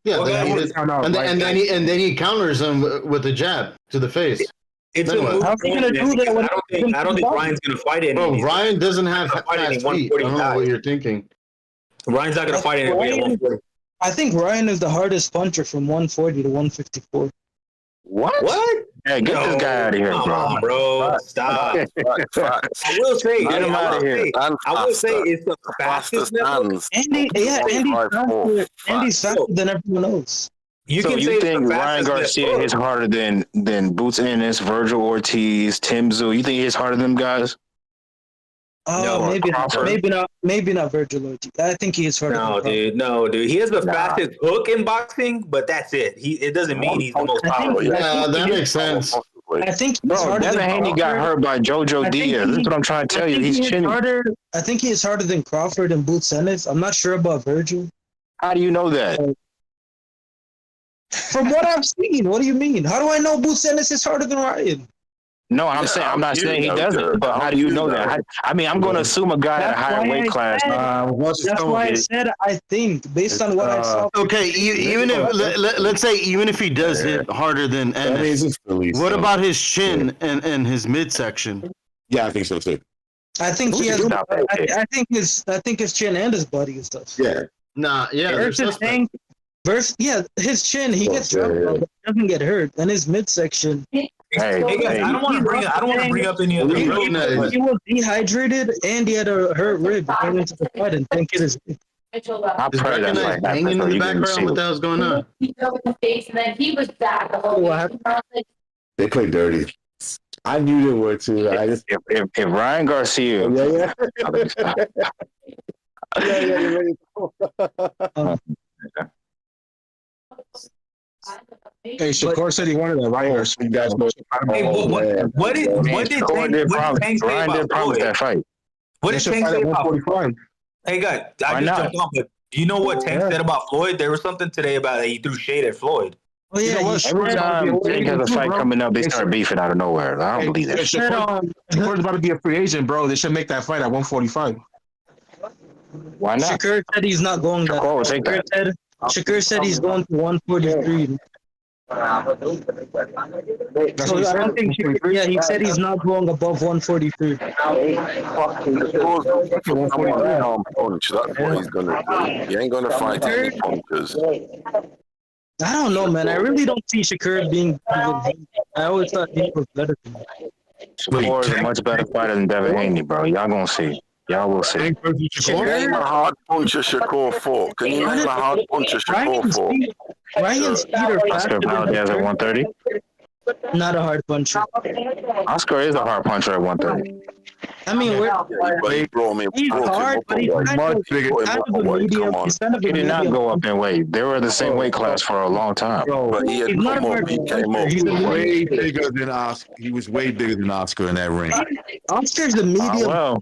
Yeah, Well, then guys, and then he counters him with a jab to the face. It's Then a what? move. How's he gonna do that when I don't think Ryan's gonna fight it. Bro, Ryan doesn't have fight fast feet. I don't know what you're thinking. Ryan's not gonna fight anybody at 140. I think Ryan is the hardest puncher from 140 to 154. What? Hey, get this guy out of here, Come bro. on, bro. Stop. I will say, Get him out of here. I will say it's the fastest level. Andy's faster than everyone else. So you think Ryan Garcia is harder than Boots Ennis, Virgil Ortiz, Tim Zoo? You think he's harder than them guys? Maybe not Virgil Ortiz. I think he is harder. No, dude. He has the fastest hook in boxing, but that's it. It doesn't mean he's the most powerful. Yeah, that makes sense. I think Bro, Devin Haney got hurt by JoJo Diaz. That's what I'm trying to tell you. He's chinny. I think he is harder than Crawford and Boots Ennis. I'm not sure about Virgil. How do you know that? From what I've seen. What do you mean? How do I know Boots Ennis is harder than Ryan? No, I'm not saying he doesn't, but how do you know that? I'm going to assume a guy at a higher weight class. That's why I said I think, based on what I saw. Okay, even if let's say even if he does hit harder than Ennis, what about his chin and his midsection? Yeah, I think so too. I think he has. I think his chin and his body and stuff. Yeah. Nah. Yeah. His chin, he gets dropped, but doesn't get hurt, and his midsection. Hey, guys, I don't want to bring up any other. He was dehydrated and he had a hurt rib going into the fight and didn't get his. I'll pray that fight hanging in the background. What the hell's going on? And then he was back the whole way. They play dirty. I knew they were too. If Ryan Garcia, Hey, Shakur said he wanted a Ryan Garcia. What did Tank say about that fight? What did Tank say about Floyd? Hey, guys, I just jumped off, but do you know what Tank said about Floyd? There was something today about that he threw shade at Floyd. Oh yeah, every time Tank has a fight coming up, they start beefing out of nowhere. I don't believe that. Shakur's about to be a free agent, bro. They should make that fight at 145. Why not? Shakur said he's not going that. Shakur said he's going to 143. So I don't think Shakur, he said he's not going above 143. Punch. That's what he's gonna do. He ain't gonna fight any punches. I don't know, man. I really don't see Shakur being. I always thought he was better than me. Shakur is a much better fighter than Devin Haney, bro. Y'all gonna see. Y'all will see. Can you name a hard puncher Shakur fought? Can you name a hard puncher Shakur fought? Ryan's feet are Oscar Valdez at 130? Not a hard puncher. Oscar is a hard puncher at 130. I mean, he's hard, but he's kind of a medium. He did not go up in weight. They were the same weight class for a long time. But he had come up. He came up. He's way bigger than Oscar. He was way bigger than Oscar in that ring. Oscar's a medium. I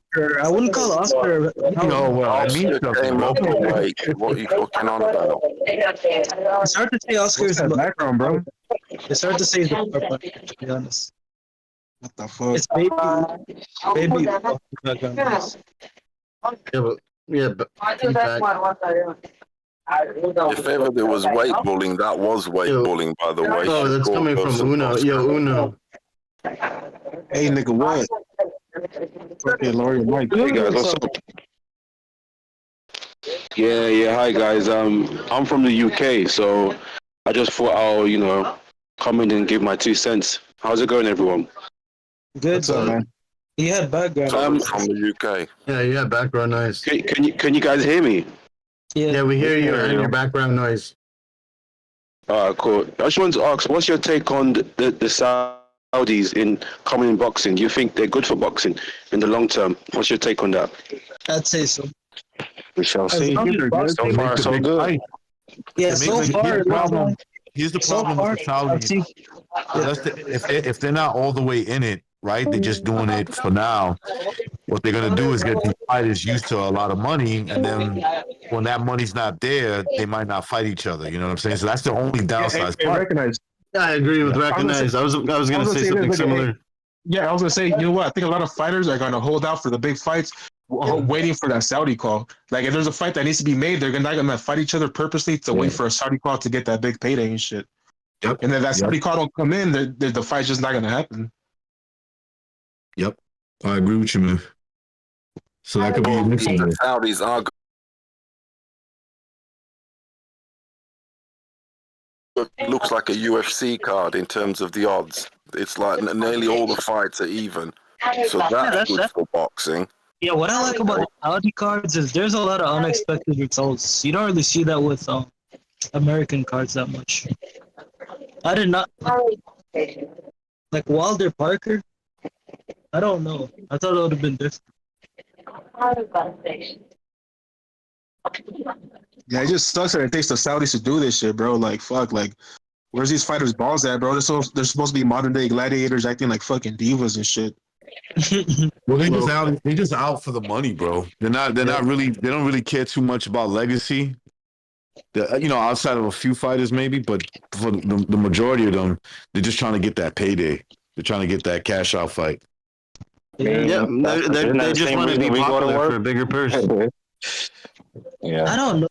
wouldn't call Oscar. No, well, I mean came up in weight. What you fucking on about? It's hard to say Oscar's the background, bro. It's hard to say he's the hard puncher, to be honest. What the fuck? It's baby. If ever there was weight bullying, that was weight bullying, by the way. Oh, that's coming from Uno. Yo, Uno. Hey, nigga, what? Okay, lower your mic. Hey guys, what's up? Yeah. Hi guys. I'm from the UK, so I just thought I'll, come in and give my 2 cents. How's it going, everyone? Good, man. You had background. I'm from the UK. Yeah, you have background noise. Can you guys hear me? Yeah, we hear you and your background noise. Cool. I just wanted to ask, what's your take on the Saudis in coming in boxing? Do you think they're good for boxing in the long term? What's your take on that? I'd say so. We shall see. So far, so good. Yeah, so far. Here's the problem with the Saudis. If they're not all the way in it, right? They're just doing it for now. What they're gonna do is get these fighters used to a lot of money, and then when that money's not there, they might not fight each other. You know what I'm saying? So that's the only downside. I agree with recognize. I was gonna say something similar. Yeah, I was gonna say, you know what? I think a lot of fighters are gonna hold out for the big fights, waiting for that Saudi call. Like, if there's a fight that needs to be made, they're not gonna fight each other purposely to wait for a Saudi call to get that big payday and shit. Yep. And if that Saudi call don't come in, the fight's just not gonna happen. Yep, I agree with you, man. So that could be a mix of The it. Saudis are it looks like a UFC card in terms of the odds. It's like nearly all the fights are even. So that's good for boxing. Yeah, what I like about the Saudi cards is there's a lot of unexpected results. You don't really see that with American cards that much. I did not like Wilder Parker. I don't know. I thought it would have been different. Yeah, it just sucks that it takes the Saudis to do this shit, bro. Like, fuck, like, where's these fighters' balls at, bro? They're supposed to be modern day gladiators acting like fucking divas and shit. Well, they just out for the money, bro. They don't really care too much about legacy. Outside of a few fighters maybe, but for the majority of them, they're just trying to get that payday. They're trying to get that cash out fight. They just want to be popular for a bigger purse. Yeah. I don't know.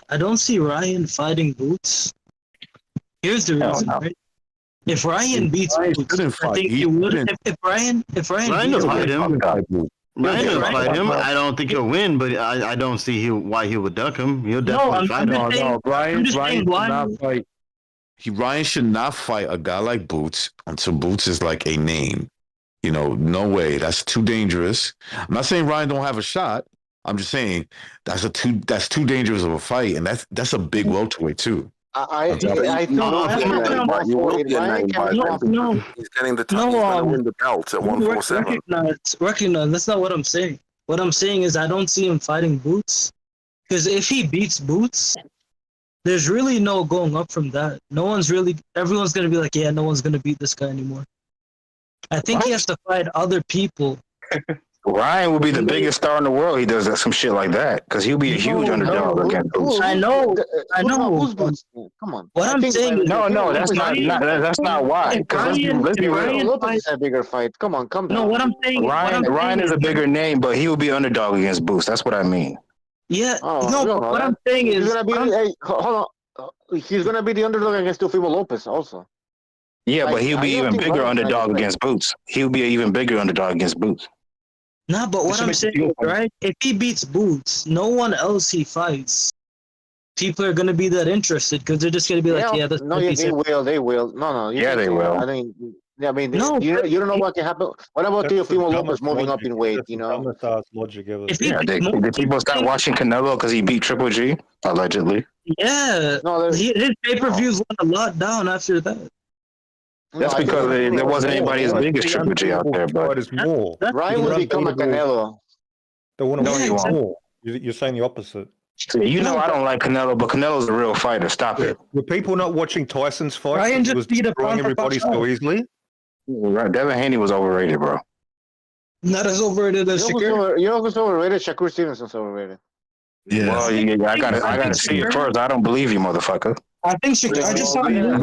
I don't see Ryan fighting Boots. Here's the reason, right? If Ryan beats Boots, I think he would. If Ryan will fight him. Ryan will fight him. I don't think he'll win, but I don't see why he would duck him. He'll definitely fight him. No, Ryan should not fight. Ryan should not fight a guy like Boots until Boots is like a name. No way. That's too dangerous. I'm not saying Ryan don't have a shot. I'm just saying that's too dangerous of a fight, and that's a big welterweight too. He's getting the time. He's going to win the belt at 147. Recognize. That's not what I'm saying. What I'm saying is I don't see him fighting Boots, because if he beats Boots, there's really no going up from that. Everyone's going to be like, yeah, no one's going to beat this guy anymore. I think he has to fight other people. Ryan will be the biggest star in the world. He does some shit like that because he'll be a huge underdog against Boots. I know. Come on. What I'm saying is that's not why. Because let's be real. Lopez is a bigger fight. Come on, come down. No, what I'm saying. Ryan is a bigger name, but he will be underdog against Boots. That's what I mean. Yeah. What I'm saying is, hold on. He's gonna be the underdog against Teofimo Lopez also. Yeah, but he'll be even bigger underdog against Boots. He'll be an even bigger underdog against Boots. Nah, but what I'm saying is, right? If he beats Boots, no one else he fights, people are gonna be that interested because they're just gonna be like, yeah, that's they will. No. They will. I mean, you don't know what can happen. What about Teofimo Lopez moving up in weight? Did people start watching Canelo because he beat Triple G allegedly? Yeah. No, his pay-per-views went a lot down after that. That's because there wasn't anybody as big as Triple G out there. But Ryan will become a Canelo. They want to win more. You're saying the opposite. I don't like Canelo, but Canelo's a real fighter. Stop it. Were people not watching Tyson's fight? Ryan just was beat destroying everybody so easily. Right, Devin Haney was overrated, bro. Not as overrated as Shakur. You know who's overrated? Shakur Stevenson's overrated. Yeah. Well, I gotta see it first. I don't believe you, motherfucker. I think Shakur. I just saw Shakur.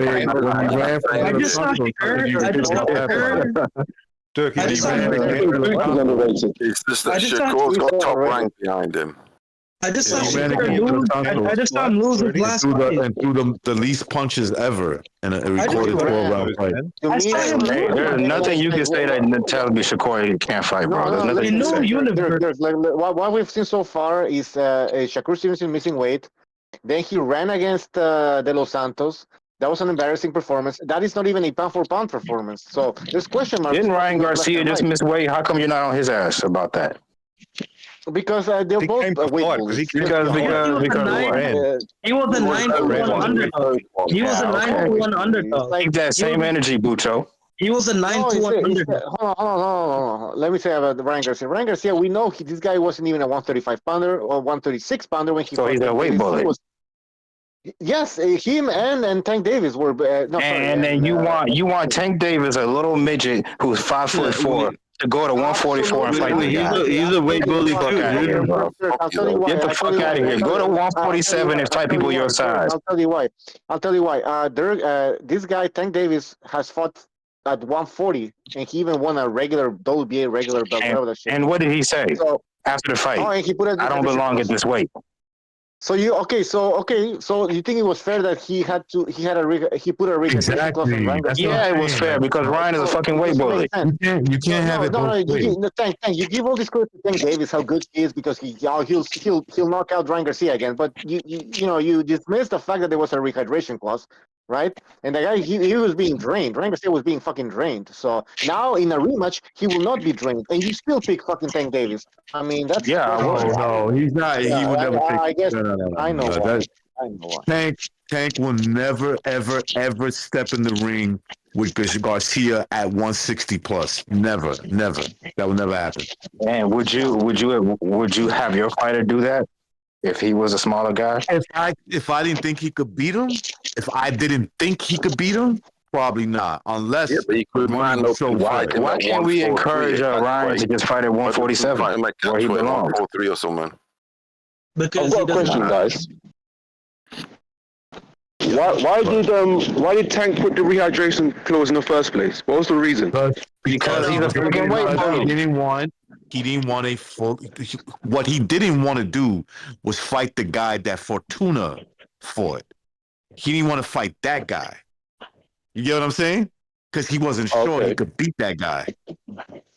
It's just that Shakur's got top rank behind him. I just saw him lose his last fight. And threw the least punches ever in a recorded 12-round fight. There's nothing you can say that tells me Shakur can't fight, bro. There's nothing you can say. What we've seen so far is Shakur Stevenson missing weight. Then he ran against De Los Santos. That was an embarrassing performance. That is not even a pound-for-pound performance. So there's question marks. Didn't Ryan Garcia just miss weight? How come you're not on his ass about that? Because they're both because he was a 9-1 underdog. He was a 9-1 underdog. Like that same energy, Bucho. He was a 9-1 underdog. Hold on. Let me say about Ryan Garcia. Ryan Garcia, we know this guy wasn't even a 135-pounder or 136-pounder when he. So he's a weight bully. Yes, him and Tank Davis were. Then you want Tank Davis, a little midget who's 5'4", to go to 144 and fight the guy. He's a weight bully too. Get the fuck out of here. Go to 147 and fight people your size. I'll tell you why. This guy Tank Davis has fought at 140, and he even won a regular WBA regular belt. And what did he say after the fight? And he put I don't belong at this weight. So you so you think it was fair that he put a registration clause on Ryan Garcia? Yeah, it was fair because Ryan is a fucking weight bully. You can't have it both ways. You give all this credit to Tank Davis, how good he is because he'll knock out Ryan Garcia again. But you dismiss the fact that there was a rehydration clause, right? And the guy he was being drained. Ryan Garcia was being fucking drained. So now in a rematch he will not be drained, and you still pick fucking Tank Davis. I mean that's No, he's not. He would never take. I guess No. I know why. Tank will never, ever step in the ring with Garcia at 160 plus. Never. That will never happen. And would you have your fighter do that if he was a smaller guy? If I didn't think he could beat him, probably not. Unless but he could mind why can't we encourage Ryan to just fight at 147 where he belongs? 143 or something. Because I've got a question, guys. Why did Tank put the rehydration clause in the first place? What was the reason? Because he's a freaking weight bully. He didn't want a full. What he didn't want to do was fight the guy that Fortuna fought. He didn't want to fight that guy. You get what I'm saying? Because he wasn't sure he could beat that guy.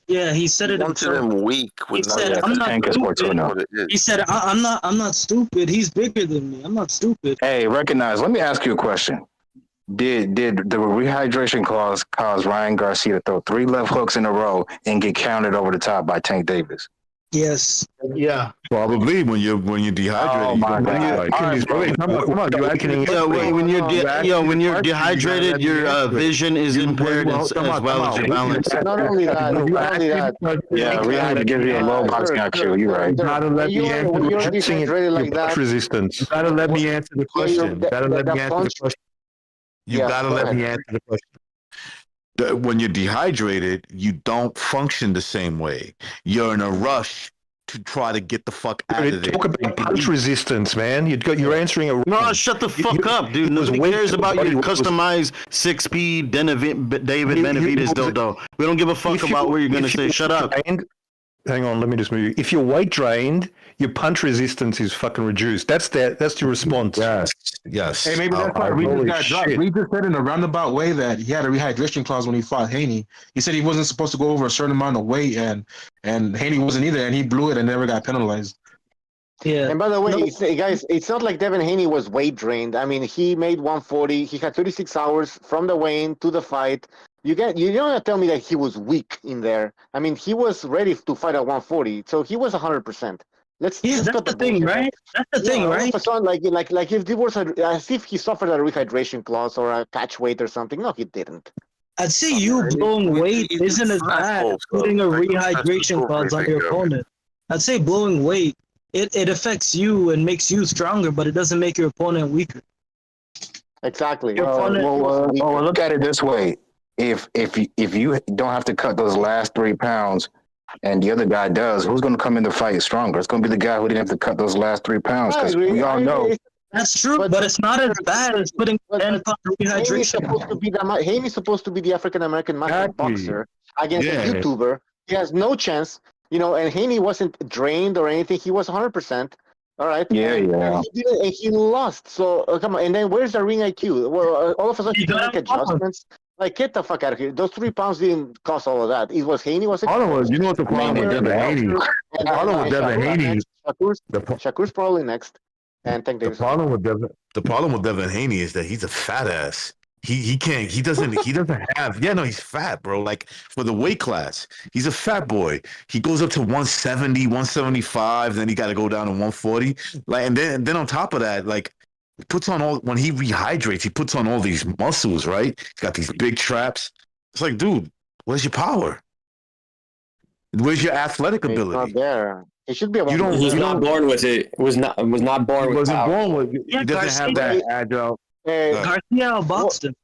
Yeah, he said it himself. Him weak. He said, "I'm not stupid." He said, "I'm not stupid. He's bigger than me. I'm not stupid." Hey, recognize. Let me ask you a question. Did the rehydration clause cause Ryan Garcia to throw 3 left hooks in a row and get counted over the top by Tank Davis? Yes. Yeah. Probably when you're dehydrated. Oh my God! When you're dehydrated, your vision is impaired as well as your balance. Not only that. Yeah, rehydration gives you a low boxing IQ. You're right. You gotta let me answer you're dehydrated like that. Resistance. You gotta let me answer the question. You gotta let me answer the question. When you're dehydrated, you don't function the same way. You're in a rush to try to get the fuck out of there. Talk about punch resistance, man. You're answering a... No, shut the fuck up, dude. Nobody cares about your customized 6P David Benavidez dildo. We don't give a fuck about what you're going to say. Shut up. Hang on, let me just move you. If you're weight drained, your punch resistance is fucking reduced. That's your response. Yes. Hey, maybe that's why Reed got dropped. Reed just said in a roundabout way that he had a rehydration clause when he fought Haney. He said he wasn't supposed to go over a certain amount of weight, and Haney wasn't either, and he blew it and never got penalized. Yeah. And by the way, guys, it's not like Devin Haney was weight drained. I mean, he made 140. He had 36 hours from the weigh-in to the fight. You don't tell me that he was weak in there. I mean, he was ready to fight at 140, so he was 100%. That's the thing, right? That's the thing, right? Like if there was as if he suffered a rehydration clause or a catch weight or something. No, he didn't. I'd say you blowing weight isn't as bad as putting a rehydration clause on your opponent. I'd say blowing weight, it affects you and makes you stronger, but it doesn't make your opponent weaker. Exactly. Well, look at it this way. If you don't have to cut those last 3 pounds and the other guy does, who's going to come in the fight stronger? It's going to be the guy who didn't have to cut those last 3 pounds, because we all know. That's true, but it's not as bad as putting 10 pounds of rehydration. Haney's supposed to be the African-American master boxer against a YouTuber. He has no chance, and Haney wasn't drained or anything. He was 100%. All right. Yeah. And he lost. So come on. And then where's the ring IQ? Well, all of a sudden you make adjustments. Like, get the fuck out of here. Those 3 pounds didn't cost all of that. It was Haney. Was it? You know what the problem with Devin Haney? The problem with Devin Haney. Shakur's probably next. And Tank Davis. The problem with Devin Haney is that he's a fat ass. He doesn't have. Yeah, no, he's fat, bro. Like, for the weight class, he's a fat boy. He goes up to 170, 175, then he got to go down to 140. Like, and then on top of that, like, he puts on when he rehydrates, he puts on all these muscles, right? He's got these big traps. It's like, dude, where's your power? Where's your athletic ability? Not there. It should be. He's not born with it. Was not born with. Wasn't power. Born with it. He doesn't have that agile. Garcia boxed him.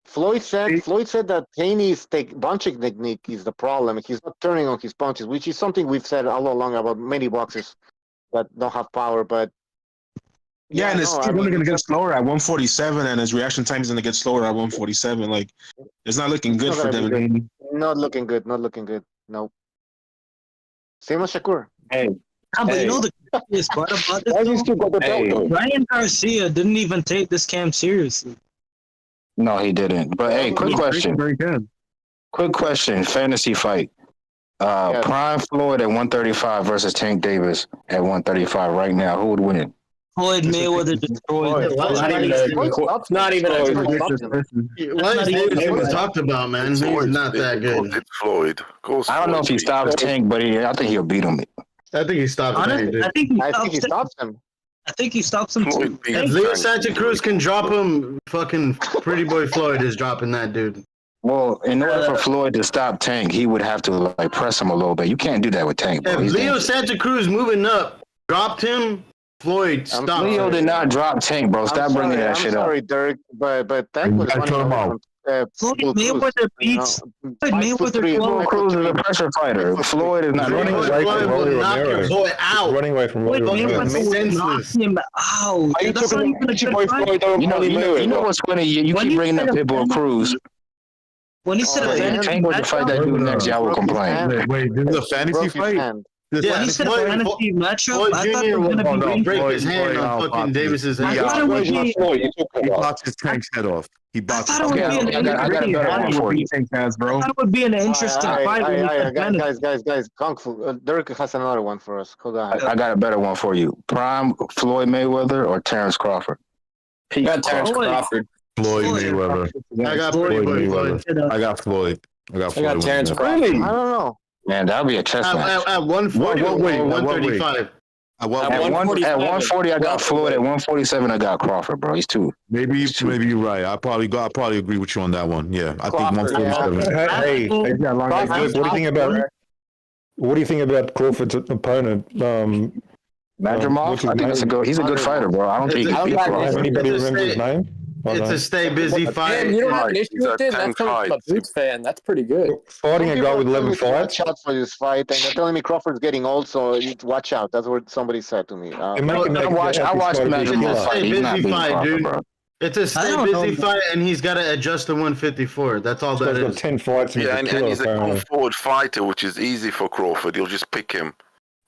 Floyd said that Haney's punching technique is the problem. He's not turning on his punches, which is something we've said all along about many boxers that don't have power, but. Yeah, and it's only going to get slower at 147, and his reaction time is going to get slower at 147. Like, It's not looking good for Devin Haney. Not looking good. Not looking good. Nope. Same as Shakur. Hey. But you know the craziest part about this? Ryan Garcia didn't even take this camp seriously. No, he didn't. But hey, quick question. Very good. Quick question. Fantasy fight. Prime Floyd at 135 versus Tank Davis at 135 right now. Who would win? Floyd Mayweather destroyed. Not even a Why is Davis even talked about, man? He's not that good. It's Floyd. I don't know if he stops Tank, but I think he'll beat him. I think he stops Tank. I think he stops him. I think he stops him too. If Leo Santa Cruz can drop him, fucking Pretty Boy Floyd is dropping that dude. Well, in order for Floyd to stop Tank, he would have to like press him a little bit. You can't do that with Tank, bro. If Leo Santa Cruz moving up, dropped him, Floyd stopped. Leo did not drop Tank, bro. Stop bringing that shit up. I'm sorry, Dirk, but Tank was running Floyd Mayweather beats Floyd Mayweather. Cruz is a pressure fighter. Floyd is not running away from Rolly Romero. Boy out. Running away from Rolly Romero. Knock him out. That's not even a good fight. You know what's funny? You keep bringing up Pitbull Cruz. When he said Tank was to fight that dude next, y'all will complain. Wait, this is a fantasy fight? When he said a fantasy matchup, I thought it was going to be break his hand on fucking Davis's head. I thought it would be. He boxed his Tank's head off. He boxed I got a better one for you. I thought it would be an interesting fight. Guys, Kung Fu. Dirk has another one for us. Hold on. I got a better one for you. Prime Floyd Mayweather or Terrence Crawford? He got Terrence Crawford. Floyd Mayweather. I got Floyd Mayweather. I got Floyd. I got Terrence Crawford. I don't know. Man, that'll be a chess match. At 140 or 135? At 140, I got Floyd. At 147, I got Crawford, bro. He's two. Maybe you're right. I probably agree with you on that one. Yeah, I think 147. Hey, what do you think about Crawford's opponent? Madrimov? I think he's a good fighter, bro. I don't think he can beat Crawford. Anybody remember his name? It's a stay busy fight. You don't have an issue with it? That's coming from a Boots fan. That's pretty good. Fighting a guy with 11 fights. Watch out for this fight, and they're telling me Crawford's getting old, so you watch out. That's what somebody said to me. I watched Madrimov fight. He's not beating Crawford, bro. It's a stay busy fight, and he's got to adjust to 154. That's all that is. 10 fights. And he's a come-forward fighter, which is easy for Crawford. You'll just pick him.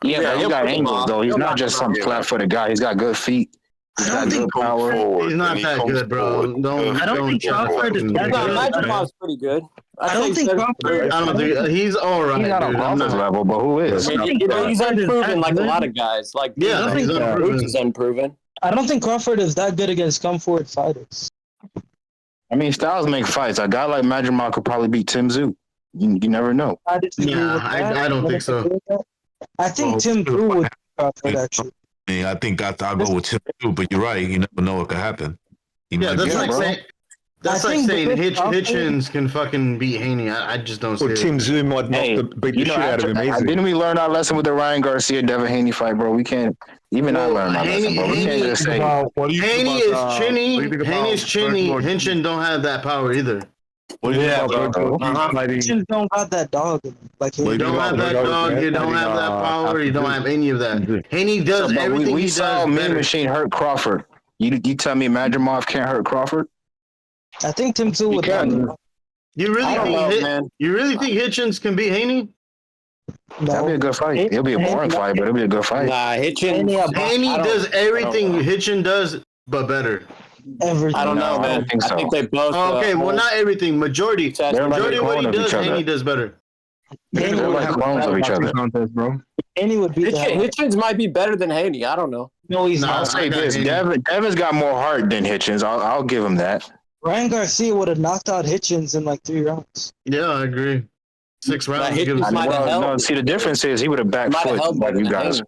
Yeah, he's got angles, though. He's not just some flat-footed guy. He's got good feet. He's got good power. He's not that good, bro. I don't think Crawford is that good. Madrimov's pretty good. I don't think Crawford. I don't think he's all right. He's not on Crawford's level, but who is? He's unproven like a lot of guys. Like he's Boots is unproven. I don't think Crawford is that good against come-forward fighters. I mean, styles make fights. A guy like Madrimov could probably beat Tim Tszyu. You never know. I don't think so. I think Tim Tszyu would Crawford, actually. I think I'll go with Tim too, but you're right. You never know what could happen. That's like saying Hitchens can fucking beat Haney. I just don't see it. Tim Tszyu might beat the shit out of him easily. Didn't we learn our lesson with the Ryan Garcia Devin Haney fight, bro? We can't. Even I learned my lesson, bro. We can't just say. Haney is chinny. Haney's chinny. Hinchin don't have that power either. Hitchens don't got that dog. You don't have that dog. You don't have that power. You don't have any of that. Haney does everything we he saw does. Mean Machine hurt Crawford. You tell me Madrimov can't hurt Crawford? I think Tim Tszyu would. You really think Hitchens can beat Haney? That'll be a good fight. It'll be a boring fight, but it'll be a good fight. Nah, Haney does everything Hitchen does, but better. Everything. I don't know, man. I think they both. Okay, well, not everything. Majority of what he does, Haney does better. They're like clones of each other. Haney would be. Hitchens might be better than Haney. I don't know. No, he's not. I'll say this: Devin's got more heart than Hitchens. I'll give him that. Ryan Garcia would have knocked out Hitchens in like 3 rounds. Yeah, I agree. 6 rounds. See, the difference is he would have back foot like you guys.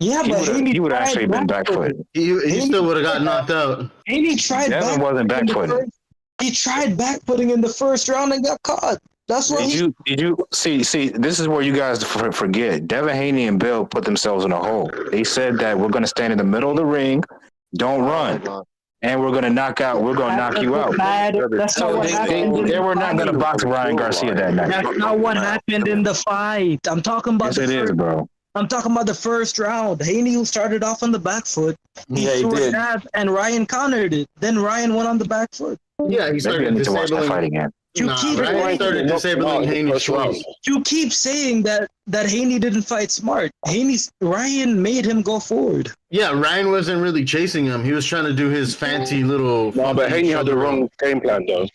Yeah, but he would actually been back foot. He still would have got knocked out. Haney tried. Devin wasn't back footing. He tried back footing in the first round and got caught. That's why. Did you see? This is where you guys forget. Devin Haney and Bill put themselves in a hole. They said that we're going to stand in the middle of the ring, don't run, and we're going to knock you out. That's not what happened. They were not going to box Ryan Garcia that night. That's not what happened in the fight. I'm talking about. Yes, it is, bro. I'm talking about the first round. Haney started off on the back foot. He threw a jab, and Ryan countered it. Then Ryan went on the back foot. Yeah, he started to watch that fight again. Ryan started disabling Haney's choice. You keep saying that Haney didn't fight smart. Ryan made him go forward. Yeah, Ryan wasn't really chasing him. He was trying to do his fancy little. No, but Haney had the wrong game plan though.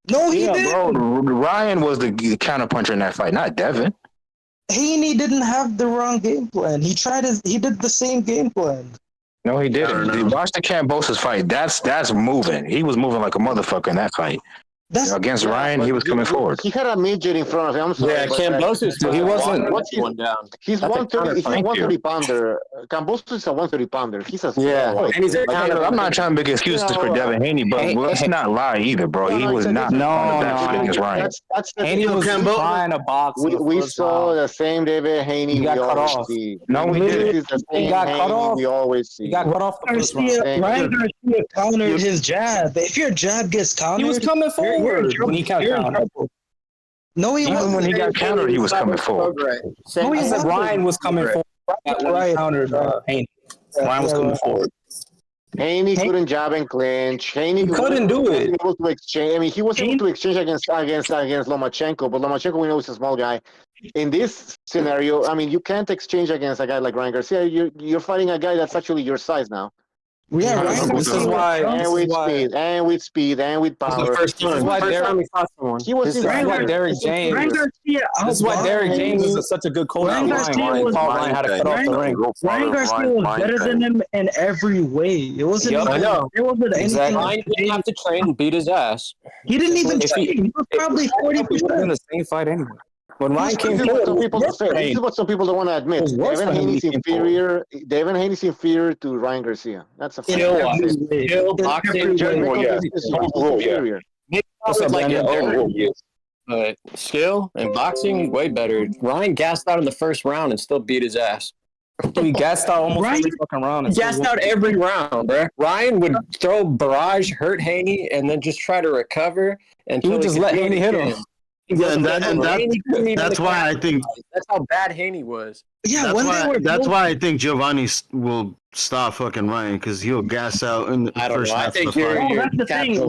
No, he didn't. Bro, Ryan was the counterpuncher in that fight, not Devin. Haney didn't have the wrong game plan. He did the same game plan. No, he didn't. Watch the Kambosos fight. That's moving. He was moving like a motherfucker in that fight. Against Ryan, he was coming forward. He had a midget in front of him. I'm sorry, Yeah, Kambosos, he wasn't one down. He's 130. He's a 130 pounder. Kambosos is a 130 pounder. He's a and he's a I'm not trying to make excuses for Devin Haney, but let's not lie either, bro. He was not against Ryan. Haney was trying to box. We saw the same David Haney we always see. No, we didn't. He got cut off. We always see. He got cut off. Ryan Garcia countered his jab. If your jab gets countered, he was coming forward when he got countered. No, he wasn't. When he got countered, he was coming forward. No, he said Ryan was coming forward. Ryan countered Haney. Ryan was coming forward. Haney couldn't jab and clinch. Haney couldn't do it. Able to exchange. I mean, he was able to exchange against Lomachenko, but Lomachenko we know is a small guy. In this scenario, I mean, you can't exchange against a guy like Ryan Garcia. You're fighting a guy that's actually your size now. Yeah, this is why. And with speed, and with power. This is the first time. He was this is why Derek James. This is why Derek James is such a good coach. Ryan Ryan had to cut off the ring. Ryan Garcia was better than him in every way. It wasn't. I know. It wasn't anything. Ryan didn't have to train and beat his ass. He didn't even train. He was probably 40%. In the same fight anyway. When Ryan came this is what some people don't want to admit. Devin Haney's inferior. Devin Haney's inferior to Ryan Garcia. That's a fact. Skill, boxing, inferior. Maybe like but skill and boxing, way better. Ryan gassed out in the first round and still beat his ass. He gassed out almost every fucking round. He gassed out every round, bro. Ryan would throw barrage, hurt Haney, and then just try to recover. And he would just let Haney hit him. Yeah, that's why I think that's how bad Haney was. Yeah, that's why I think Giovanni will stop fucking Ryan because he'll gas out in the first half of the fight. That's the thing.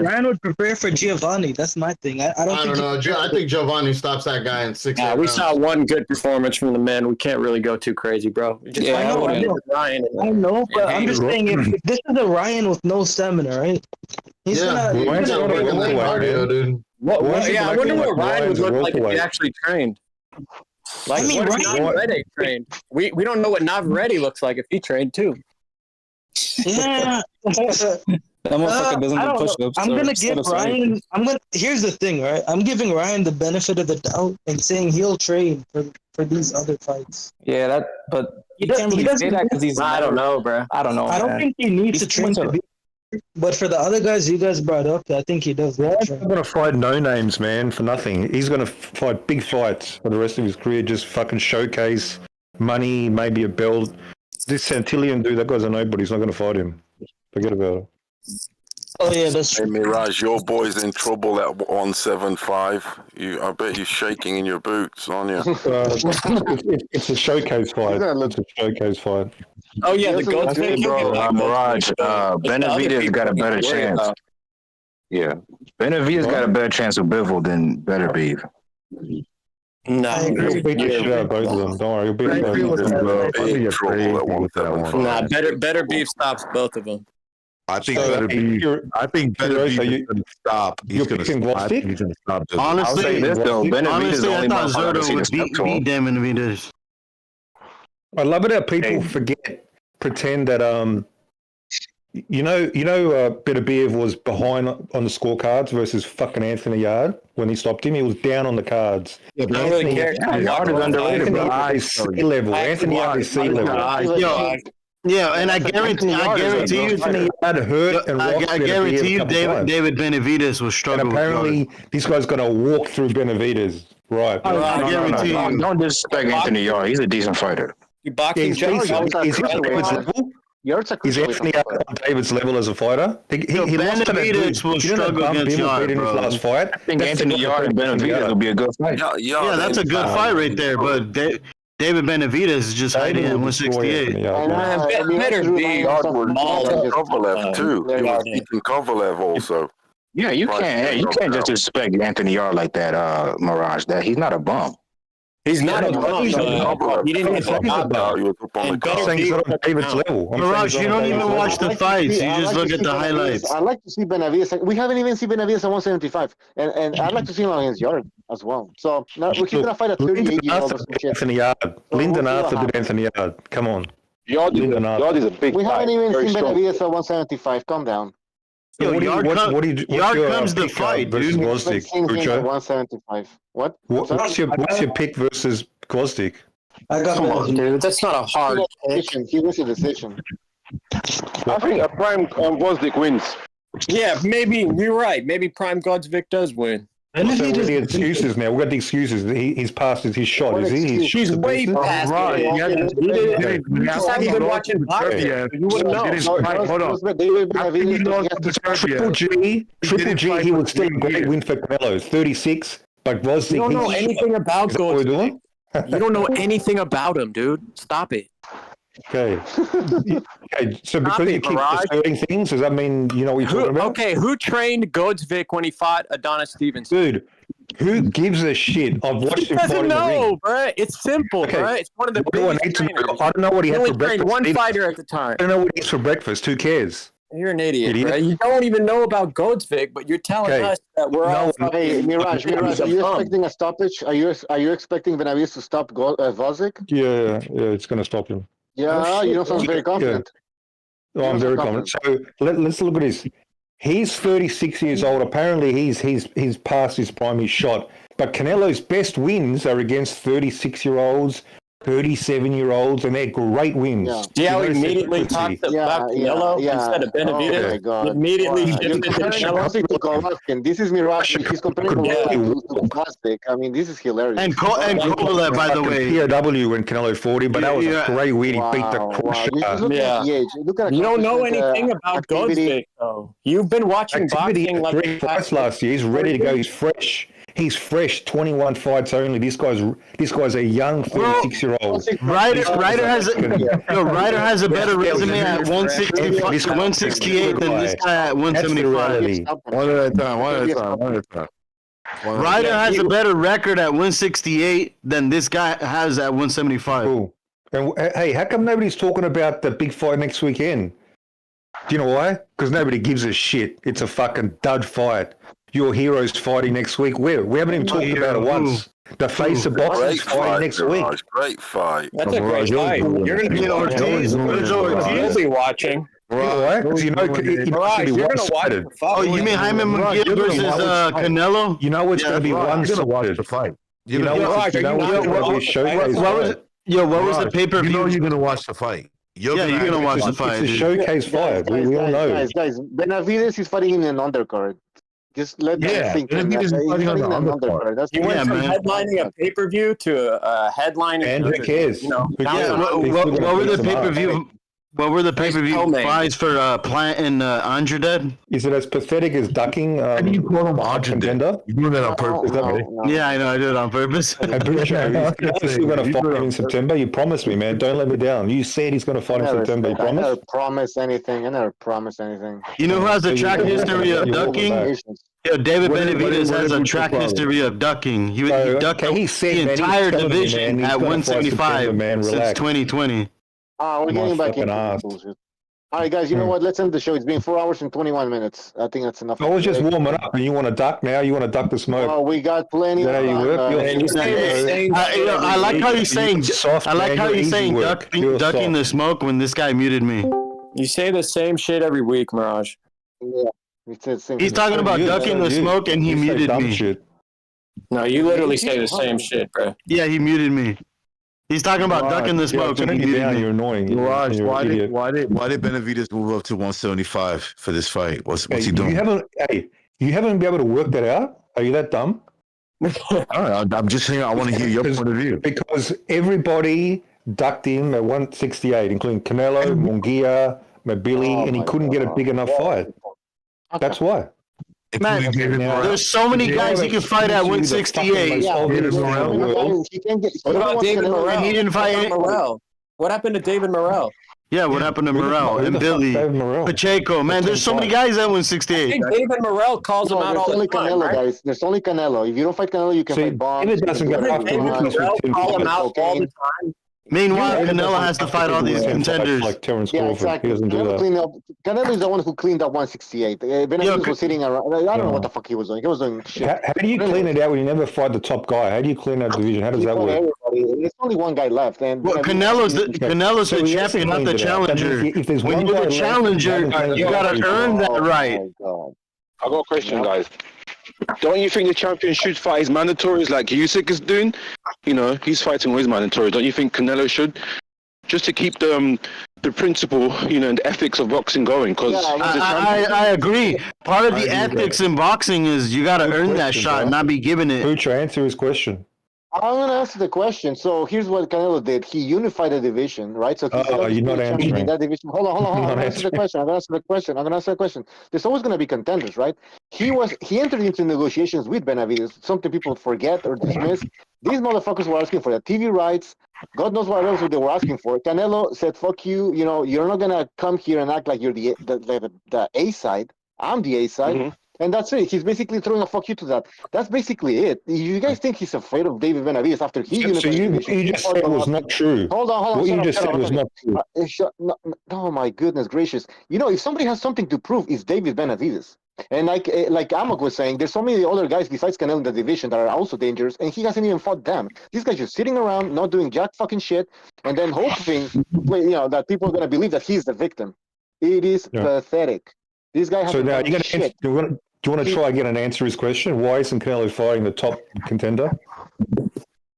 Ryan would prepare for Giovanni. That's my thing. I don't know. I think Giovanni stops that guy in 6 we saw one good performance from the men. We can't really go too crazy, bro. I know, but I'm just saying if this is a Ryan with no stamina, right? He's gonna dude. I wonder what Ryan would look like if he actually trained. Like, what if Navarrete trained? We don't know what Navarrete looks like if he trained too. Yeah. That motherfucker doesn't do push-ups. I'm gonna give Ryan. Here's the thing, right? I'm giving Ryan the benefit of the doubt and saying he'll train for these other fights. Yeah, but he can't really say that because he's. I don't know, bro. I don't know. I don't think he needs to train to be. But for the other guys you guys brought up, I think he does. He's going to fight no names, man, for nothing. He's going to fight big fights for the rest of his career, just fucking showcase money, maybe a belt. This Santillan dude, that guy's a nobody. He's not going to fight him. Forget about it. Oh yeah, that's true. Hey, Mirage, your boy's in trouble at 175. I bet you're shaking in your boots, aren't you? It's a showcase fight. It's a showcase fight. Oh yeah, the goat thing, bro. Mirage, Benavidez got a better chance. Yeah, Benavidez got a better chance with Bivol than Better Beef. No, he'll beat the shit out of both of them. Don't worry, he'll beat them. Nah, better beef stops both of them. I think Better Beef is going to stop. He's going to stop. Honestly, Benavidez I thought Zerto would beat Benavidez. I love it how people pretend that Beterbiev was behind on the scorecards versus fucking Anthony Yard when he stopped him. He was down on the cards. Yeah, but Anthony Yard is underrated. Anthony is sea level. Anthony Yard is sea level. Yeah, and I guarantee you, Anthony Yard hurt, and I guarantee you, David Benavidez will struggle. And apparently, this guy's going to walk through Benavidez. Right. I guarantee you. Don't disrespect Anthony Yard. He's a decent fighter. Boxing is David's level? Is Anthony on David's level as a fighter? He lost to Benavidez will struggle against Yard, in his last fight. I think Anthony Yard and Benavidez will be a good fight. Yeah, that's a good fight right there. But David Benavidez is just hiding at 168. Better be Kovalev too. He was beating Kovalev also. Yeah, you can't just respect Anthony Yarde like that, Mirage. That he's not a bum. He's not a bum. He didn't get the job done. And better be on David's level. Mirage, you don't even watch the fights. You just look at the highlights. I'd like to see Benavidez. We haven't even seen Benavidez at 175, and I'd like to see him against Yarde as well. So now he's gonna fight a 38-year-old. Anthony Yarde. Lyndon Arthur did Anthony Yarde. Come on. Yarde is a big. We haven't even seen Benavidez at 175. Calm down. Yo, Yarde comes the fight, dude. Gvozdyk? 175. What? What's your pick versus Gvozdyk? I got dude. That's not a hard pick. He wins a decision. I think a prime Gvozdyk wins. Yeah, maybe you're right. Maybe Prime Gvozdyk does win. And so what are the excuses now? We've got the excuses. He's passed his shot. Is he? He's way past it. You just haven't been watching boxing. You wouldn't know. Hold on. Triple G, he was still a great win for Canelo. 36, but Gvozdyk. You don't know anything about Gvozdyk. You don't know anything about him, dude. Stop it. Okay. Okay. So because you keep asserting things, does that mean you know what you're talking about? Okay, who trained Gvozdyk when he fought Adonis Stevenson? Dude, who gives a shit? I've watched him fight in the ring. Bro. It's simple, bro. It's one of the biggest trainers. I don't know what he had for trained breakfast. one fighter at the time. I don't know what he eats for breakfast. Who cares? You're an idiot. Bro. You don't even know about Gvozdyk, but you're telling us that we're all. Hey, Mirage, are you expecting a stoppage? Are you expecting Benavidez to stop Gvozdyk? Yeah, it's going to stop him. Yeah, you don't sound very confident. Yeah. I'm very confident. So let's look at this. He's 36 years old. Apparently, he's past his prime. He's shot. But Canelo's best wins are against 36-year-olds, 37-year-olds, and they're great wins. Yeah. See how he immediately talked about Canelo instead of Benavidez? Oh my God. Immediately shifted to Canelo. This is Mirage. He's comparing Golovkin to Gvozdyk. I mean, this is hilarious. And Kovalev, by the way. POW when Canelo fought him, but that was a great win. He beat the crusher. You don't know anything about Gvozdyk, though. You've been watching boxing like 3 fights last year. He's ready to go. He's fresh. He's fresh. 21 fights only. This guy's a young 36-year-old. Ryder has a better resume at 168 than this guy at 175. One at a time. Ryder has a better record at 168 than this guy has at 175. Cool. And hey, how come nobody's talking about the big fight next weekend? Do you know why? Because nobody gives a shit. It's a fucking dud fight. Your hero's fighting next week. We haven't even talked about it once. The face of boxing fighting next week. Great fight. That's a great fight. You're going to be Ortiz. You'll be watching. Right. You're going to watch the fight. Oh, you mean Jaime Munguia versus Canelo? You know it's going to be one to watch the fight. What was the pay-per-view? You know you're going to watch the fight. You're going to watch the fight. It's a showcase fight. We all know. Guys, Benavidez is fighting in an undercard. Just let that sink in. He went from headlining a pay-per-view to a headline. And who cares? What were the pay-per-view? What were the pay-per-view buys for Plant and Andrade? Is it as pathetic as ducking? How do you call him Andrade? You're doing that on purpose. Yeah, I know. I did it on purpose. I'm pretty sure he's going to fight him in September. You promised me, man. Don't let me down. You said he's going to fight in September. You promised? I never promised anything. You know who has a track history of ducking? Yeah, David Benavidez has a track history of ducking. He ducked the entire division at 175 since 2020. We're getting back into bullshit. All right, guys, you know what? Let's end the show. It's been 4 hours and 21 minutes. I think that's enough. I was just warming up, and you want to duck now? You want to duck the smoke? Oh, we got plenty. I like how you're saying. I like how you're saying ducking the smoke when this guy muted me. You say the same shit every week, Mirage. Yeah, he's talking about ducking the smoke, and he muted me. Shit. No, you literally say the same shit, bro. Yeah, he muted me. He's talking about ducking the smoke. And he muted me. You're annoying. Mirage, why did Benavidez move up to 175 for this fight? What's he doing? You haven't been able to work that out? Are you that dumb? I'm just saying. I want to hear your point of view. Because everybody ducked him at 168, including Canelo, Munguia, Mabili, and he couldn't get a big enough fight. That's why. Man, there's so many guys he can fight at 168. What about David Morrell? He didn't fight Morrell. What happened to David Morrell? Yeah, what happened to Morel and Billy Pacheco? Man, there's so many guys that win 68. I think David Morrell calls him out all the time. Canelo, Right? guys. There's only Canelo. If you don't fight Canelo, you can fight Bombs. David doesn't go after Morrell call him out all the time. Meanwhile, Canelo has to fight all these contenders. Like Terrence Yeah, Crawford. exactly. He doesn't do that. Canelo is the one who cleaned up 168. Benavidez was sitting around. I don't know what the fuck he was doing. He was doing shit. How do you clean it out when you never fight the top guy? How do you clean out division? How does that work? There's only one guy left, and Canelo's the champion, not the challenger. When you're the challenger, you gotta earn that right. I got a question, guys. Don't you think the champion should fight his mandatories like Usyk is doing? You know, he's fighting with his mandatories. Don't you think Canelo should? Just to keep the principle, you know, and the ethics of boxing going. Because I agree. Part of the ethics in boxing is you got to earn that shot, not be given it. Pucha, answer his question. I'm gonna answer the question. So here's what Canelo did. He unified the division, right? So you're not answering in that division. Hold on. I'm gonna answer the question. There's always gonna be contenders, right? He entered into negotiations with Benavidez, something people forget or dismiss. These motherfuckers were asking for the TV rights. God knows what else they were asking for. Canelo said, "Fuck you. You know, you're not gonna come here and act like you're the A side. I'm the A side." Mm-hmm. And that's it. He's basically throwing a fuck you to that. That's basically it. You guys think he's afraid of David Benavidez after he So you just said it was not true. Hold on. What you just said was not true. Oh my goodness gracious! You know, if somebody has something to prove, it's David Benavidez. And like Amok was saying, there's so many other guys besides Canelo in the division that are also dangerous, and he hasn't even fought them. These guys just sitting around, not doing jack fucking shit, and then hoping, that people are gonna believe that he's the victim. It is pathetic. This guy has. So now you're gonna answer. Do you want to try again and answer his question? Why isn't Canelo fighting the top contender?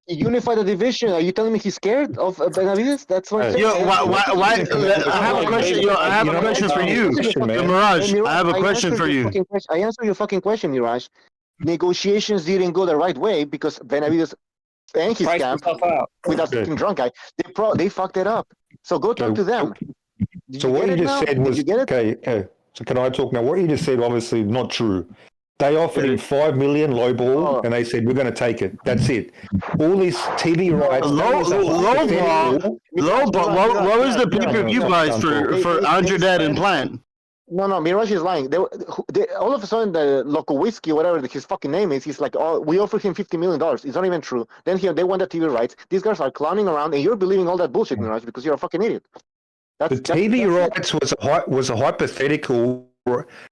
Unify the division. Are you telling me he's scared of Benavidez? That's what I'm saying. Why? I have a question. I have a question for you, Mirage. I have a question for you. I answer your fucking question, Mirage. Negotiations didn't go the right way because Benavidez and his camp with that fucking drunk guy. They fucked it up. So go talk to them. So what you just said was okay. So can I talk now? What you just said, obviously not true. They offered him $5 million lowball, and they said we're going to take it. That's it. All these TV rights. Lowball. What was the pay-per-view price for Andredat and Plant? No, Mirage is lying. All of a sudden, the Loco Whiskey, whatever his fucking name is, he's like, "Oh, we offered him $50 million." It's not even true. Then they want the TV rights. These guys are clowning around, and you're believing all that bullshit, Mirage, because you're a fucking idiot. The TV rights was a hypothetical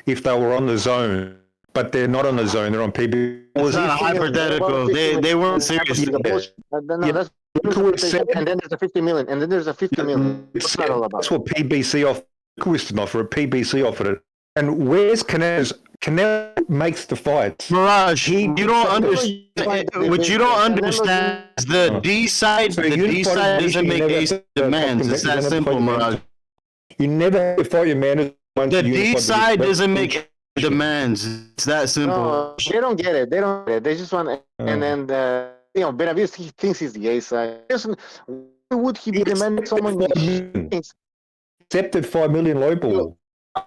if they were on the zone, but they're not on the zone. They're on PB. It was not a hypothetical. They weren't serious. No, that's and then there's a 50 million, and then there's a 50 million. What's that all about? That's what PBC offered. Didn't offer it. PBC offered it. And where's Canelo's? Canelo makes the fights. Mirage, you don't understand. What you don't understand is the D side. The D side doesn't make ace demands. It's that simple, Mirage. You never fight your man. The D side doesn't make demands. It's that simple. No, they don't get it. They don't get it. They just want, and then Benavidez, he thinks he's the A side. Why would he be demanding so much? Accepted $5 million lowball. I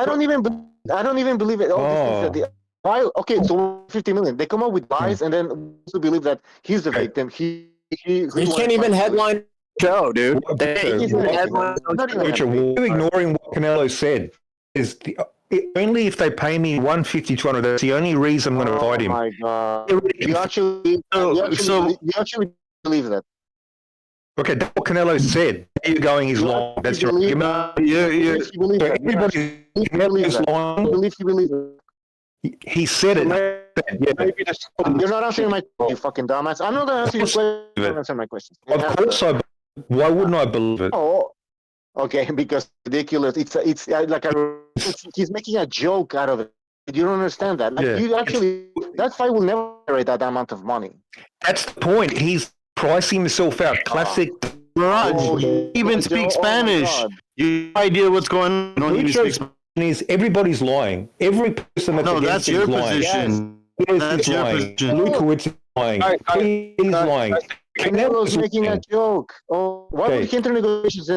don't even believe it. Okay, so 50 million. They come up with buys and then to believe that he's the victim. He can't even headline show, dude. You're ignoring what Canelo said. Only if they pay me $150, $200, that's the only reason I'm going to fight him. Oh my god! You actually believe that? Okay, that's what Canelo said. You're going is long. That's your argument. Everybody is long. You believe it. He said it. You're not answering my question, you fucking dumbass. I'm not going to answer your question. Don't answer my question. Of course I. Why wouldn't I believe it? Oh, okay, because ridiculous. It's like he's making a joke out of it. You don't understand that. Like you actually, that fight will never generate that amount of money. That's the point. He's pricing himself out. Classic. Mirage. He even speaks Spanish. You have no idea what's going on. You don't even speak Spanish. Everybody's lying. Every person that's that's your position. That's your position. Lukowitz is lying. He's lying. Canelo's making a joke. Oh, why would he enter negotiations?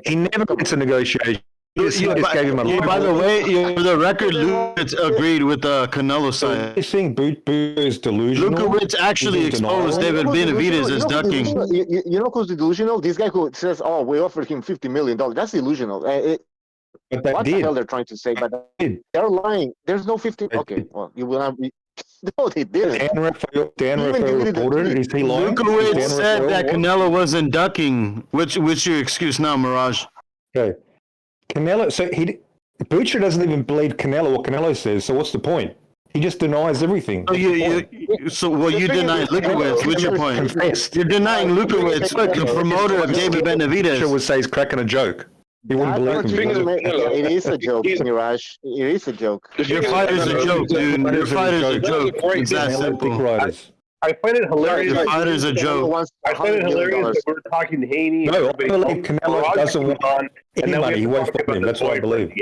He never gets a negotiation. By the way, the record, Lukowitz agreed with the Canelo side. You think Boot is delusional? Lukowitz actually exposed David Benavidez as ducking. You know who's delusional? This guy who says, "Oh, we offered him $50 million." That's delusional. What the hell they're trying to say? But they're lying. There's no 50. Okay, well, you will not be. No, they didn't. Dan Raphael reported. Is he lying? Lukowitz said that Canelo wasn't ducking. Which your excuse now, Mirage? Okay. Canelo. So Butcher doesn't even believe Canelo. What Canelo says. So what's the point? He just denies everything. So you deny Lukowitz. What's your point? You're denying Lukowitz, the promoter of David Benavidez. Butcher would say he's cracking a joke. He wouldn't believe him. It is a joke, Mirage. It is a joke. Your fighter's a joke, dude. Your fighter's a joke. It's that simple. I find it hilarious. Your fighter's a joke. I find it hilarious that we're talking Haney. No, I believe Canelo doesn't want any money. He won't fight him. That's what I believe.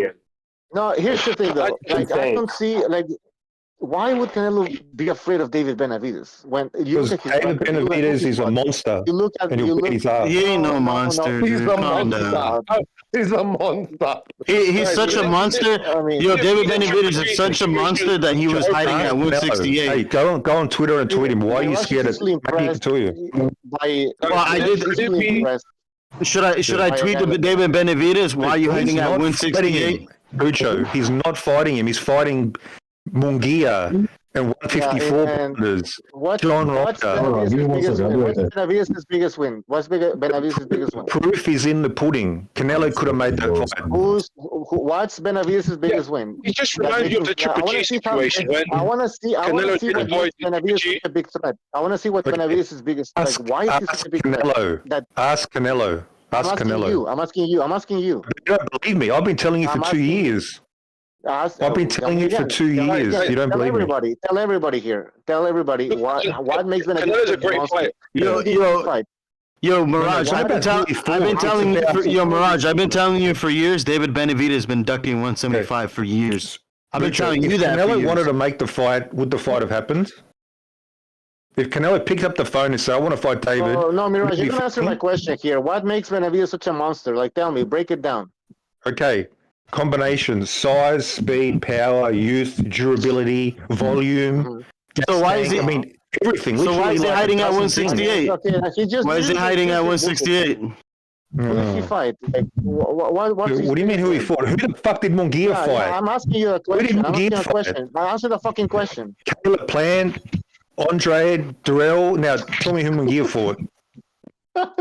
No, here's the thing, though. Like, I don't see, like, why would Canelo be afraid of David Benavidez? When you because David Benavidez is a monster. You look at He ain't no monster. He's Dude. a monster. He's a monster. He's such a monster. David Benavidez is such a monster that he was hiding at 168. Hey, go on Twitter and tweet him. Why are you scared of him? Maybe he can tell you. I did. Should I tweet David Benavidez? Why are you hiding at 168? Ucho, he's not fighting him. He's fighting Munguia and 154 pounders. John Rocker. What's Benavidez's biggest win? What's Benavidez's biggest win? Proof is in the pudding. Canelo could have made that fight. What's Benavidez's biggest win? He just reminds you of the Triple G situation. I want to see what makes Benavidez a big threat. I want to see what Benavidez's biggest threat. Why is he such a big threat? Ask Canelo. Ask Canelo. I'm asking you. You don't believe me. I've been telling you for 2 years. I've been telling you for 2 years. You don't believe me. Tell everybody here. Tell everybody what makes Benavidez. Canelo's a great fight. Yo, Mirage, I've been telling you for years. David Benavidez has been ducking 175 for years. I've been telling you that. If Canelo wanted to make the fight, would the fight have happened? If Canelo picked up the phone and said, "I want to fight David," no, Mirage, you can answer my question here. What makes Benavidez such a monster? Like, tell me, break it down. Okay. Combinations: size, speed, power, youth, durability, volume. So why is he? I mean, everything. So why is he hiding at 168? Why is he hiding at 168? Who did he fight? Like, what do you mean who he fought? Who the fuck did Munguia fight? Yeah, I'm asking you a question. Answer the fucking question. Caleb Plant, Andre, Durrell. Now tell me who Munguia fought.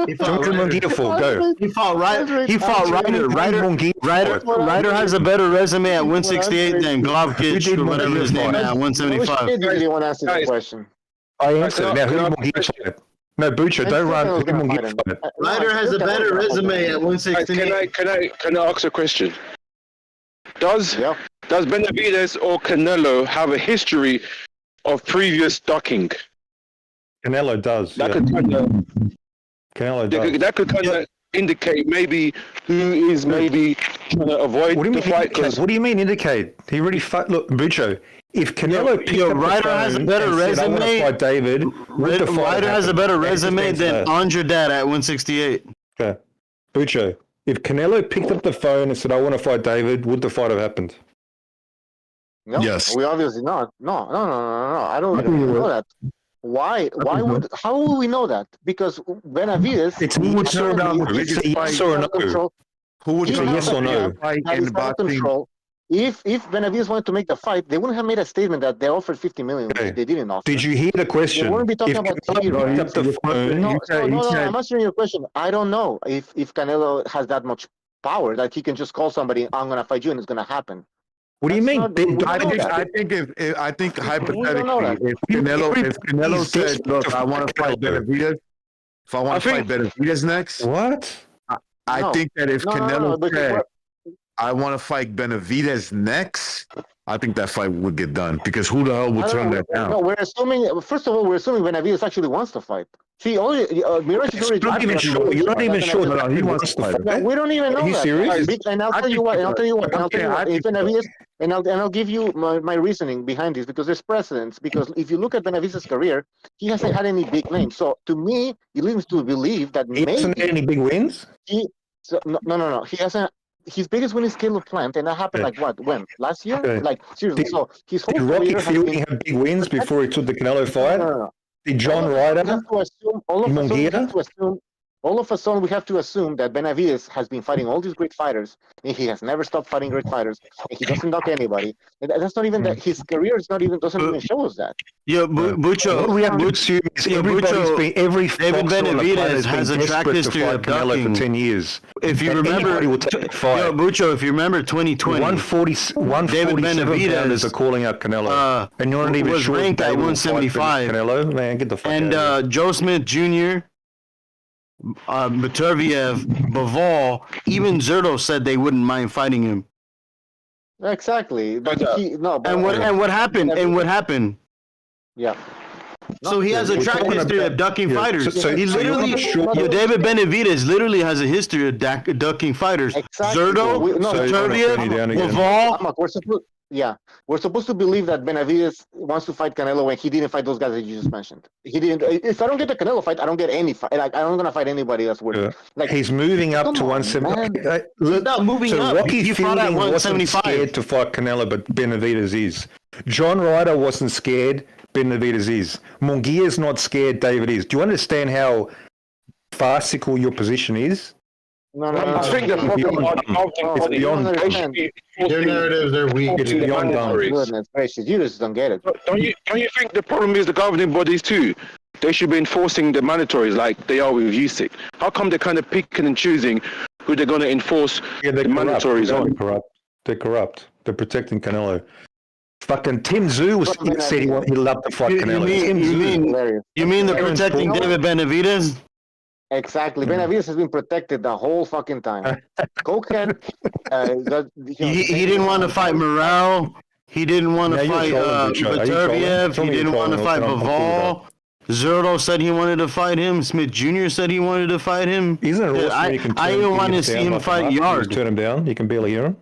He fought Ryder. Ryder has a better resume at 168 than Glavkic or whatever his name at 175. You want to answer the question? I answered. Now who did Munguia fight? No, Butcher, don't run. Who did Munguia fight? Ryder has a better resume at 168. Can I ask a question? Does Benavidez or Canelo have a history of previous ducking? Canelo does. That could kind of indicate maybe who is maybe trying to avoid the fight. What do you mean indicate? He already fought. Look, Bucho, if Canelo Ryder has a better resume. Fight David. Ryder has a better resume than Andrade at 168. Okay, Bucho, if Canelo picked up the phone and said, "I want to fight David," would the fight have happened? No, yes. We obviously not. No. I don't know that. Why would? How will we know that? Because Benavidez. It's yes or no. Who would say yes or no? If Benavidez wanted to make the fight, they wouldn't have made a statement that they offered $50 million. Okay. They didn't offer. Did you hear the question? They wouldn't be talking about No, I'm answering your question. I don't know if Canelo has that much power that he can just call somebody, "I'm going to fight you," and it's going to happen. What do you mean? I think hypothetically, if Canelo said, "Look, I want to fight Benavidez. If I want to fight Benavidez next," I think that if Canelo said, "I want to fight Benavidez next," I think that fight would get done because who the hell would turn that down? No, we're assuming. First of all, Benavidez actually wants to fight. See, Mirage is already. You're not even sure that he wants to fight. No, we don't even know. Are you serious? And I'll tell you what. If Benavidez, and I'll give you my reasoning behind this because there's precedence. Because if you look at Benavidez's career, he hasn't had any big names. So to me, it leads to believe that he hasn't had any big wins. No. He hasn't. his biggest win is Caleb Plant, and that happened like what? When? Last year? Like seriously. So his whole Did Rocky career has Fielding been. have big wins before he took the Canelo fight? No. Did John Ryder? We have to assume, all of a sudden, we have to assume. All of a sudden, we have to assume that Benavidez has been fighting all these great fighters, and he has never stopped fighting great fighters, and he doesn't knock anybody. And that's not even that. His career is not even doesn't even show us that. Yeah, Bucho. What we have to assume is every David Benavidez has a track history of Canelo ducking for 10 years. If you remember, Bucho, if you remember 2020, 147 pounders are calling out Canelo, and you're not even was sure ranked at 175. Canelo, man, get the fuck out of here. And Joe Smith Jr., Baturviev, Bivol, even Zerto said they wouldn't mind fighting him. Exactly. But what happened? And what happened? Yeah. So he has a track history of ducking fighters. So he literally, David Benavidez literally has a history of ducking fighters. Exactly. Zerto, Baturviev, Bivol. We're supposed to believe that Benavidez wants to fight Canelo when he didn't fight those guys that you just mentioned. He didn't. If I don't get the Canelo fight, I don't get any fight. Like I'm not gonna fight anybody that's worth it. Like he's moving up to 170. He's not moving up. Rocky He fought at Fielding wasn't 175. scared to fight Canelo, but Benavidez is. John Ryder wasn't scared. Benavidez is. Munguia's not scared. David is. Do you understand how farcical your position is? No. I think the problem It's beyond. Their narratives are weak. It's beyond dumb. Goodness gracious, you just don't get it. Don't you think the problem is the governing bodies too? They should be enforcing the mandatories like they are with USIC. How come they're kind of picking and choosing who they're going to enforce the mandatories on? They're corrupt. They're protecting Canelo. Fucking Tim Tszyu said he loved to fight Canelo. You mean they're protecting David Benavidez? Exactly. Benavidez has been protected the whole fucking time. Cokehead. He didn't want to fight Morale. He didn't want to fight Baturviev. He didn't want to fight Bivol. Zerto said he wanted to fight him. Smith Jr. said he wanted to fight him. Isn't it awesome? I even want to see him fight Yard. Turn him down. You can barely hear him.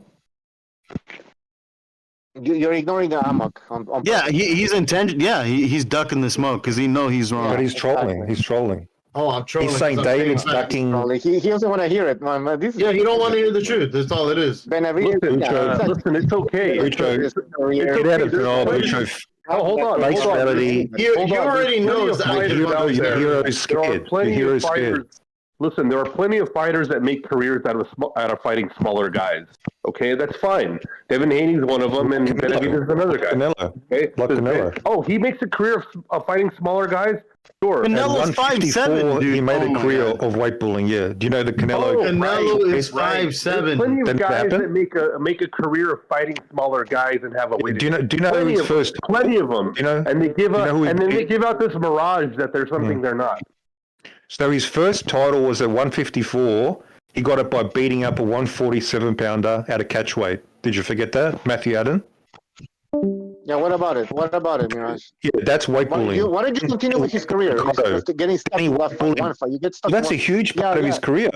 You're ignoring the amok. Yeah, he's intention. Yeah, he's ducking the smoke because he knows he's wrong. But he's trolling. He's trolling. Oh, I'm trolling. He's saying David's ducking. He doesn't want to hear it. You don't want to hear the truth. That's all it is. Benavidez. Listen, it's okay. Hold on. You already know your hero is scared. Your hero is scared. Listen, there are plenty of fighters that make careers out of fighting smaller guys. Okay, that's fine. Devin Haney's one of them, and Benavidez is another guy. Okay? Canelo. Oh, he makes a career of fighting smaller guys? Sure. Canelo's 5'7", dude. He made a career of weight bullying, yeah. Do you know the Canelo? Canelo is 5'7". Plenty of guys that make a career of fighting smaller guys and have a weight. Do you know his first? Plenty of them. You know, and they give they give out this mirage that there's something they're not. So his first title was at 154. He got it by beating up a 147-pounder out of catch weight. Did you forget that, Matthew Adden? Yeah, what about it, Mirage? Yeah, that's weight bullying. Why don't you continue with his career? Getting stuck in one fight. You get stuck. That's a huge part of his career.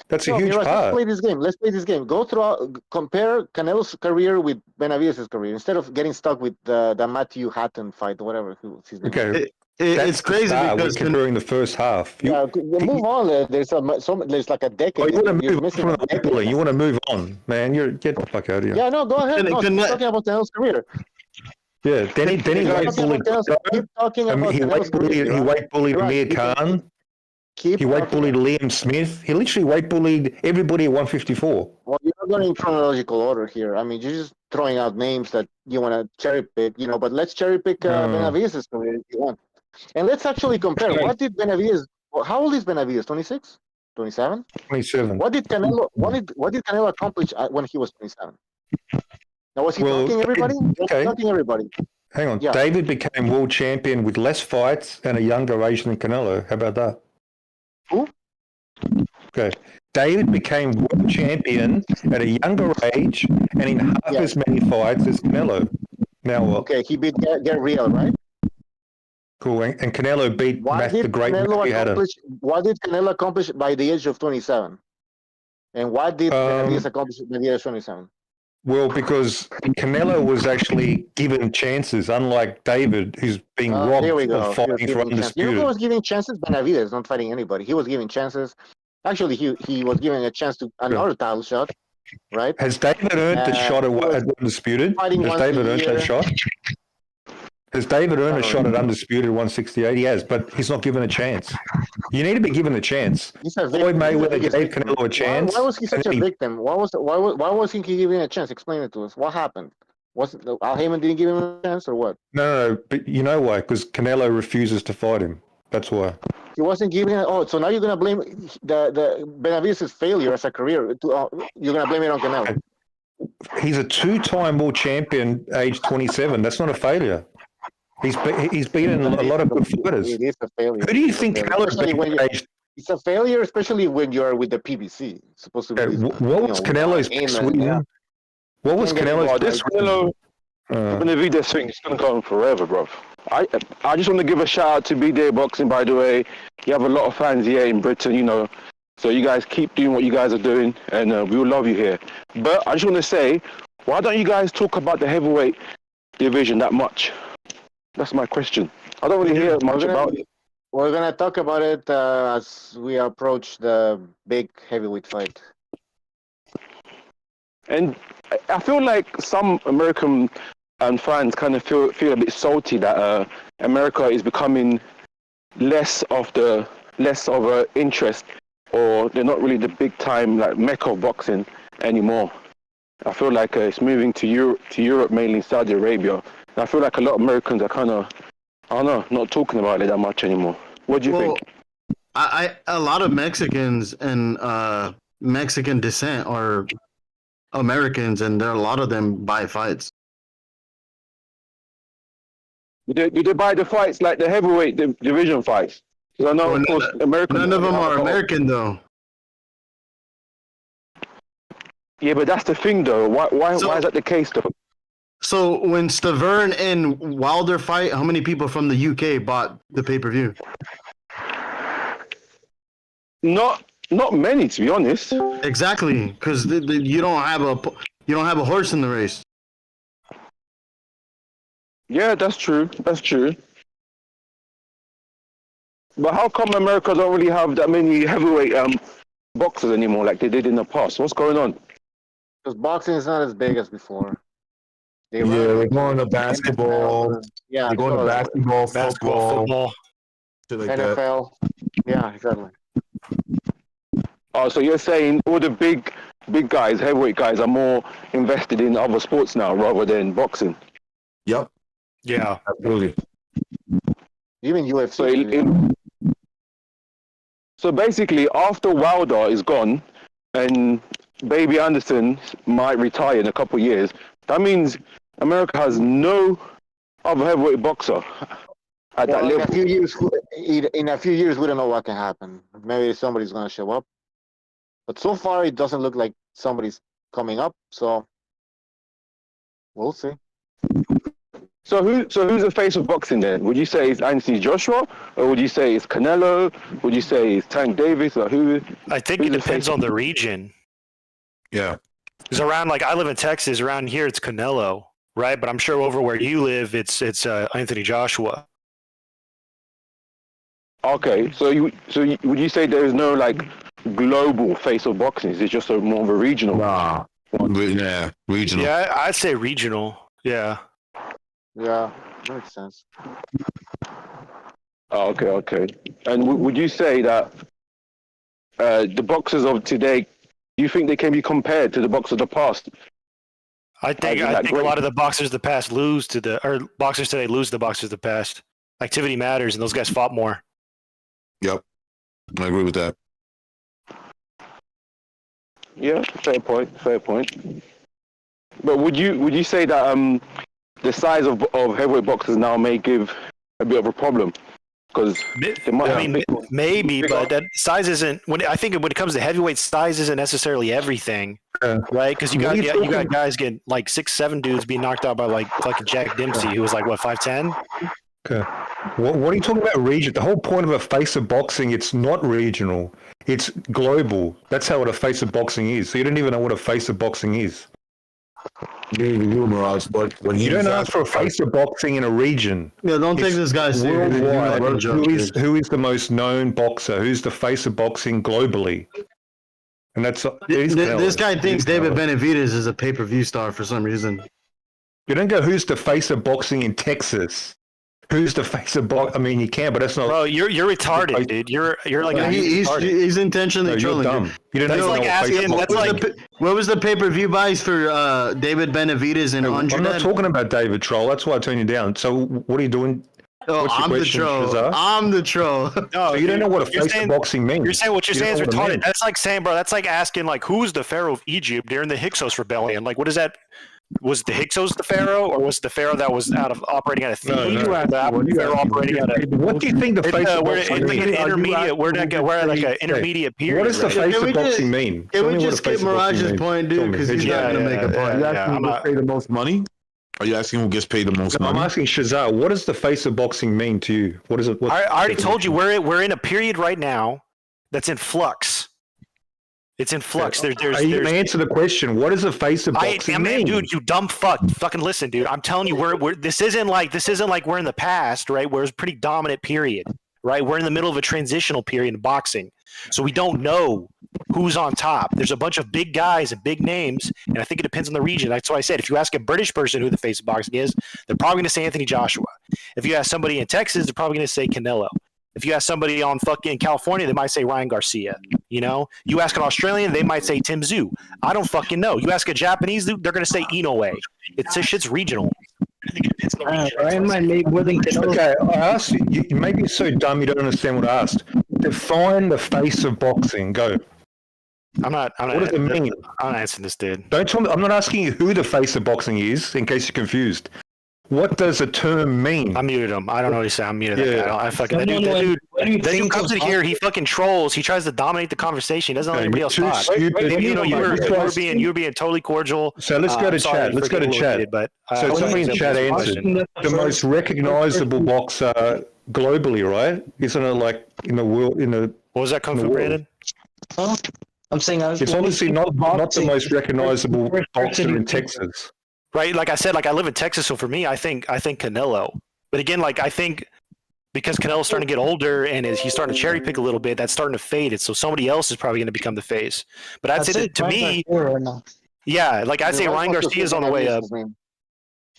That's a huge part. Let's play this game. Go through, compare Canelo's career with Benavidez's career instead of getting stuck with the Matthew Hatton fight, whatever his name. Okay. It's crazy because comparing the first half. Move on. There's like a decade. You want to move from the weight bullying. You want to move on, man. Get the fuck out of here. Yeah, no, go ahead. No, keep talking about Canelo's career. Yeah, then he weight bullied. He weight bullied Amir Khan. He weight bullied Liam Smith. He literally weight bullied everybody at 154. Well, you're not going in chronological order here. I mean, you're just throwing out names that you want to cherry pick, but let's cherry pick Benavidez's career if you want. And let's actually compare. What did Benavidez? How old is Benavidez? 26, 27. 27. What did Canelo accomplish when he was 27? Now was he talking everybody? Talking everybody. Hang on. Yeah. David became world champion with less fights and a younger age than Canelo. How about that? Who? Okay. David became world champion at a younger age and in half as many fights as Canelo. Now what? Okay, he beat Garcia, right? Cool. And Canelo beat the great Matthew Hatter. What did Canelo accomplish by the age of 27? And what did Benavidez accomplish by the age of 27? Well, because Canelo was actually given chances, unlike David, who's being robbed of fighting for undisputed. You know who was giving chances? Benavidez, not fighting anybody. He was giving chances. Actually, he was giving a chance to another title shot. right? Has David earned the shot at Undisputed? Has David earned that shot? Has David earned a shot at Undisputed 168? He has, but he's not given a chance. You need to be given a chance. Floyd Mayweather gave Canelo a chance. Why was he such a victim? Why was he giving a chance? Explain it to us. What happened? Al Heyman didn't give him a chance, or what? No, but you know why? Because Canelo refuses to fight him. That's why. He wasn't giving it. Oh, so now you're gonna blame the Benavidez' failure as a career. You're gonna blame it on Canelo. He's a two-time world champion, age 27. That's not a failure. He's beaten a lot of good fighters. It is a failure. Who do you think Canelo's been aged? It's a failure, especially when you're with the PBC. It's supposed to be. What was Canelo's best win? What was Canelo's this Canelo Benavidez thing is gonna go on forever, bro. I just want to give a shout out to BDA Boxing, by the way. You have a lot of fans here in Britain, you know. So you guys keep doing what you guys are doing, and we will love you here. But I just want to say, why don't you guys talk about the heavyweight division that much? That's my question. I don't really hear much about it. We're gonna talk about it as we approach the big heavyweight fight. And I feel like some American fans kind of feel a bit salty that America is becoming less of a interest, or they're not really the big time like mecca of boxing anymore. I feel like it's moving to Europe, mainly Saudi Arabia. And I feel like a lot of Americans are kind of, I don't know, not talking about it that much anymore. What do you think? A lot of Mexicans and Mexican descent are Americans, and there are a lot of them buy fights. Do they buy the fights like the heavyweight division fights? I know, of course, American. None of them are American, though. Yeah, but that's the thing, though. Why is that the case, though? So when Stavern and Wilder fight, how many people from the UK bought the pay-per-view? Not many, to be honest. Exactly, because you don't have a horse in the race. Yeah, that's true. That's true. But how come America don't really have that many heavyweight boxers anymore like they did in the past? What's going on? Because boxing is not as big as before. They're going to basketball. Yeah, they're going to basketball, football, shit like NFL. Yeah, exactly. Oh, so you're saying all the big guys, heavyweight guys, are more invested in other sports now rather than boxing? Yep. Yeah, absolutely. Even UFC. So basically, after Wilder is gone and Baby Anderson might retire in a couple of years, that means America has no other heavyweight boxer at that level. In a few years, we don't know what can happen. Maybe somebody's going to show up. But so far, it doesn't look like somebody's coming up. So we'll see. So who's the face of boxing then? Would you say it's Anthony Joshua, or would you say it's Canelo? Would you say it's Tank Davis, or who? I think it depends on the region. Yeah. Because around, like, I live in Texas. Around here, it's Canelo, right? But I'm sure over where you live, it's Anthony Joshua. Okay, so would you say there is no like global face of boxing? Is it just more of a regional? Nah. Yeah, regional. Yeah, I'd say regional. Yeah. Yeah, makes sense. Oh, okay. And would you say that the boxers of today, do you think they can be compared to the boxers of the past? I think a lot of the boxers of the past boxers today lose to the boxers of the past. Activity matters, and those guys fought more. Yep, I agree with that. Yeah, fair point. But would you say that the size of heavyweight boxers now may give a bit of a problem? Because maybe, but that size isn't. I think when it comes to heavyweight, size isn't necessarily everything, right? Because you got guys getting like 6'7" dudes being knocked out by like fucking Jack Dempsey, who was like what 5'10". Okay. What are you talking about region? The whole point of a face of boxing, it's not regional. It's global. That's how what a face of boxing is. So you don't even know what a face of boxing is. But when you don't ask for a face of boxing in a region. Yeah, don't take this guy seriously. Who is the most known boxer? Who's the face of boxing globally? And that's this guy thinks David Benavidez is a pay-per-view star for some reason. You don't go, who's the face of boxing in Texas? Who's the face of boxing? I mean, you can, but that's not. Bro, you're retarded, dude. You're like he's intentionally trolling. Dumb. You don't that's know like asking. What was the pay-per-view buys for David Benavidez and Andre? I'm not talking about David Troll. That's why I turned you down. So what are you doing? Oh, I'm the troll. Shazar? I'm the troll. No, so you don't know what a face of boxing means. You're saying what you're saying is retarded. That's like saying, bro. That's like asking, like, who's the pharaoh of Egypt during the Hyksos rebellion? Like, what is that? Was the Hyksos the pharaoh, or was it the pharaoh that was operating out of Thebes? What do you think the face of boxing means? We're like an intermediate period. What does the face of boxing mean? Can we just get Mirage's point, dude? Because he's not going to make a point. Are you asking who gets paid the most money? Are you asking who gets paid the most money? I'm asking Shazar, what does the face of boxing mean to you? What is it? I already told you we're in a period right now that's in flux. It's in flux. You can answer the question. What does the face of boxing mean? Dude, you dumb fuck. Fucking listen, dude. I'm telling you, this isn't like we're in the past, right? Where it's a pretty dominant period, right? We're in the middle of a transitional period in boxing. So we don't know who's on top. There's a bunch of big guys and big names, and I think it depends on the region. That's why I said if you ask a British person who the face of boxing is, they're probably going to say Anthony Joshua. If you ask somebody in Texas, they're probably going to say Canelo. If you ask somebody on fucking California, they might say Ryan Garcia. You know, you ask an Australian, they might say Tim Tszyu. I don't fucking know. You ask a Japanese dude, they're gonna say Inoue. This shit's regional. Ryan might make more than Canelo. Okay, I asked you. You may be so dumb you don't understand what I asked. Define the face of boxing. Go. What does it mean? I'm not answering this, dude. Don't tell me. I'm not asking you who the face of boxing is, in case you're confused. What does the term mean? I muted him. I don't know what he's saying. I muted that guy. That dude comes in here. He fucking trolls. He tries to dominate the conversation. He doesn't let anybody else talk. You were being totally cordial. So let's go to chat. Let's go to chat. So somebody in chat answered. The most recognizable boxer globally, right? Isn't it like in the world? What was that, Kung Fu Brandon? I'm saying it's obviously not the most recognizable boxer in Texas. Right, like I said, like I live in Texas, so for me, I think Canelo. But again, like I think because Canelo's starting to get older and he's starting to cherry pick a little bit, that's starting to fade. It so somebody else is probably going to become the face. But I'd say that to me, yeah, like I'd say Ryan Garcia's on the way up.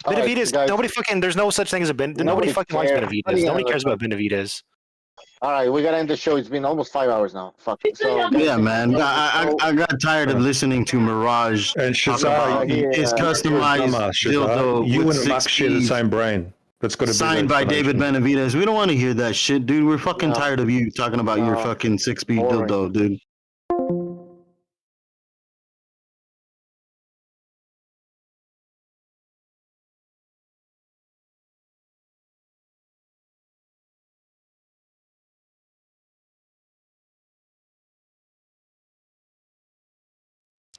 Benavidez, nobody fucking. There's no such thing as nobody fucking likes Benavidez. Nobody cares about Benavidez. All right, we gotta end the show. It's been almost 5 hours now. Fuck. So, yeah, man. I got tired of listening to Mirage and Shazar. His customized dildo. You and Max share the same brain. That's got to be signed by David Benavidez. We don't want to hear that shit, dude. We're fucking tired of you talking about your fucking 6-speed dildo, dude.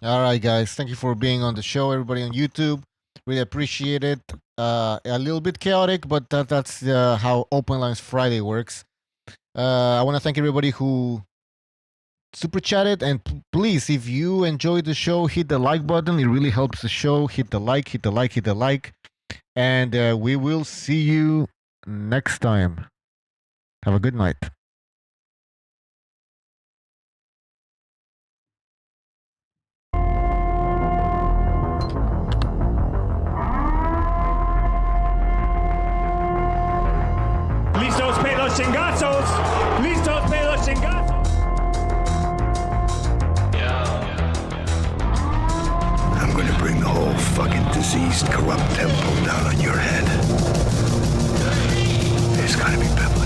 All right, guys. Thank you for being on the show, everybody on YouTube. Really appreciate it. A little bit chaotic, but that's how Open Lines Friday works. I want to thank everybody who super chatted, and please, if you enjoyed the show, hit the like button. It really helps the show. Hit the like, hit the like, hit the like. And we will see you next time. Have a good night. Listos pelos chingazos. Listos pelos chingazos. I'm going to bring the whole fucking diseased, corrupt temple down on your head. There's got to be better.